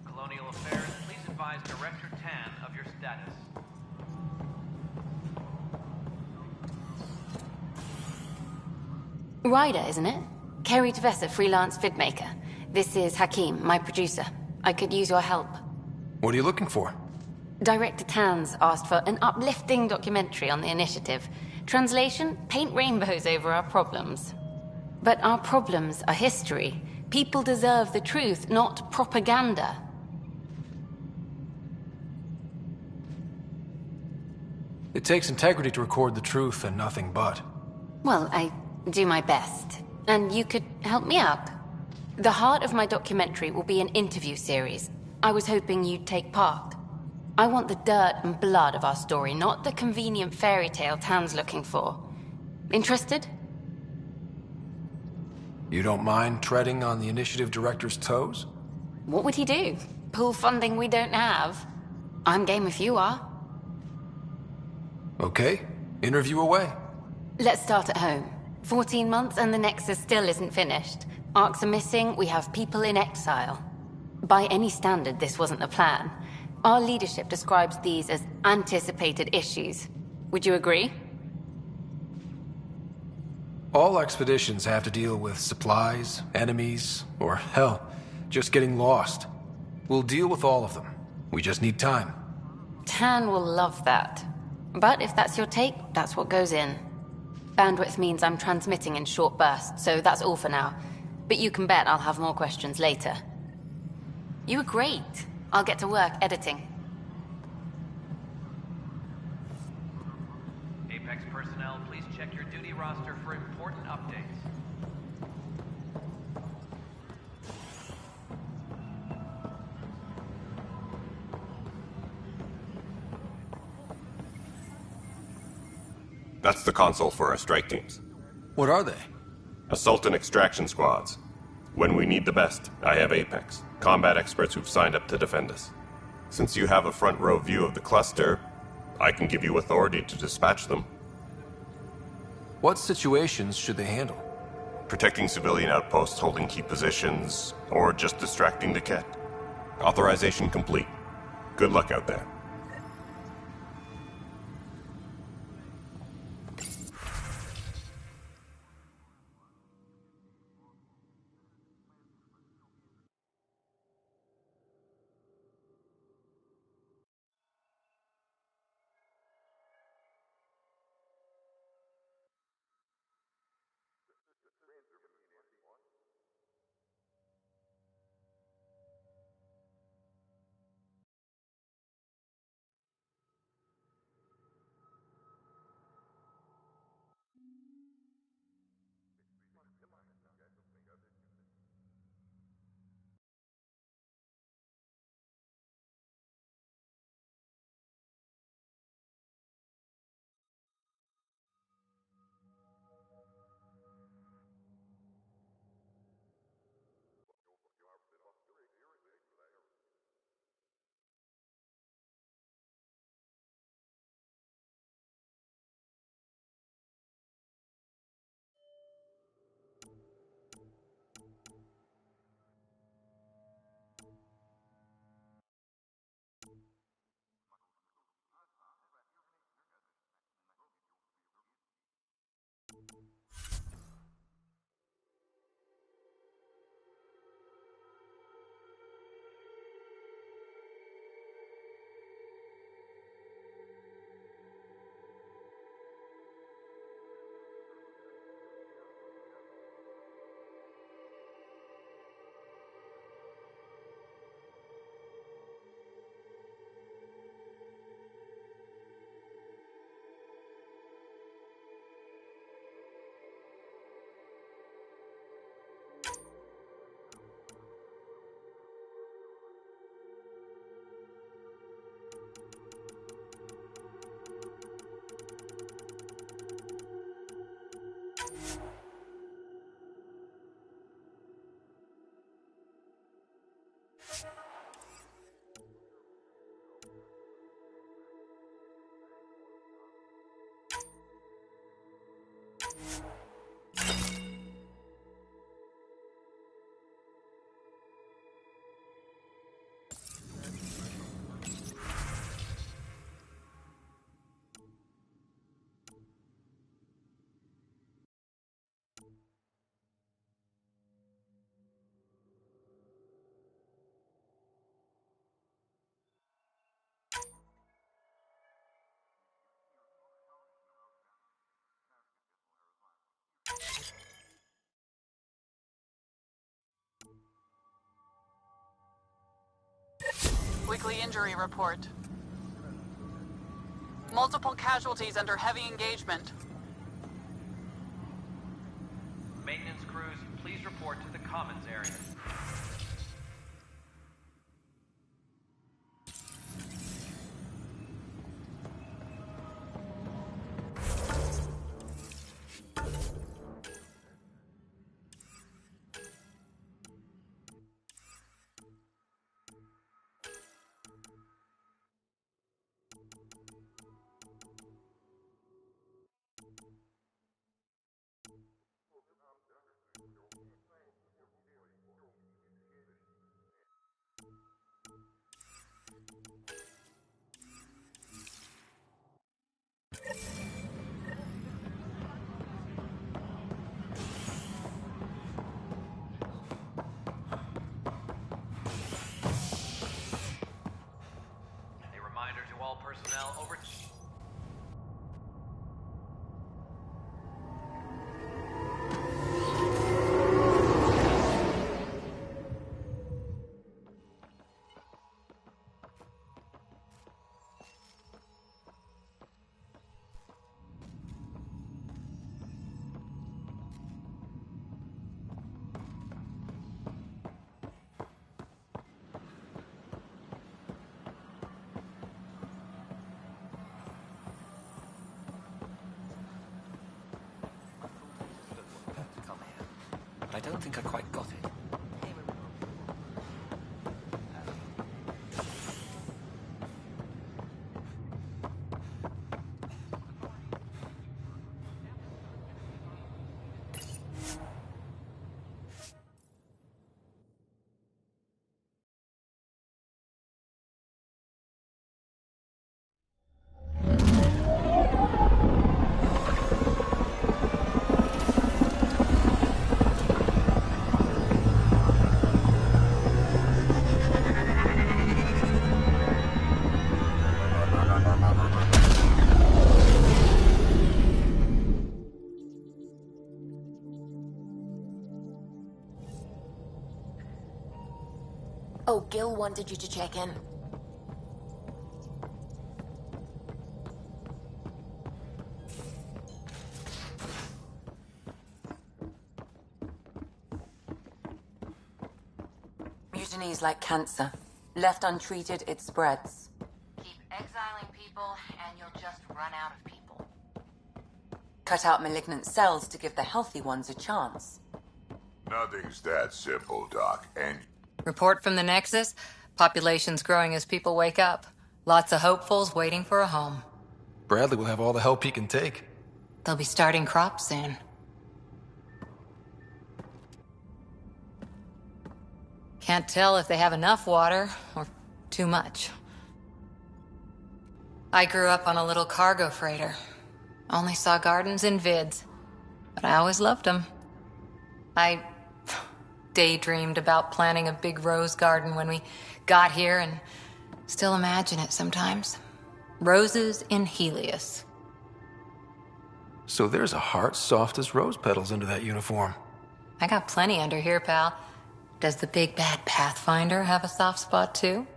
Colonial Affairs, please advise Director Tan of your status. Ryder, isn't it? Kerry Tavessa, freelance vidmaker. This is Hakim, my producer. I could use your help. What are you looking for? Director Tan's asked for an uplifting documentary on the initiative. Translation, paint rainbows over our problems. But our problems are history. People deserve the truth, not propaganda. It takes integrity to record the truth and nothing but. Well, I do my best. And you could help me out. The heart of my documentary will be an interview series. I was hoping you'd take part. I want the dirt and blood of our story, not the convenient fairy tale Tan's looking for. Interested? You don't mind treading on the initiative director's toes? What would he do? Pull funding we don't have? I'm game if you are. Okay, interview away. Let's start at home. 14 months and the Nexus still isn't finished. Arcs are missing, we have people in exile. By any standard, this wasn't the plan. Our leadership describes these as anticipated issues. Would you agree? All expeditions have to deal with supplies, enemies, or hell, just getting lost. We'll deal with all of them. We just need time. Tan will love that. But if that's your take, that's what goes in. Bandwidth means I'm transmitting in short bursts, so that's all for now. But you can bet I'll have more questions later. You were great. I'll get to work editing. Apex personnel, please check your duty roster for important updates. That's the console for our strike teams. What are they? Assault and extraction squads. When we need the best, I have Apex, combat experts who've signed up to defend us. Since you have a front row view of the cluster, I can give you authority to dispatch them. What situations should they handle? Protecting civilian outposts holding key positions, or just distracting the Ket. Authorization complete. Good luck out there. Weekly injury report. Multiple casualties under heavy engagement. Maintenance crews, please report to the commons area. A reminder to all personnel over... But I don't think I quite got it. Oh, Gil wanted you to check in. Mutiny is like cancer. Left untreated, it spreads. Keep exiling people, and you'll just run out of people. Cut out malignant cells to give the healthy ones a chance. Nothing's that simple, Doc, and... Report from the Nexus. Population's growing as people wake up. Lots of hopefuls waiting for a home. Bradley will have all the help he can take. They'll be starting crops soon. Can't tell if they have enough water or too much. I grew up on a little cargo freighter. Only saw gardens in vids, but I always loved them. I daydreamed about planting a big rose garden when we got here and still imagine it sometimes. Roses in Helios. So there's a heart soft as rose petals under that uniform. I got plenty under here, pal. Does the big bad Pathfinder have a soft spot too?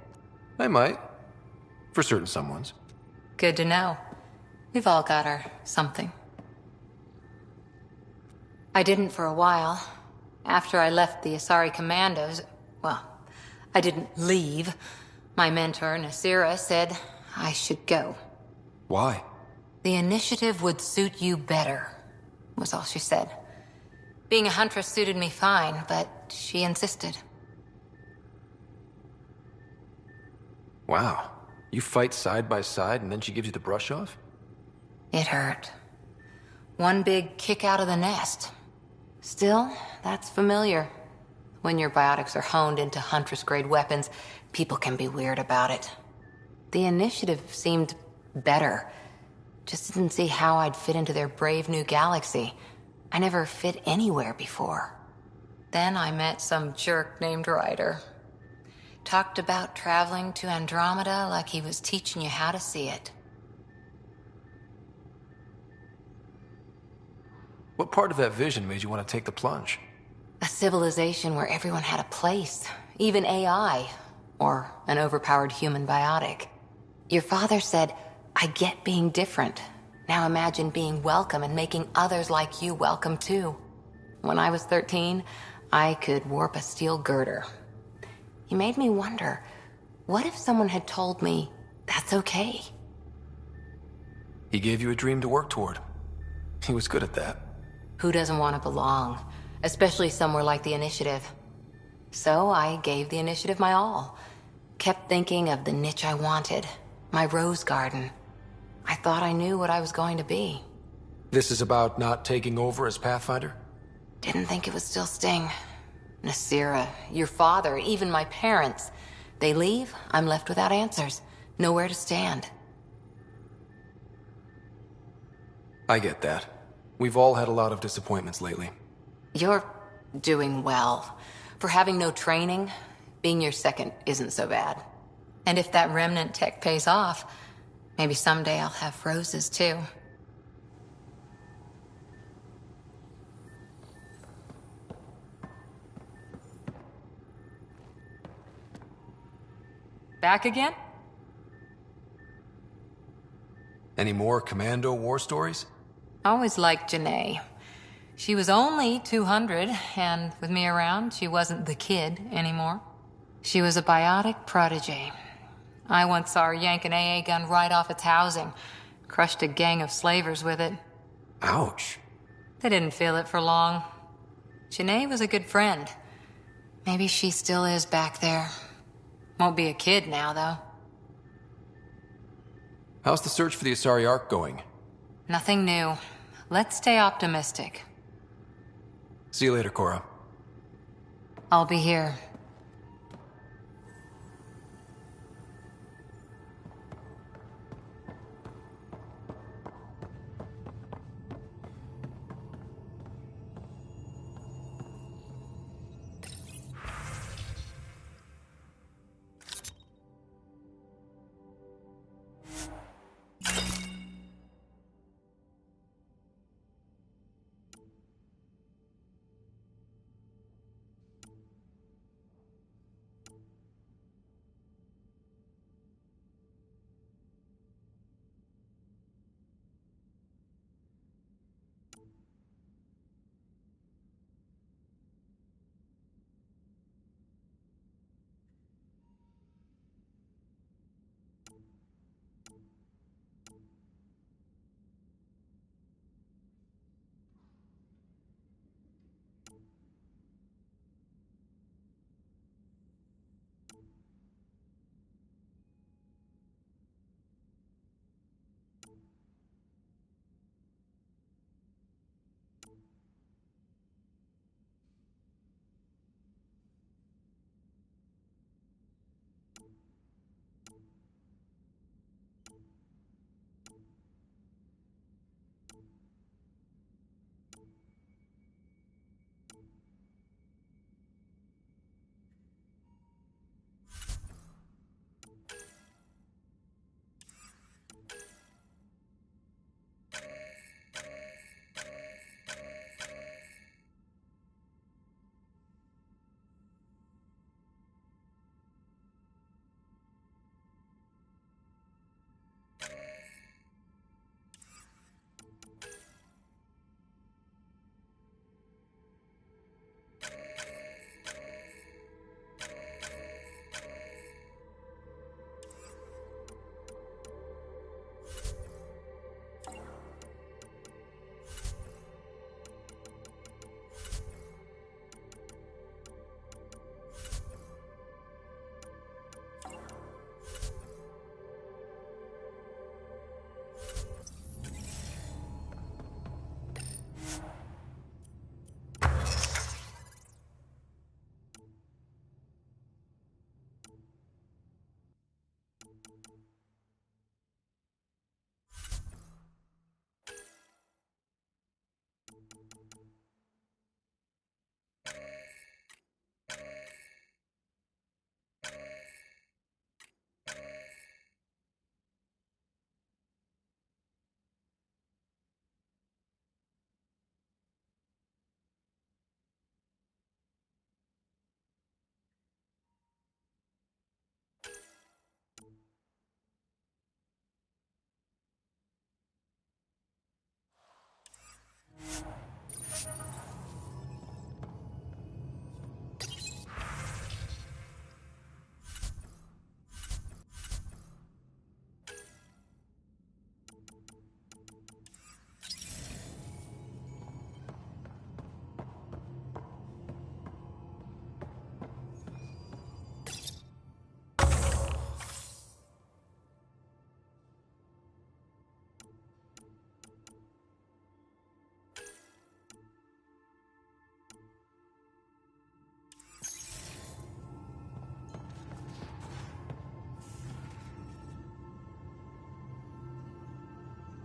I might. For certain someones. Good to know. We've all got our something. I didn't for a while. After I left the Asari Commandos, well, I didn't leave. My mentor, Nasira, said I should go. Why? The initiative would suit you better, was all she said. Being a huntress suited me fine, but she insisted. Wow. You fight side by side and then she gives you the brush off? It hurt. One big kick out of the nest. Still, that's familiar. When your biotics are honed into Huntress-grade weapons, people can be weird about it. The initiative seemed better. Just didn't see how I'd fit into their brave new galaxy. I never fit anywhere before. Then I met some jerk named Ryder. Talked about traveling to Andromeda like he was teaching you how to see it. What part of that vision made you want to take the plunge? A civilization where everyone had a place, even AI, or an overpowered human biotic. Your father said, I get being different. Now imagine being welcome and making others like you welcome too. When I was 13, I could warp a steel girder. He made me wonder, what if someone had told me that's okay? He gave you a dream to work toward. He was good at that. Who doesn't want to belong? Especially somewhere like the Initiative. So I gave the Initiative my all. Kept thinking of the niche I wanted. My rose garden. I thought I knew what I was going to be. This is about not taking over as Pathfinder? Didn't think it would still sting. Nasira, your father, even my parents. They leave, I'm left without answers. Nowhere to stand. I get that. We've all had a lot of disappointments lately. You're doing well. For having no training, being your second isn't so bad. And if that remnant tech pays off, maybe someday I'll have roses too. Back again? Any more Commando war stories? Always liked Janae. She was only 200, and with me around, she wasn't the kid anymore. She was a biotic protege. I once saw her yank an AA gun right off its housing. Crushed a gang of slavers with it. Ouch. They didn't feel it for long. Janae was a good friend. Maybe she still is back there. Won't be a kid now, though. How's the search for the Asari Ark going? Nothing new. Let's stay optimistic. See you later, Cora. I'll be here.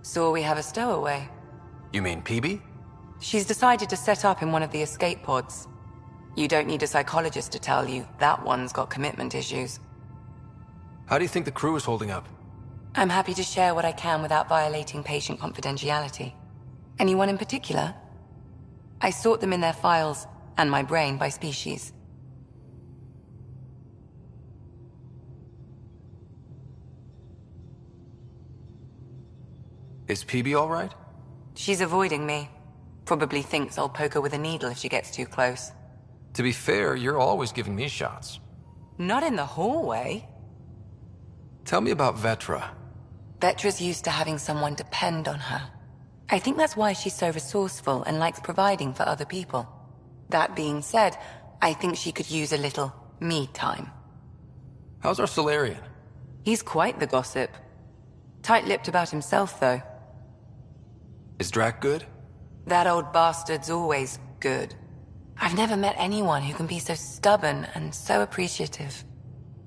So we have a stowaway. You mean PB? She's decided to set up in one of the escape pods. You don't need a psychologist to tell you that one's got commitment issues. How do you think the crew is holding up? I'm happy to share what I can without violating patient confidentiality. Anyone in particular? I sort them in their files and my brain by species. Is PB all right? She's avoiding me. Probably thinks I'll poke her with a needle if she gets too close. To be fair, you're always giving me shots. Not in the hallway. Tell me about Vetra. Vetra's used to having someone depend on her. I think that's why she's so resourceful and likes providing for other people. That being said, I think she could use a little me time. How's our Solarian? He's quite the gossip. Tight-lipped about himself, though. Is Drac good? That old bastard's always good. I've never met anyone who can be so stubborn and so appreciative.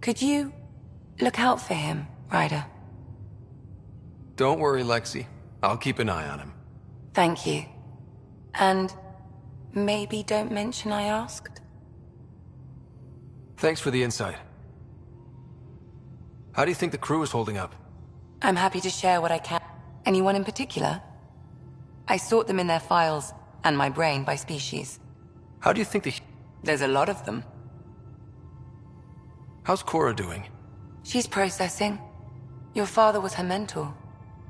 Could you look out for him, Ryder? Don't worry, Lexi. I'll keep an eye on him. Thank you. And maybe don't mention I asked? Thanks for the insight. How do you think the crew is holding up? I'm happy to share what I can. Anyone in particular? I sort them in their files and my brain by species. How do you think There's a lot of them. How's Cora doing? She's processing. Your father was her mentor.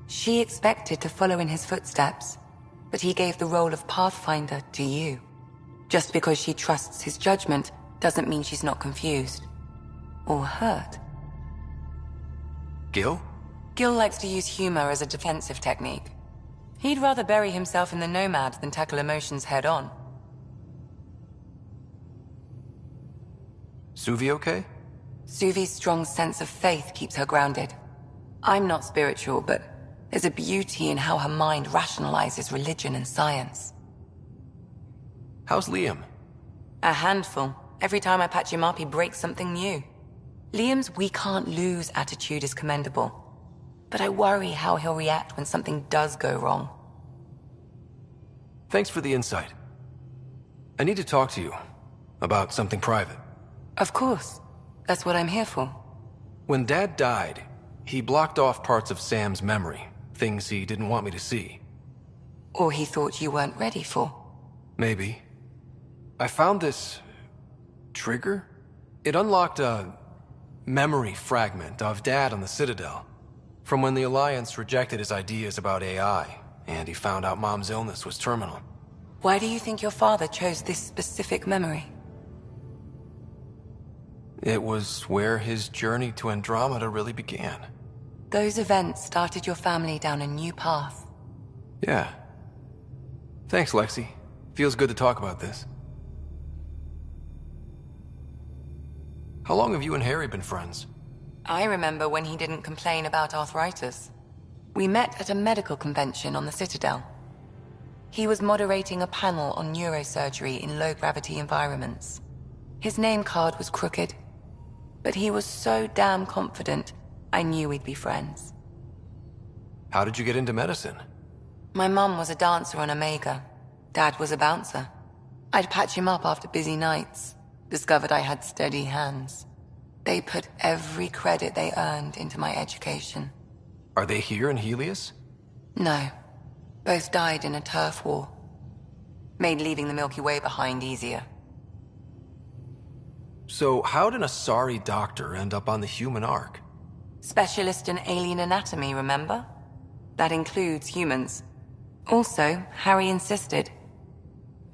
She expected to follow in his footsteps, but he gave the role of Pathfinder to you. Just because she trusts his judgment doesn't mean she's not confused. Or hurt. Gil? Gil likes to use humor as a defensive technique. He'd rather bury himself in the Nomad than tackle emotions head-on. Suvi okay? Suvi's strong sense of faith keeps her grounded. I'm not spiritual, but there's a beauty in how her mind rationalizes religion and science. How's Liam? A handful. Every time I patch him up, he breaks something new. Liam's we can't lose attitude is commendable. But I worry how he'll react when something does go wrong. Thanks for the insight. I need to talk to you about something private. Of course. That's what I'm here for. When Dad died, he blocked off parts of Sam's memory, things he didn't want me to see. Or he thought you weren't ready for. Maybe. I found this trigger. It unlocked a memory fragment of Dad on the Citadel, from when the Alliance rejected his ideas about AI, and he found out Mom's illness was terminal. Why do you think your father chose this specific memory? It was where his journey to Andromeda really began. Those events started your family down a new path. Yeah. Thanks, Lexi. Feels good to talk about this. How long have you and Harry been friends? I remember when he didn't complain about arthritis. We met at a medical convention on the Citadel. He was moderating a panel on neurosurgery in low-gravity environments. His name card was crooked, but he was so damn confident, I knew we'd be friends. How did you get into medicine? My mum was a dancer on Omega. Dad was a bouncer. I'd patch him up after busy nights. Discovered I had steady hands. They put every credit they earned into my education. Are they here in Helios? No. Both died in a turf war. Made leaving the Milky Way behind easier. So how did an Asari doctor end up on the human Ark? Specialist in alien anatomy, remember? That includes humans. Also, Harry insisted.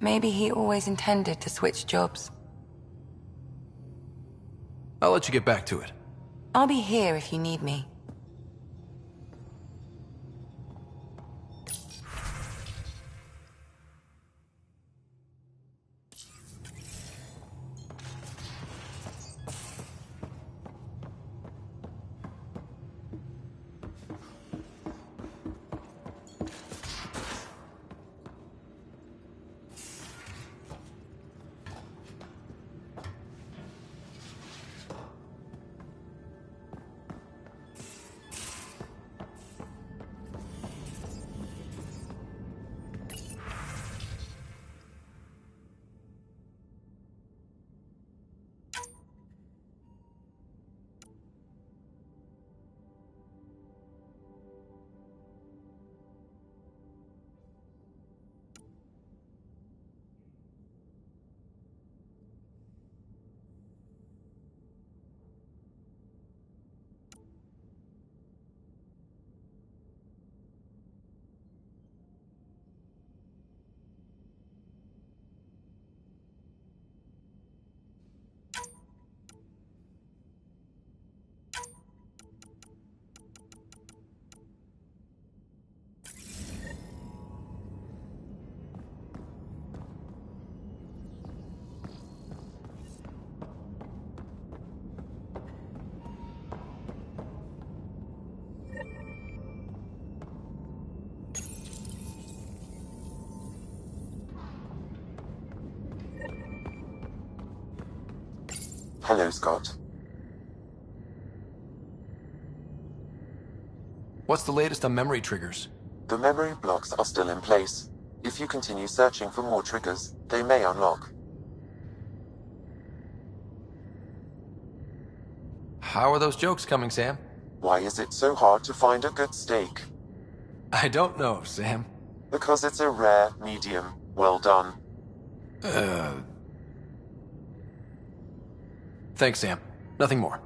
Maybe he always intended to switch jobs. I'll let you get back to it. I'll be here if you need me. Hello, Scott. What's the latest on memory triggers? The memory blocks are still in place. If you continue searching for more triggers, they may unlock. How are those jokes coming, Sam? Why is it so hard to find a good steak? I don't know, Sam. Because it's a rare, medium, well done. Thanks, Sam. Nothing more.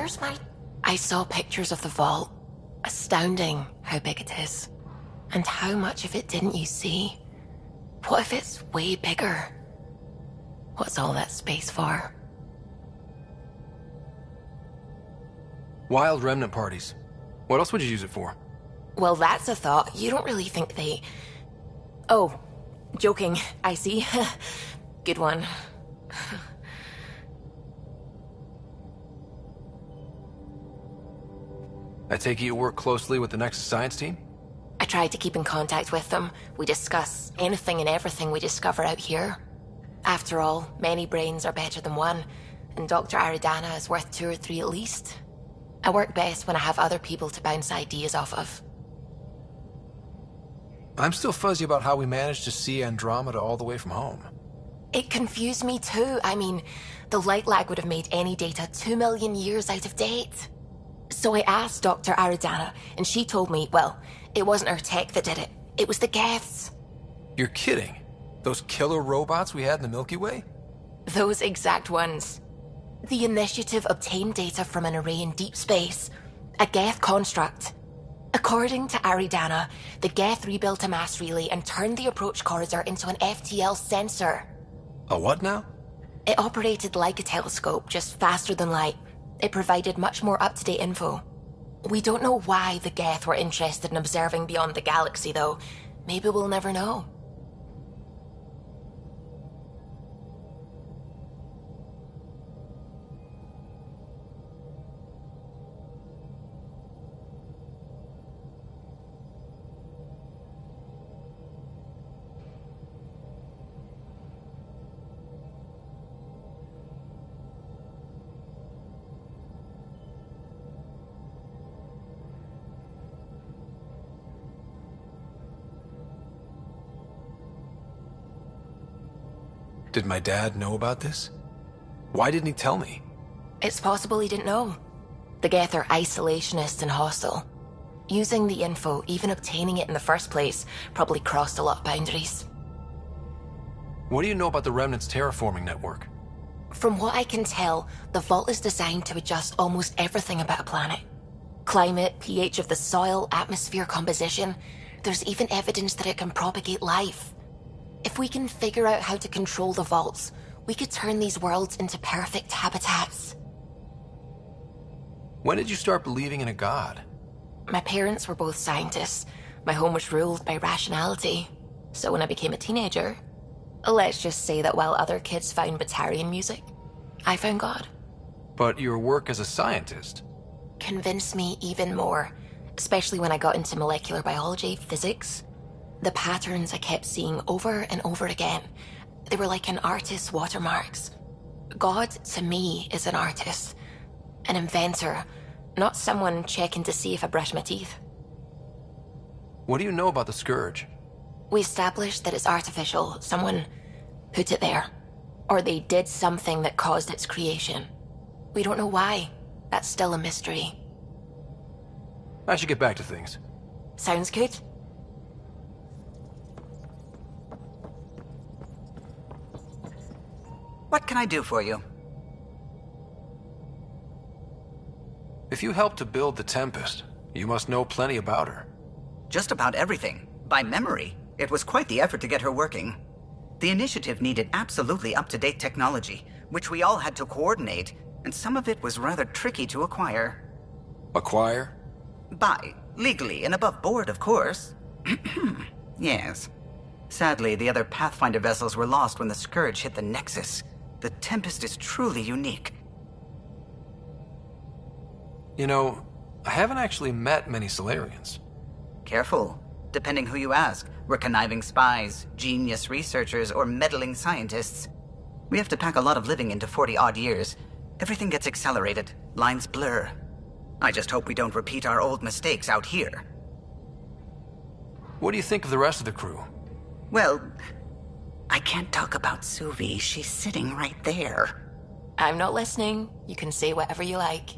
Where's my... I saw pictures of the vault. Astounding how big it is. And how much of it didn't you see? What if it's way bigger? What's all that space for? Wild remnant parties. What else would you use it for? Well, that's a thought. You don't really think they... Oh, joking. I see. Good one. I take it you work closely with the Nexus science team? I try to keep in contact with them. We discuss anything and everything we discover out here. After all, many brains are better than one, and Dr. Aridana is worth 2 or 3 at least. I work best when I have other people to bounce ideas off of. I'm still fuzzy about how we managed to see Andromeda all the way from home. It confused me too. I mean, the light lag would have made any data 2 million years out of date. So I asked Dr. Aridana, and she told me, well, it wasn't her tech that did it. It was the Geths. You're kidding? Those killer robots we had in the Milky Way? Those exact ones. The initiative obtained data from an array in deep space, a Geth construct. According to Aridana, the Geth rebuilt a mass relay and turned the approach corridor into an FTL sensor. A what now? It operated like a telescope, just faster than light. It provided much more up-to-date info. We don't know why the Geth were interested in observing beyond the galaxy, though. Maybe we'll never know. Did my dad know about this? Why didn't he tell me? It's possible he didn't know. The Geth are isolationist and hostile. Using the info, even obtaining it in the first place, probably crossed a lot of boundaries. What do you know about the Remnant's terraforming network? From what I can tell, the vault is designed to adjust almost everything about a planet. Climate, pH of the soil, atmosphere composition. There's even evidence that it can propagate life. If we can figure out how to control the vaults, we could turn these worlds into perfect habitats. When did you start believing in a god? My parents were both scientists. My home was ruled by rationality. So when I became a teenager, let's just say that while other kids found Batarian music, I found God. But your work as a scientist Convinced me even more, especially when I got into molecular biology, physics. The patterns I kept seeing over and over again, they were like an artist's watermarks. God, to me, is an artist. An inventor, not someone checking to see if I brush my teeth. What do you know about the Scourge? We established that it's artificial. Someone put it there. Or they did something that caused its creation. We don't know why. That's still a mystery. I should get back to things. Sounds good. What can I do for you? If you helped to build the Tempest, you must know plenty about her. Just about everything. By memory. It was quite the effort to get her working. The initiative needed absolutely up-to-date technology, which we all had to coordinate, and some of it was rather tricky to acquire. Acquire? Buy. Legally and above board, of course. Yes. Sadly, the other Pathfinder vessels were lost when the Scourge hit the Nexus. The Tempest is truly unique. You know, I haven't actually met many Solarians. Careful. Depending who you ask, we're conniving spies, genius researchers, or meddling scientists. We have to pack a lot of living into 40-odd years. Everything gets accelerated, lines blur. I just hope we don't repeat our old mistakes out here. What do you think of the rest of the crew? Well, I can't talk about Suvi. She's sitting right there. I'm not listening. You can say whatever you like.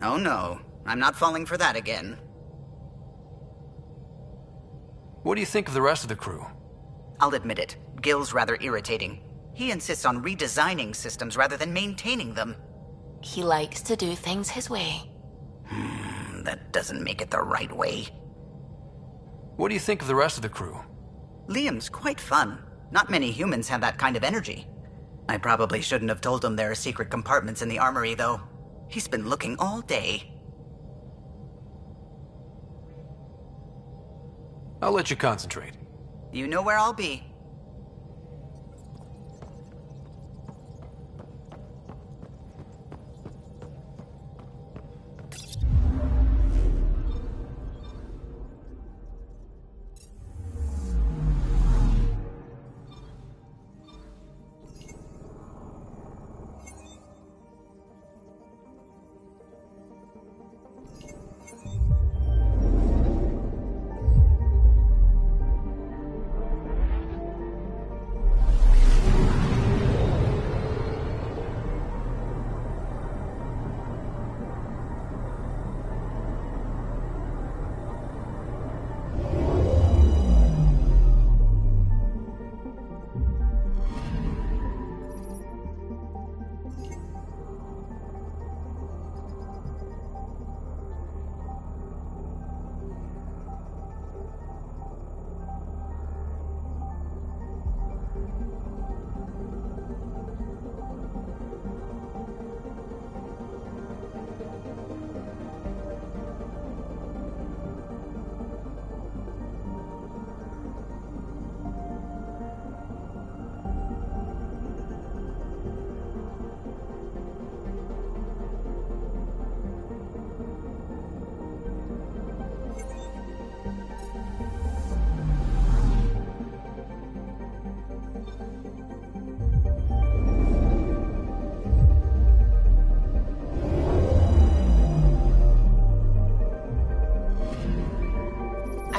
Oh no, I'm not falling for that again. What do you think of the rest of the crew? I'll admit it, Gil's rather irritating. He insists on redesigning systems rather than maintaining them. He likes to do things his way. That doesn't make it the right way. What do you think of the rest of the crew? Liam's quite fun. Not many humans have that kind of energy. I probably shouldn't have told him there are secret compartments in the armory, though. He's been looking all day. I'll let you concentrate. You know where I'll be.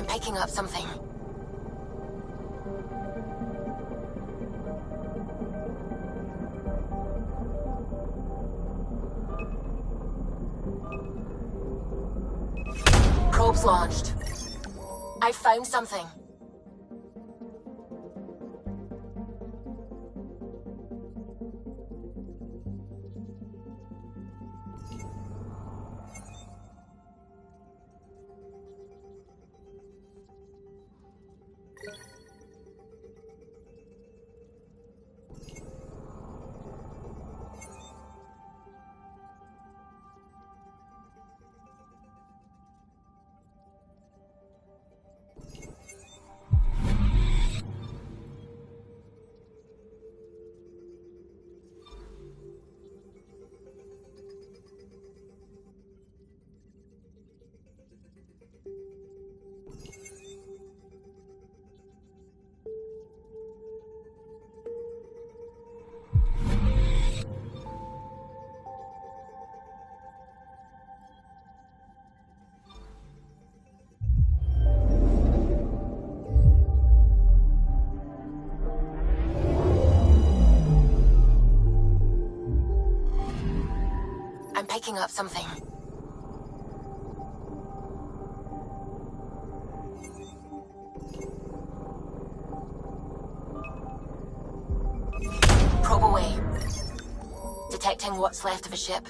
Picking up something. Probes launched. I found something. Picking up something. Probe away. Detecting what's left of a ship.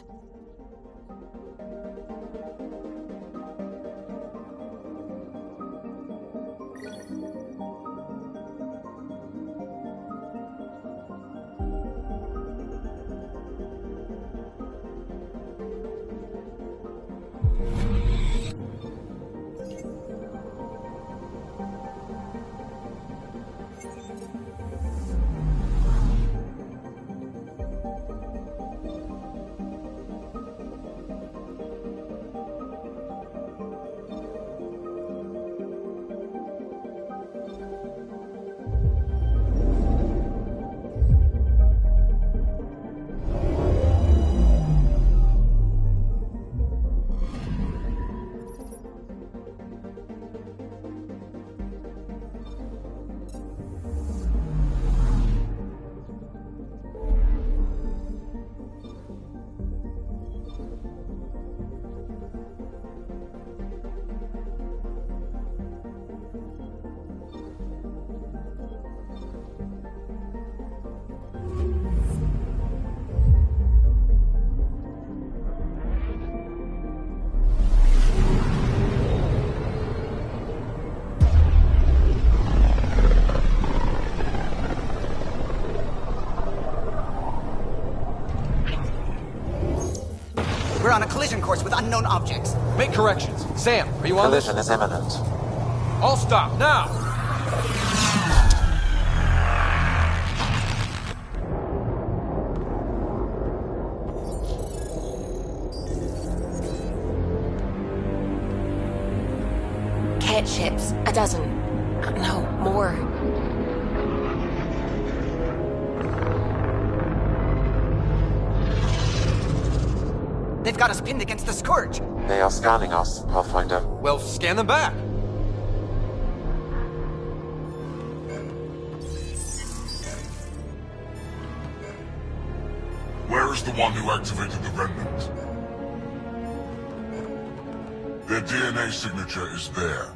We're on a collision course with unknown objects. Make corrections. Sam, are you on this? Collision is imminent. All stop, now! Cat ships, a dozen. No, more. They've got us pinned against the Scourge. They are scanning us, Pathfinder. Well, scan them back. Where is the one who activated the remnant? Their DNA signature is there.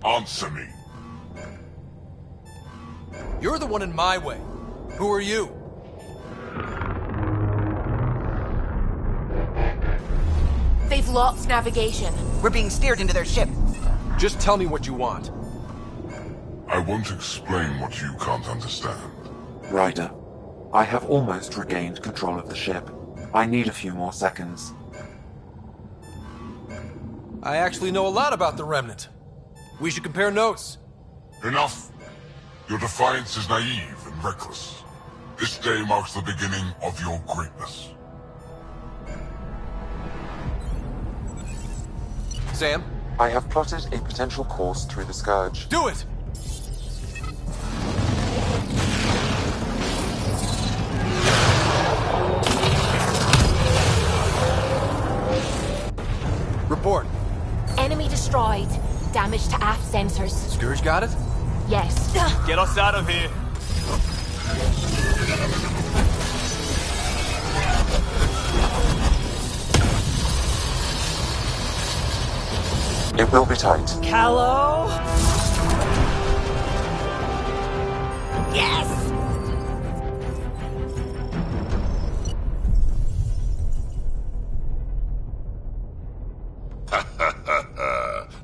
Answer me. You're the one in my way. Who are you? They've lost navigation. We're being steered into their ship. Just tell me what you want. I won't explain what you can't understand. Ryder, I have almost regained control of the ship. I need a few more seconds. I actually know a lot about the Remnant. We should compare notes. Enough! Your defiance is naive and reckless. This day marks the beginning of your greatness. Sam? I have plotted a potential course through the Scourge. Do it! Report. Enemy destroyed. Damage to aft sensors. Scourge got it? Yes. Get us out of here. It will be tight. Callow? Yes!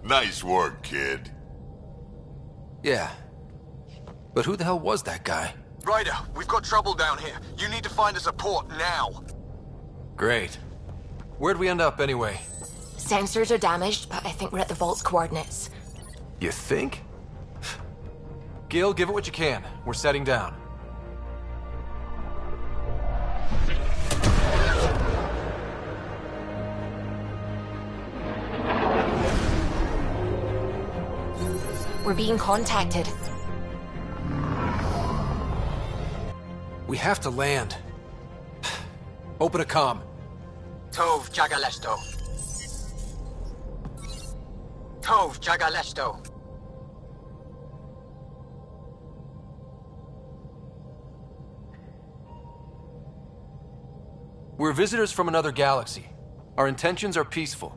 Nice work, kid. Yeah. But who the hell was that guy? Ryder, we've got trouble down here. You need to find us a port now. Great. Where'd we end up anyway? Sensors are damaged, but I think we're at the vault's coordinates. You think? Gil, give it what you can. We're setting down. We're being contacted. We have to land. Open a comm. Tov Jagalesto. Tov Jagalesto. We're visitors from another galaxy. Our intentions are peaceful.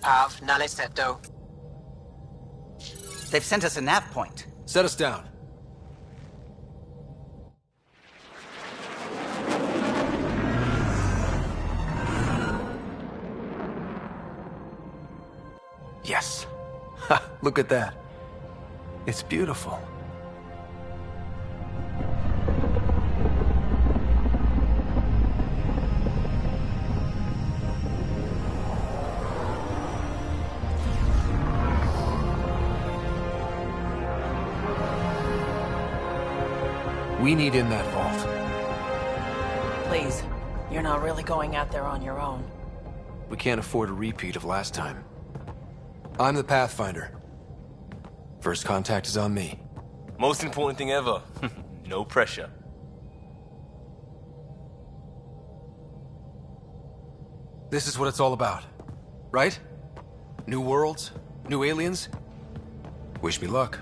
Av Naleseto. They've sent us a nav point. Set us down. Yes. Ha, look at that. It's beautiful. We need in that vault. Please, you're not really going out there on your own. We can't afford a repeat of last time. I'm the Pathfinder. First contact is on me. Most important thing ever. No pressure. This is what it's all about, right? New worlds, new aliens. Wish me luck.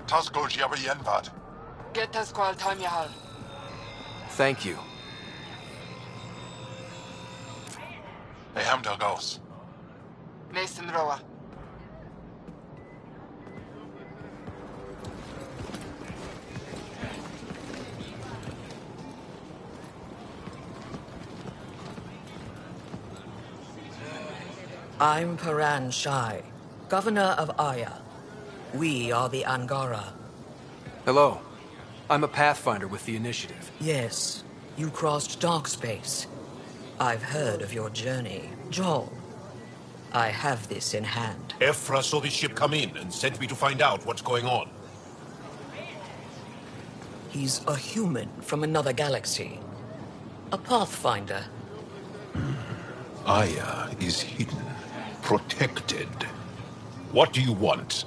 Tasco Jabayenvad. Get us qual time yahal. Thank you. They hamdel goes. Mason Roa. I'm Paran Shai, Governor of Aya. We are the Angara. Hello. I'm a Pathfinder with the Initiative. Yes, you crossed dark space. I've heard of your journey, Joel. I have this in hand. Ephra saw the ship come in and sent me to find out what's going on. He's a human from another galaxy. A Pathfinder. Aya is hidden, protected. What do you want?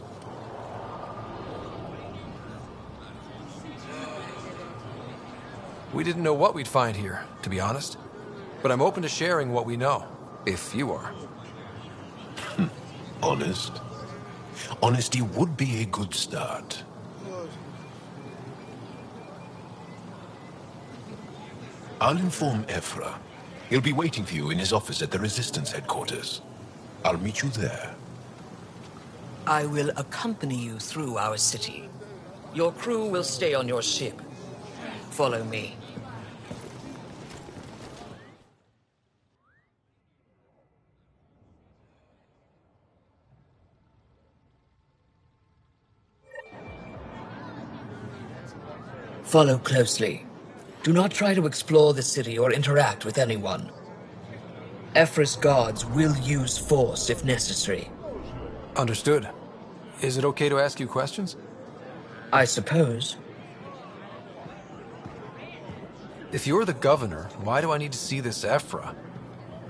We didn't know what we'd find here, to be honest. But I'm open to sharing what we know, if you are. Honest? Honesty would be a good start. I'll inform Ephra. He'll be waiting for you in his office at the Resistance headquarters. I'll meet you there. I will accompany you through our city. Your crew will stay on your ship. Follow me. Follow closely. Do not try to explore the city or interact with anyone. Ephra's guards will use force if necessary. Understood. Is it okay to ask you questions? I suppose. If you're the governor, why do I need to see this Ephra?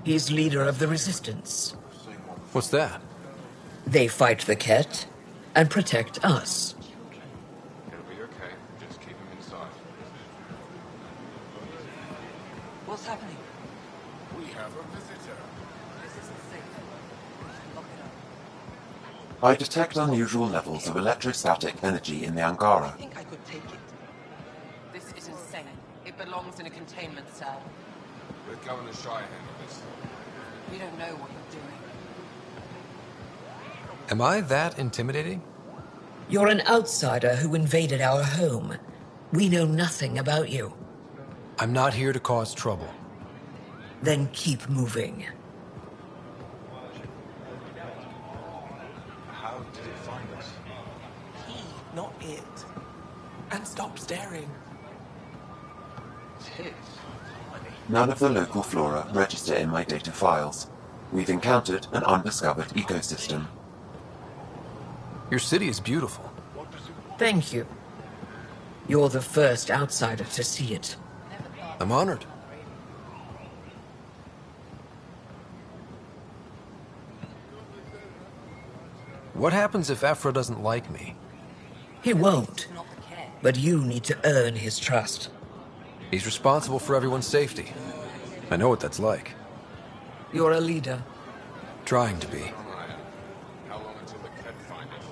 He's leader of the Resistance. What's that? They fight the Ket and protect us. It'll be okay. Just keep him inside. What's happening? We have a visitor. This isn't safe. Lock it up. I detect unusual levels of electrostatic energy in the Angara. I think I could take it. This is insane. It belongs in a containment cell. Let Governor Shire handle this. We don't know what you're doing. Am I that intimidating? You're an outsider who invaded our home. We know nothing about you. I'm not here to cause trouble. Then keep moving. How did it find us? He, not it. And stop staring. None of the local flora register in my data files. We've encountered an undiscovered ecosystem. Your city is beautiful. Thank you. You're the first outsider to see it. I'm honored. What happens if Ephra doesn't like me? He won't. But you need to earn his trust. He's responsible for everyone's safety. I know what that's like. You're a leader. Trying to be. How long until the Ket find us?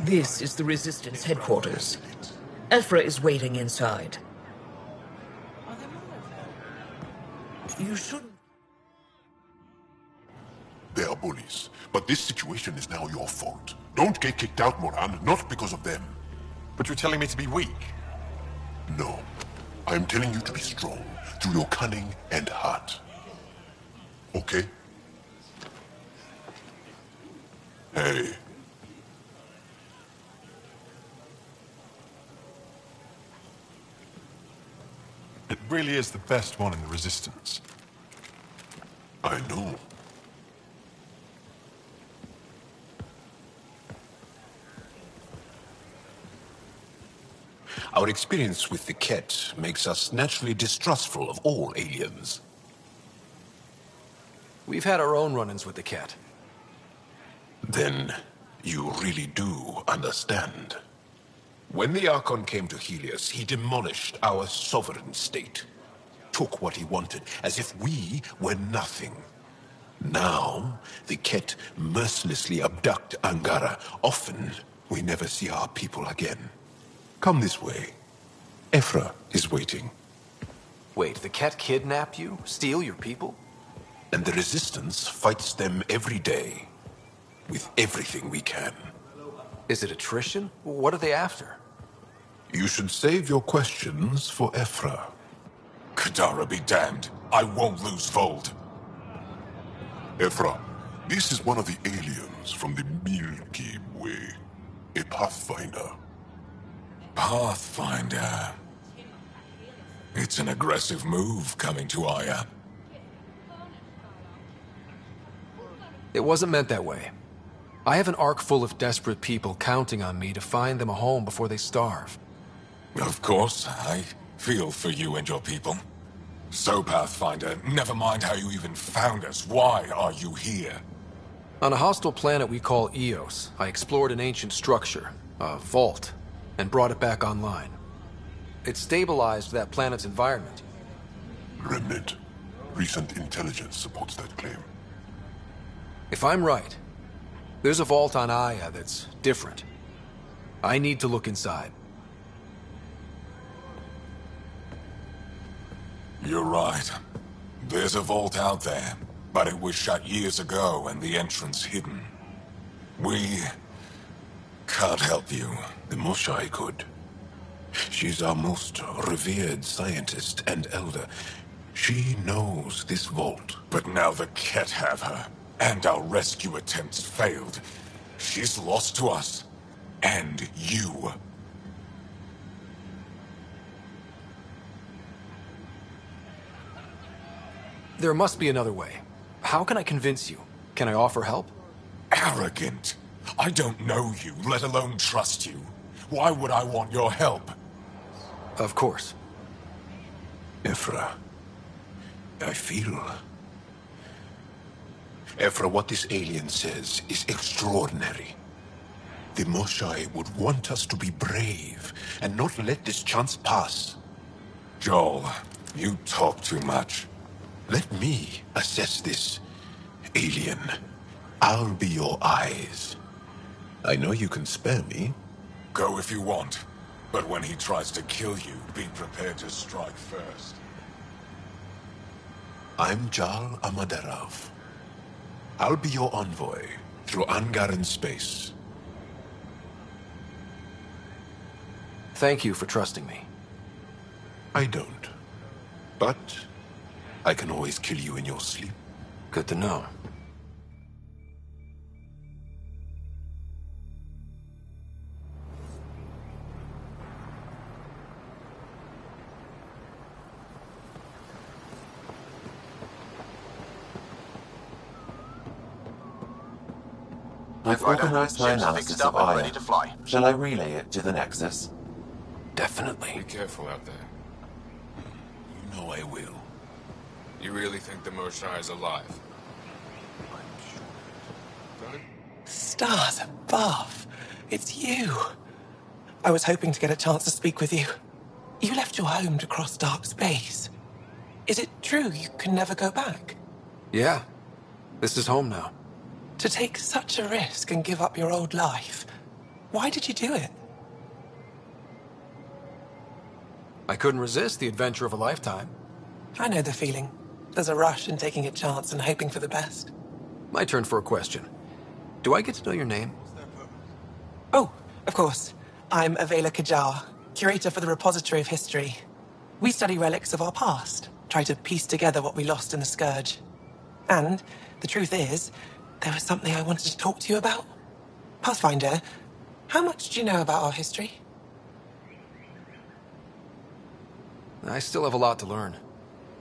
This is the Resistance headquarters. Ephra is waiting inside. You shouldn't. They are bullies, but this situation is now your fault. Don't get kicked out, Moran, not because of them. But you're telling me to be weak? No. I am telling you to be strong, through your cunning and heart. Okay? Hey. It really is the best one in the Resistance. I know. Our experience with the Ket makes us naturally distrustful of all aliens. We've had our own run-ins with the Ket. Then you really do understand. When the Archon came to Helios, he demolished our sovereign state. Took what he wanted, as if we were nothing. Now, the Ket mercilessly abduct Angara. Often, we never see our people again. Come this way. Ephra is waiting. Wait, the Ket kidnap you? Steal your people? And the Resistance fights them every day. With everything we can. Is it attrition? What are they after? You should save your questions for Ephra. Kadara be damned. I won't lose Volt. Ephra, this is one of the aliens from the Milky Way. A Pathfinder. Pathfinder. It's an aggressive move coming to Aya. It wasn't meant that way. I have an ark full of desperate people counting on me to find them a home before they starve. Of course, I feel for you and your people. So, Pathfinder, never mind how you even found us. Why are you here? On a hostile planet we call Eos, I explored an ancient structure, a vault, and brought it back online. It stabilized that planet's environment. Remnant. Recent intelligence supports that claim. If I'm right, there's a vault on Aya that's different. I need to look inside. You're right. There's a vault out there, but it was shut years ago and the entrance hidden. We can't help you. The Moshai could. She's our most revered scientist and elder. She knows this vault. But now the Ket have her, and our rescue attempts failed. She's lost to us, and you. There must be another way. How can I convince you? Can I offer help? Arrogant. I don't know you, let alone trust you. Why would I want your help? Of course. Ephra, I feel... Ephra, what this alien says is extraordinary. The Moshai would want us to be brave and not let this chance pass. Joel, you talk too much. Let me assess this, alien. I'll be your eyes. I know you can spare me. Go if you want. But when he tries to kill you, be prepared to strike first. I'm Jal Amaderov. I'll be your envoy through Angaran space. Thank you for trusting me. I don't. But I can always kill you in your sleep. Good to know. I've organized my Ship's analysis fixed of up and Aya. ready to fly. Shall I relay it to the Nexus? Definitely. Be careful out there. You know I will. You really think the Moshai is alive? Stars above. It's you. I was hoping to get a chance to speak with you. You left your home to cross dark space. Is it true you can never go back? Yeah. This is home now. To take such a risk and give up your old life, why did you do it? I couldn't resist the adventure of a lifetime. I know the feeling. There's a rush in taking a chance and hoping for the best. My turn for a question. Do I get to know your name? Oh, of course. I'm Avela Kajar, curator for the Repository of History. We study relics of our past, try to piece together what we lost in the Scourge. And the truth is, there was something I wanted to talk to you about. Pathfinder, how much do you know about our history? I still have a lot to learn.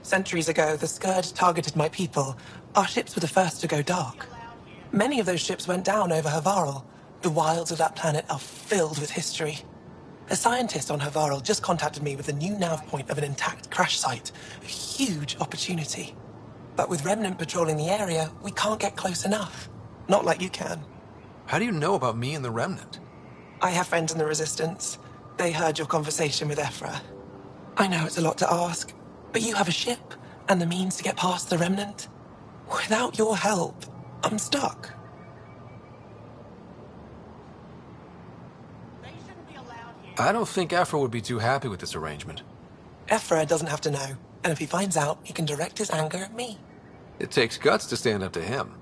Centuries ago, the Scourge targeted my people. Our ships were the first to go dark. Many of those ships went down over Havarl. The wilds of that planet are filled with history. A scientist on Havarl just contacted me with a new nav point of an intact crash site. A huge opportunity. But with Remnant patrolling the area, we can't get close enough. Not like you can. How do you know about me and the Remnant? I have friends in the Resistance. They heard your conversation with Ephra. I know it's a lot to ask, but you have a ship and the means to get past the Remnant. Without your help, I'm stuck. I don't think Afro would be too happy with this arrangement. Ephra doesn't have to know, and if he finds out, he can direct his anger at me. It takes guts to stand up to him.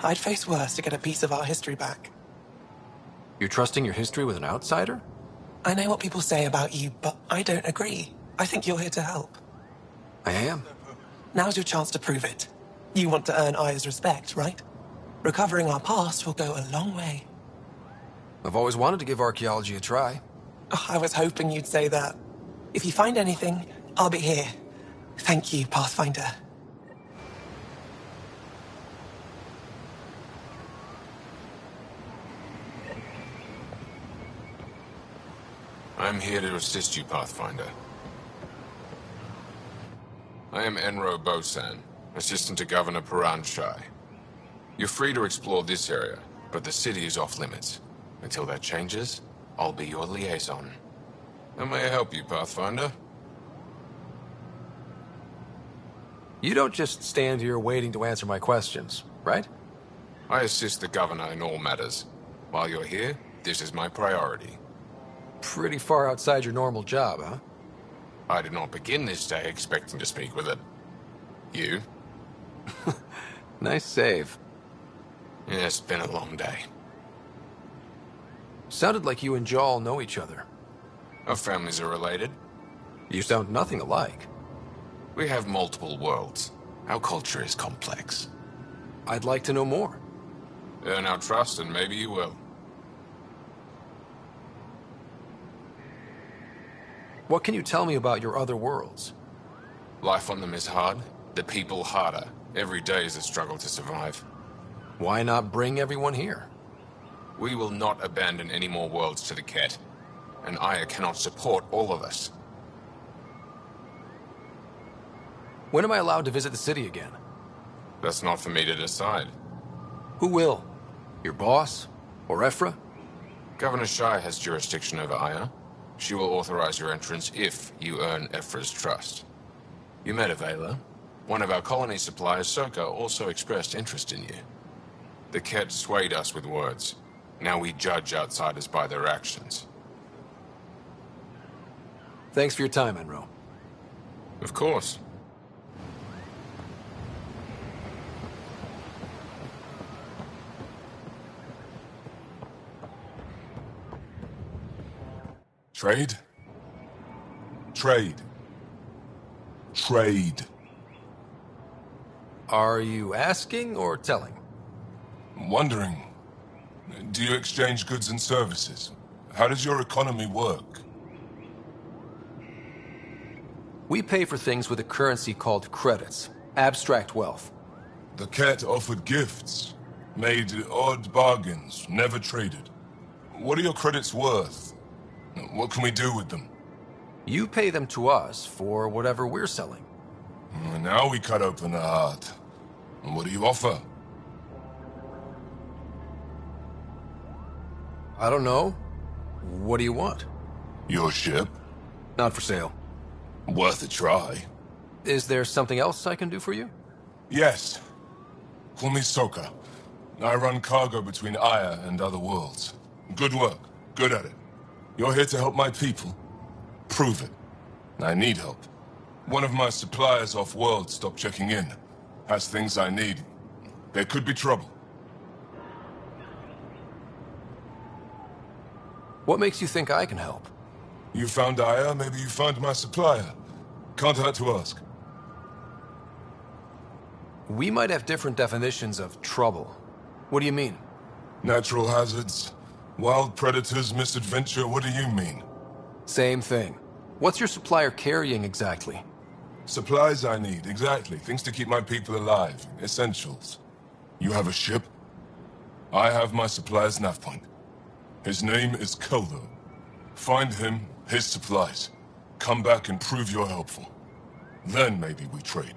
I'd face worse to get a piece of our history back. You're trusting your history with an outsider? I know what people say about you, but I don't agree. I think you're here to help. I am. Now's your chance to prove it. You want to earn Aya's respect, right? Recovering our past will go a long way. I've always wanted to give archaeology a try. Oh, I was hoping you'd say that. If you find anything, I'll be here. Thank you, Pathfinder. I'm here to assist you, Pathfinder. I am Enro Bosan, assistant to Governor Paran Shai. You're free to explore this area, but the city is off limits. Until that changes, I'll be your liaison. How may I help you, Pathfinder? You don't just stand here waiting to answer my questions, right? I assist the Governor in all matters. While you're here, this is my priority. Pretty far outside your normal job, huh? I did not begin this day expecting to speak with it. You? Nice save. Yeah, it's been a long day. Sounded like you and Jal know each other. Our families are related. You sound nothing alike. We have multiple worlds. Our culture is complex. I'd like to know more. Earn our trust and maybe you will. What can you tell me about your other worlds? Life on them is hard, the people harder. Every day is a struggle to survive. Why not bring everyone here? We will not abandon any more worlds to the Ket, and Aya cannot support all of us. When am I allowed to visit the city again? That's not for me to decide. Who will? Your boss? Or Ephra? Governor Shai has jurisdiction over Aya. She will authorize your entrance if you earn Ephra's trust. You met Avela. One of our colony suppliers, Soka, also expressed interest in you. The Ket swayed us with words. Now we judge outsiders by their actions. Thanks for your time, Enro. Of course. Trade? Trade. Trade. Are you asking or telling? Wondering. Do you exchange goods and services? How does your economy work? We pay for things with a currency called credits. Abstract wealth. The Ket offered gifts. Made odd bargains, never traded. What are your credits worth? What can we do with them? You pay them to us for whatever we're selling. Now we cut open the heart. And what do you offer? I don't know. What do you want? Your ship? Not for sale. Worth a try. Is there something else I can do for you? Yes. Call me Soka. I run cargo between Aya and other worlds. Good work. Good at it. You're here to help my people. Prove it. I need help. One of my suppliers off-world stopped checking in. Has things I need. There could be trouble. What makes you think I can help? You found Aya, maybe you found my supplier. Can't hurt to ask. We might have different definitions of trouble. What do you mean? Natural hazards, wild predators, misadventure, what do you mean? Same thing. What's your supplier carrying exactly? Supplies I need, exactly. Things to keep my people alive. Essentials. You have a ship? I have my supplier's nav point. His name is Kolo. Find him, his supplies. Come back and prove you're helpful. Then maybe we trade.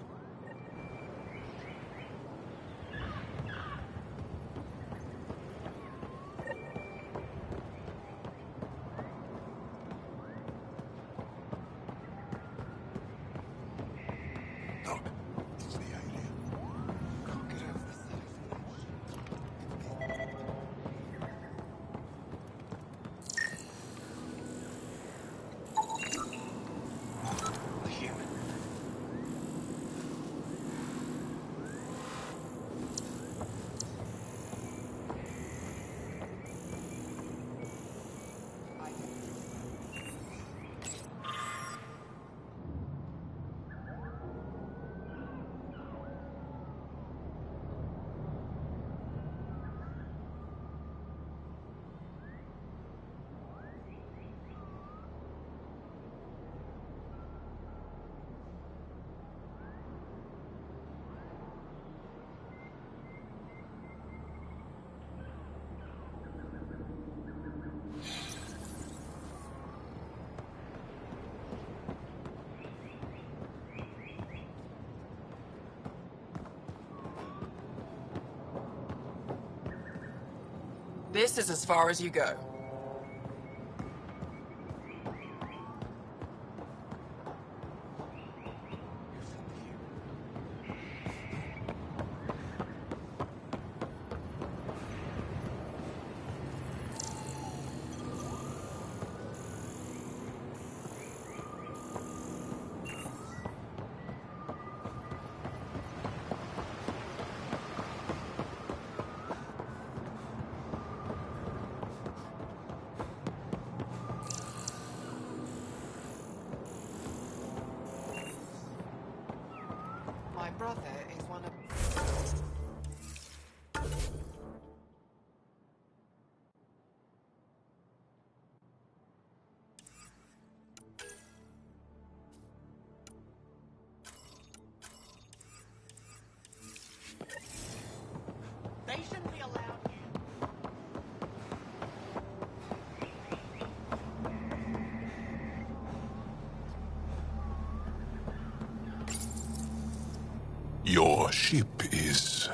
This is as far as you go. My brother is one of... They shouldn't be allowed here. Your ship is...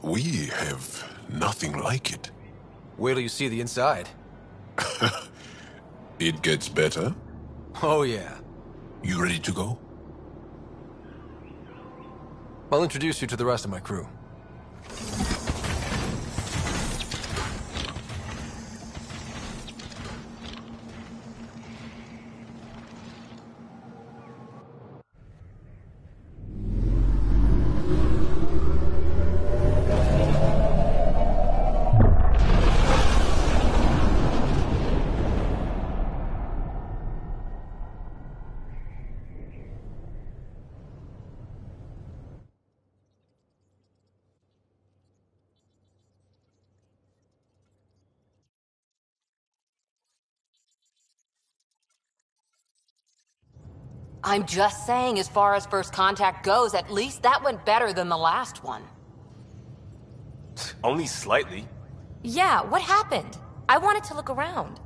We have nothing like it. Wait till you see the inside. It gets better? Oh, yeah. You ready to go? I'll introduce you to the rest of my crew. I'm just saying, as far as first contact goes, at least that went better than the last one. Only slightly. Yeah, what happened? I wanted to look around.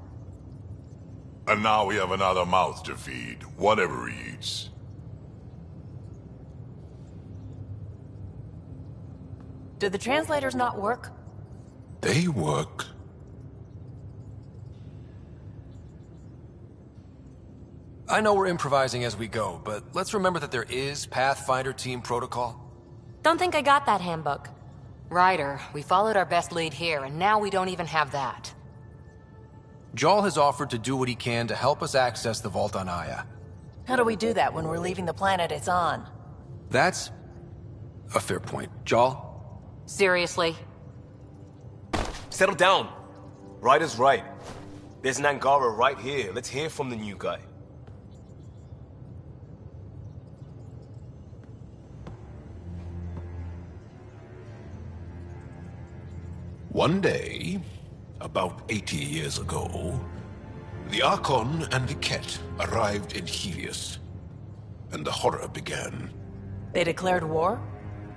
And now we have another mouth to feed, whatever he eats. Did the translators not work? They work. I know we're improvising as we go, but let's remember that there is Pathfinder team protocol. Don't think I got that handbook. Ryder, we followed our best lead here, and now we don't even have that. Jarl has offered to do what he can to help us access the vault on Aya. How do we do that when we're leaving the planet it's on? That's a fair point. Jarl? Seriously? Settle down. Ryder's right. There's an Angara right here. Let's hear from the new guy. One day, about 80 years ago, the Archon and the Ket arrived in Helios, and the horror began. They declared war?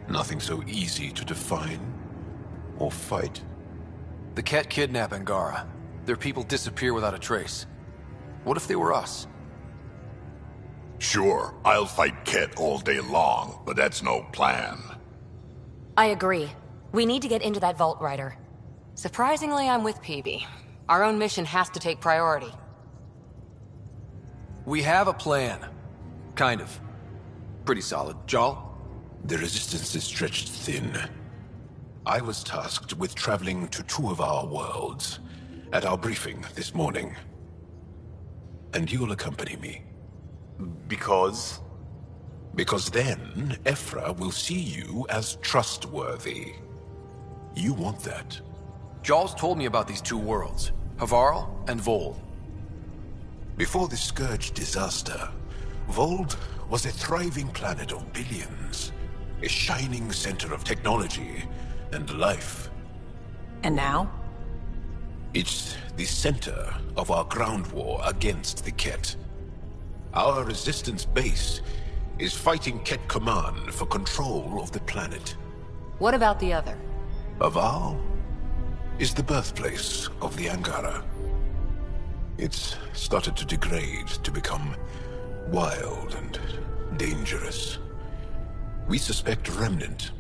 Nothing so easy to define or fight. The Ket kidnap Angara. Their people disappear without a trace. What if they were us? Sure, I'll fight Ket all day long, but that's no plan. I agree. We need to get into that vault, Ryder. Surprisingly, I'm with PB. Our own mission has to take priority. We have a plan. Kind of. Pretty solid. Jarl? The resistance is stretched thin. I was tasked with traveling to two of our worlds at our briefing this morning. And you'll accompany me. Because? Because then, Ephra will see you as trustworthy. You want that. Jarl's told me about these two worlds, Havarl and Vold. Before the Scourge disaster, Vold was a thriving planet of billions, a shining center of technology and life. And now? It's the center of our ground war against the Ket. Our resistance base is fighting Ket Command for control of the planet. What about the other? Havarl is the birthplace of the Angara. It's started to degrade, to become wild and dangerous. We suspect Remnant.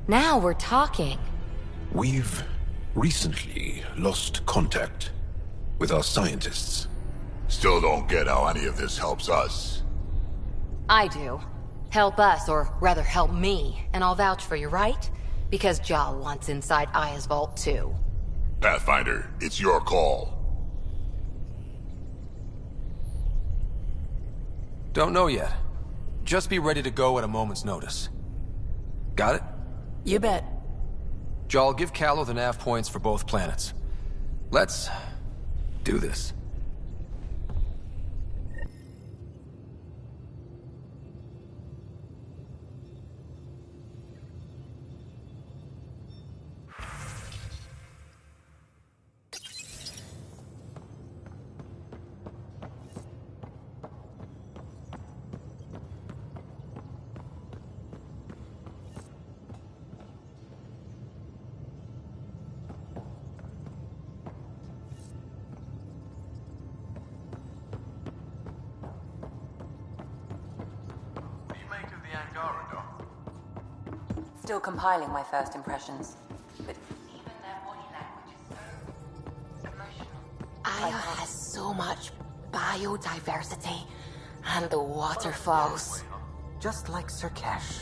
Now we're talking. We've recently lost contact with our scientists. Still don't get how any of this helps us. I do. Help us, or rather help me, and I'll vouch for you, right? Because Jal wants inside Aya's vault too. Pathfinder, it's your call. Don't know yet. Just be ready to go at a moment's notice. Got it? You bet. Jal, give Callow the nav points for both planets. Let's do this. Still compiling my first impressions. But Aya has so much biodiversity, and the waterfalls. Just like Sirkesh.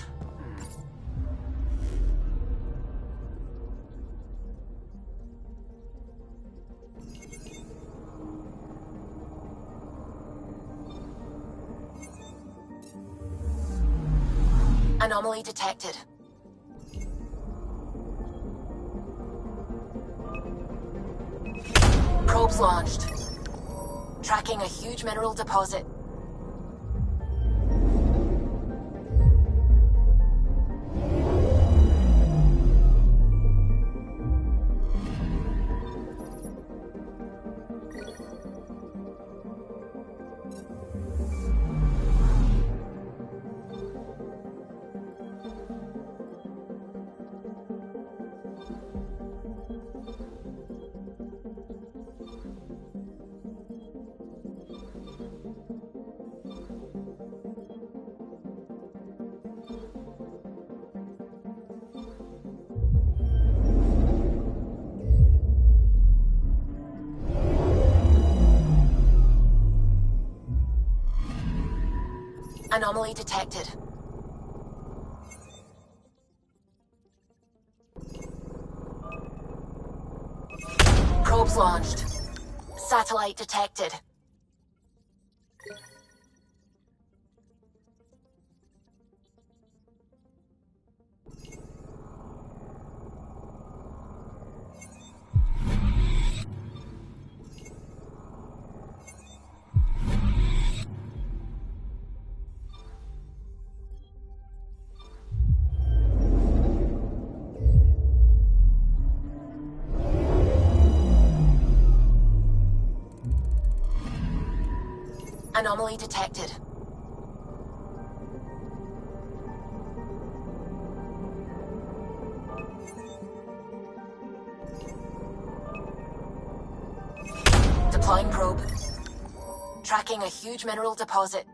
Anomaly detected. Probes launched. Tracking a huge mineral deposit. Anomaly detected. Probes launched. Satellite detected. Anomaly detected. Deploying probe. Tracking a huge mineral deposit.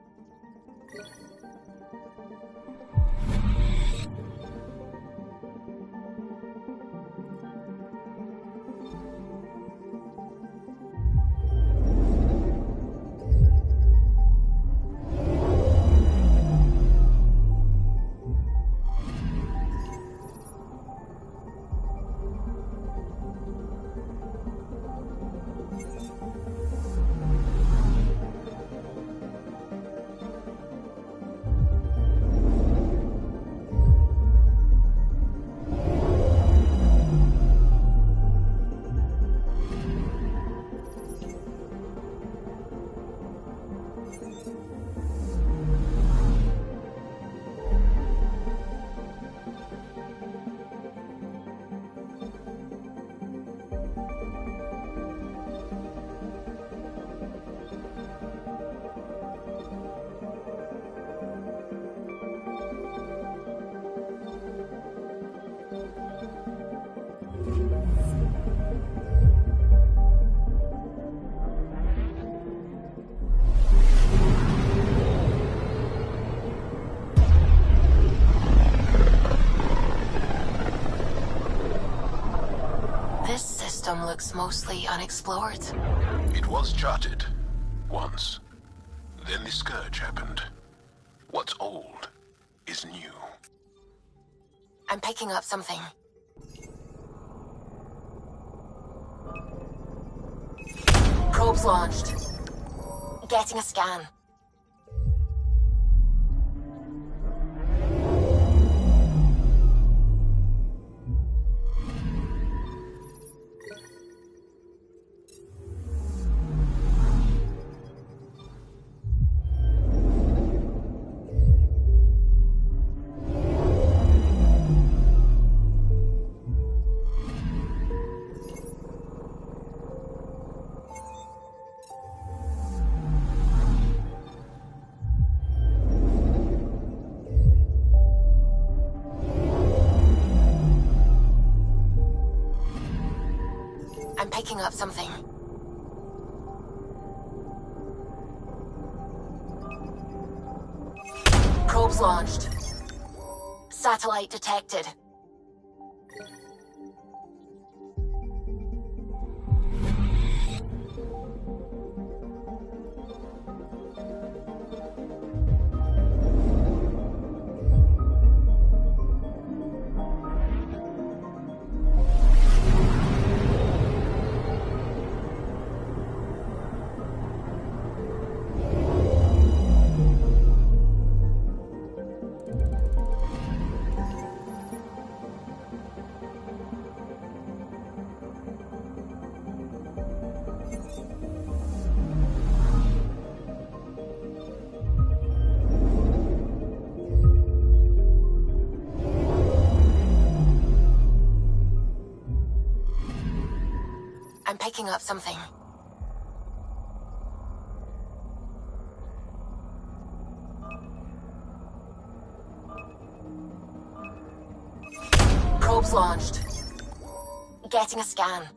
looks mostly unexplored. It was charted. Once. Then the Scourge happened. What's old is new. I'm picking up something. Probes launched. Getting a scan. I'm picking up something. Probes launched. Satellite detected. I'm picking up something. Probes launched. Getting a scan.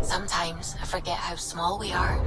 Sometimes I forget how small we are.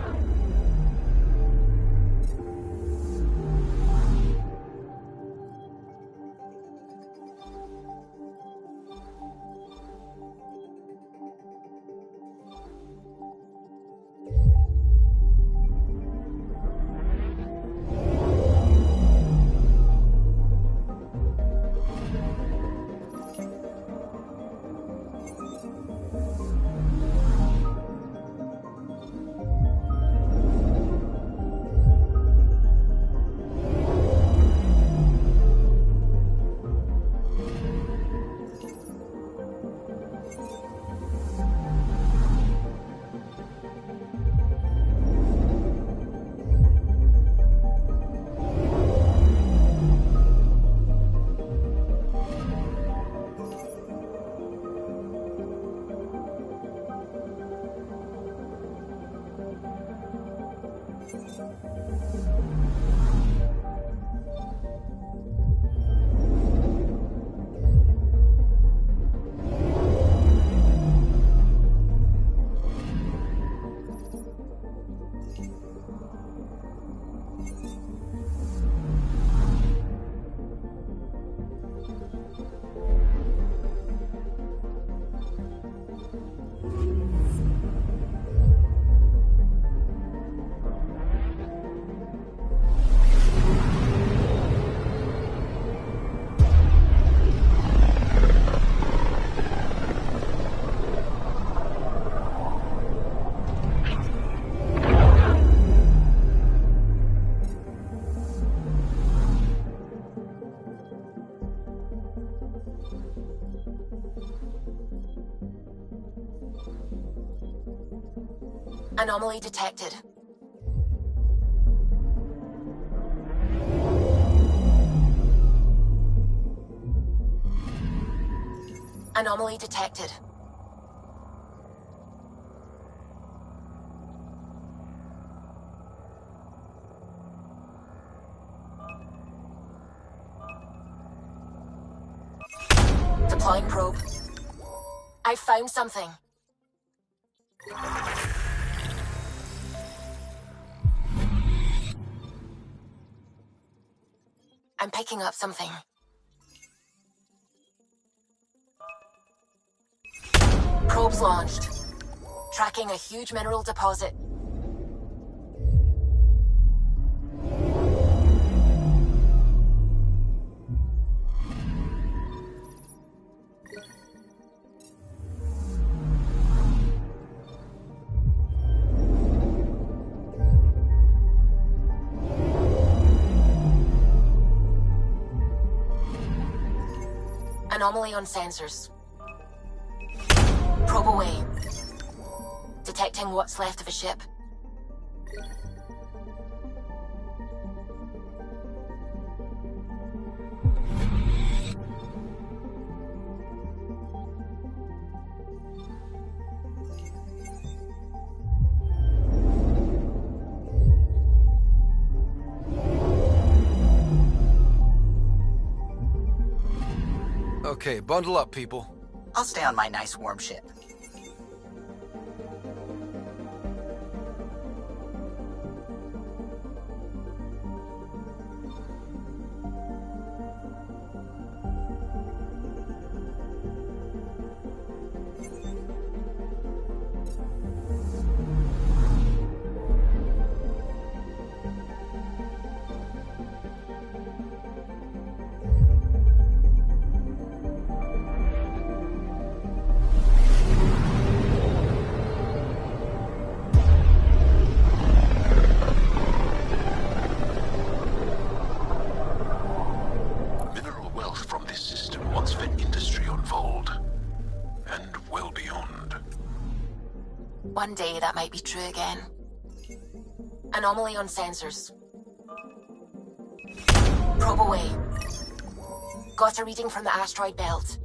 Anomaly detected. Anomaly detected. Deploying probe. I found something. I'm picking up something. Probes launched. Tracking a huge mineral deposit. Anomaly on sensors. Probe away. Detecting what's left of a ship. Okay, bundle up, people. I'll stay on my nice warm ship. Mineral wealth from this system once fed industry on Vold, and well beyond. One day that might be true again. Anomaly on sensors. Probe away. Got a reading from the asteroid belt.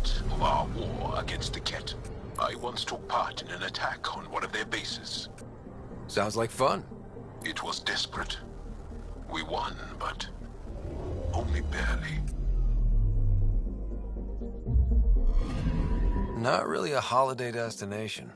part of our war against the Ket. I once took part in an attack on one of their bases. Sounds like fun. It was desperate. We won, but only barely. Not really a holiday destination.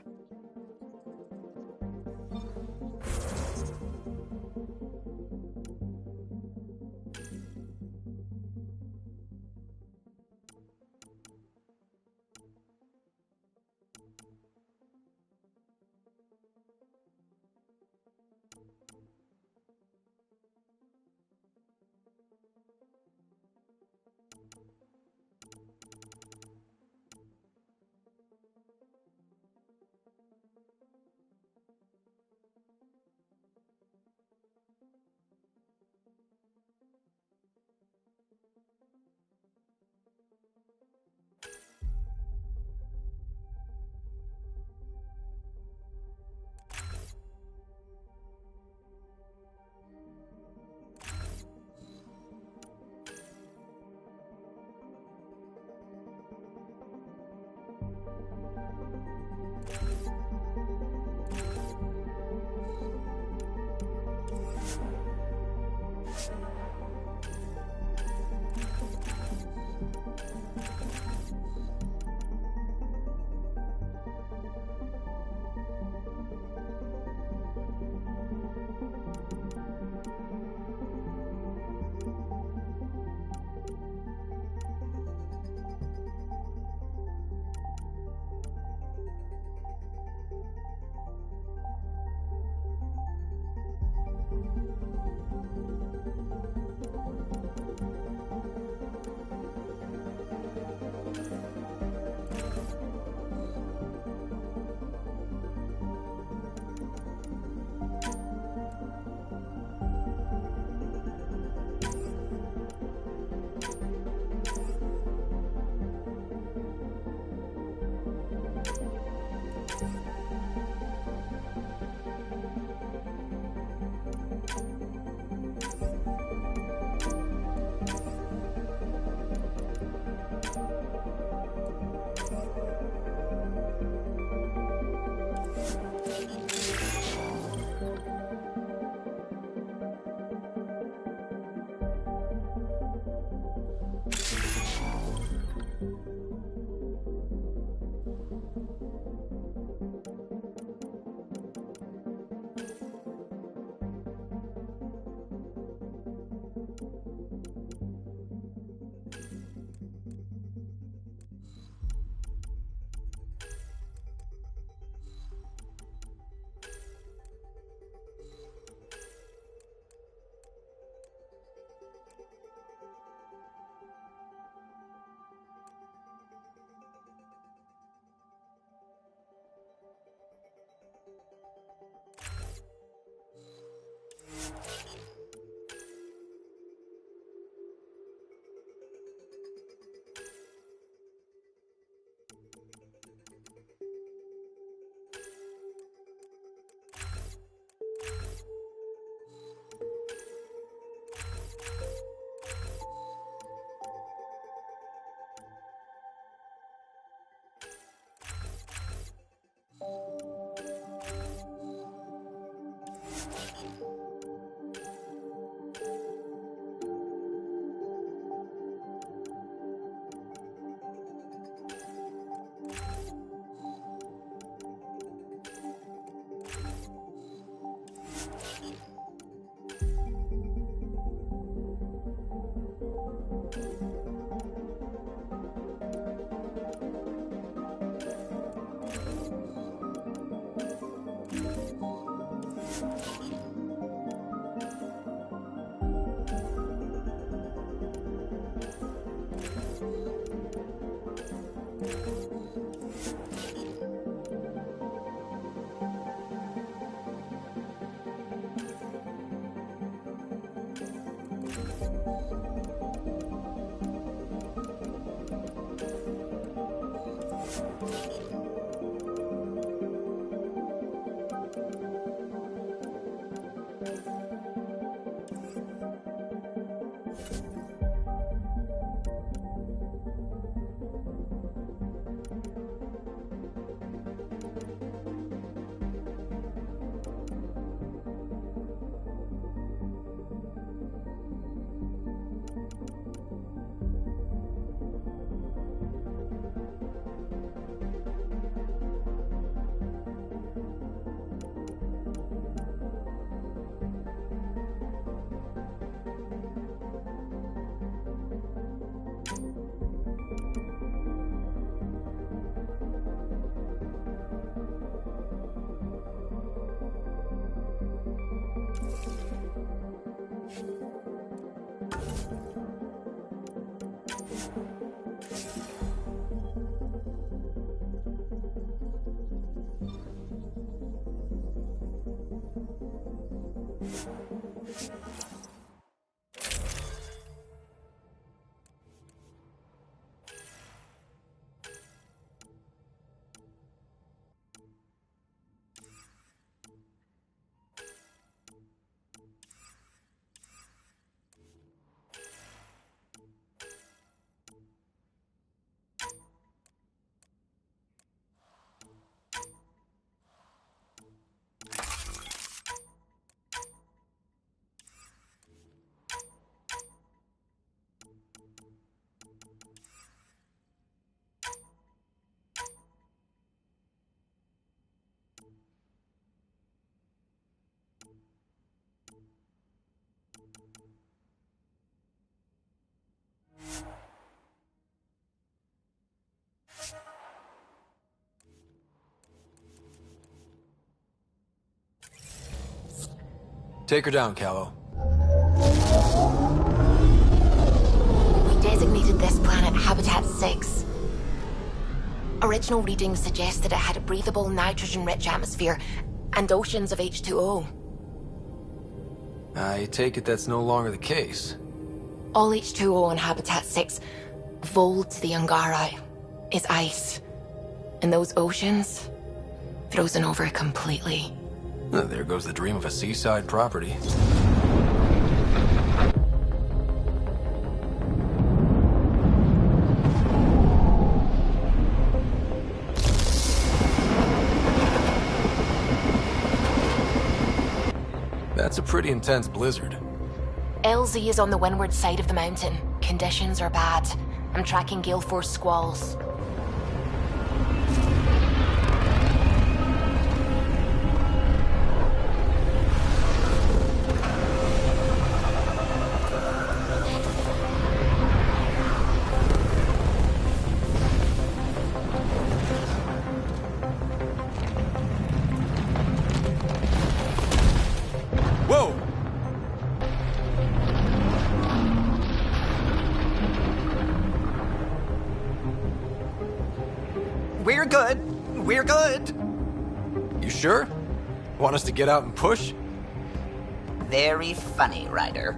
Take her down, Callow. We designated this planet Habitat 6. Original readings suggest that it had a breathable, nitrogen-rich atmosphere and oceans of H2O. I take it that's no longer the case. All H2O on Habitat 6, vol to the Angara, is ice. And those oceans, frozen over completely. There goes the dream of a seaside property. That's a pretty intense blizzard. LZ is on the windward side of the mountain. Conditions are bad. I'm tracking gale force squalls. Whoa! We're good. We're good. You sure? Want us to get out and push? Very funny, Ryder.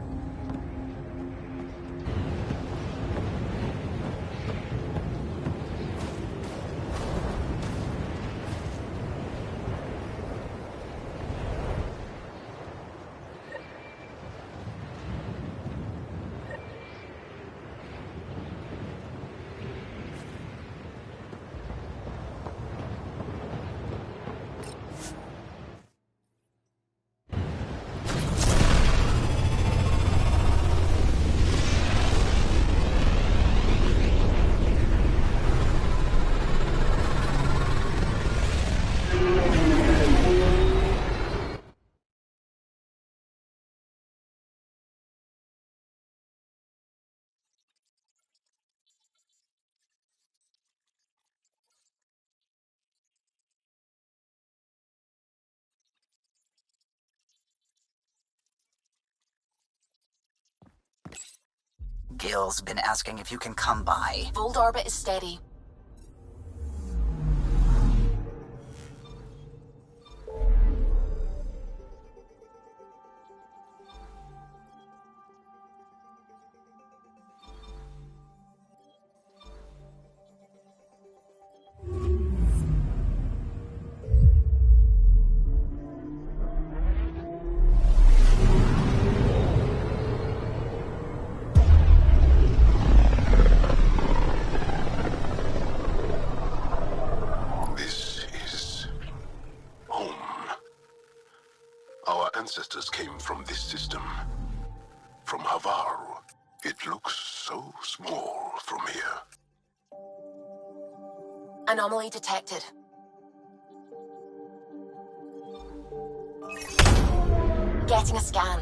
Gil's been asking if you can come by. Bold orbit is steady. Ancestors came from this system. From Havaru. It looks so small from here. Anomaly detected. Getting a scan.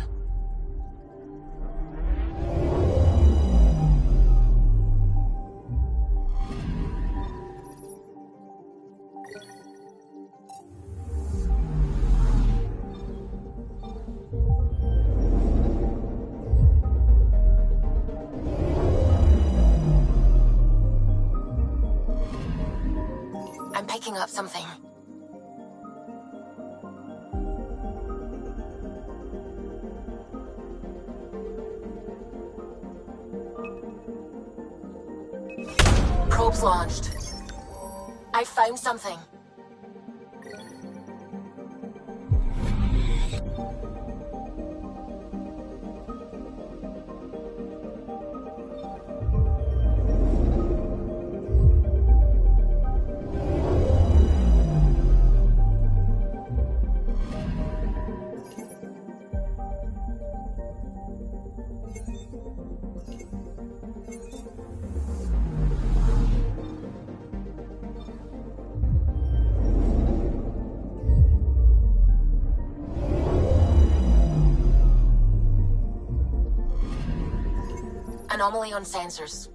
I'm picking up something. Probes launched. I found something. Anomaly on sensors.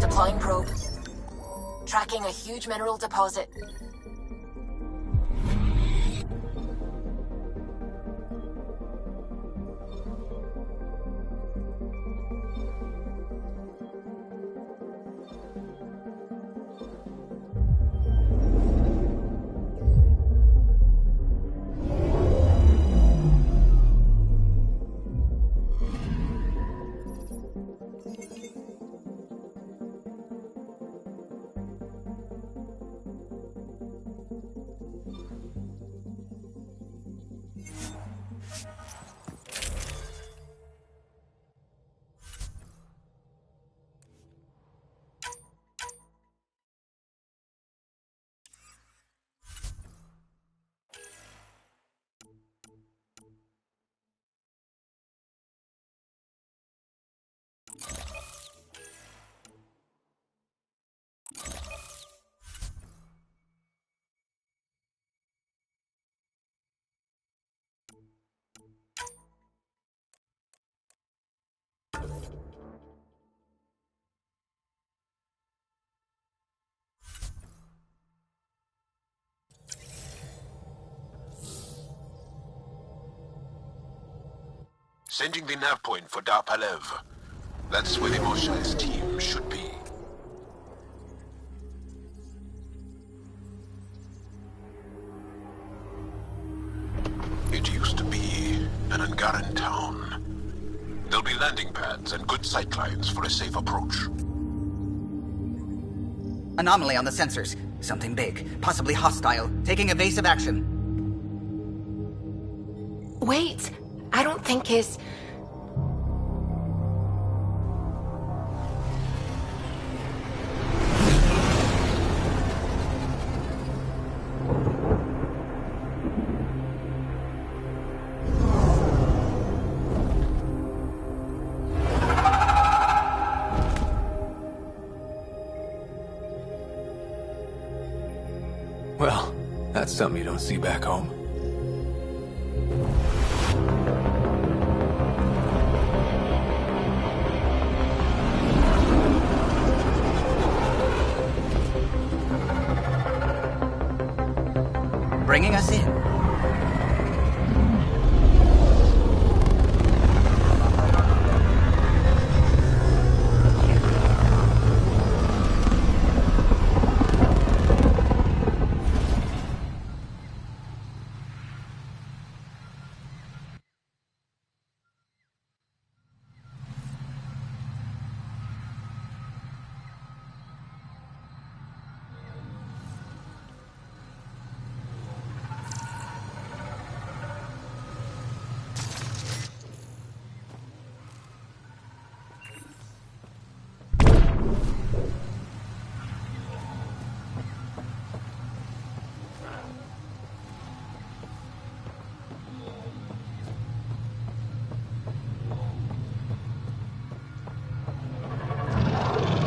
Deploying probe. Tracking a huge mineral deposit. Sending the nav point for Dar Palev. That's where the Mosha's team should be. It used to be an Angaran town. There'll be landing pads and good sightlines for a safe approach. Anomaly on the sensors. Something big, possibly hostile, taking evasive action. Wait, I don't think his... Well, that's something you don't see back home. Bringing us in.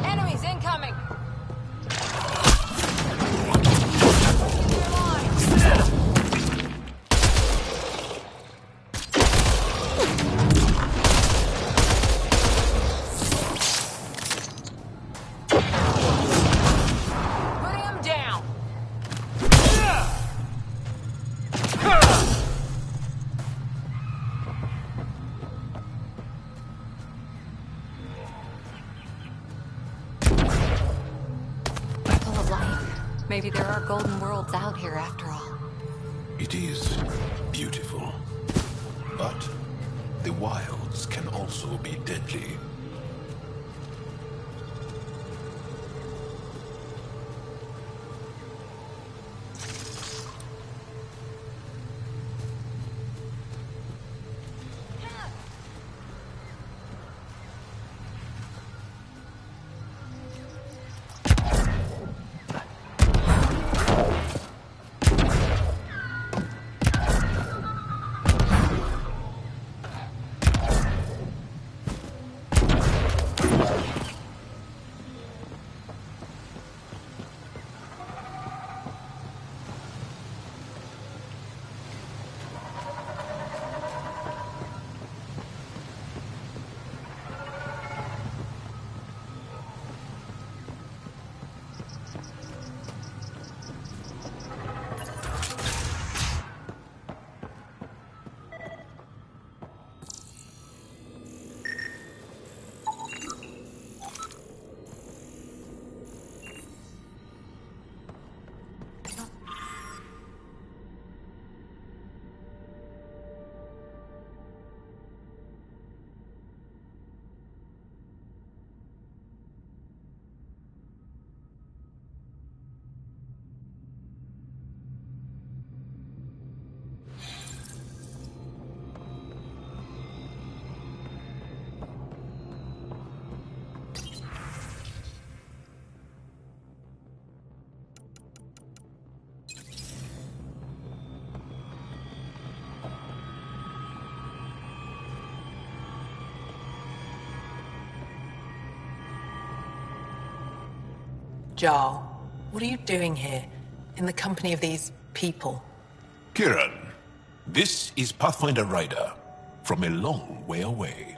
Enemies incoming! Putting him down! Full of life. Maybe there are golden worlds out here after all. It is beautiful. But the wilds can also be deadly. Jarl, what are you doing here, in the company of these people? Kieran, this is Pathfinder Ryder, from a long way away.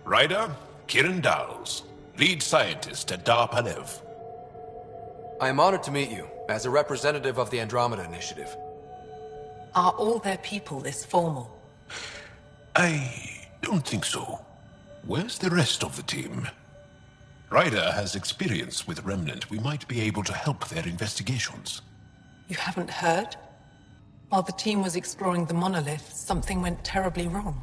Ryder, Kieran Dowles, lead scientist at Dar Palev. I am honored to meet you, as a representative of the Andromeda Initiative. Are all their people this formal? I don't think so. Where's the rest of the team? Ryder has experience with Remnant. We might be able to help their investigations. You haven't heard? While the team was exploring the monolith, something went terribly wrong.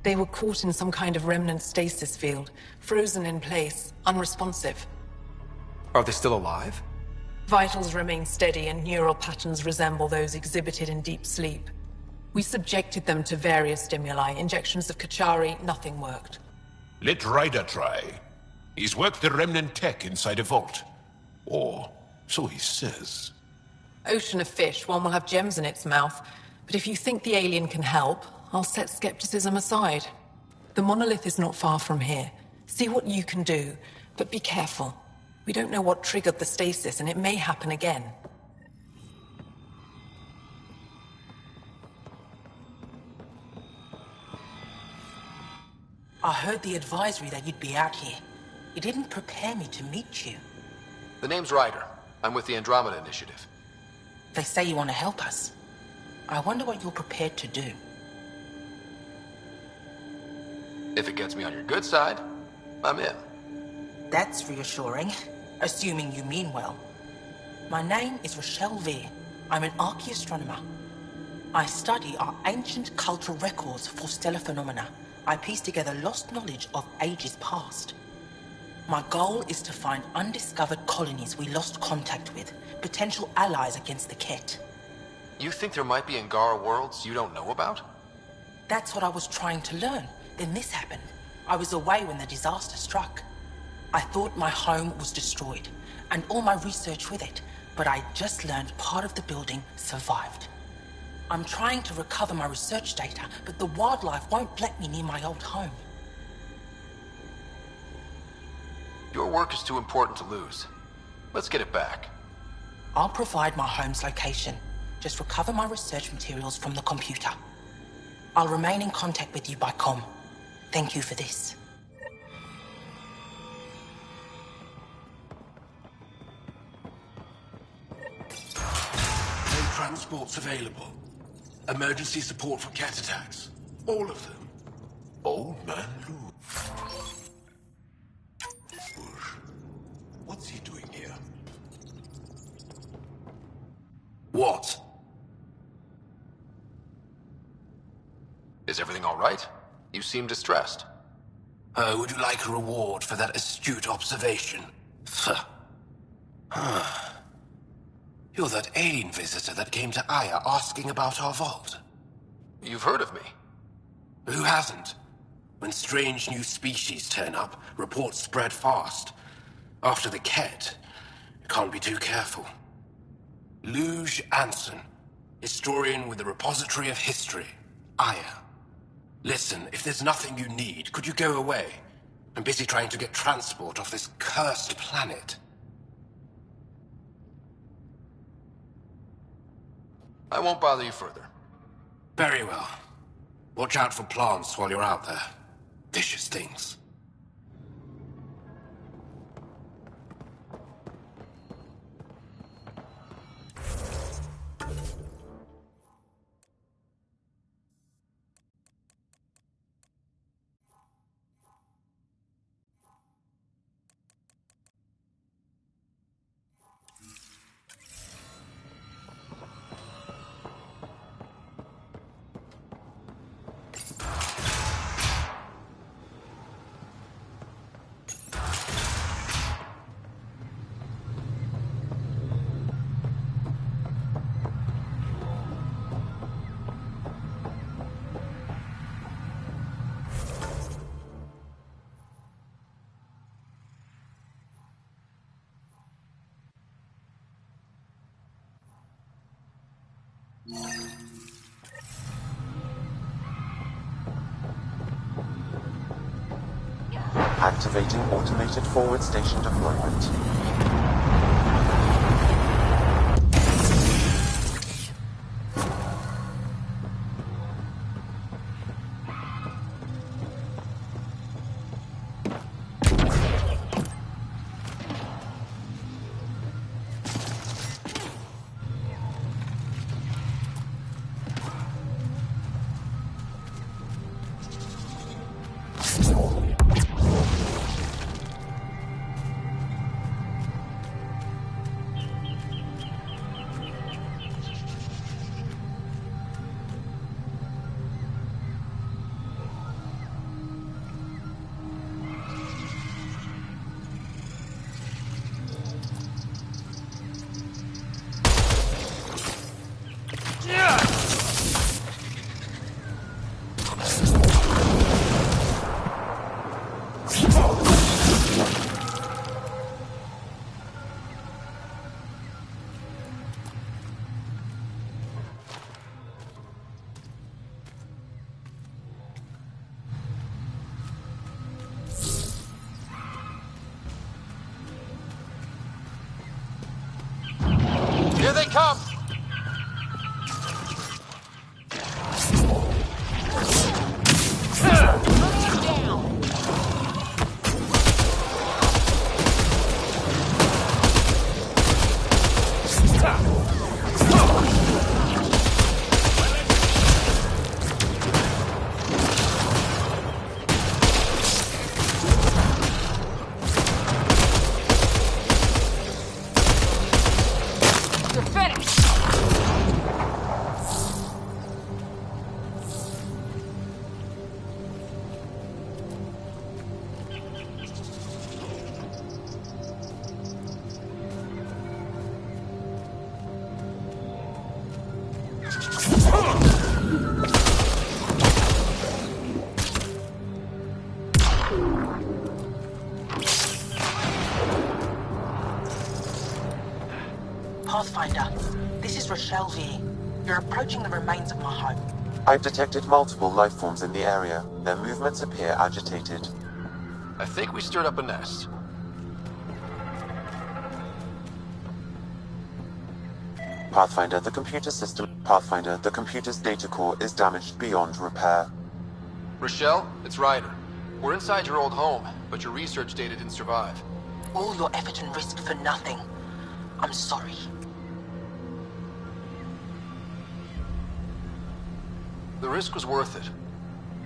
They were caught in some kind of remnant stasis field, frozen in place, unresponsive. Are they still alive? Vitals remain steady and neural patterns resemble those exhibited in deep sleep. We subjected them to various stimuli, injections of Kachari, nothing worked. Let Ryder try. He's worked the Remnant tech inside a vault. Or so he says. Ocean of fish, one will have gems in its mouth. But if you think the alien can help, I'll set skepticism aside. The monolith is not far from here. See what you can do, but be careful. We don't know what triggered the stasis, and it may happen again. I heard the advisory that you'd be out here. It didn't prepare me to meet you. The name's Ryder. I'm with the Andromeda Initiative. They say you want to help us. I wonder what you're prepared to do. If it gets me on your good side, I'm in. That's reassuring, assuming you mean well. My name is Rochelle Veer. I'm an archaeoastronomer. I study our ancient cultural records for stellar phenomena. I piece together lost knowledge of ages past. My goal is to find undiscovered colonies we lost contact with, potential allies against the Ket. You think there might be Angara worlds you don't know about? That's what I was trying to learn. Then this happened. I was away when the disaster struck. I thought my home was destroyed, and all my research with it, but I just learned part of the building survived. I'm trying to recover my research data, but the wildlife won't let me near my old home. Your work is too important to lose. Let's get it back. I'll provide my home's location. Just recover my research materials from the computer. I'll remain in contact with you by comm. Thank you for this. No transports available. Emergency support for cat attacks. All of them. Old man Lou. What's he doing here? What? Is everything all right? You seem distressed. Would you like a reward for that astute observation? You're that alien visitor that came to Aya asking about our vault. You've heard of me. Who hasn't? When strange new species turn up, reports spread fast. After the Ket, you can't be too careful. Luge Anson, historian with the Repository of History, Aya. Listen, if there's nothing you need, could you go away? I'm busy trying to get transport off this cursed planet. I won't bother you further. Very well. Watch out for plants while you're out there. Vicious things. Activating automated forward station deployment. come! Pathfinder, this is Rochelle V. You're approaching the remains of my home. I've detected multiple life forms in the area. Their movements appear agitated. I think we stirred up a nest. Pathfinder, the computer's data core is damaged beyond repair. Rochelle, it's Ryder. We're inside your old home, but your research data didn't survive. All your effort and risk for nothing. I'm sorry. The risk was worth it.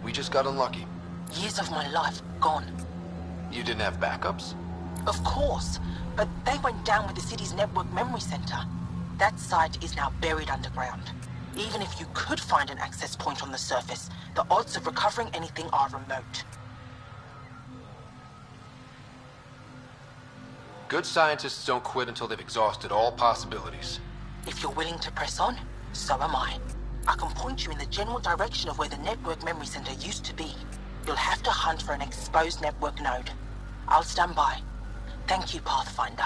We just got unlucky. Years of my life gone. You didn't have backups? Of course, but they went down with the city's network memory center. That site is now buried underground. Even if you could find an access point on the surface, the odds of recovering anything are remote. Good scientists don't quit until they've exhausted all possibilities. If you're willing to press on, so am I. I can point you in the general direction of where the network memory center used to be. You'll have to hunt for an exposed network node. I'll stand by. Thank you, Pathfinder.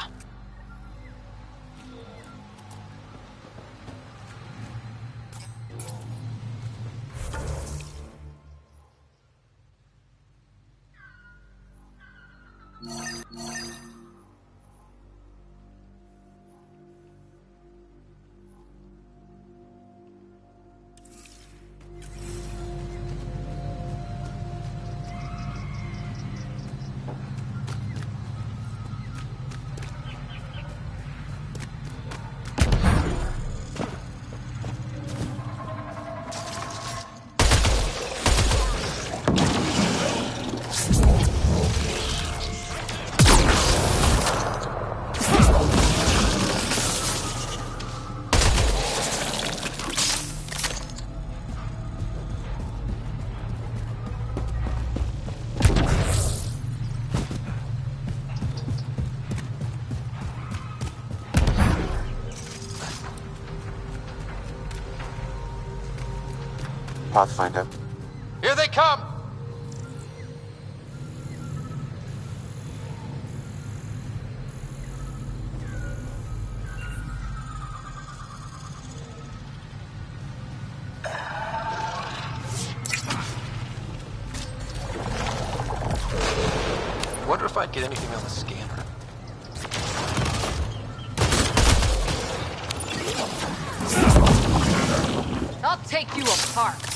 Pathfinder. Here they come! Wonder if I'd get anything on the scanner. I'll take you apart.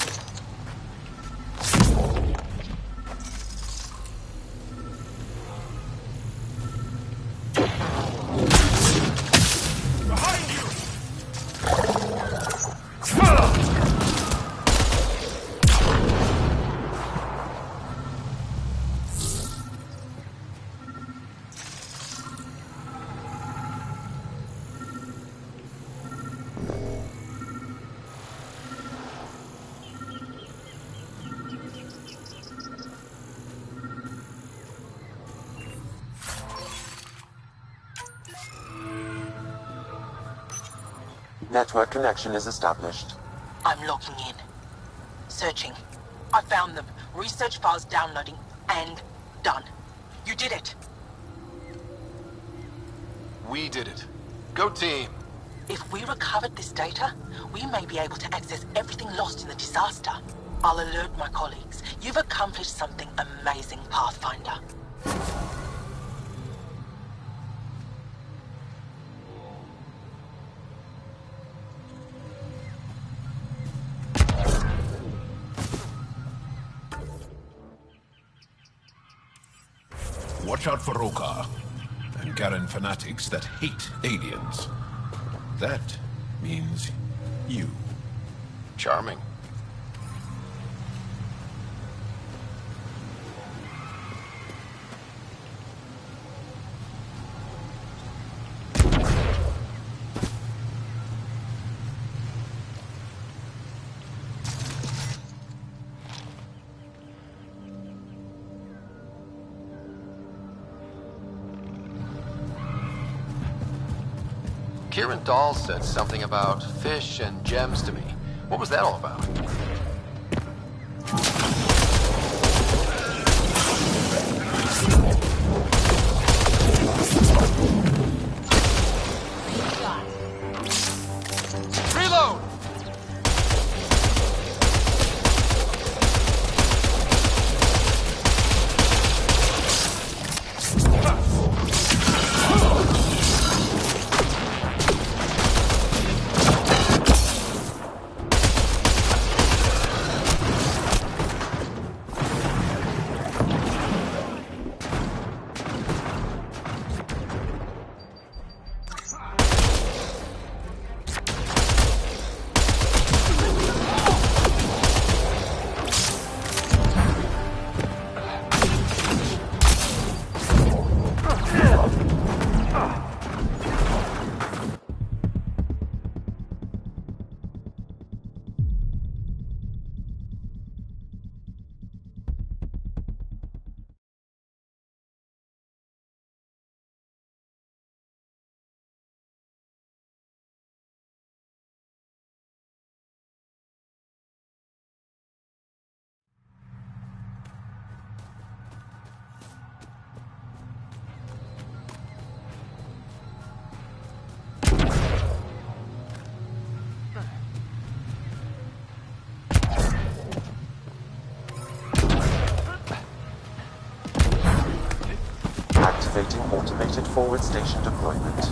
Network connection is established. I'm logging in. Searching. I found them. Research files downloading and done. You did it. We did it. Go team. If we recovered this data, we may be able to access everything lost in the disaster. I'll alert my colleagues. You've accomplished something amazing, Pathfinder. watch out for Rokar and Garen fanatics that hate aliens. That means you. Charming. Kieran Dahl said something about fish and gems to me. What was that all about? Reload! Activating automated forward station deployment.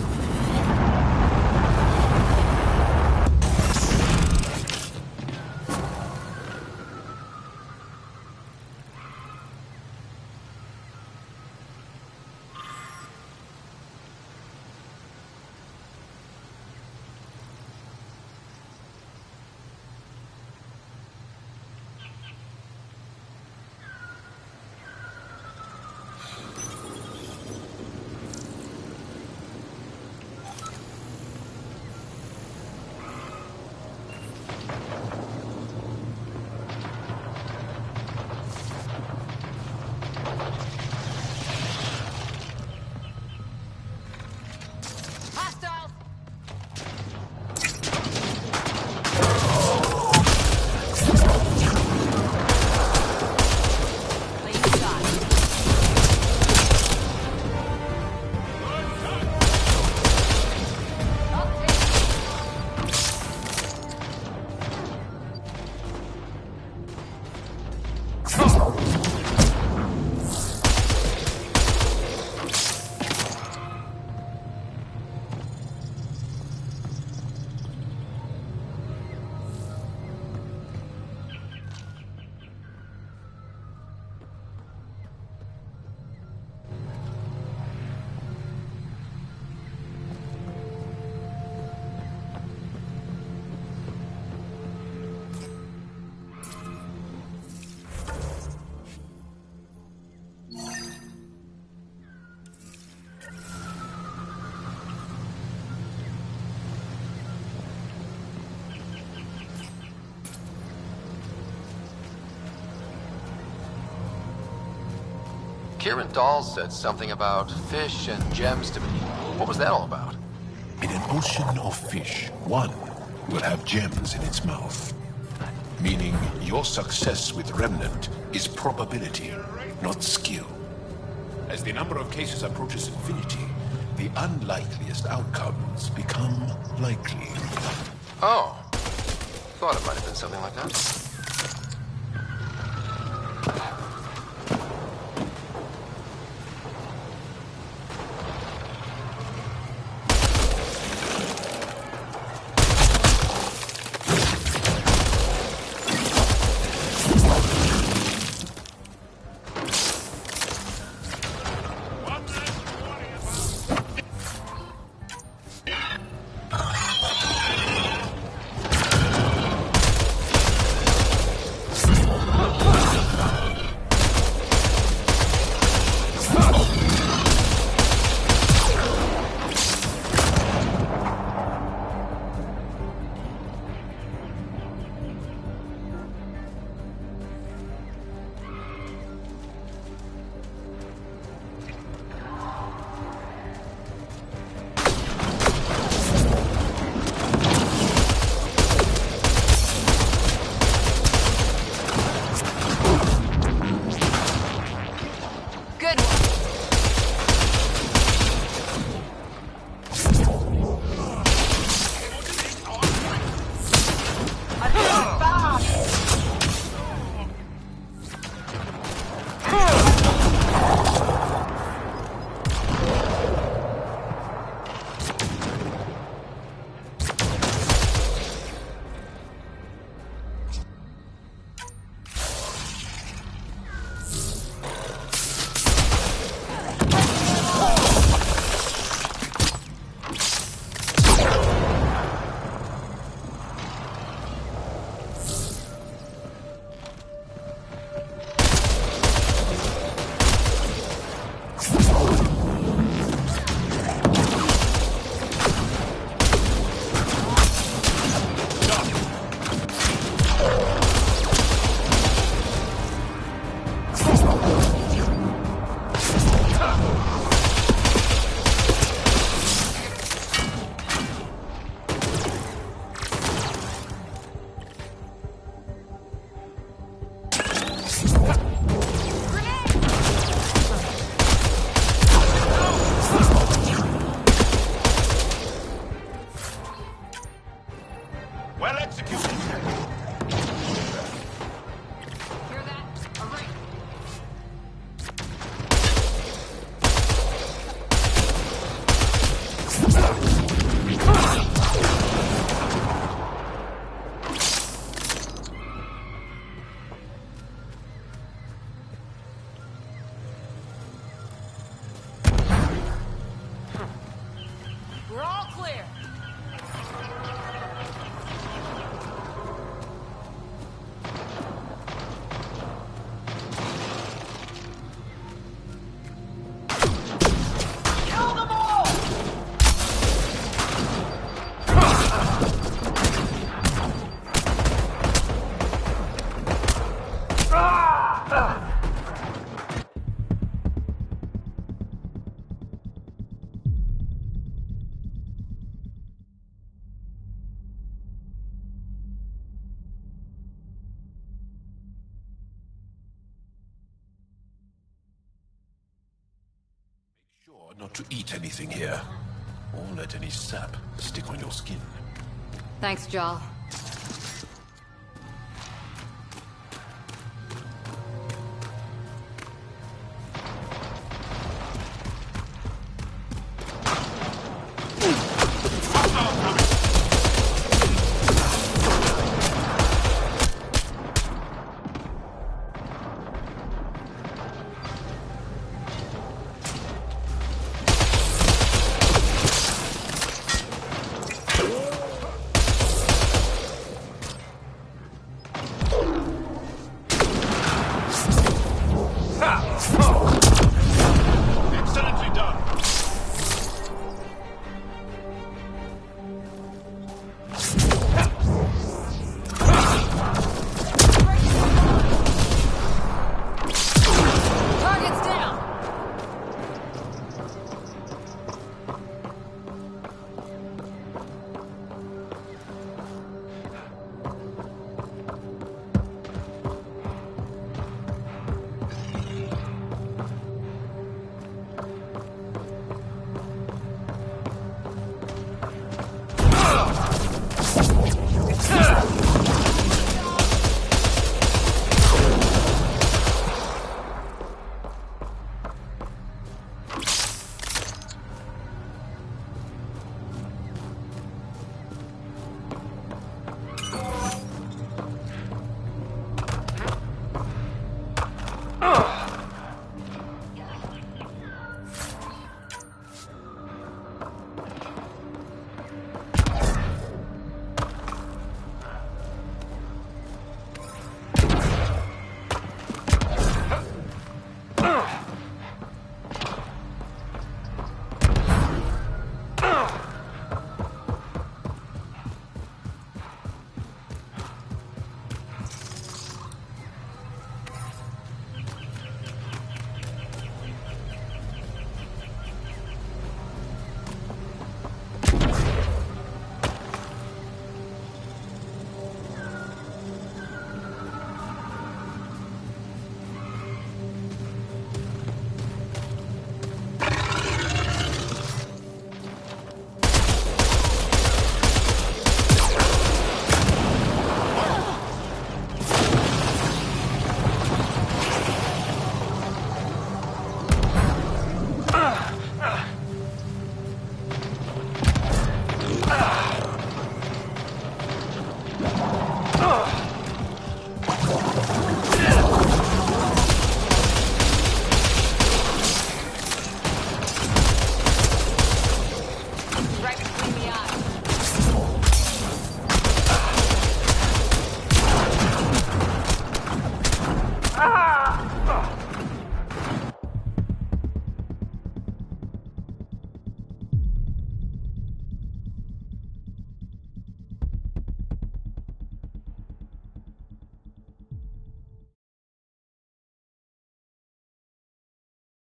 Kieran Dahl said something about fish and gems to me. What was that all about? In an ocean of fish, one will have gems in its mouth. Meaning your success with Remnant is probability, not skill. As the number of cases approaches infinity, the unlikeliest outcomes become likely. Oh. Thought it might have been something like that. Not to eat anything here, or let any sap stick on your skin. Thanks, Jarl.